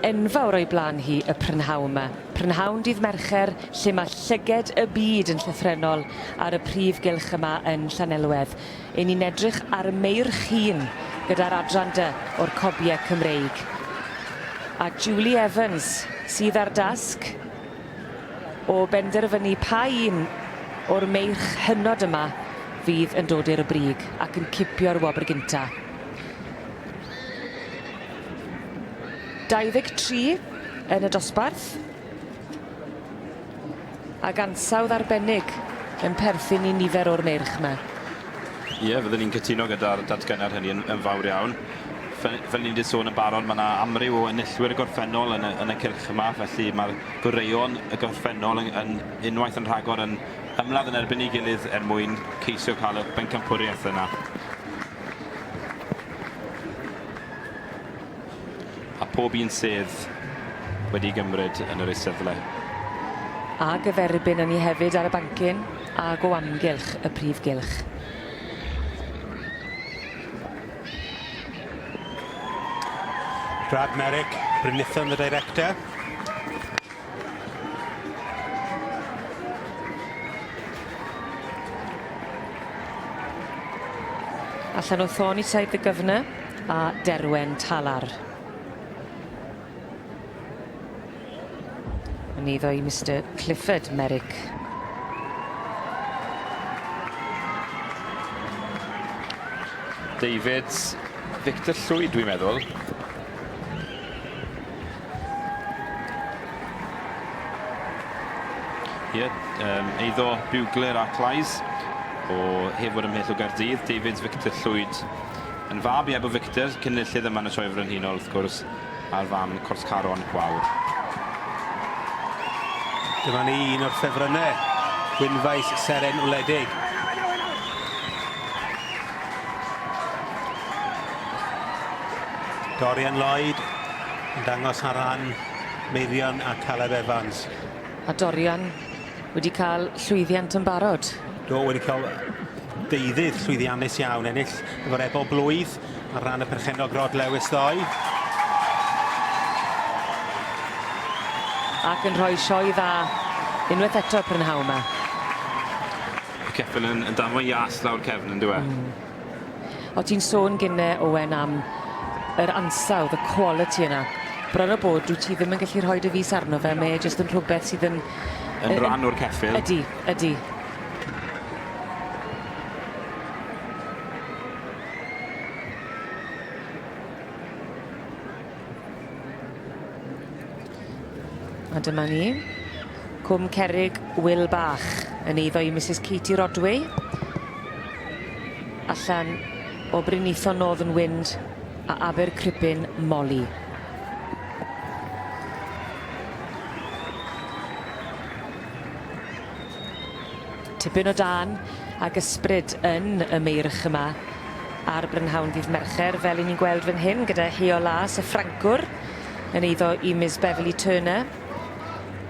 enfawr o'i blaen hi, y prynhawn yma. Prynhawn dydd Mercher lle mae llyged y byd yn llythrenol ar y prif gylch yma yn Llanelwedd. Ein ni'n edrych ar y meirch hun gyda'r adran dy o'r cobiau Cymreig. A Julie Evans sydd ar dasg o benderfynu pa un o'r meirch hynod yma fydd yn dod i'r brig ac yn cipio'r wobr gynta. 23 yn y dosbarth. Ac ansawdd arbennig yn perthyn i nifer o'r meirch yma. Ie, fyddwn ni'n cytuno gyda'r datgynnau hynny yn fawr iawn. Fel ni'n wedi sôn yn barod, mae yna amryw o enillwyr y gorffennol yn y cylch yma, felly mae'r gwreion y gorffennol yn unwaith yn rhagor yn ymladd yn erbyn ei gilydd mwyn ceisio cael y bencampwriaeth yna. A pob un sedd wedi gymryd yn yr eisteddle. A gyferbyn yn ei hefyd ar y bancyn a o amgylch y prif gylch. Brad Merrick, Brynithon the director. Allan o Thorny Said the Governor a Derwen Talar. Yn iddo i Mr Clifford Merrick. Davids Victor Llwyd, dwi'n meddwl. Ie, eiddo Bugler a Claes o Hefod ymhell o Gaerdydd. Davids Victor Llwyd yn fab i Ebo Victor, cynlillydd yma yn y sioe frenhinol wrth gwrs, a'r fam Cors Caron Gwawr. Dyma ni un o'r ffefrynnau, Gwynfaes Seren Wledig. Dorian Lloyd yn dangos ar ran Meirion a Caleb Evans. A Dorian wedi cael llwyddiant yn barod. Do, wedi cael deuddydd llwyddiannus iawn, ennill efo'r Ebo Blwydd ar ran y perchenog Rod Lewis ddoi. Ac yn rhoi sioe dda unwaith eto prynhawn yma. Y ceffyl yn damwa ias lawr cefn yn dweud. O ti'n sôn gynne Owen am yr ansawdd, y quality yna. Bron o bod, dwi ti ddim yn gallu rhoi dy fus arno fe, mae jyst yn rhywbeth sydd yn... Yn rhan o'r ceffyl. Ydy. A dyma ni. Cwm Cerrig Wil Bach yn eiddo i Mrs Katie Rodway. Allan o Brynithon Northern Wind a Abercrypin Molly. Tipyn o dan ac ysbryd yn y meirch yma ar Brynhawn Ddydd Mercher, fel ni'n gweld fan hyn gyda Heolas y Ffrancwr yn eiddo i Miss Beverly Turner.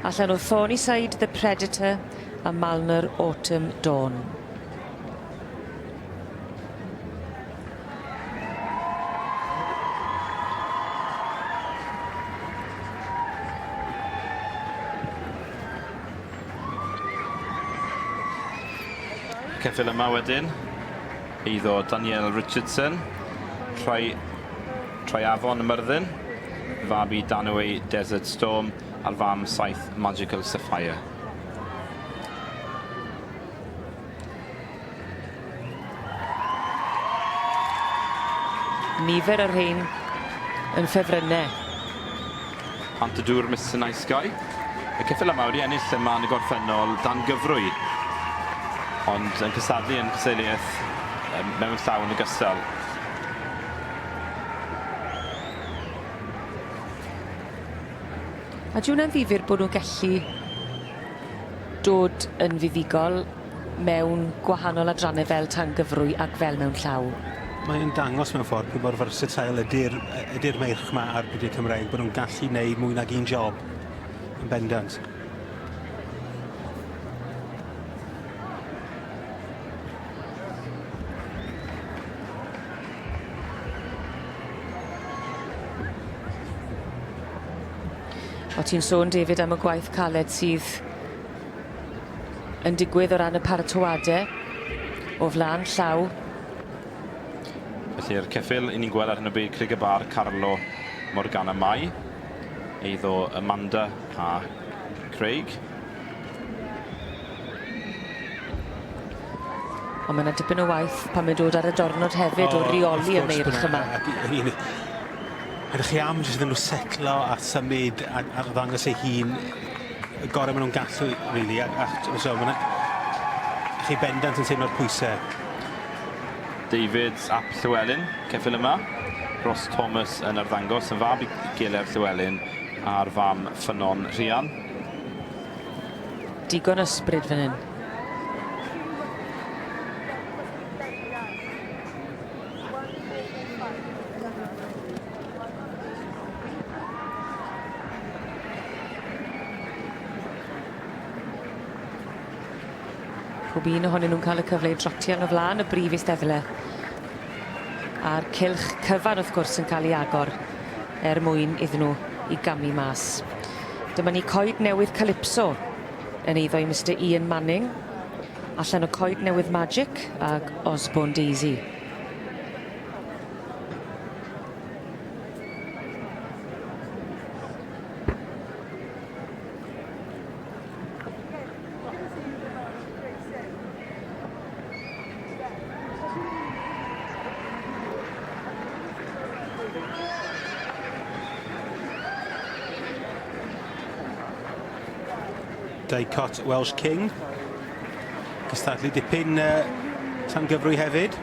Allan o Thorny Side the Predator a Malner Autumn Dawn. Ceffyl yma wedyn, eiddo Daniel Richardson, Triafon Myrddin, fab i Danaway Desert Storm, a'r fam saith Magical Sapphire. Nifer o'r rhain yn ffefrynnau. Antadŵr Mr Nice Guy. Y ceffyl yma wedi ennill yma yn y gorffennol dan gyfrwy, ond yn cystadlu yn cyseiliaeth mewn llawn y gystal. A dwi'n ddifyr bod nhw'n gallu dod yn fuddigol mewn gwahanol adrannau fel tangyfrwy ac fel mewn llaw. Mae'n dangos mewn ffordd mor versatile ydy'r meirch yma ar byd Cymreig, bod nhw'n gallu gwneud mwy nag un job yn bendant. O ti'n sôn, David, am y gwaith caled sydd yn digwydd o ran y paratoadau o flaen llaw. Felly'r ceffil i ni'n gweld ar hyn o bryd Craig y Bar, Carlo Morgana Mai, eiddo Amanda a Craig. Ond mae yna dipyn o waith pan mae'n dod ar y dornod hefyd o reoli y meirch yma. Ydych chi am jyst iddyn nhw setlo a symud a ddangos eu hun y gorau maen nhw'n gallu, really. So, chi bendant yn teimlo'r pwysau. David ap Llywelyn, ceffil yma. Ross Thomas yn arddangos, yn fab i Gelef Llywelyn a'r fam Ffynon Rhian. Digon ysbryd fan hyn. Pob un ohonyn nhw'n cael y cyfle i drotio yn y flaen y brif eisteddle. A'r cylch cyfan wrth gwrs yn cael ei agor mwyn iddyn nhw i gamu mas. Dyma ni coed newydd Calypso yn eiddo i Mr Ian Manning, allan o coed newydd Magic ag Osborne Daisy. Dicot Welsh King. Cystadlu dipyn tan gyfrwy hefyd.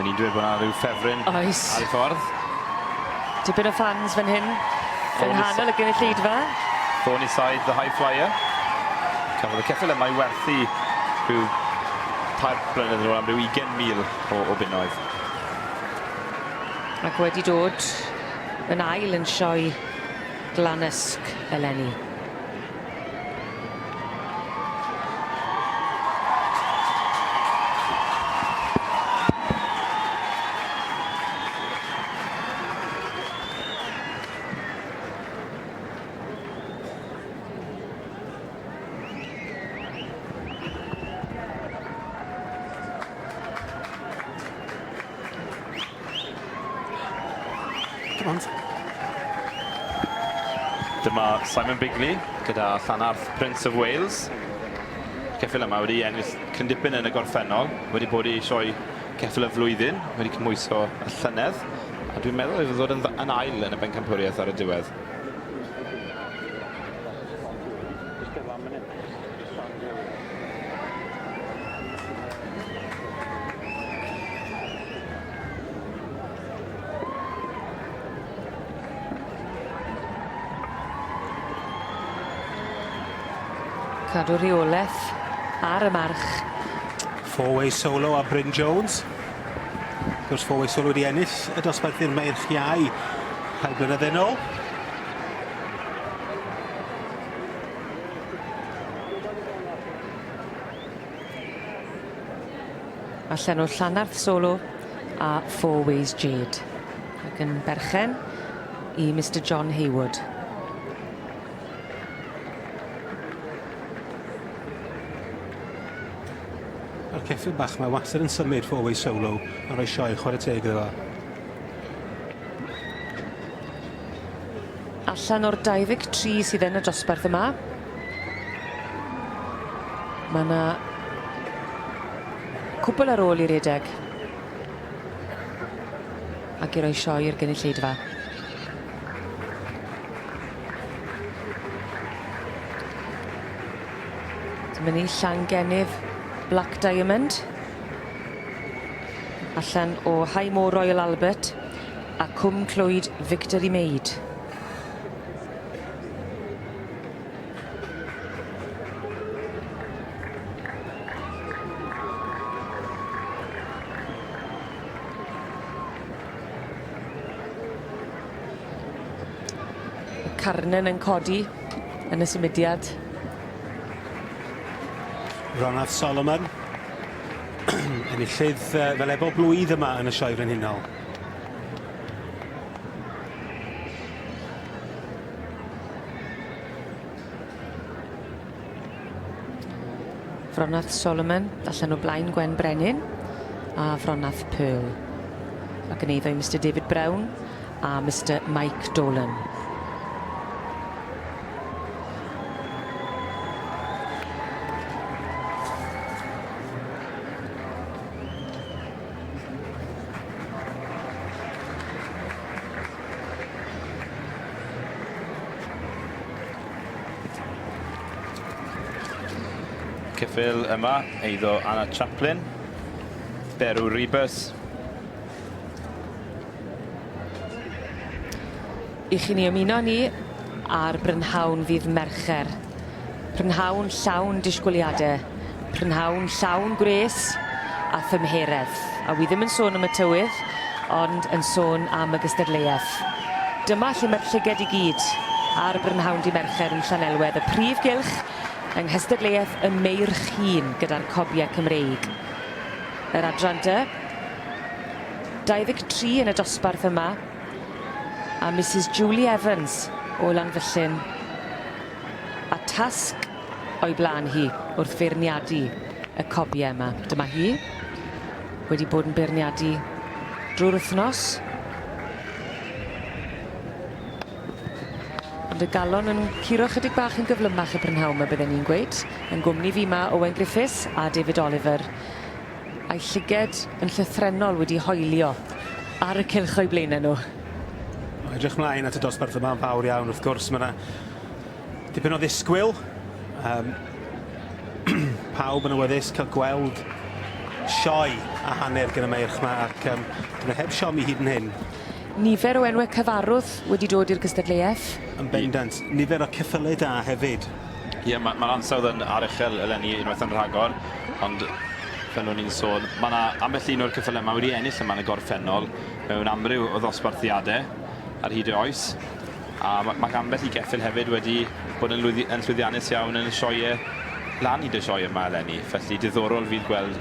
Ni'n dweud bod yna rhyw ffefryn ar ei ffordd. Dipyn o fans fan hyn, yn hanol y gynulleidfa. Thorny Side, the high flyer. Cafodd y ceffil yma i werthu rhyw 3 blynedd yn ôl am rhyw 20,000 o bunnoedd. Ac wedi dod yn ail yn sioe glanysg eleni. Dyma Simon Bigley gyda Llanarth Prince of Wales. Ceffil yma wedi ennill cyndipyn yn y gorffennol, wedi bod i sioe ceffil y flwyddyn, wedi cymwyso y llynedd. A dwi'n meddwl fydd ddod yn ail yn y bencampwriaeth ar y diwedd. Cadw reolaeth ar y march. Four-way solo a Bryn Jones. Wrth gwrs, four-way solo wedi ennill y dosbarth i'r meirch iau 2 blynedd yn ôl. Allan o Llanarth solo a Four-ways Jade. Ac yn berchen i Mr John Haywood. Mae'r ceffil bach mae wastad yn symud four-way solo a rhoi sioe chwarae teg iddo fo. Allan o'r 23 sydd yn y dosbarth yma, mae yna cwbl ar ôl i'r redeg ac i roi sioe i'r gynulleidfa. Dyma ni Llangennydd Black Diamond, allan o Highmore Royal Albert a Cwm Clwyd Victory Maid. Carnan yn codi yn y symudiad. Ronald Solomon. Enillydd fel efo blwydd yma yn y sioe frenhinol. Fronath Solomon allan o blaen Gwen Brenin a Fronath Pearl. Ac yn eiddo i Mr David Brown a Mr Mike Dolan. Cyffil yma, eiddo Anna Chaplin, Beru Rebus. I chi ni ymuno ni ar brynhawn fydd Mercher. Prynhawn llawn disgwyliadau, prynhawn llawn gwres a thymheredd. A wi ddim yn sôn am y tywydd, ond yn sôn am y gystadleuaeth. Dyma lle mae'r llyged i gyd ar brynhawn di Mercher yn Llanelwedd, y prif gylch yng nghystadleuaeth y Meirch Hun gyda'r cobiau Cymreig. Yr adrannau, 23 yn y dosbarth yma, a Mrs Julie Evans o Lanfyllin, a tasg o'i blaen hi wrth feirniadu y cobiau yma. Dyma hi wedi bod yn beirniadu drwy'r wythnos. Ond y galon yn curo chydig bach yn gyflymach y prynhawn yma bydden ni'n gweud. Yn gwmni fi yma Owen Griffiths a David Oliver. A'i llyged yn llythrenol wedi hoelio ar y cylch o'i blaenau nhw. Edrych mlaen at y dosbarth yma'n fawr iawn. Wrth gwrs, mae yna dipyn o ddisgwyl. Pawb yn awyddus cael gweld sioe a hanner gyda Meirch yma, ac dyna heb siomi hyd yn hyn. Nifer o enwau cyfarwdd wedi dod i'r gystadleuaeth. Yn bendant, nifer o ceffylau da hefyd. Ie, mae'r ansawdd yn aruchel eleni unwaith yn rhagor, ond fel o'n i'n sôn, mae yna ambell un o'r ceffylau yma wedi ennill yma yn y gorffennol mewn amryw o ddosbarthiadau ar hyd y oes. A mae ambell i geffyl hefyd wedi bod yn llwyddiannus iawn yn y sioeau lan hyd y sioe yma eleni. Felly diddorol fydd gweld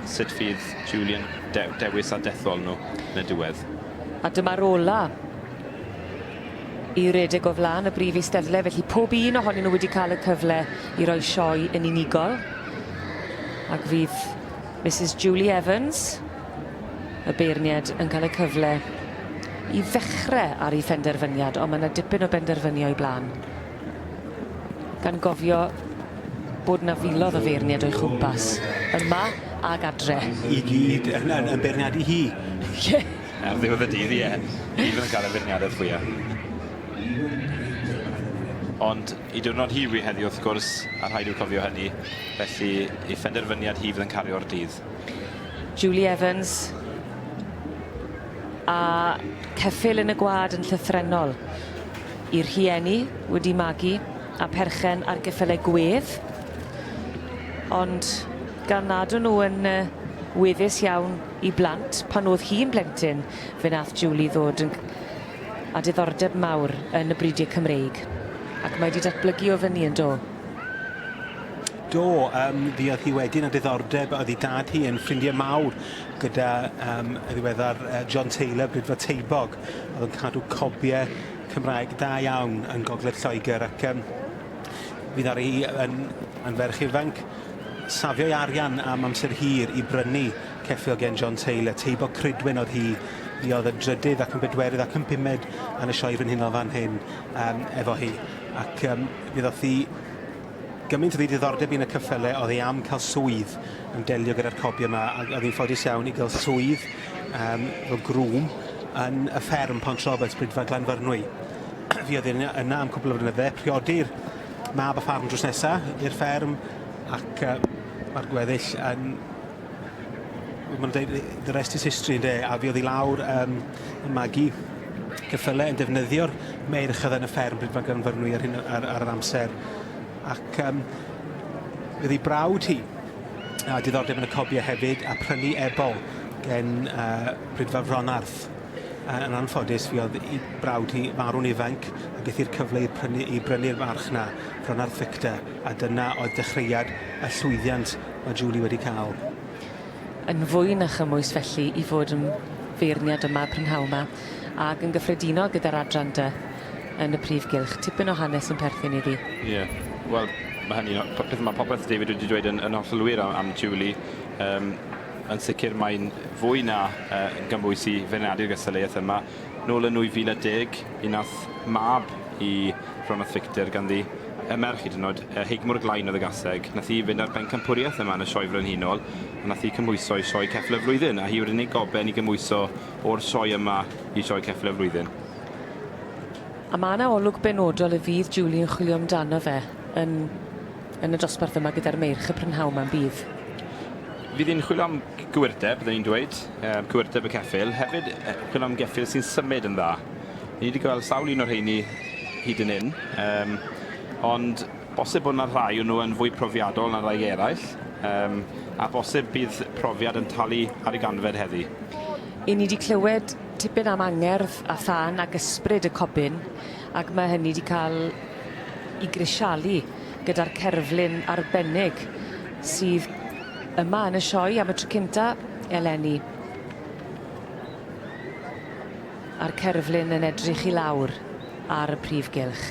sut fydd Julian dewis a dethol nhw yn y diwedd. A dyma'r ola i redeg o flaen y brif eisteddle, felly pob un ohonyn nhw wedi cael y cyfle i roi sioe yn unigol. Ac fydd Mrs Julie Evans, y beirniad, yn cael y cyfle i ddechrau ar ei phenderfyniad, ond mae yna dipyn o benderfynu o'i blaen. Gan gofio bod yna filodd o feirniad o'i chwmpas, yma ag adre. I gyd yn beirniadu hi. Ar ddiwedd y dydd, ie. Ni fydd yn cael y feirniadaeth fwyaf. Ond i diwrnod hi heddiw wrth gwrs, a rhaid i'w cofio hynny, felly ei phenderfyniad hi fydd yn cario'r dydd. Julie Evans a ceffyl yn y gwad yn llythrenol. I'r rhieni wedi magu a perchen ar geffylau gwedd. Ond gan nad o'n nhw yn weddus iawn i blant, pan oedd hi'n blentyn, fe nath Julie ddod a diddordeb mawr yn y bridiau Cymreig. Ac mae wedi datblygu o fyny yn do. Do, fuodd hi wedyn a diddordeb, oedd hi dad hi yn ffrindiau mawr gyda y ddiweddar John Taylor, Brydfa Teibog. Oedd yn cadw cobiau Cymraeg da iawn yn Gogledd Lloegr, ac fydd ar hi yn ferch ifanc safio'i arian am amser hir i brynu ceffyl gen John Taylor. Teibog Crydwyn oedd hi, oedd yn drydydd ac yn bedwerydd ac yn pumed yn y sioe frenhinol fan hyn efo hi. Ac fydd oedd hi gymaint oedd hi diddordeb yn y cyffylau, oedd hi am cael swydd yn delio gyda'r cobiau yma, a oedd hi'n ffodus iawn i gael swydd fel grŵm yn y fferm Pont Roberts, Brydfa Glanfyrnwy. Fi oedd hi yna am cwbl o flynydde, priodir mab a ffarm drws nesaf i'r fferm, ac mae'r gweddill yn... Mae'n dweud, the rest is history, ynddo, a fi oedd hi lawr yn magu cyffylau yn defnyddio'r meirch oedd yn y fferm Brydfa Glanfyrnwy ar yr amser. Ac fydd hi brawd hi a diddordeb yn y cobiau hefyd, a prynu ebol gen Brydfa Fronarth Yn anffodus, fi oedd i brawd hi farw'n ifanc a beth i'r cyfle i brynu'r march na Ronald Victor, a dyna oedd dechreuad y llwyddiant mae Julie wedi cael. Yn fwy na chymwys felly i fod yn feirniad yma prynhawn yma, ac yn gyffredinol gyda'r adran dy yn y prif gylch. Tipyn o hanes yn perthyn iddi. Ie, wel, mae hynny, mae popeth David wedi dweud yn hollol wir am Julie. Yn sicr mae'n fwy na gymwys i feirniadu'r gystadleuaeth yma. Nôl yn 2010, un nath mab i Ronald Victor ganddi y merch hyd yn oed, Heigmwr Glain oedd y gaseg. Nath hi fynd ar ben campwriaeth yma yn y sioe frenhinol, a nath hi cymwyso i sioe ceffyl y flwyddyn, a hi wedi'n ei goben i gymwyso o'r sioe yma i sioe ceffyl y flwyddyn. A mae yna olwg benodol y fydd Julie yn chwilio amdano fe yn y dosbarth yma gyda'r meirch y prynhawn yma'n bydd. Fydd hi'n chwilio am gwyrteb, byddwn ni'n dweud, gwyrteb y ceffyl. Hefyd, chwilio am geffyl sy'n symud yn dda. Ni wedi gweld sawl un o'r rheini hyd yn hyn, ond bosib bod yna rhai o'n nhw yn fwy profiadol na rai eraill, a bosib bydd profiad yn talu ar ei ganfed heddi. I ni wedi clywed tipyn am angerdd a thân ac ysbryd y cobyn, ac mae hynny wedi cael i grisialu gyda'r cerflun arbennig sydd yma yn y sioe am y tro cynta, eleni. A'r cerflun yn edrych i lawr ar y prif gylch.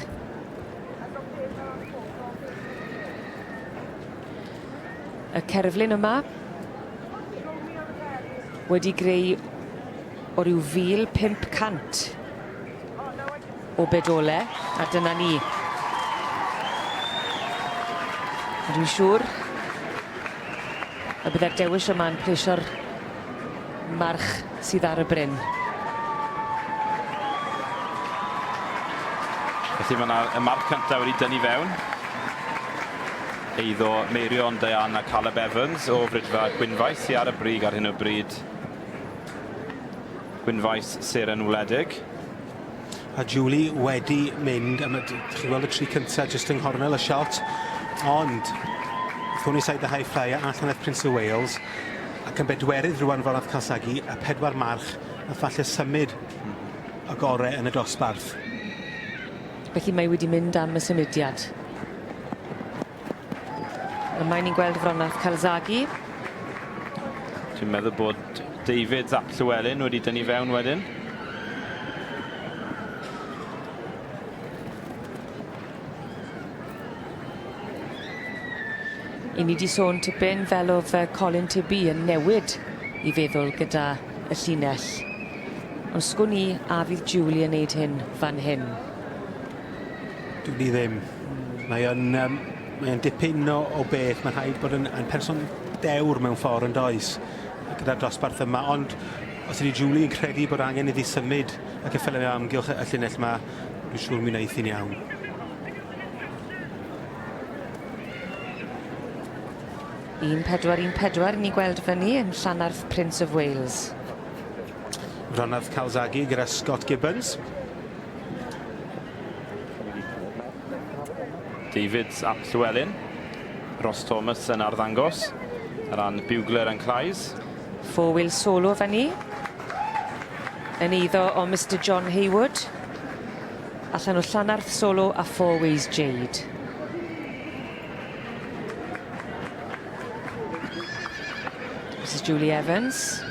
Y cerflun yma wedi greu o ryw 1,500 o bedole, a dyna ni. Dwi'n siŵr y bydde'r dewis yma'n plesio'r march sydd ar y bryn. Felly mae yna y march cyntaf wedi dynnu fewn. Eiddo Meirion Diana Caleb Evans o Frydfa Gwynfaes sy ar y brig ar hyn o bryd. Gwynfaes Seren Wledig. A Julie wedi mynd, chi'n gweld y tri cyntaf jyst yng nghornel y siot, ond Thorny Side the High Flyer a Llaneth Prince of Wales, ac yn bedwerydd rwan Ronald Calzaghe, a 4 march a falle symud y gorau yn y dosbarth. Felly mae wedi mynd am y symudiad. Yma ni'n gweld Ronald Calzaghe. Dwi'n meddwl bod David Zap Llywelyn wedi dynnu fewn wedyn. I ni wedi sôn tipyn fel oedd Colin Tibby yn newid i feddwl gyda y llinell. Ond sgwn ni a fydd Julie yn neud hyn fan hyn? Dwi'n ni ddim. Mae'n dipyn o beth. Mae'n rhaid bod yn person dewr mewn ffordd yn does gyda'r dosbarth yma. Ond os ydy Julie yn credu bod angen iddi symud ac effeilio amgylch y llinell yma, dwi'n siŵr mi wneith hi'n iawn. Un pedwar ni'n gweld fyny yn Llanarth Prince of Wales. Ronald Calzaghe gyda Scott Gibbons. David Ap Llywelyn. Ross Thomas yn arddangos. Ran Bugler and Clys. 4-wheel solo fyny. Yn eiddo o Mr John Haywood. Allan o Llanarth solo a 4-ways Jade. Mrs Julie Evans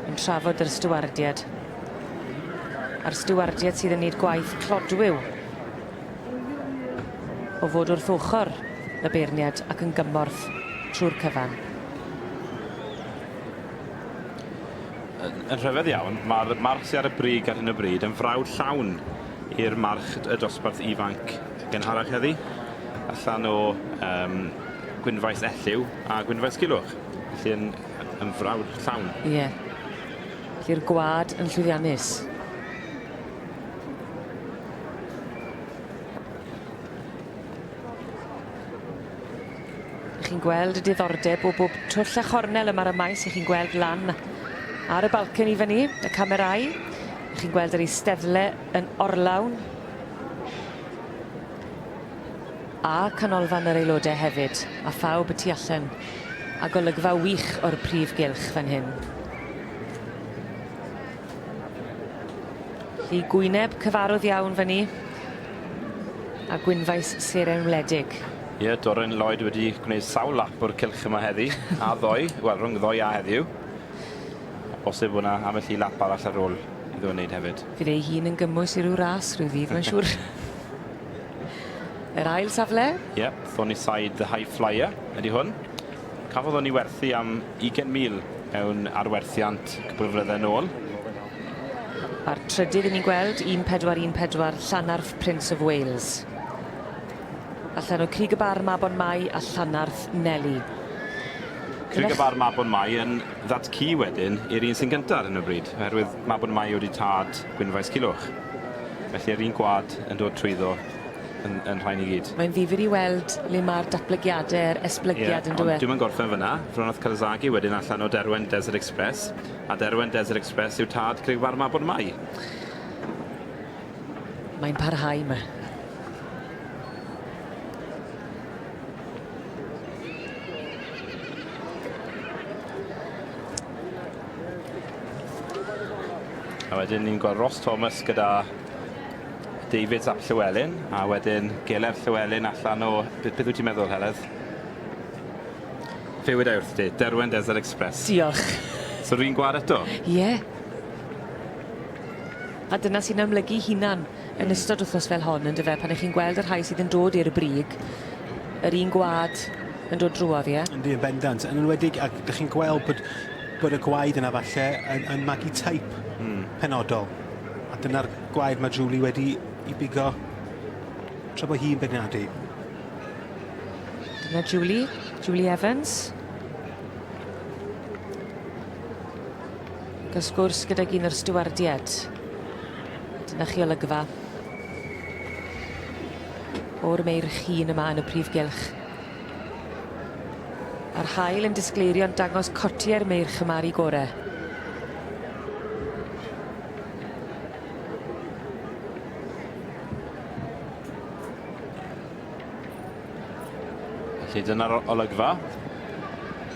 yn trafod yr stywardiad. A'r stywardiad sydd yn neud gwaith clodwiw o fod wrth ochr y beirniad ac yn gymorth trwy'r cyfan. Yn rhyfedd iawn, mae'r march sydd ar y brig ar hyn o bryd yn frawd llawn i'r march y dosbarth ifanc gynharach heddi, allan o Gwynfaes Elliw a Gwynfaes Culwch. Felly yn frawd llawn. Ie. Felly'r gwad yn llwyddiannus. Chi'n gweld y diddordeb o bob twll a chornel yma ar y maes. Chi'n gweld lan ar y balcony fyny, y camerau. Chi'n gweld yr eisteddle yn orlawn. A canolfan yr aelodau hefyd. A phawb y tu allan. A golygfa wych o'r prif gylch fan hyn. Felly gwyneb cyfarwydd iawn fyny. A gwynfais seren wledig. Ie, Dorian Lloyd wedi gwneud sawl lap o'r cylch yma heddi. A ddoi, wel rhwng ddoi a heddiw. Bosib hwnna ambell i lap arall ar ôl iddo wneud hefyd. Fydd ei hun yn gymwys i ryw ras rhyw ddydd, mae'n siŵr. Yr ail safle? Ie, Thornyside The High Flyer ydy hwn. Cafodd hwn i werthu am 20,000 mewn arwerthiant cwbl o flyddau nôl. A'r trydydd i ni'n gweld 1414 Llanarth Prince of Wales. Allan o Crig y Bar Mabon Mai a Llanarth Nelly. Crig y Bar Mabon Mai yn ddatcu wedyn i'r un sy'n gyntaf ar hyn o bryd, oherwydd Mabon Mai wedi tad Gwynfais Culwch. Felly yr un gwad yn dod trwyddo yn rhain i gyd. Mae'n ddifyr i weld le mae'r datblygiadau'r esblygiad yn dweud. Ond dwi'n gorffen fyna. Fronath Calzagi wedyn allan o Derwen Desert Express. A Derwen Desert Express yw tad Crig y Bar Mabon Mai. Mae'n parhau yma. A wedyn ni'n gweld Ross Thomas gyda David ap Llywelyn, a wedyn Gelert Llywelyn allan o... Beth wyt ti'n meddwl, Heledd? Fe wedi wrth ti, Derwen Desert Express. Diolch. So rwy'n gwad eto? Ie. A dyna sy'n amlygu hunan yn ystod wthnos fel hon, yn dyfe, pan ych chi'n gweld yr rhai sydd yn dod i'r brig, yr un gwad yn dod drwodd, ie? Yndi, yn bendant. Yn enwedig, ac ydych chi'n gweld bod y gwaed yna falle yn magu teip penodol. A dyna'r gwaed mae Julie wedi i bigo tra bod hi'n beirniadu. Dyna Julie Evans. Gysgwrs gyda gyn yr stwardiad. Dyna chi olygfa o'r meirch hun yma yn y prif gylch. A'r haul yn disgleirio'n dangos cotiau'r meirch yma ar ei gorau. Felly dyna'r olygfa.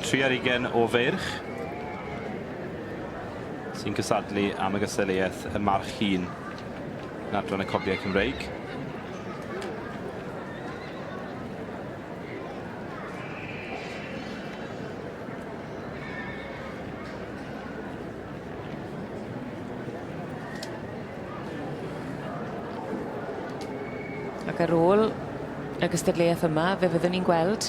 23 o feirch sy'n cysadlu am y gysylltiaeth y march hun yn adran y cobiau Cymreig. Ac ar ôl y gystadleuaeth yma, fe fyddwn ni'n gweld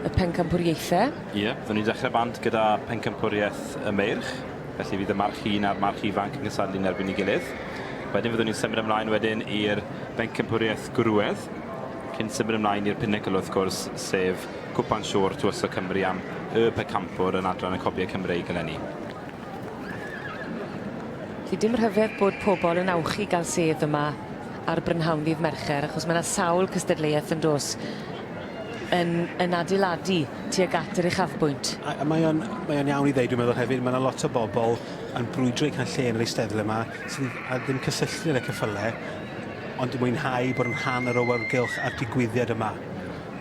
y pencampwriaethau. Ie, fyddwn ni'n dechrau bant gyda pencampwriaeth y meirch. Felly fydd y march hun a'r march ifanc yn gysadlu yn erbyn ei gilydd. Wedyn fyddwn ni'n symud ymlaen wedyn i'r pencampwriaeth gwrwedd. Cyn symud ymlaen i'r pinnacle wrth gwrs, sef Cwpan Siwr Tywysog Cymru am y pencampwr yn adran y cobiau Cymreig eleni. Felly dim rhyfedd bod pobl yn awchu gael sedd yma ar Brynhawn Ddydd Mercher, achos mae yna sawl cystadleuaeth yn dos yn adeiladu tuag at yr uchafbwynt. A mae o'n iawn i ddeud, dwi'n meddwl hefyd, mae yna lot o bobl yn brwydro i cael lle yn yr eisteddol yma, sydd ddim cysylltu yn y ceffylau, ond yn mwynhau bod yn rhan yr awyrgylch a'r digwyddiad yma.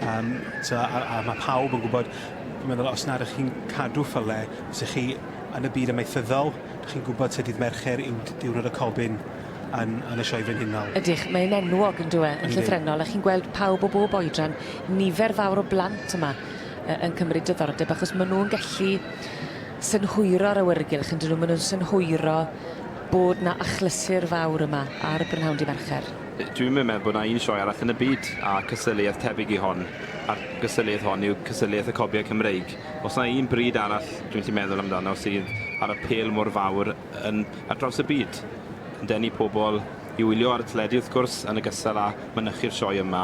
A mae pawb yn gwybod, dwi'n meddwl, os nad ydych chi'n cadw ffylau, os ydych chi yn y byd amaethyddol, ydych chi'n gwybod sut dydd Mercher yw diwrnod y cobyn yn y sioefen hunol. Ydych, mae'n enwog yn dweud yn llythrennol, a chi'n gweld pawb o bob oedran, nifer fawr o blant yma yn cymryd diddordeb, achos maen nhw'n gallu synhwyro'r awyrgylch, yn dyn nhw, maen nhw'n synhwyro bod na achlysur fawr yma ar y Brynhawn Ddydd Mercher. Dwi'n meddwl bod yna un sioe arall yn y byd a cysylltiaeth tebyg i hon, a'r cysylltiaeth hon yw cysylltiaeth y cobiau Cymreig. Os yna un bryd arall, dwi'n gallu meddwl amdano, sydd ar y pêl mor fawr ar draws y byd, yn denu pobl i wylio ar y teledu wrth gwrs yn ogystal â mynychu'r sioe yma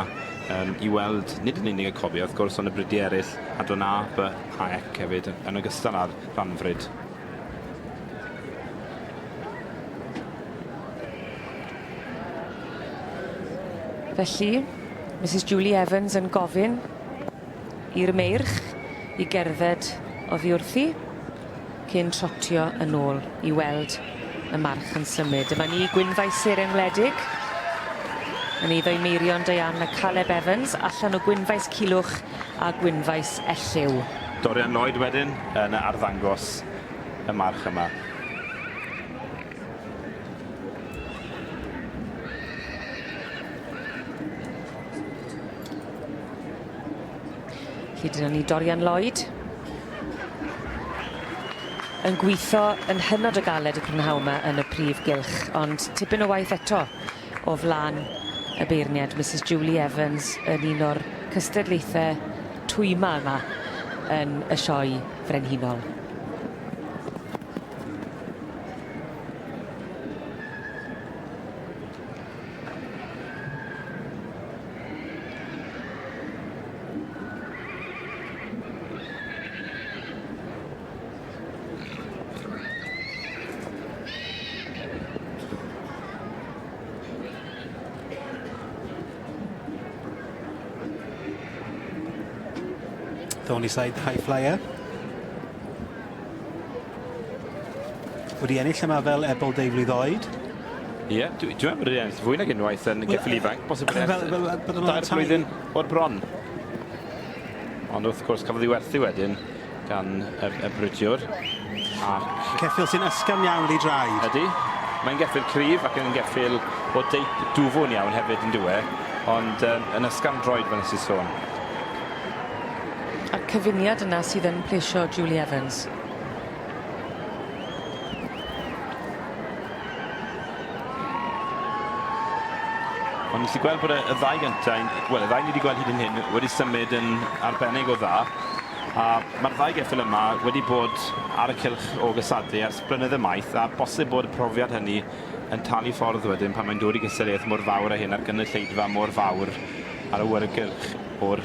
i weld nid yn unig y cobiau wrth gwrs ond y brydau eraill Adran A, B a Ec hefyd yn ogystal â'r rhanfryd. Felly, Mrs Julie Evans yn gofyn i'r meirch i gerdded oddi wrthi cyn trotio yn ôl i weld y march yn symud. Dyma ni Gwynfais seren wledig yn iddo i Meirion Diane a Caleb Evans allan o Gwynfais Culwch a Gwynfais Elliw. Dorian Lloyd wedyn yn arddangos y march yma. Lle dyna ni Dorian Lloyd. Yn gweithio yn hynod o galed y prynhawn yma yn y prif gylch, ond tipyn o waith eto o flan y beirniad Mrs Julie Evans yn un o'r cystadlaethau twyma yma yn y sioe frenhinol. Thornyside High Flyer. Wedi ennill yma fel ebol Dave Blwydd oed. Ie, dwi'n meddwl bod wedi ennill fwy nag unwaith yn geffil ifanc. Bosib bod dair blwyddyn o'r bron. Ond wrth gwrs cafodd ei werthu wedyn gan y brydiwr. Ceffil sy'n ysgafn iawn wedi draed. Ydy. Mae'n geffil cryf ac yn geffil o deip dwfwn iawn hefyd yn dwe. Ond yn ysgafn droed fel nes i sôn. A'r cyfuniad yna sydd yn plesio Julie Evans. Ond nes i gweld bod y ddau gyntaf, wel y ddau ni wedi gweld hyd yn hyn wedi symud yn arbennig o dda. A mae'r ddau geffil yma wedi bod ar y cylch o gysadu ers blynedd y maith, a bosib bod y profiad hynny yn talu ffordd wedyn pan mae'n dod i gystadleuaeth mor fawr a hyn a'r gynulleidfa mor fawr ar y wyrgylch o'r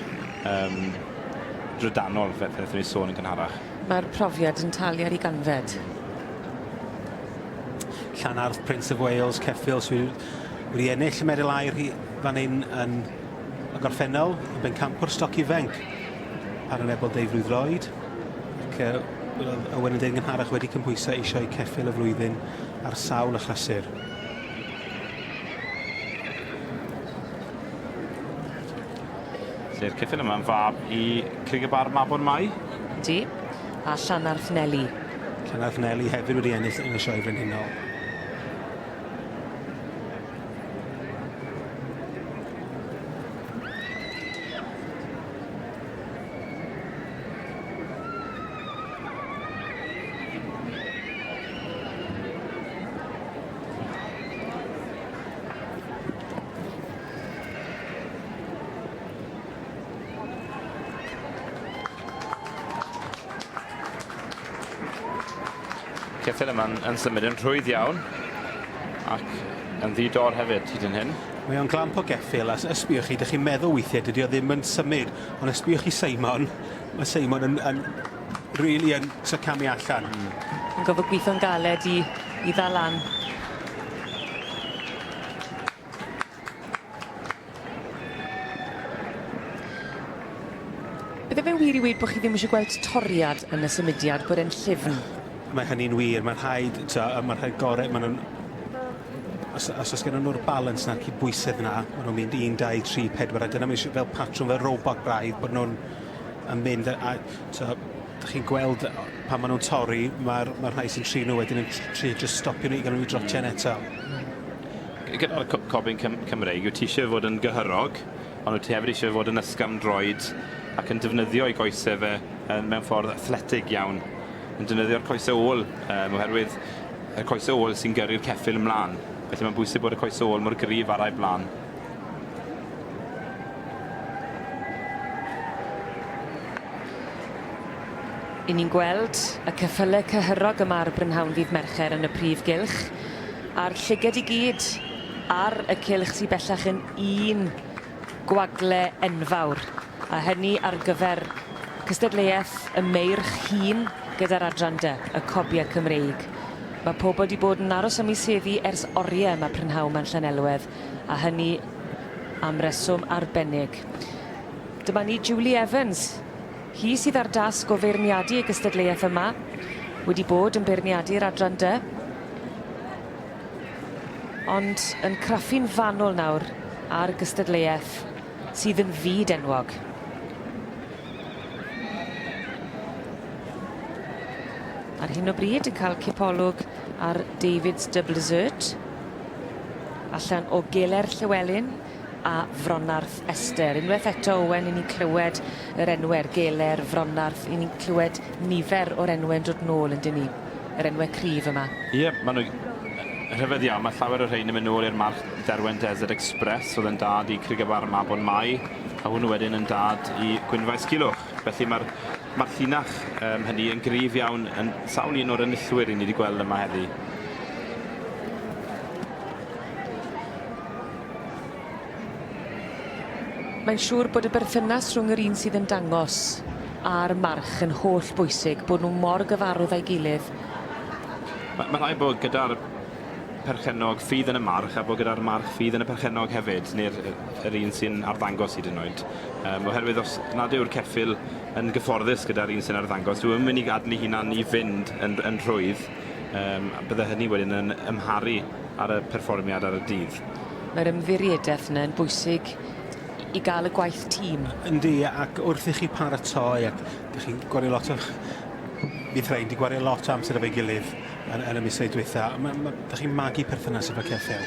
drydanol fe wnaethon ni sôn yn gynharach. Mae'r profiad yn talu ar ei ganfed. Llanarth Prince of Wales, ceffil sydd wedi ennill y medal air fan hyn yn y gorffennol yn bencampwr stoc ifenc ar yn ebol Dave Blwydd Lloyd. Ac Owen yn dweud gynharach wedi cymhwysau eisiau ceffil y flwyddyn ar sawl y chlysur. Lle'r ceffil yma'n fab i Crigabar Mabon Mai. Di, a Llanarth Nelly. Llanarth Nelly hefyd wedi ennill yn y sioe frenhinol. Ceffil yma'n symud yn rhwydd iawn ac yn ddidor hefyd hyd yn hyn. Mae o'n glamp o geffil, a ysbiwch chi, ydych chi'n meddwl weithiau, dydy o ddim yn symud, ond ysbiwch chi Seimon, mae Seimon yn really yn camu allan. Yn gofod gweithio'n galed i ddal lan. Bydde fe'n wir i weid bod chi ddim eisiau gweld toriad yn y symudiad bod e'n llyfn? Mae hynny'n wir, mae'n rhaid gorau, os oes gen nhw'r balans na'r cydbwysedd yna, maen nhw'n mynd 1, 2, 3, 4, a dyna mae'n fel patrwm fel robot braidd bod nhw'n mynd, a ydych chi'n gweld pan maen nhw'n torri, mae'r rhai sy'n trin nhw wedyn yn trio just stopio nhw i gael nhw i drotio'n eto. Gyda'r cobyn Cymreig, wyt ti eisiau fod yn gyhyrog, ond wyt ti hefyd eisiau fod yn ysgafn droed ac yn defnyddio ei goesau fe mewn ffordd athletig iawn. Yn defnyddio'r coesau ôl, oherwydd y coesau ôl sy'n gyrru'r ceffil ymlaen. Felly mae'n bwysig bod y coesau ôl mor gryf ar ei blaen. I ni'n gweld y ceffylau cyhyrog yma ar Brynhawn Ddydd Mercher yn y prif gylch, a'r llyged i gyd ar y cylch sy'n bellach yn un gwagle enfawr, a hynny ar gyfer cystadleuaeth y meirch hun gyda'r adran dy, y cobiau Cymreig. Mae pobl wedi bod yn aros am ei seddi ers oriau yma Prynhawn mewn Llanelwedd, a hynny am reswm arbennig. Dyma ni Julie Evans, hi sydd ar dasg o feirniadu y gystadleuaeth yma, wedi bod yn beirniadu'r adran dy, ond yn craffu'n fanwl nawr ar gystadleuaeth sydd yn fyd enwog. Ar hyn o bryd yn cael cipolwg ar David's Double Dessert, allan o Geler Llywelyn a Fronarth Ester. Unwaith eto, Owen, i ni'n clywed yr enwau'r Geler, Fronarth, i ni'n clywed nifer o'r enwau'n dod nôl yn dyn ni, yr enwau cryf yma. Ie, maen nhw rhyfedd iawn, mae llawer o'r rhain yn mynd nôl i'r march Derwen Desert Express, oedd yn dad i Crygabar Mabon Mai, a hwnnw wedyn yn dad i Gwynfaes Culwch. Felly mae'r llinach hynny yn gryf iawn yn sawl un o'r enillwyr i ni wedi gweld yma heddi. Mae'n siŵr bod y berthynas rhwng yr un sydd yn dangos a'r march yn holl bwysig, bod nhw mor gyfarwydd â'i gilydd. Mae rhaid bod gyda'r perchennog ffydd yn y march a bod gyda'r march ffydd yn y perchennog hefyd, neu'r un sy'n arddangos hyd yn oed. Oherwydd os nad yw'r ceffyl yn gyfforddus gyda'r un sy'n arddangos, dwi'n mynd i gadlu hunan i fynd yn rhwydd, bydde hynny wedyn yn ymharu ar y perfformiad ar y dydd. Mae'r ymddiriedeth yna yn bwysig i gael y gwaith tîm. Yndi, ac wrth i chi paratoi, ac ydych chi'n gwario lot o... Bydd rhaid wedi gwario lot o amser efo'i gilydd yn y misoedd diwetha. Ydych chi'n magu perthynas efo ceffyl.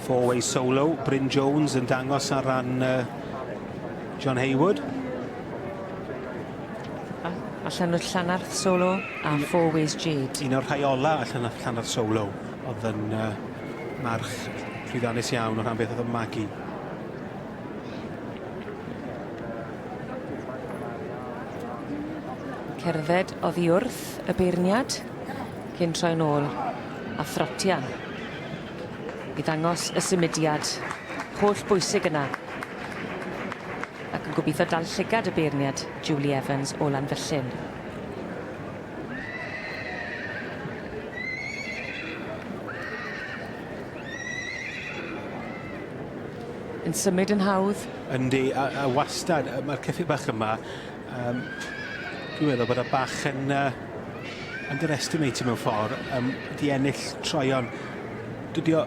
Four-way solo, Bryn Jones yn dangos ar ran John Haywood. Allan o'r Llanarth solo a Four-ways Jade. Un o'r rhai ola allan o'r Llanarth solo, oedd yn march llwyddiannus iawn o rhan beth oedd yn magu. Cerdded oddi wrth y beirniad cyn troi nôl a throtian i ddangos y symudiad holl bwysig yna ac yn gobeithio dal llygad y beirniad Julie Evans o Lanfyllin. Yn symud yn hawdd. Yndi, a wastad, mae'r ceffyl bach yma, dwi'n meddwl bod y bach yn underestimated mewn ffordd, di ennill troion. Dydy o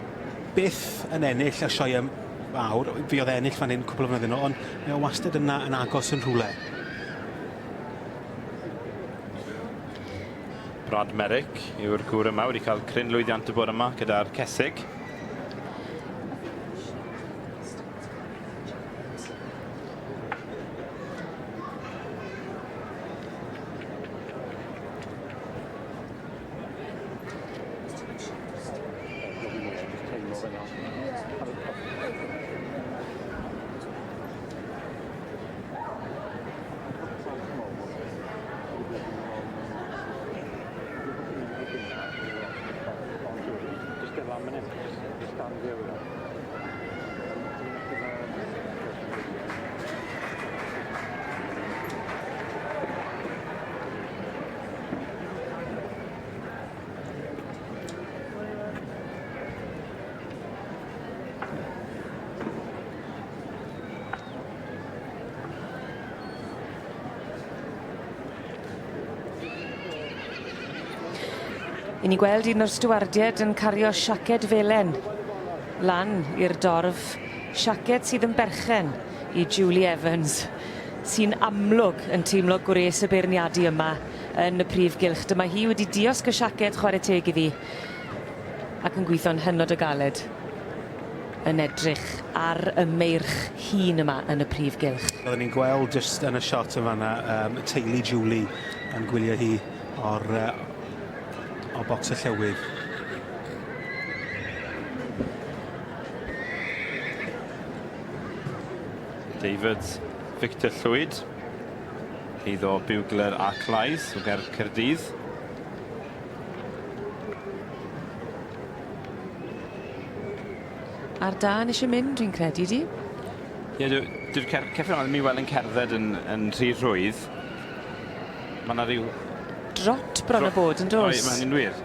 byth yn ennill a sioeau fawr, fi oedd ennill fan hyn cwbl o flynyddoedd yn ôl, ond mae o wastad yna yn agos yn rhywle. Brad Merrick yw'r gŵr yma, wedi cael cryn lwyddiant y bore yma gyda'r Cesig. I ni gweld un o'r stwardiad yn cario siaced felen lan i'r dorf. Siaced sydd yn berchen i Julie Evans, sy'n amlwg yn teimlo gwres y beirniadu yma yn y prif gylch. Dyma hi wedi diosg y siaced chwarae teg iddi ac yn gweithio'n hynod o galed yn edrych ar y meirch hun yma yn y prif gylch. Oedden ni'n gweld just yn y shot yn fanna, teulu Julie yn gwylio hi o bocs y llywydd. David Victor Llwyd, iddo Bugler a Claes o ger Caerdydd. Ar dan eisiau mynd, dwi'n credu di? Ie, dyw'r ceffyl yma mi weld yn cerdded yn rhy rhwydd. Mae yna rhyw... Drot bron y bod yn dos. Oi, mae hynny'n wir.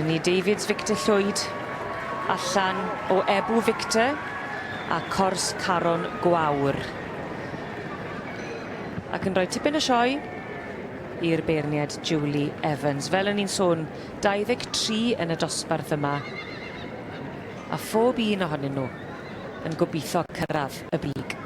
Ni Davids Victor Llwyd allan o Ebw Victor a Cors Caron Gwawr. Ac yn rhoi tipyn o sioe i'r beirniad Julie Evans. Fel o'n i'n sôn, 23 yn y dosbarth yma. A phob un ohonyn nhw yn gobeithio cyrraedd y brig.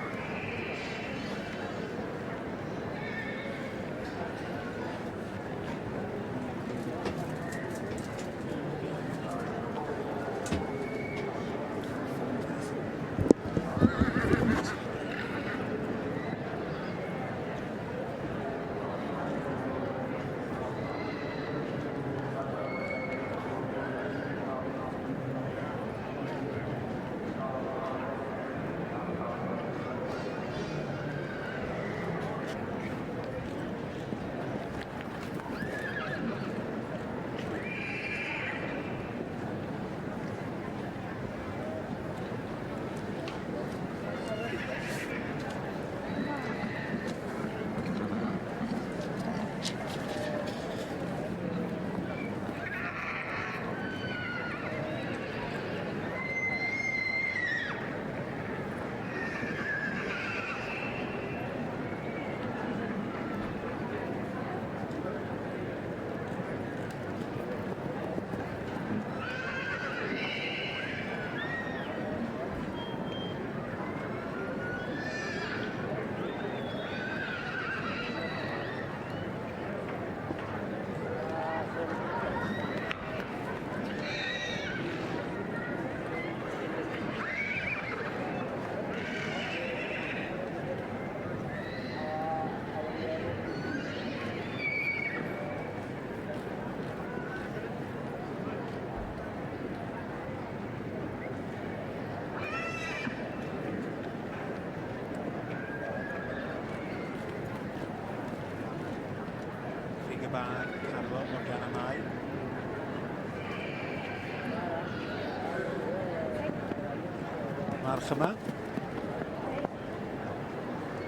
merch yma.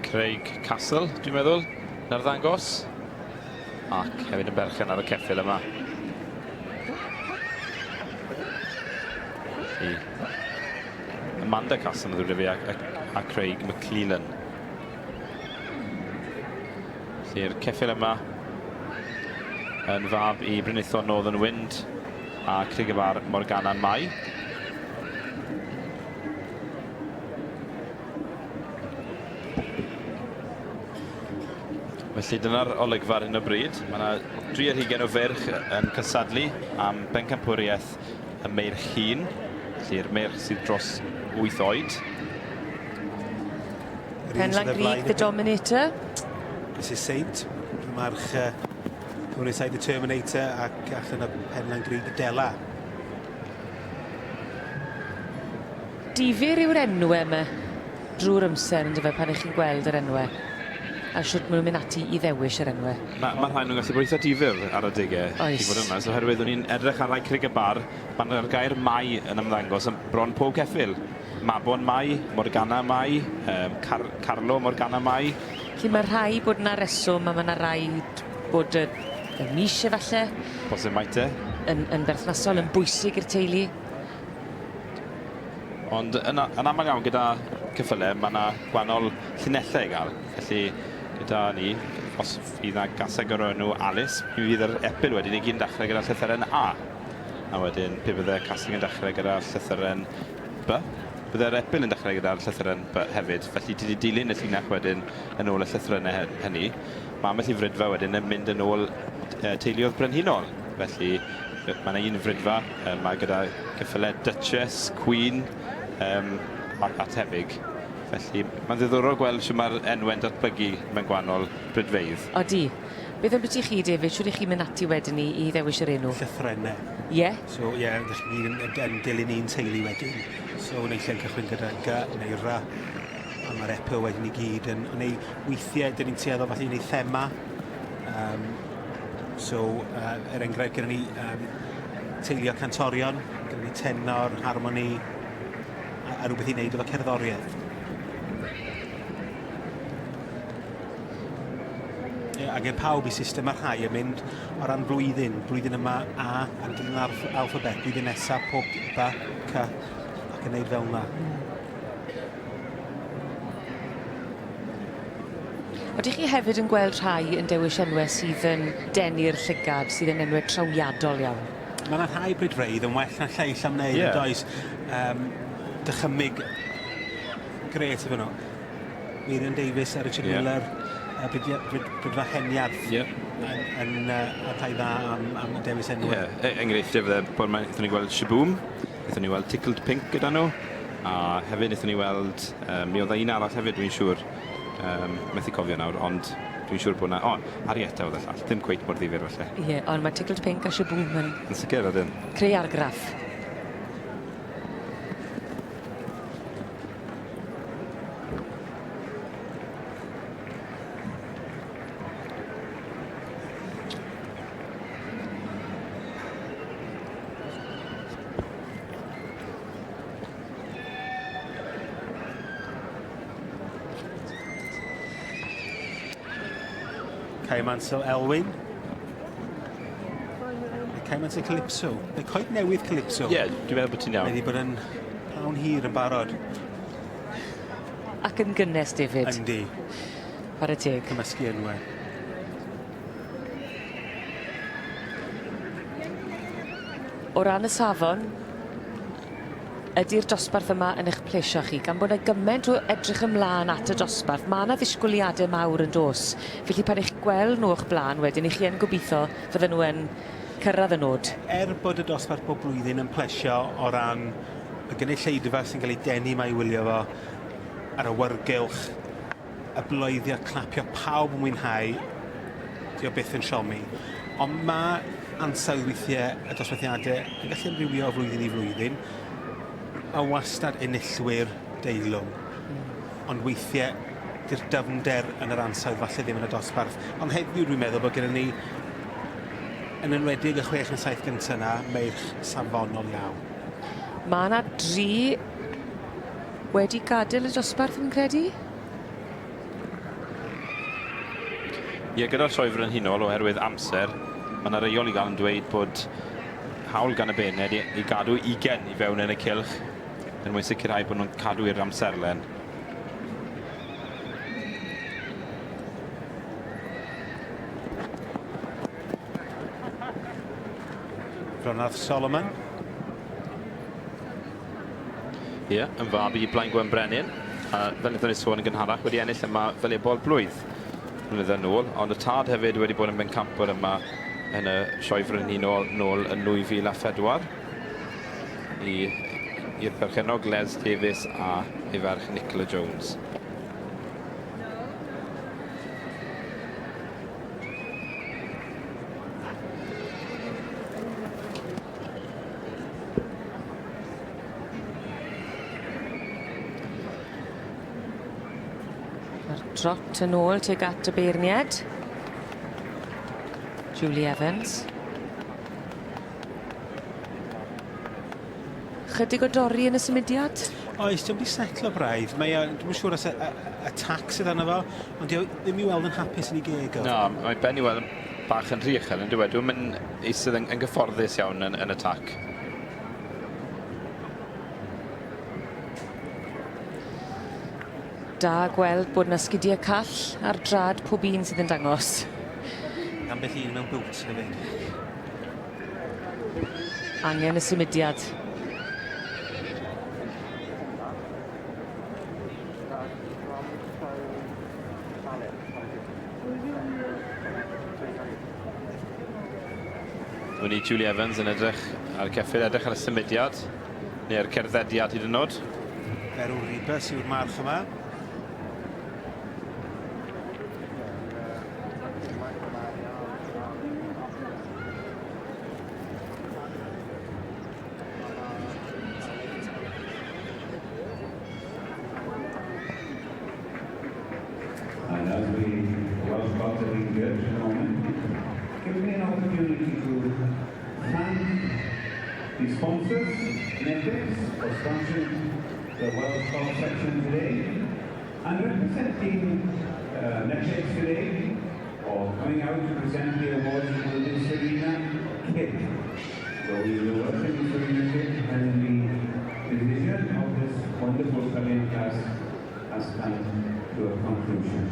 Craig Castle, dwi'n meddwl, yn arddangos. Ac hefyd yn berchen ar y ceffil yma. Amanda Castle yn ddweud fi a Craig McClellan. Felly'r ceffil yma yn fab i Brynithon Northern Wind a Criggybar Morgana Mai. Felly dyna'r olygfa ar hyn o bryd. Mae yna 3 o ferch yn cysadlu am bencampwriaeth y Meirch Hun. Felly'r merch sydd dros 8 oed. Penlan Grieg, the Dominator. Mrs Saint, march Dwysau the Terminator ac allan y Penlan Grieg Dela. Difyr yw'r enwau yma drwy'r amser yn dyfa pan ych chi'n gweld yr enwau. A siwrt maen nhw'n mynd ati i ddewis yr enwau. Mae rhaid nhw'n gallu bod eitha difyr ar y digau. Oes. I fod yma. So oherwydd o'n i'n edrych ar rai Criggybar, pan yr gair Mai yn ymddangos yn bron pob ceffil. Mabon Mai, Morgana Mai, Carlo Morgana Mai. Felly mae rhai bod yna reswm a mae yna rhaid bod y mis efallai Posib mai te. yn berthnasol, yn bwysig i'r teulu. Ond yn aml iawn gyda cyffylau, mae yna gwahanol llinellau i gael. Felly gyda ni, os fydd yna gaseg o'r enw Alice, mi fydd yr epil wedyn i gyd yn dechrau gyda llythyren A. A wedyn, pe byddai'r casting yn dechrau gyda llythyren B. Byddai'r epil yn dechrau gyda'r llythyren B hefyd. Felly, ti wedi dilyn y llinell wedyn yn ôl y llythyrennau hynny. Mae ambell i frydfa wedyn yn mynd yn ôl teuluodd brenhinol. Felly, mae yna un frydfa, mae gyda cyffylau Duchess, Queen a tebyg. Felly, mae'n ddiddorol gweld sy'n mae'r enwau'n datblygu mewn gwahanol brydfeidd. Odi. Beth ambyti chi, David? Siwr i chi mynd ati wedyn i ddewis yr enw? Llythrennau. Ie? So, ie, yn dilyn un teulu wedyn. So, neu lle'n cychwyn gyda G neu Ra. A mae'r epil wedyn i gyd yn neu weithiau, dyn ni'n tueddol fath i wneud thema. Enghraifft gyda ni teulu o cantorion, gyda ni tenor, harmoni, a rhywbeth i wneud efo cerddoriaeth. Ac yn pawb i system ar rhai yn mynd o ran blwyddyn yma A yn dilyn alffabet, blwyddyn nesaf pob B, C ac yn neud fel yna. Ydych chi hefyd yn gweld rhai yn dewis enwau sydd yn denu'r llygad, sydd yn enwau trawiadol iawn? Mae yna rhai brydfreidd yn well na lleill am wneud, yn does, dychymyg gret efo nhw. Miriam Davies a Richard Miller, brydfa heniarth yn rhai dda am dewis enwau. Enghreifftiau fydde bod wnaethon ni gweld Shaboom, wnaethon ni weld Tickled Pink gyda nhw, a hefyd wnaethon ni weld, mi oedd un arall hefyd dwi'n siŵr, methu cofio nawr, ond dwi'n siŵr bod yna, Arietta oedd y llall, ddim cweit mor ddifyr falle. Ie, ond mae Tickled Pink a Shaboom yn sicr ydyn. Creu argraff. Caimansel Elwyn. Caimansel Calypso. Neu coed newydd Calypso. Ie, dwi'n meddwl bod ti'n iawn. Mae wedi bod yn llawn hir yn barod. Ac yn gynnes, David. Yndi. Par y teg. Cymysgu enwau. O ran y safon, ydy'r dosbarth yma yn eich plesio chi, gan bod yna gymaint o edrych ymlaen at y dosbarth. Mae yna ddisgwyliadau mawr yn dos. Felly pan eich gweld nhw o'ch blaen wedyn, eich chi yn gobeithio fydden nhw yn cyrraedd y nod. Bod y dosbarth bob blwyddyn yn plesio o ran y gynulleidfa sy'n cael ei denu mae i wylio fo ar y wyrgylch, y bloeddio clapio pawb yn mwynhau, di o byth yn siomi. Ond mae ansawdd weithiau y dosbarthiadau yn gallu amrywio o flwyddyn i flwyddyn. A wastad enillwyr deilwng. Ond weithiau, di'r dyfnder yn yr ansawdd falle ddim yn y dosbarth. Ond heddiw dwi'n meddwl bod gyda ni, yn enwedig y 6 a 7 gyntaf yna, meirch safonol iawn. Mae yna 3 wedi gadael y dosbarth yn credu? Ie, gyda'r sioefr yn hunol oherwydd amser, mae yna reol i gael yn dweud bod hawl gan y bened i gadw 20 i fewn yn y cylch yn mwyn sicrhau bod nhw'n cadw i'r amserlen. Ronald Solomon. Ie, yn fab i Blaen Gwen Brenin. A fel wnaethon ni sôn yn gynharach wedi ennill yma volleyball blwydd blynyddoedd nôl, ond y tad hefyd wedi bod yn bencampwr yma yn y sioefr yn unol nôl yn 2004 i'r perchenog Les Davies a ei ferch Nicola Jones. Trot yn ôl tuag at y beirniad. Julie Evans. Chydig o dorri yn y symudiad? Oes, dwi'n wedi setlo braidd. Dwi'n siŵr os y tac sydd arno fo, ond ddim i weld yn hapus yn ei geg o. Na, mae Ben i weld yn bach yn rhy uchel yn dweud. Dwi'n mynd eisydd yn gyfforddus iawn yn y tac. Da gweld bod yna sgidiau call ar drad pob un sydd yn dangos. Ambell un mewn bwt hefyd. Angen y symudiad. Dwi'n ni Julie Evans yn edrych ar ceffyl, edrych ar y symudiad, neu'r cerddediad hyd yn oed. Berw Ribas yw'r march yma. And as we was about to engage in a moment, give me an opportunity to thank the sponsors, Netflix, for sponsoring the World Cup section today, and representing Netflix today, or coming out to present the awards to the Serena Kid. So we will welcome the Serena Kid and the division of this wonderful Italian class has come to a conclusion.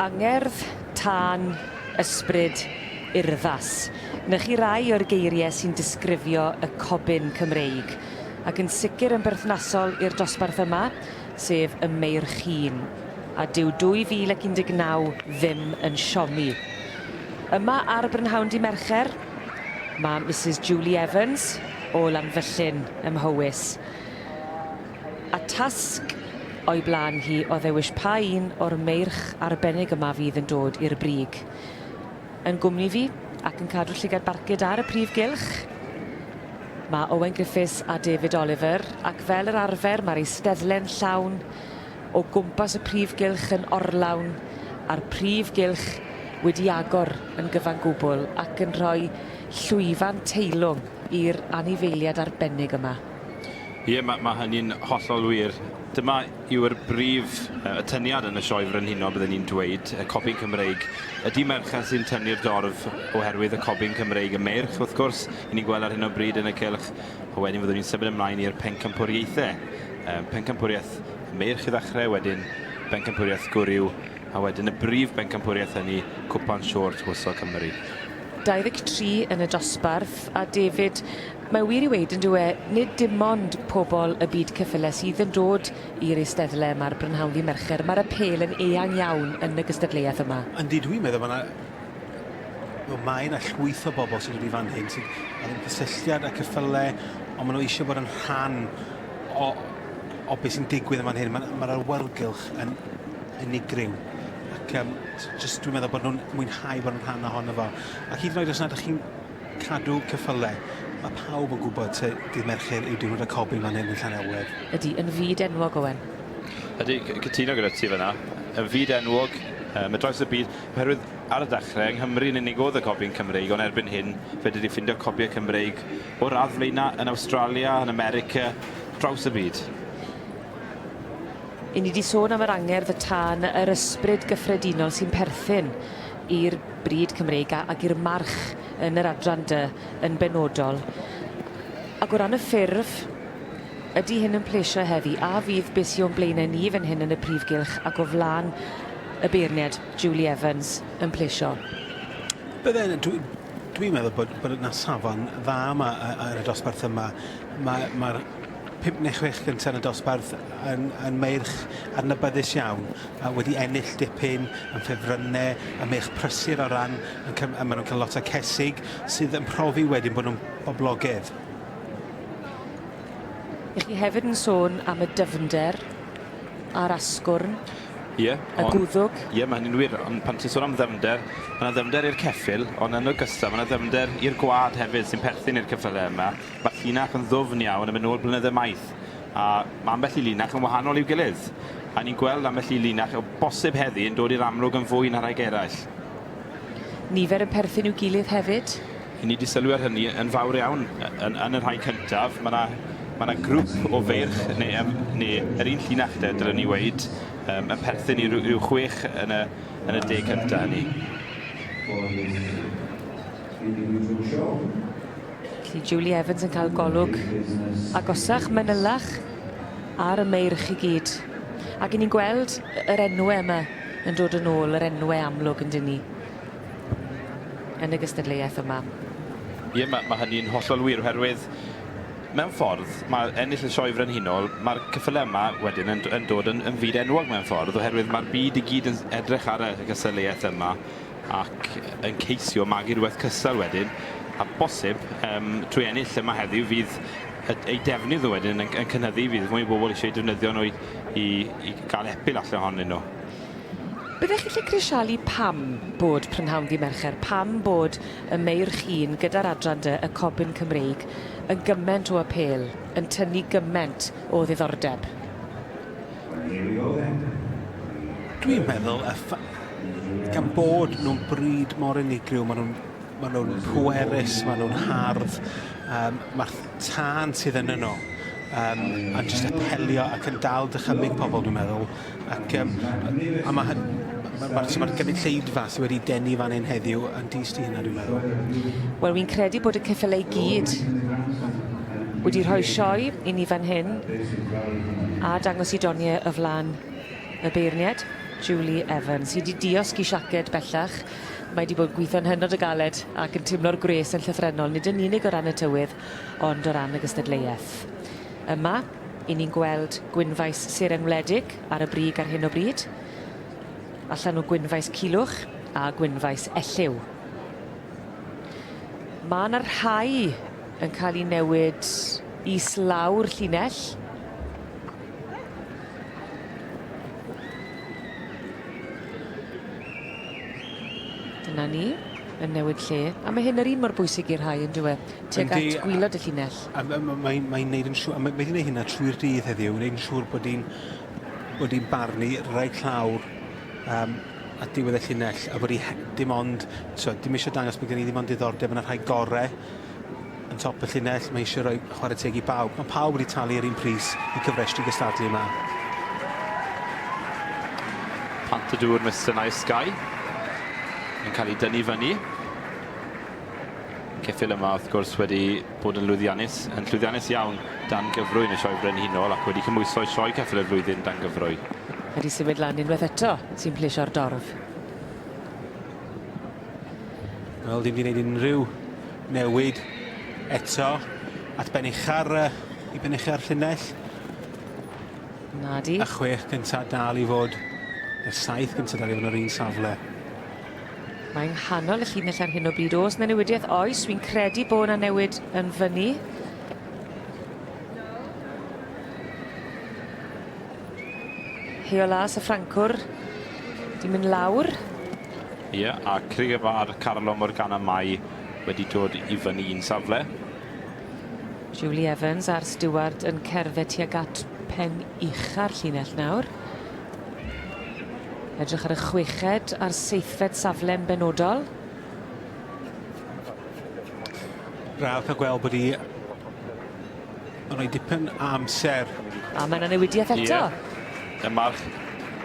Angerdd, tân, ysbryd, urddas. Na chi rai o'r geiriau sy'n disgrifio y cobyn Cymreig, ac yn sicr yn berthnasol i'r dosbarth yma, sef y meirch hun. A dyw 2019 ddim yn siomi. Yma ar Brynhawn Di Mercher, mae Mrs Julie Evans o Lanfyllin ym Mhowys. A tasg o'i blaen hi o ddewis pa un o'r meirch arbennig yma fydd yn dod i'r brig. Yn gwmni fi ac yn cadw llygad barcud ar y prif gylch, mae Owen Griffiths a David Oliver, ac fel yr arfer mae'r eisteddlen llawn o gwmpas y prif gylch yn orlawn, a'r prif gylch wedi agor yn gyfan gwbl ac yn rhoi llwyfan teilwng i'r anifeiliad arbennig yma. Ie, mae hynny'n hollol wir. Dyma yw'r brif atyniad yn y sioe frenhinol byddwn ni'n dweud, y cobyn Cymreig. Ydy merched sy'n tynnu'r dorf oherwydd y cobyn Cymreig y meirch, wrth gwrs. I ni'n gweld ar hyn o bryd yn y cylch, a wedyn fyddwn ni'n symud ymlaen i'r pencampwriaethau. Pencampwriaeth meirch i ddechrau, wedyn bencampwriaeth gwryw, a wedyn y brif bencampwriaeth hynny, Cwpan Siwrt, Hwysol Cymru. 23 yn y dosbarth, a David, mae wir i weid yn dweud, nid dim ond pobl y byd cyffyle sydd yn dod i'r eisteddle yma'r Brynhawn Ddi Mercher. Mae'r apel yn eang iawn yn y gystadleuaeth yma. Yndi, dwi'n meddwl mae yna llwyth o bobl sydd wedi fan hyn sydd yn cysylltiad a cyffyle, ond maen nhw eisiau bod yn rhan o beth sy'n digwydd yma'n hyn. Mae'r awyrgylch yn unigryw. Ac dwi'n meddwl bod nhw'n mwynhau bod yn rhan ohono fo. Ac hyd yn oed os nad ydych chi'n cadw cyffyle, mae pawb yn gwybod dydd Mercher yw diwrnod y cobyn fan hyn yn Llanelwedd. Ydy, yn fyd enwog, Owen. Ydy, cytuno gyda ti fyna. Yn fyd enwog, mae draws y byd, oherwydd ar y dechrau, yng Nghymru'n unig oedd y cobyn Cymreig, ond erbyn hyn, fe dydy ffindio cobiau Cymreig o'r raddflaenau yn Awstralia, yn America, draws y byd. I ni wedi sôn am yr angerdd, y tân, yr ysbryd gyffredinol sy'n perthyn i'r bryd Cymreig ac i'r march yn yr adran dy yn benodol. Ac o ran y ffurf, ydy hyn yn pleisio heddi, a fydd beth sy'n o'n blaenau ni fan hyn yn y prif gylch ac o flan y beirniad Julie Evans yn pleisio? Dwi'n meddwl bod yna safon dda yma yn y dosbarth yma. Mae'r 5 neu 6 gyntaf yn y dosbarth yn meirch adnabyddus iawn, a wedi ennill dipyn yn ffefrynnau, y meirch prysur o ran, a maen nhw'n cael lot o cesig sydd yn profi wedyn bod nhw'n boblogaidd. Ych chi hefyd yn sôn am y dyfnder a'r asgwrn, y gwddwg. Ie, mae hynny'n wir, ond pan ti'n sôn am ddyfnder, mae yna ddyfnder i'r ceffyl, ond yn ogystal, mae yna ddyfnder i'r gwad hefyd sy'n perthyn i'r cyffylau yma. Mae llinach yn ddwfn iawn yn mynd ôl blynydde maith, a mae ambell i linach yn wahanol i'w gilydd. A ni'n gweld ambell i linach o bosib heddi yn dod i'r amlwg yn fwy na rhaid eraill. Nifer yn perthyn i'w gilydd hefyd? I ni wedi sylwi ar hynny yn fawr iawn yn y rhai cyntaf. Mae yna grŵp o feirch, neu yr un llinach dylwn ni weid, yn perthyn i ryw 6 yn y 10 cyntaf hynny. Felly Julie Evans yn cael golwg agosach, manylach ar y meirch i gyd. Ac i ni'n gweld yr enwau yma yn dod yn ôl, yr enwau amlwg yn dyn ni yn y gystadleuaeth yma. Ie, mae hynny'n hollol wir oherwydd mewn ffordd, mae ennill y sioe frenhinol, mae'r cyffylau yma wedyn yn dod yn fyd enwog mewn ffordd, oherwydd mae'r byd i gyd yn edrych ar y gystadleuaeth yma ac yn ceisio magu rhywbeth cystal wedyn, a bosib trwy ennill yma heddiw fydd ei defnydd wedyn yn cynyddu, fydd mwy o bobl eisiau defnyddio nhw i gael epil allan ohonyn nhw. Byddech chi'n crisialu pam bod Prynhawn Ddi Mercher, pam bod y meirch hun gyda'r adran dy, y cobyn Cymreig, yn gyment o apel, yn tynnu gyment o ddiddordeb? Dwi'n meddwl, gan bod nhw'n bryd mor unigryw, maen nhw'n pwerus, maen nhw'n hardd, mae'r tân sydd yn yno, a jyst apelio ac yn dal dychymyg pobl, dwi'n meddwl. A mae'r gynulleidfa sydd wedi denu fan hyn heddiw yn dyst i hynna, dwi'n meddwl. Wel, wy'n credu bod y ceffylau gyd wedi rhoi sioe i ni fan hyn a dangos i doniau y flan y beirniad. Julie Evans. Hi wedi diosg I siaced bellach. Mae wedi bod gweithio'n hynod y galed ac yn teimlo'r gwres yn llythrenol, nid yn unig o ran y tywydd, ond o ran y gystadleuaeth. Yma, I ni'n gweld gwynfais seren wledig ar y brig ar hyn o bryd. Allan o gwynfais Culwch a gwynfais Elliw. Mae 'na rhai yn cael ei newid islawr llinell. Dyna ni, yn newid lle. A mae hyn yr un mor bwysig i'r rhai yn dweud, tuag at gwylod y llinell. Mae'n neud yn siŵr, mae wedi gwneud hynna trwy'r dydd heddiw, wneud yn siŵr bod hi'n barnu rhaid clawr a diwedd y llinell, a bod hi dim ond, dim eisiau dangos bod gen I ddim ond diddordeb yn y rhai gorau yn top y llinell, mae eisiau rhoi chwarae teg I bawb. Mae pawb wedi talu yr un pris I cyfrestru gystadlu yma. Pant y dŵr Mr Nice Sky yn cael ei dynnu fyny. Ceffyl yma wrth gwrs wedi bod yn llwyddiannus iawn dan gyfrwyn y sioe brenhinol ac wedi cymwyso sioe ceffyl y flwyddyn dan gyfrwy. Wedi symud lan unwaith eto sy'n plesio'r dorf. Wel, dim wedi gwneud unrhyw newid eto at benucha'r llinell. Nadi. A 6 gyntaf dal I fod, y 7 gyntaf dal I fod yn yr un safle. Mae'n nghanol y llinell ar hyn o bryd. Oes na newidiaeth? Oes, fi'n credu bod na newid yn fyny. Heolas y Ffrancwr di mynd lawr. Ie, a Crigefar Carlo Morgana Mai wedi dod I fyny un safle. Julie Evans a'r Stewart yn cerdded tuag at pen ucha'r llinell nawr. Edrych ar y 6ed a'r 7fed safle yn benodol. Braf cael gweld bod hi yn rhoi dipyn amser. A mae 'na newidiaeth eto. Y march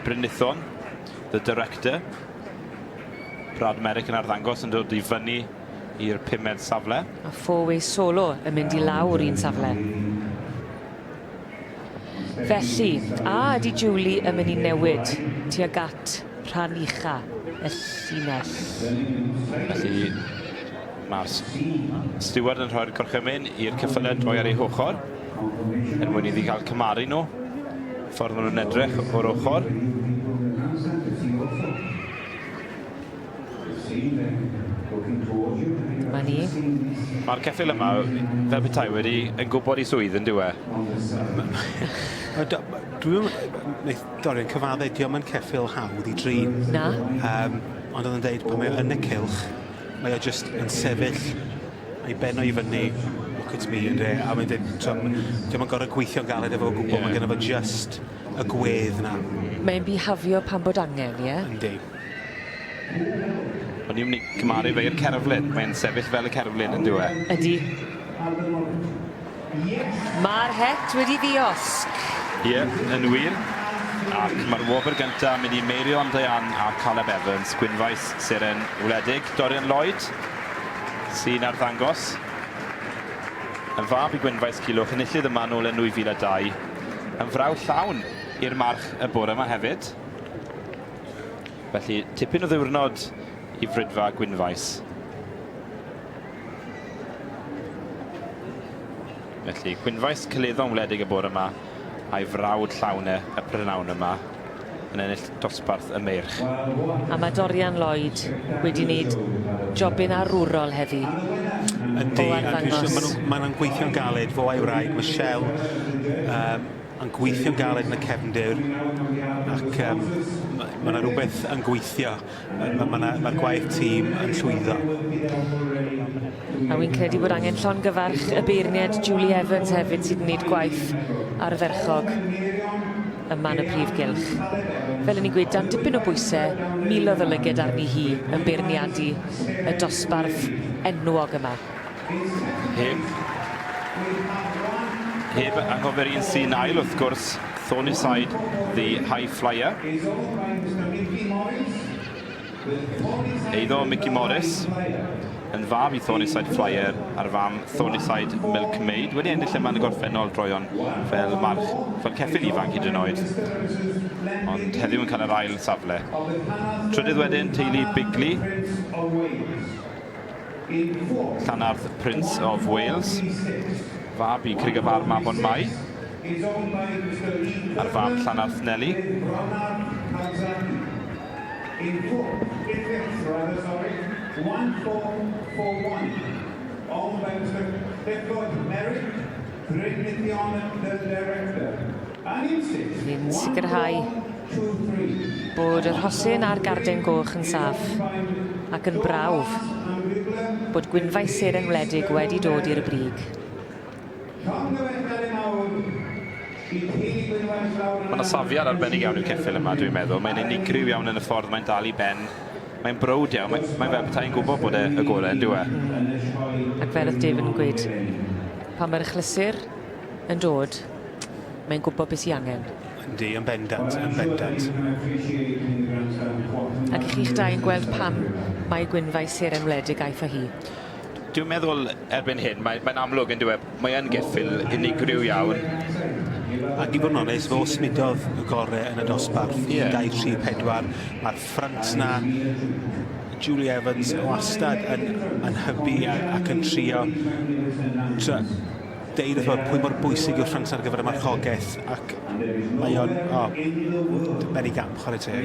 Brynithon, the director. Brad Merrick yn arddangos yn dod I fyny i'r 5ed safle. A four-way solo yn mynd I lawr un safle. Felly, a ydi Julie yn mynd I newid tuag at rhan ucha y llinell. Felly mae'r Stewart yn rhoi'r gorchymyn i'r cyffyled droi ar ei ochr er mwyn iddi cael cymaru nhw. Ffordd maen nhw'n edrych o'r ochr. Mae ni. Mae'r ceffyl yma, fel petai wedi yn gwybod I swydd yn dywe. Dwi'n Dorian cyfadde, diolch yn ceffyl hawdd I drin. Na. Ond oedd yn dweud pan mae o yn y cylch, mae o just yn sefyll a'i ben o I fyny, look at me, a mae'n dweud, diolch yn gorau gweithio'n galed efo gwbl, mae gen efo just y gwedd na. Mae'n bihafio pan bod angen, ie? Yndi. O'n i'n mynd I cymaru fe i'r cerflun. Mae'n sefyll fel y cerflun yn dywe. Ydi. Mae'r het wedi ddiosg. Ie, yn wir. Ac mae'r wobr gyntaf mynd I Meirion Diane a Caleb Evans. Gwynfais seren wledig. Dorian Lloyd sy'n arddangos. Yn fab I Gwynfais Culwch. Enillydd yma nôl yn 2002. Yn fraw llawn i'r march y bore yma hefyd. Felly, tipyn o ddiwrnod I frydfa Gwynfais. Felly, Gwynfais cyleddol wledig y bore yma a'i frawd llawnau y prynawn yma yn ennill dosbarth y meirch. A mae Dorian Lloyd wedi wneud jobyn arwrol heddi. Yndi, maen nhw'n gweithio'n galed, fo a'i wraig, Michelle, yn gweithio'n galed yn y cefndir, ac mae yna rhywbeth yn gweithio. Mae'r gwaith tîm yn llwyddo. A wy'n credu bod angen llongyfarch y beirniad Julie Evans hefyd sydd yn gwneud gwaith arferchog yma yn y prif gylch. Fel yn ni'n gweud, dan dipyn o bwysau, miloedd o lyged arni hi yn beirniadu y dosbarth enwog yma. Heb anghofio'r un sy'n ail wrth gwrs, Thornyside, the high flyer. Eiddo Mickey Morris yn fab i Thornyside Flyer a'r fam Thornyside Milkmaid. Wedi ennill yma yn y gorffennol droion fel march, fel ceffyl ifanc hyd yn oed. Ond heddiw yn cael yr ail safle. Trydydd wedyn, teulu Bigley. Llanarth Prince of Wales. Fab i Crigafar Mabon Mai. A'r fam Llanarth Nelly. In fifth, rather, sorry, 1441. Owned by Mr. Clifford Merrick, Trinithion, the director. And in sixth, Ni'n sicrhau bod yr hosyn a'r garden goch yn saff ac yn brawf bod Gwynfau Seren Wledig wedi dod i'r brig. Mae yna safiad arbennig iawn i'r ceffyl yma, dwi'n meddwl. Mae'n unigryw iawn yn y ffordd mae'n dal i ben. Mae'n brwd iawn. Mae'n fel petai'n gwybod bod y gorau yn diwe. Ac fel oedd David yn gweud, pan mae'r achlysur yn dod, mae'n gwybod beth sy'n angen. Yndi, yn bendant, yn bendant. Ac chi'ch dau yn gweld pam mae Gwynfau Seren Wledig aeth â hi. Dwi'n meddwl erbyn hyn, mae'n amlwg yn diwe. Mae yn geffyl unigryw iawn. Ac i fod yn onest, fo symudodd y gorau yn y dosbarth. 2, 3, 4. Mae'r ffrant na, Julie Evans, wastad yn hybu ac yn trio. Deud pwy mor bwysig yw'r ffrant ar gyfer y marchogaeth. Ac mae o'n, benni gamp, chwarae teg.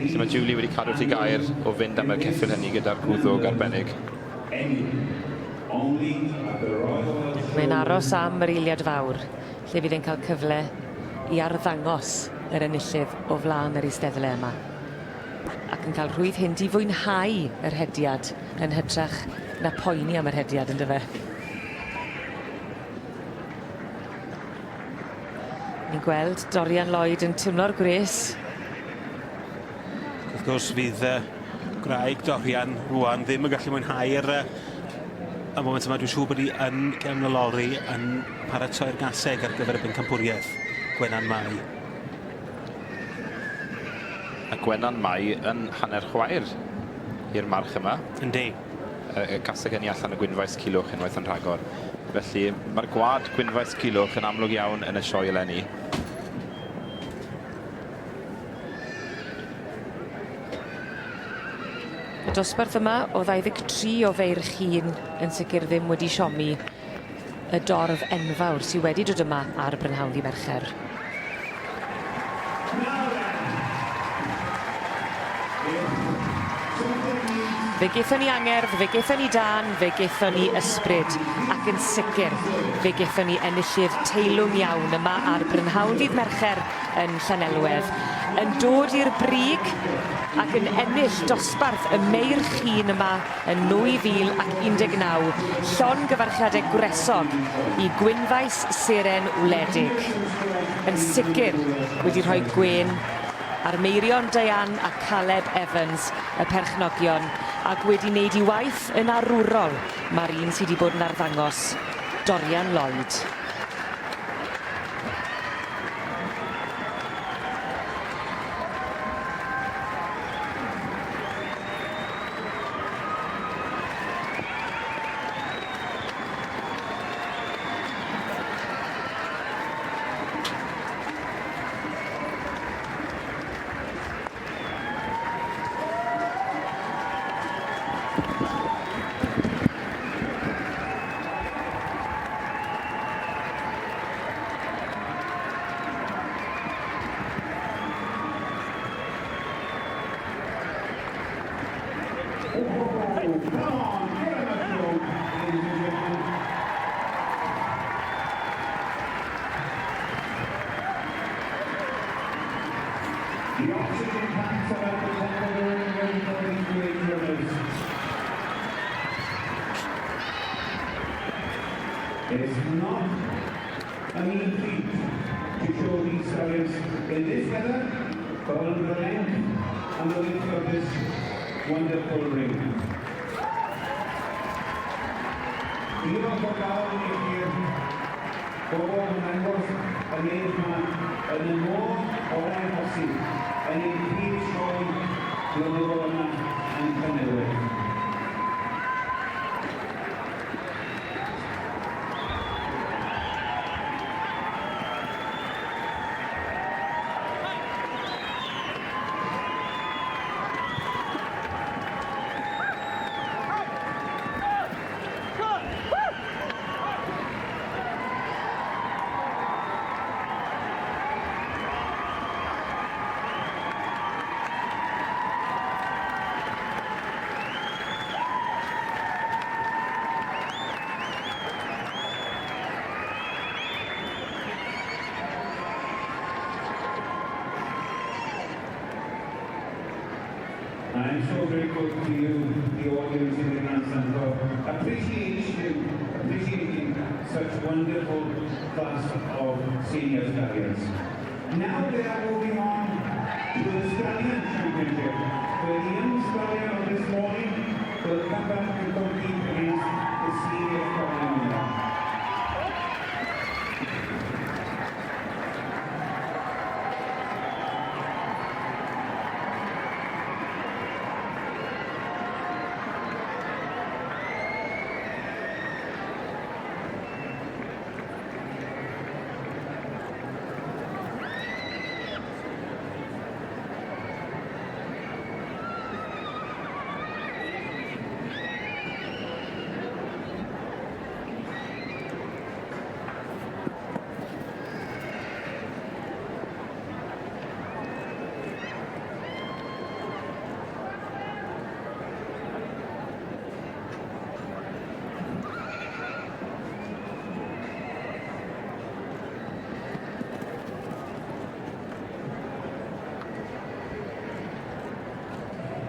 So mae Julie wedi cadw ti gair o fynd am y ceffyl hynny gyda'r gwddwg arbennig. Mae'n aros am yr eiliad fawr, lle fydd e'n cael cyfle i arddangos yr enillydd o flaen yr eisteddle yma. Ac yn cael rhwydd hyn i fwynhau yr hediad yn hytrach na poeni am yr hediad, ynddo fe. Ni'n gweld Dorian Lloyd yn timlo'r gres. Wrth gwrs fydd graig Dorian rwan ddim yn gallu mwynhau'r y moment yma. Dwi'n siŵr bod hi yn gefn y lori yn paratoi'r gaseg ar gyfer y bencampwriaeth Gwenan Mai. A Gwenan Mai yn hanner chwaer i'r march yma. Yndi. Y gaseg yn i allan y Gwynfaes Culwch unwaith yn rhagor. Felly mae'r gwad Gwynfaes Culwch yn amlwg iawn yn y sioe eleni. Y dosbarth yma o 23 o feirch hun yn sicr ddim wedi siomi y dorf enfawr sydd wedi dod yma ar Brynhawdd i Mercher. Fe gaethon ni angerdd, fe gaethon ni dan, fe gaethon ni ysbryd, ac yn sicr fe gaethon ni enillydd teilwng iawn yma ar Brynhawdd i Mercher yn Llanelwedd, yn dod i'r brig ac yn ennill dosbarth y meirch hun yma yn 2019, llon gyfarchiadau gwresog i Gwynfaes Seren Wledig. Yn sicr wedi rhoi gwên ar Meirion Diane a Caleb Evans, y perchnogion, ac wedi wneud i waith yn arwrol mae'r un sydd wedi bod yn arddangos, Dorian Lloyd. The oxygen tanks are at the temple ready for these great runners. It's not a mean feat to show these stallions in this weather, but on the length and the width of this wonderful ring. Diolch o galon i chi'r bobl yn ymwneud yn ei yma yn y modd o'r bosib yn ei prif sioe blynyddoedd yma yn Llanelwedd. I'm so grateful to you, the audience in the grandstand, for appreciating such wonderful class of senior stallions. Now they are moving on to the Stallion Championship, where the young stallion of this morning will come back and compete against the senior stallion.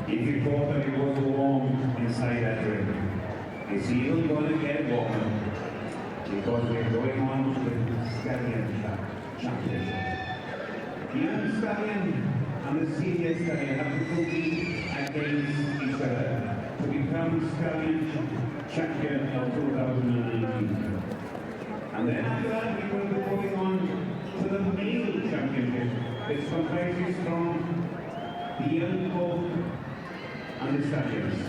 If you thought that it was warm inside that ring, it's even going to get warmer because we're going on to the Stallion Championship. The young stallion and the senior stallion have to compete against each other to become Stallion Champion of 2019. And then after that, we will be moving on to the male championship. It's comprises from the young colt and the stallions.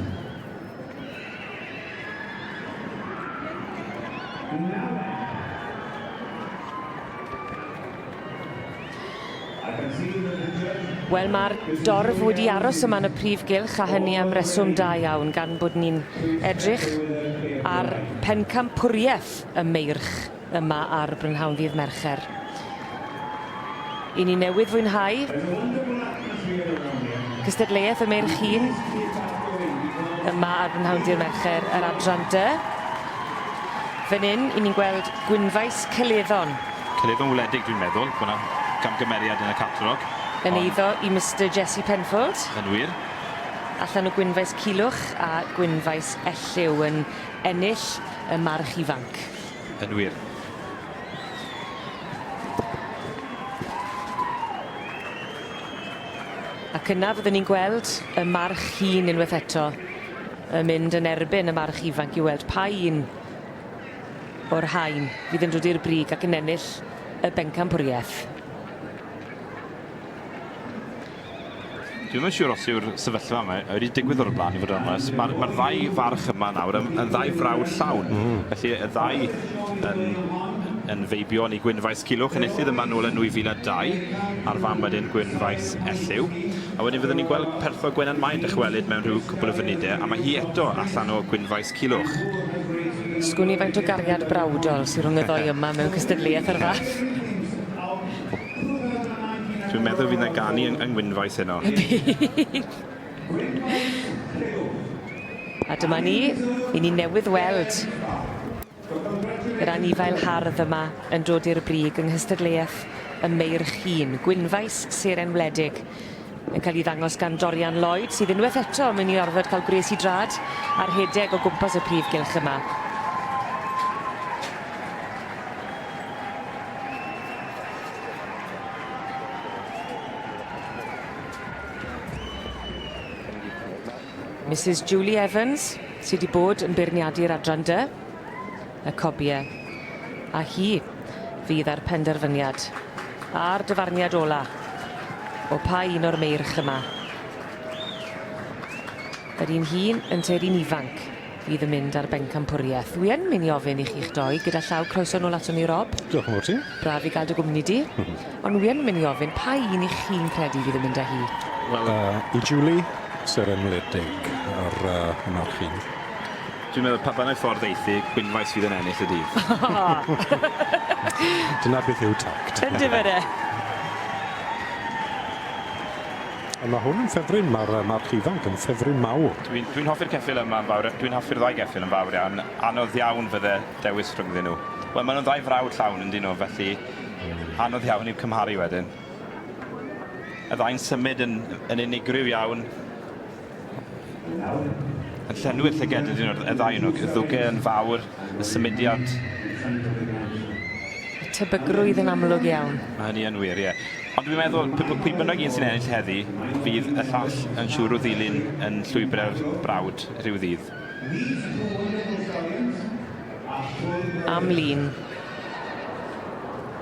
Now I can see that the judge... Wel, mae'r dorf wedi aros yma yn y prif gylch, a hynny am reswm da iawn, gan bod ni'n edrych ar pencampwriaeth y meirch yma ar Brynhawn Ddydd Mercher. I ni newydd fwynhau cystadleuaeth y meirch hun yma ar Brynhawn Ddydd Mercher, yr adran dy. Fan hyn, i ni'n gweld Gwynfaes Celeddon. Celeddon wledig, dwi'n meddwl. Hwna camgymeriad yn y catalog. Yn eiddo i Mr Jesse Penfold. Yn wir. Allan o Gwynfaes Culwch a Gwynfaes Elliw yn ennill y march ifanc. Yn wir. Ac yna fyddwn ni'n gweld y march hun unwaith eto yn mynd yn erbyn y march ifanc i weld pa un o'r haen fydd yn dod i'r brig ac yn ennill y bencampwriaeth. Dwi'n yn siŵr os yw'r sefyllfa yma wedi digwydd o'r blaen i fod yn onest. Mae'r ddau farch yma nawr yn ddau frawd llawn. Felly y ddau yn feibion i Gwynfaes Culwch yn illydd yma nôl yn 2002 a'r fam wedyn Gwynfaes Elliw. A wedyn fyddwn ni'n gweld Perthog Gwenan Maen dychwelyd mewn rhyw cwbl o funudau, a mae hi eto allan o Gwynfaes Culwch. Sgwn i faint o gariad brawdol sy'n rhwng y ddoi yma mewn cystadleuaeth ar fath. Dwi'n meddwl fydd yna ganu yng Ngwynfaes heno. A dyma ni, i ni newydd weld yr anifail hardd yma yn dod i'r brig yng nghystadleuaeth y meirch hun. Gwynfaes Seren Wledig yn cael ei ddangos gan Dorian Lloyd, sydd unwaith eto yn mynd i orfod cael gwres i drad ar hedeg o gwmpas y prif gylch yma. Mrs Julie Evans, sydd wedi bod yn beirniadu'r adran dy, y cobiau, a hi fydd ar penderfyniad a'r dyfarniad ola o pa un o'r meirch yma. Yr un hun yn teir un ifanc fydd yn mynd ar bencampwriaeth. Wi yn mynd i ofyn i chi'ch doi gyda llaw croeso nôl ato ni, Rob. Diolch yn fawr ti. Braf i gael dy gwmni di. Ond wi yn mynd i ofyn pa un i chi'n credu fydd yn mynd â hi. I Julie Seren Wledig ar march hun. Dwi'n meddwl pa bynnag ffordd eithi, Gwynfaes fydd yn ennill y dydd. Dyna beth yw tact. Yn dyfyr e. Mae hwn yn ffefryn, mae'r march ifanc yn ffefryn mawr. Dwi'n hoffi'r ceffil yma yn fawr, dwi'n hoffi'r ddau geffil yn fawr iawn. Anodd iawn fydde dewis rhwngddyn nhw. Wel, maen nhw'n ddau frawd llawn yn dyn nhw, felly anodd iawn i'w cymharu wedyn. Y ddau'n symud yn unigryw iawn. Yn llenwi'r llygedau dyn nhw, y ddau nhw, y ddwgau yn fawr, y symudiad. Y tebygrwydd yn amlwg iawn. Mae hynny yn wir, ie. Ond dwi'n meddwl, pwy bynnag un sy'n ennill heddi, fydd y llall yn siŵr o ddilyn yn llwybr brawd rhyw ddydd. Am lun.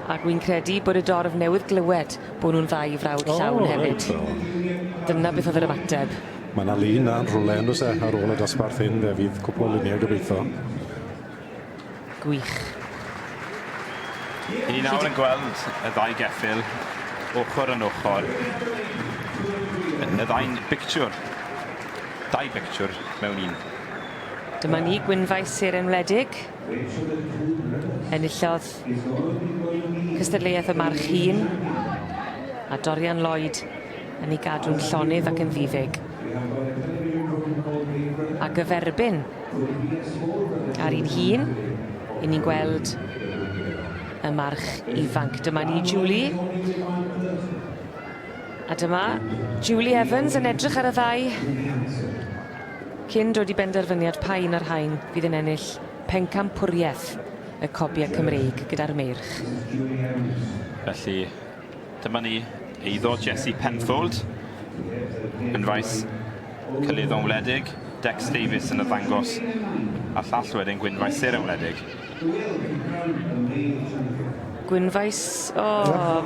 Ac wy'n credu bod y dorf newydd glywed bod nhw'n ddau frawd llawn hefyd. Dyna beth oedd yr ymateb. Mae yna lun na'n rhywle yn oes ar ôl y dosbarth hyn, fe fydd cwpl o luniau gobeithio. Gwych. I ni nawr yn gweld y ddau geffyl, ochr yn ochr. Y ddau'n pictiwr. Dau pictiwr mewn un. Dyma ni Gwynfais Seren Wledig. Enillodd cystadleuaeth y march hun. A Dorian Lloyd yn ei gadw'n llonydd ac yn ddifig. A gyferbyn ar un hun, i ni'n gweld y march ifanc. Dyma ni Julie. A dyma Julie Evans yn edrych ar y ddau. Cyn dod i benderfyniad pa un o'r rhain fydd yn ennill pencampwriaeth y cobiau Cymreig gyda'r meirch. Felly, dyma ni eiddo Jessie Penfold yn faes Cyleddon Wledig, Dex Davis yn y ddangos, a llall wedyn Gwynfais Seren Wledig. Gwynfais,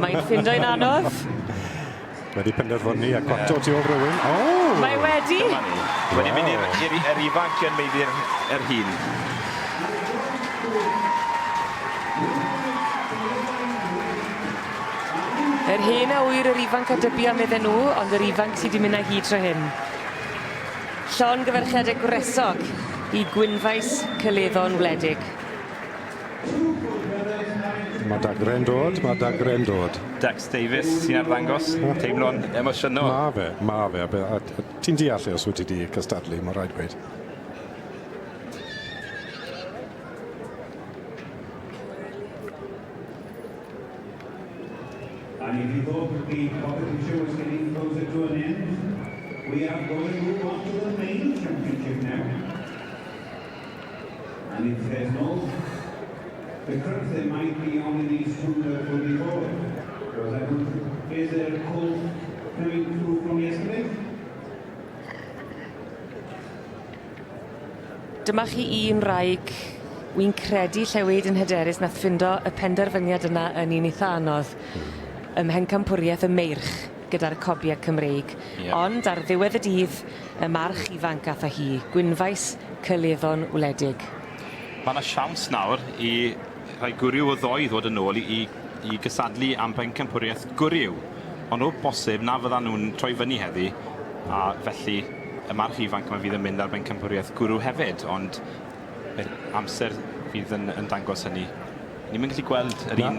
mae'n ffindo'n anodd. Wedi penderfynu a cwato tu ôl rhywun. Mae wedi. Dyma ni. Wedi mynd i'r ifanc yn meiddi'r hun. Yr hen a wyr yr ifanc a dybio am iddyn nhw, ond yr ifanc sydd wedi mynd â hi tro hyn. Llon gyferchiad agresog i Gwynfais Cyleddon Wledig. Mae dagre'n dod, Dex Davis sy'n arddangos, teimlo'n emosiynol. Mae fe. Ti'n deall os wyt ti di cystadlu, mae'n rhaid gweud. And if you thought that the competition was getting closer to an end, we are going to move on to the main championship now. And if there's no difference, there might be only these two that will be forward. Because I don't, is there a call coming through from yesterday? Dyma chi un wraig, wy'n credu llewyd yn hyderus nath ffindo y penderfyniad yna yn un eitha anodd ym mhencampwriaeth y meirch gyda'r cobiau Cymreig. Ond ar ddiwedd y dydd, y march ifanc atho hi, Gwynfais Cyleddon Wledig. Mae yna siawns nawr i rhoi gwryw o ddoe ddod yn ôl i gysadlu am pencampwriaeth gwryw. Ond o bosib na fyddan nhw'n troi fyny heddi, a felly y march ifanc yma fydd yn mynd ar bencampwriaeth gwrw hefyd, ond amser fydd yn dangos hynny. Ni'n mynd gallu gweld yr un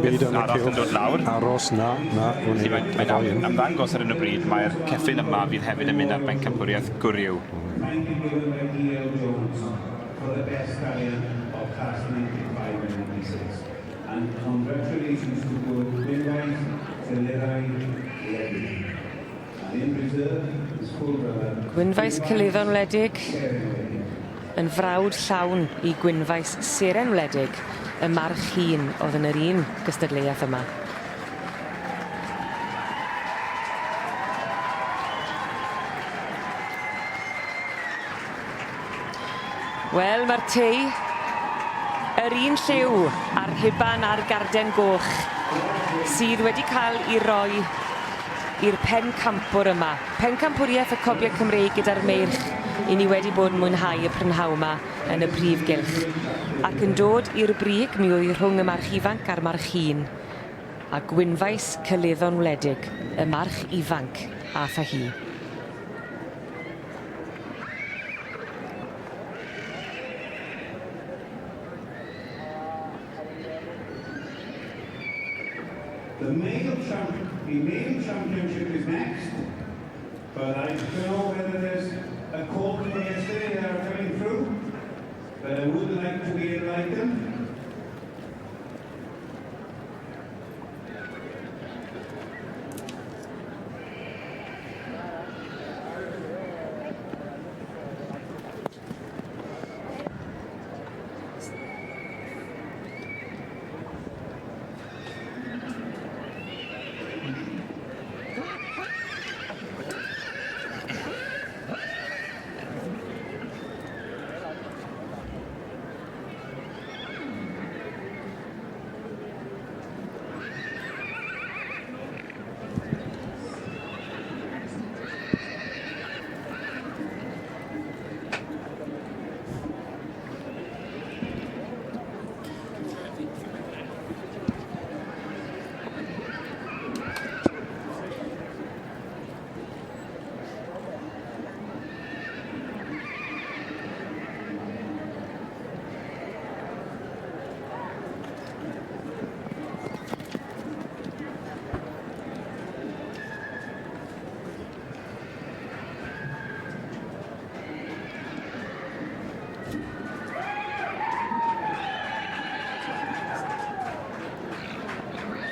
beth arall yn dod lawr. Aros, na. Mae'n ymddangos ar hyn o bryd, mae'r ceffyl yma fydd hefyd yn mynd ar bencampwriaeth gwryw. Thank you given by D.L. Jones for the best stallion of class 95 and 96. And congratulations to Gwynfais Cyleddon Wledig. And in reserve is full brother. Gwynfais Cyleddon Wledig yn frawd llawn i Gwynfais Seren Wledig, y march hun oedd yn yr un gystadleuaeth yma. Wel, mae'r tei, yr un lliw a'r huban a'r garden goch sydd wedi cael ei roi i'r pencampwr yma. Pencampwriaeth y cobiau Cymreig gyda'r meirch i ni wedi bod yn mwynhau y prynhaw yma yn y prif gylch. Ac yn dod i'r brig mi oedd rhwng y march ifanc a'r march hun. A Gwynfais Cyleddon Wledig, y march ifanc atho hi. The male championship is next, but I don't know whether there's a call from yesterday that are coming through, but I would like to be enlightened.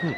I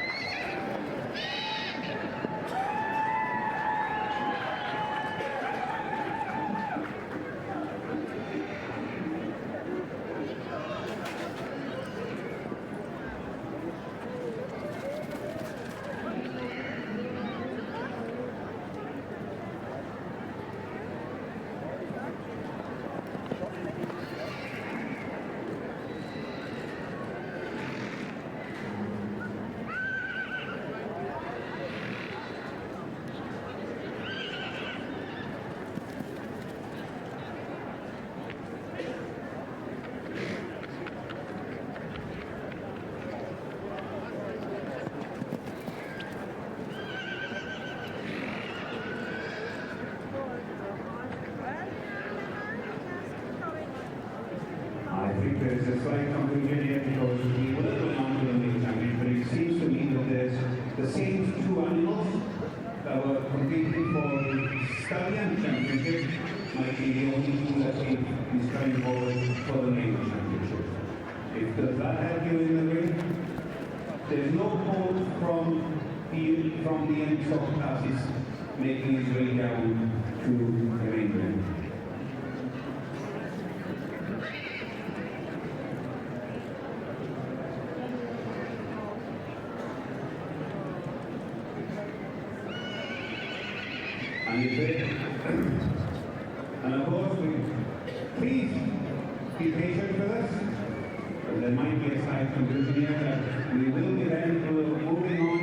think there's a slight confusion here because we will go on to the main championship, but it seems to me that there's the same two animals that were competing for the Stallion Championship might be the only two that he's trying for the main championship. If does that help you in the ring? There's no code from the end top classes making his way down to the main ring. And of course, please be patient with us. There might be a slight confusion here that we will be then moving on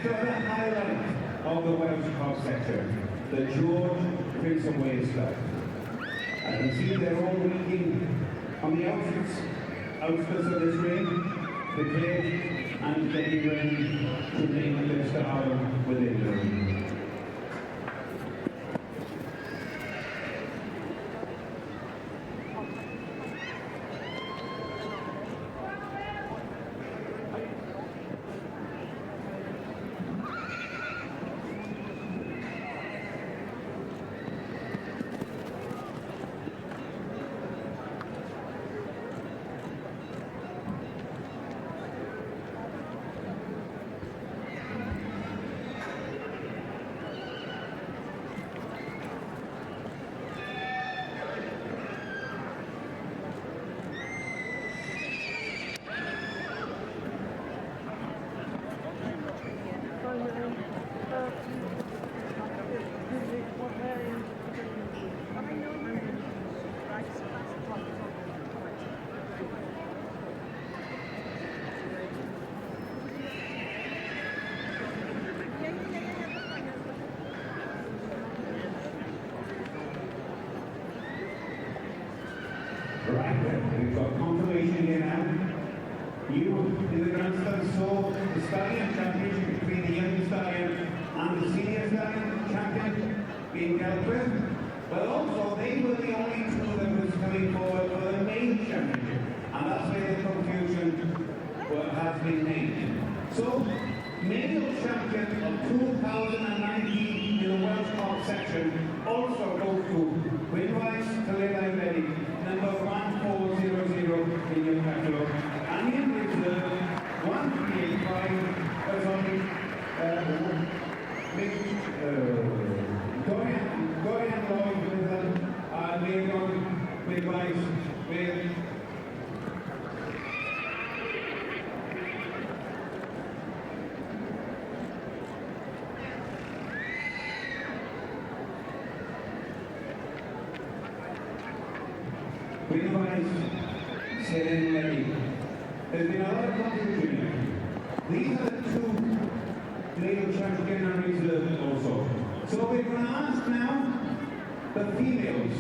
to the highlight of the Welsh Cup section, the George Prince of Wales Club. I can see they're all working on the outskirts of this ring, prepared and getting ready to make their star within the ring. Right, we've got confirmation here now. You, in the grandstand, saw the Stallion Championship between the young Stallion and the senior Stallion champion being dealt with. But also, they were the only two that was coming forward for the main championship. And that's where the confusion has been made. So, male champion of 2019 in the Welsh Cup section also goes to Winwise Kalila Ready, number 1400 in your catalogue. And in reserve, 1385, Dorian Lloyd with Leon Winwise with Winwise Seren Levy. There's been a lot of confusion here. These are the two male champion and reserve also. So we're going to ask now the females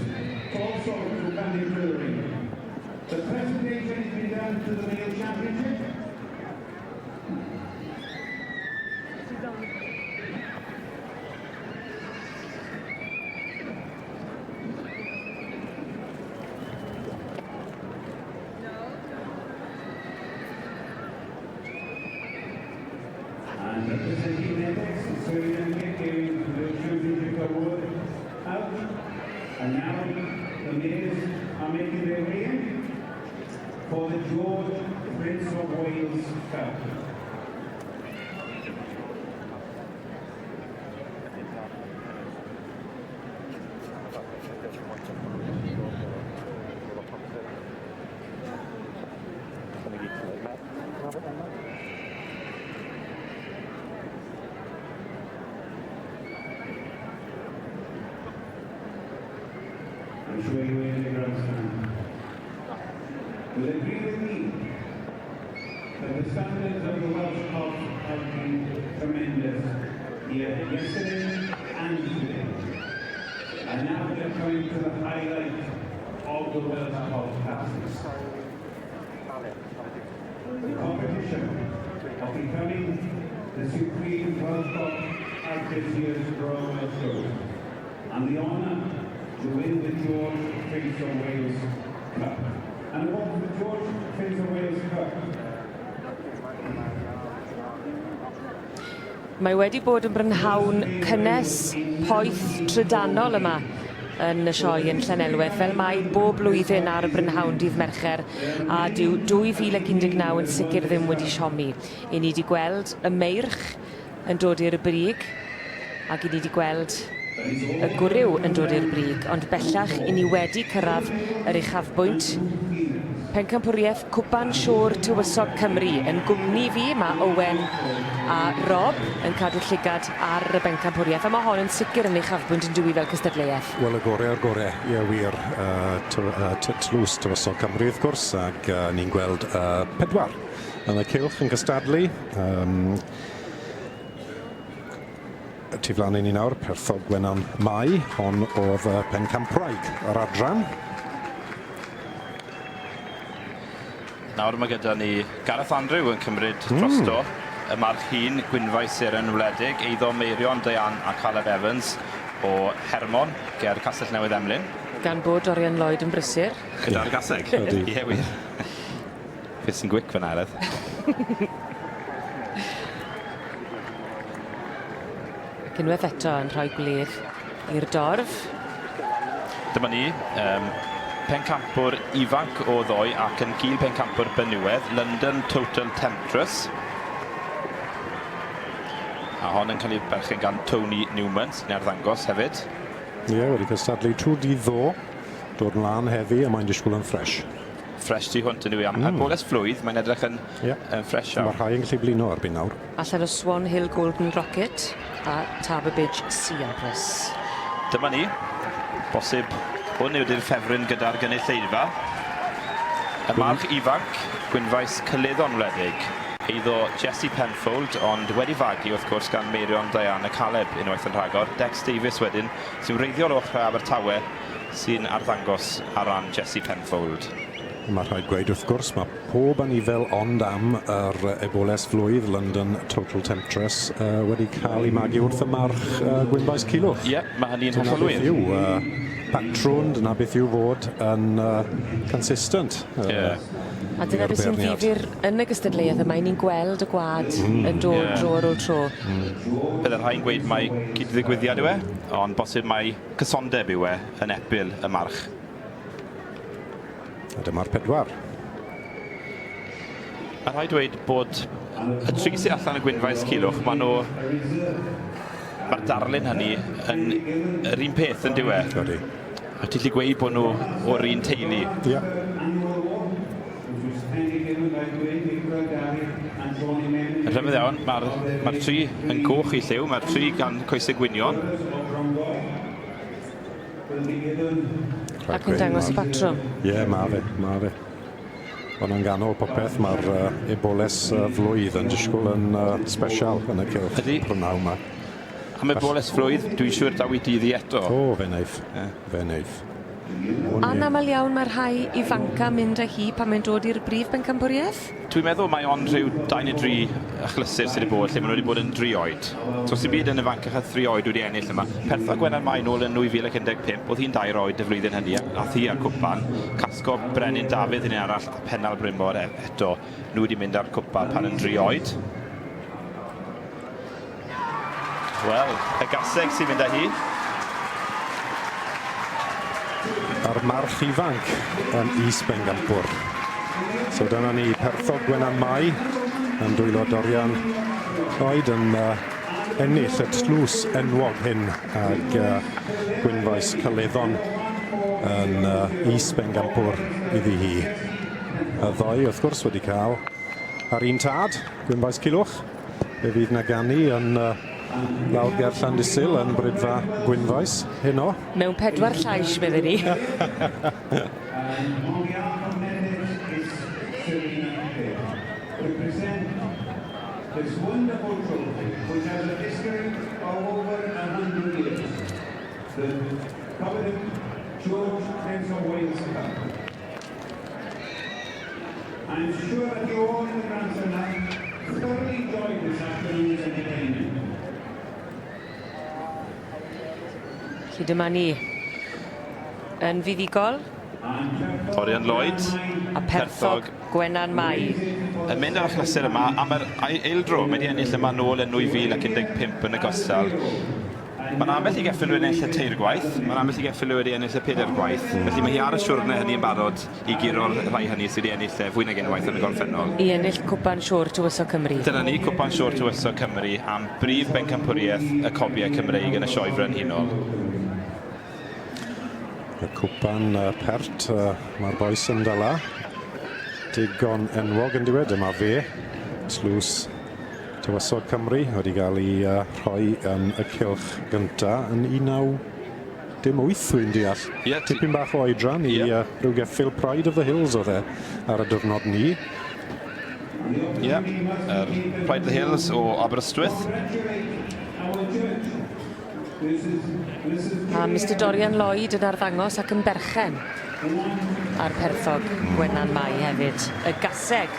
also to come into the ring. The presentation has been done to the male championship. And representing Netflix, Sweden giving the championship award out. And now the males are making their way in for the George Prince of Wales Cup. I'm sure you will in the grandstand. Will agree with me that the standards of the Welsh Cops have been tremendous yesterday and today. And now they're coming to the highlight of the Welsh Cops classes. The competition of becoming the supreme Welsh Cops at this year's Royal Welsh Show. And the honour to win the George Prince of Wales Cup. And what was the George Prince of Wales Cup? Mae wedi bod yn brynhawn cynnes poeth trydanol yma yn y sioe yn Llanelwedd, fel mae bob blwyddyn ar y brynhawn dydd Mercher, a dyw 2019 yn sicr ddim wedi siomi. I ni wedi gweld y meirch yn dod i'r brig, ac i ni wedi gweld y gwryw yn dod i'r brig, ond bellach i ni wedi cyrraedd yr uchafbwynt. Pencampwriaeth Cwpan Siôr Tywysog Cymru yn gwmni fi, mae Owen a Rob yn cadw llygad ar y bencampwriaeth, a mae hon yn sicr yn uchafbwynt yn dwy fel cystadleuaeth. Wel, y gorau o'r gorau, ie wir, tlws Tywysog Cymru wrth gwrs, ac ni'n gweld pedwar yn y cylch yn cystadlu. Tu flaen i ni nawr, Perthog Gwenan Mai, hon oedd Pencampraig yr adran. Nawr mae gyda ni Gareth Andrew yn cymryd drosto. Y march hun, Gwynfaes Seren Wledig, eiddo Meirion Diane a Caleb Evans o Hermon, ger Castell Newydd Emlyn. Gan bod Dorian Lloyd yn brysur. Gyda'r gaseg? Ie, wir. Beth sy'n gwic fyna, Eledd? Ac unwaith eto yn rhoi gwledd i'r dorf. Dyma ni, pencampwr ifanc o ddoe ac yn gil pencampwr benywedd, London Total Temptress. A hon yn cael ei berchen gan Tony Newman, sy'n arddangos hefyd. Ie, wedi cystadlu trwy dydd ddo, dod mlaen heddi, a mae'n disgwyl yn ffres. Ffres tu hwnt yn yw iawn. Ar boles flwydd, mae'n edrych yn ffres iawn. Mae'r rhai yn gallu blino erbyn nawr. Allan o Swan Hill Golden Rocket a Taberbridge Sea Empress. Dyma ni, bosib hwn yw'r ffefryn gyda'r gynulleidfa. Y march ifanc, Gwynfaes Cyleddon Wledig, eiddo Jessie Penfold, ond wedi fagu wrth gwrs gan Meirion Diane a Caleb unwaith yn rhagor. Dex Davies wedyn, sy'n wreiddiol o'ch Abertawe, sy'n arddangos ar ran Jessie Penfold. Mae rhaid gweud wrth gwrs, mae pob yn fel ond am yr eboles flwydd London Total Temptress wedi cael ei magu wrth y march Gwynfaes Culhwch. Ie, mae hynny'n hollol wir. Dyna beth yw patrwn, dyna beth yw fod yn consistent. A dyna beth sy'n ddifyr yn y gystadleuaeth yma, ni'n gweld y gwad yn dod tro ar ôl tro. Byddai'r rhai'n gweud mai cyd-ddigwyddiad yw e, ond bosib mai cysondeb yw e yn ebyl y march. A dyma'r pedwar. A rhaid dweud bod y tri sy'n allan y Gwynfaes Culhwch, mae'r darlun hynny yn yr un peth yn diwe. A ti'n gallu gweud bod nhw o'r un teulu. Ie. Yn rhyfedd iawn, mae'r tri yn goch i lliw, mae'r tri gan coesau gwynion. Ac yn dangos y patrwm. Ie, mae fe. Ond yn ganol popeth, mae'r eboles flwydd yn disgwyl yn special yn y cylch prynaw yma. Am eboles flwydd, dwi'n siŵr daw i dyddi eto. O, fe neith. Anamal iawn mae'r rhai ifanca mynd â hi pan mae'n dod i'r brif bencampwriaeth? Dwi'n meddwl mae ond rhyw 2 neu 3 achlysur sydd wedi bod, lle maen nhw wedi bod yn 3 oed. So sy'n byd yn ifancach a 3 oed wedi ennill yma. Perthog Gwenan Mai nôl yn 2015, oedd hi'n 2 oed y flwyddyn hynny, ath hi ar cwpan. Casgo Brenin Dafydd yn arall, Pennal Brymor eto. Nhw wedi mynd ar cwpan pan yn 3 oed. Wel, y gaseg sy'n mynd â hi. A'r march ifanc yn Is-Bencampwr. So dyna ni Perthog Gwenan Mai yn dwylo Dorian Lloyd yn ennill y tlws enwog hyn ag Gwynfaes Cyleddon yn Is-Bencampwr iddi hi. Y ddoi wrth gwrs wedi cael ar un tad, Gwynfaes Culhwch. Fe fydd na ganu yn lawr ger Llandysul yn brydfa Gwynfaes heno. Mewn 4 llais, medden ni. And on behalf of Mendes is Serena Pérez to present this wonderful trophy, which has a history of over 100 years. The coveted George Prince of Wales Cup. I'm sure that you all in the Grand Finale thoroughly enjoyed this afternoon's entertainment. Felly dyma ni. Yn fuddigol, Dorian Lloyd. a Perthog Gwenan Mai. Yn mynd ar y chlysur yma, am yr eildro, mae wedi ennill yma nôl yn 2015 yn y gostal. Mae'n ambell i geffil wedi ennill y teir gwaith, mae'n ambell i geffil wedi ennill y 4 gwaith. Felly mae hi ar y siwrne hynny yn barod i giro'r rhai hynny sydd wedi ennill fwy nag unwaith yn y gorffennol. I ennill Cwpan Siwr Tywysog Cymru. Dyna ni, Cwpan Siwr Tywysog Cymru am brif bencampwriaeth y cobiau Cymreig yn y sioe frenhinol. Y cwpan pert, mae'r boes yn dala. Digon enwog yn diwedd, yma fe. Tlws Tywysog Cymru wedi cael ei rhoi yn y cylch gyntaf yn 1908, dwi'n deall. Ie, Tipyn bach o oedran i rhyw geffil Pride of the Hills oedd e ar y dyfnod ni. Ie, Pride of the Hills o Aberystwyth. A Mr Dorian Lloyd yn arddangos ac yn berchen ar Perthog Gwenan Mai hefyd. Y gaseg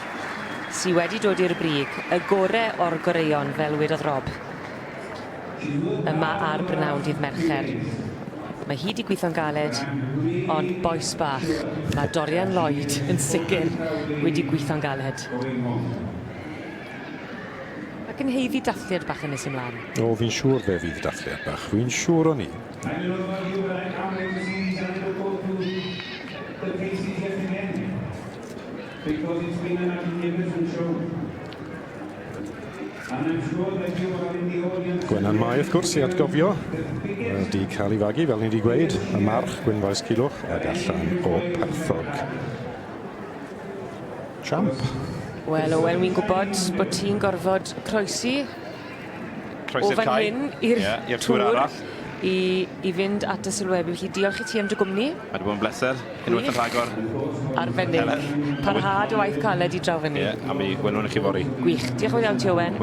sydd wedi dod i'r brig, y gorau o'r goreion fel wedodd Rob. Yma ar Brynawn dydd Mercher. Mae hi wedi gweithio'n galed, ond boes bach. Mae Dorian Lloyd yn sicr wedi gweithio'n galed. Ac yn heiddi dathliad bach yn nes ymlaen. O, fi'n siŵr fe fydd dathliad bach. Fi'n siŵr o'n i. I don't know about you, but I can't wait to see these animals go through the paces yet again. Because it's been a magnificent show. And I'm sure that you are in the audience. Gwenan Mai, wrth gwrs, i atgofio. Wedi cael ei fagu, fel ni wedi gweud. Y march Gwynfaes Culwch ac allan o Perthog. Champ. Wel, Owen, wi'n gwybod bod ti'n gorfod croesi o fan hyn i'r tŵr arall. I fynd at y sylwebu. Felly diolch i ti am dy gwmni. Mae wedi bod yn bleser, unwaith yn rhagor. Arbennig. Parhad o waith caled i draw fyny. Ie, a mi gwenwn i chi fori. Gwych. Diolch yn iawn ti, Owen.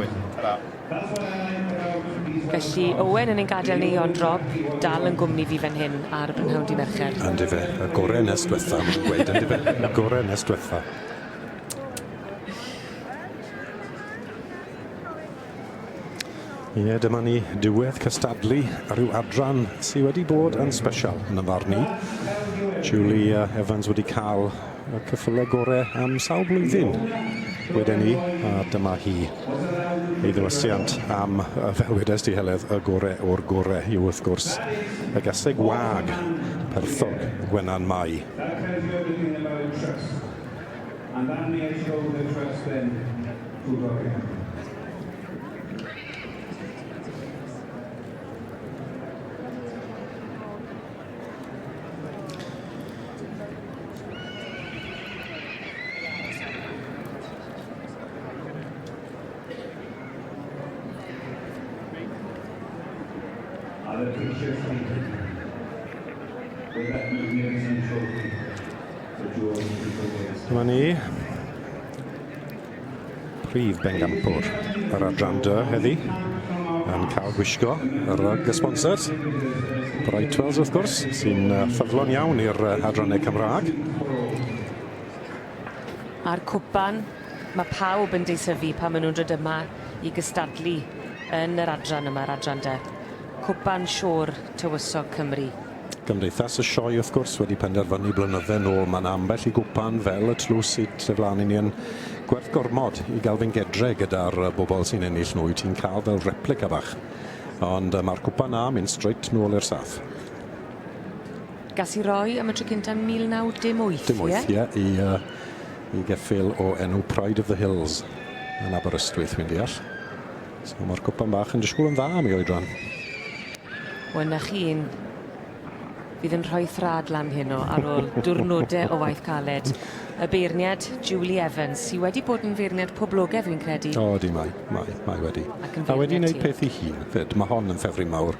Felly, Owen yn ein gadael ni, ond Rob dal yn gwmni fi fan hyn ar Brynhawn dydd Mercher. Yn dife, y gorau nes diwetha, mae'n gweud, yn dife, y gorau nes diwetha. Ie, dyma ni diwedd cystadlu rhyw adran sydd wedi bod yn special yn y farn ni. Julie Evans wedi cael y cyffylau gorau am sawl blwyddyn wedyn ni, a dyma hi ei ddiwysiant am, fel wedes di Heledd, y gorau o'r gorau yw wrth gwrs y gaseg wag Perthog Gwenan Mai. That tells you everything about trust. And that may show the trust then to Dorian. Other pictures with that magnificent trophy for George Prince. Dyma ni prif bengampwr yr adran dy heddi yn cael gwisgo yr gysbonsor Brightwells wrth gwrs sy'n ffyddlon iawn i'r adrannau Cymraeg. A'r cwpan, mae pawb yn deisyfu pan maen nhw'n dod yma i gystadlu yn yr adran yma, yr adran dy. Cwpan Siwr Tywysog Cymru. Gymdeithas y sioe wrth gwrs wedi penderfynu blynydde nôl. Mae'n ambell i gwpan fel y tlws sydd seflan i ni yn gwerth gormod i gael fy'n gedre gyda'r bobl sy'n ennill nhw. Ti'n cael fel replica bach. Ond mae'r cwpan na mynd straight nôl i'r saff. Gas i roi am y tro cynta 1908, ie? I geffil o enw Pride of the Hills yn Aberystwyth, fi'n deall. So mae'r cwpan bach yn disgwyl yn dda am ei oedran. Wel, na chi'n fydd yn rhoi thrad lan hyn ar ôl diwrnodau o waith caled. y beirniad Julie Evans, sydd wedi bod yn feirniad poblogaidd fi'n credu. O, di mai wedi. A wedi wneud peth I hun, fyd. Mae hon yn ffefryn mawr.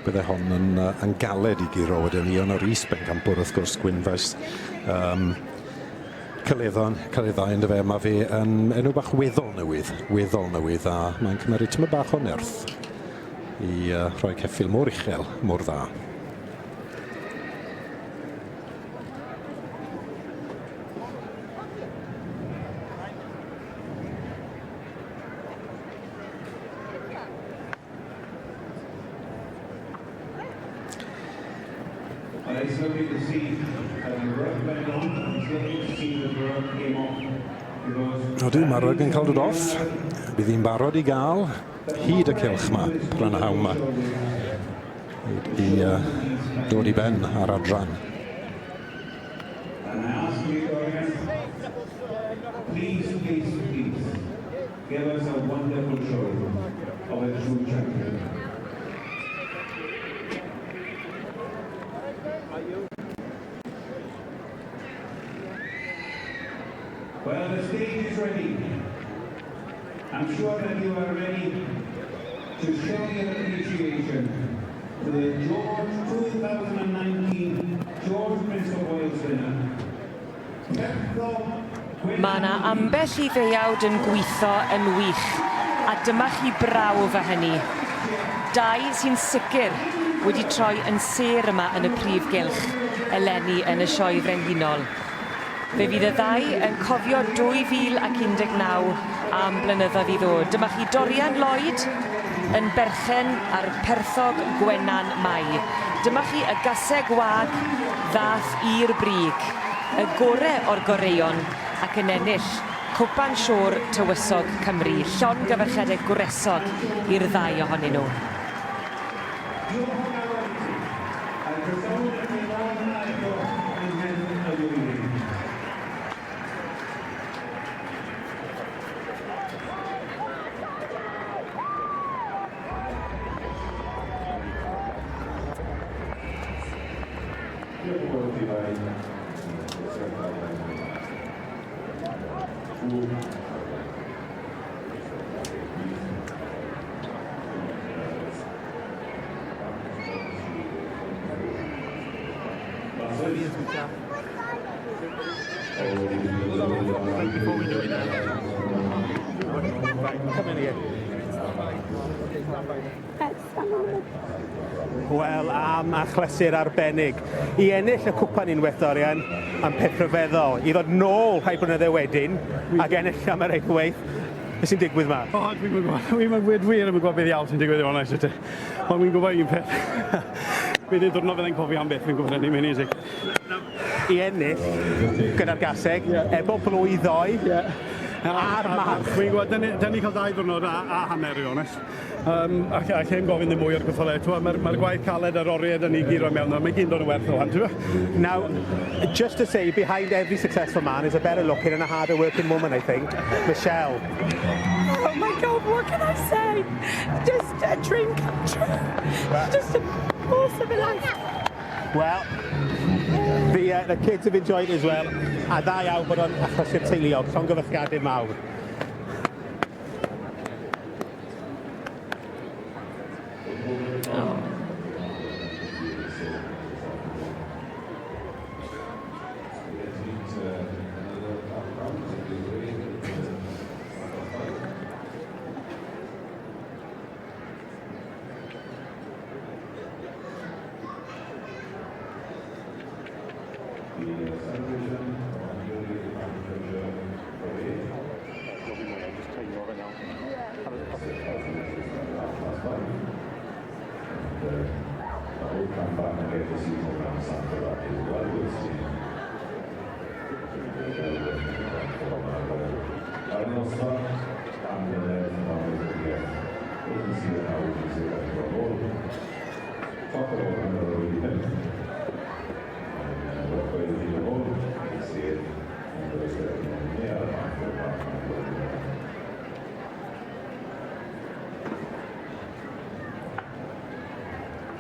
Bydde hon yn galed I giro wedyn ni, ond o'r is-bencampwr wrth gwrs Gwynfais. Cyleddau yn dyfe, mae fe yn enw bach weddol newydd, a mae'n cymryd tyma bach o nerth I rhoi ceffil mor uchel, mor dda. It's lovely to see the rug went on. It's lovely to see the rug came off. Oeddi, mae rug yn cael dod off. Bydd hi'n barod I gael hyd y cylch yma, prynhawn yma. I dod I ben ar adran. And I ask you, Dorian, please, give us a wonderful show of a true champion. Well, the stage is ready. I'm sure that you are ready to show your appreciation to the George 2019 George Prince of Wales winner. Mae yna ambell I ddeuawd yn gweithio yn wych, a dyma chi brawf â hynny. Dau sy'n sicr wedi troi yn ser yma yn y prif gylch, eleni yn y sioe frenhinol. Fe fydd y ddau yn cofio 2019 am blynyddoedd I ddod. Dyma chi Dorian Lloyd yn berchen ar perthog Gwenan Mai. Dyma chi y gaseg wag ddath i'r brig, y gorau o'r goreion ac yn ennill Cwpan Siôr Tywysog Cymru. Llon gyfarchedeg gwresog i'r ddau ohonyn nhw. Wel, am achlysur arbennig. I ennill y cwpan unwaith Dorian am peth rhyfeddol. I ddod nôl rhai blynyddoedd wedyn ac ennill am yr eithwaith. Beth sy'n digwydd ma? O, dwi'n gwybod, wir yn gwybod beth iawn sy'n digwydd I onest ydw. Ond dwi'n gwybod un peth. Bydd i'n dwrnod fyddai'n cofio am beth, dwi'n gwybod hynny, mae'n easy. I ennill gyda'r gaseg, efo blwyddoi a'r march. Dwi'n gwybod, dyn ni cael 2 dwrnod a hanner I onest. A llai'n gofyn ddim mwy o'r gyffole. Mae'r gwaith caled a'r oriau dyn ni giro mewn nhw. Mae gyn dod yn werth o han. Now, just to say, behind every successful man is a better looking and a harder working woman, I think. Michelle. Oh my God, what can I say? Just a dream come true. Just an awesome life. Well, the kids have enjoyed it as well. A dda iawn bod o'n achos i'r teuluog. Llon gyfeillgardydd mawr.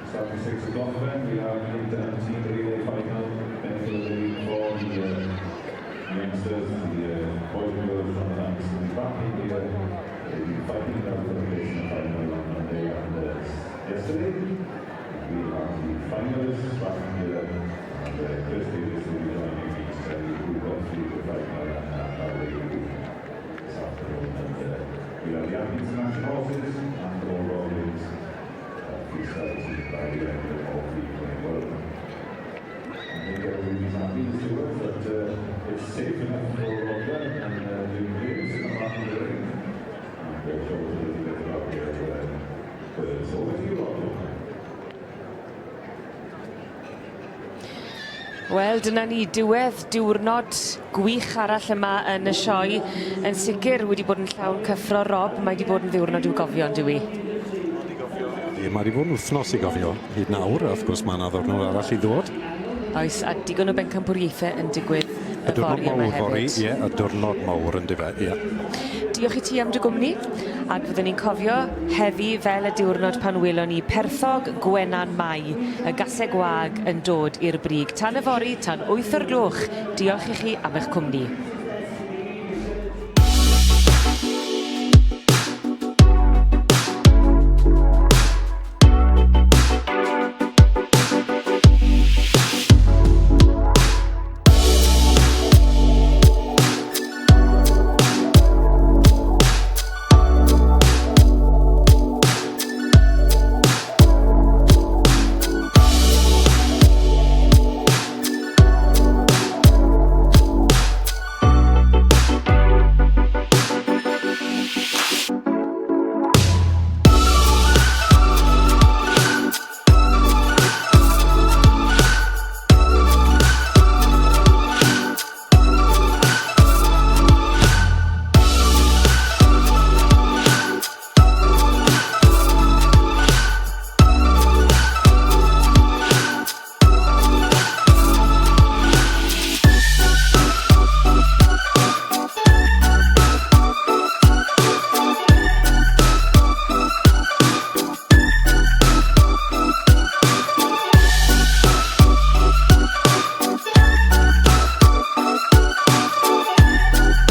Starting 6 o'clock then, we have the team relay final, benefit for the youngsters, the boys and girls from the ranks will be back in here. They'll be fighting out the location final on Monday and yesterday. We have the finalists back here, and Chris Davis will be joining me, who got through the final and how they do this afternoon. And we have the international horses and all Rollins freestyles by the end of all people in the world. I think everybody's happy to do it, but it's safe enough for Roger and the games to come back in the ring. And show us a little bit about here. But it's over to you, Roger. Wel, dyna ni, diwrnod gwych arall yma yn y sioe. Yn sicr wedi bod yn llawn cyffro. Rob, mae wedi bod yn ddiwrnod i'w gofio, yn dwi? Mae wedi bod yn wythnos i gofio hyd nawr, wrth gwrs mae yna ddiwrnod arall i ddod. Oes, a digon o bencampwriaethau yn digwydd y fori yma hefyd. Ie, y diwrnod mawr yn dife, ie. Diolch i ti am dy gwmni, ac fyddwn ni'n cofio heddi fel y diwrnod pan welon ni Perthog Gwenan Mai, y gasau gwag yn dod i'r brig. Tan y fori, tan 8 o'r gloch, diolch i chi am eich cwmni.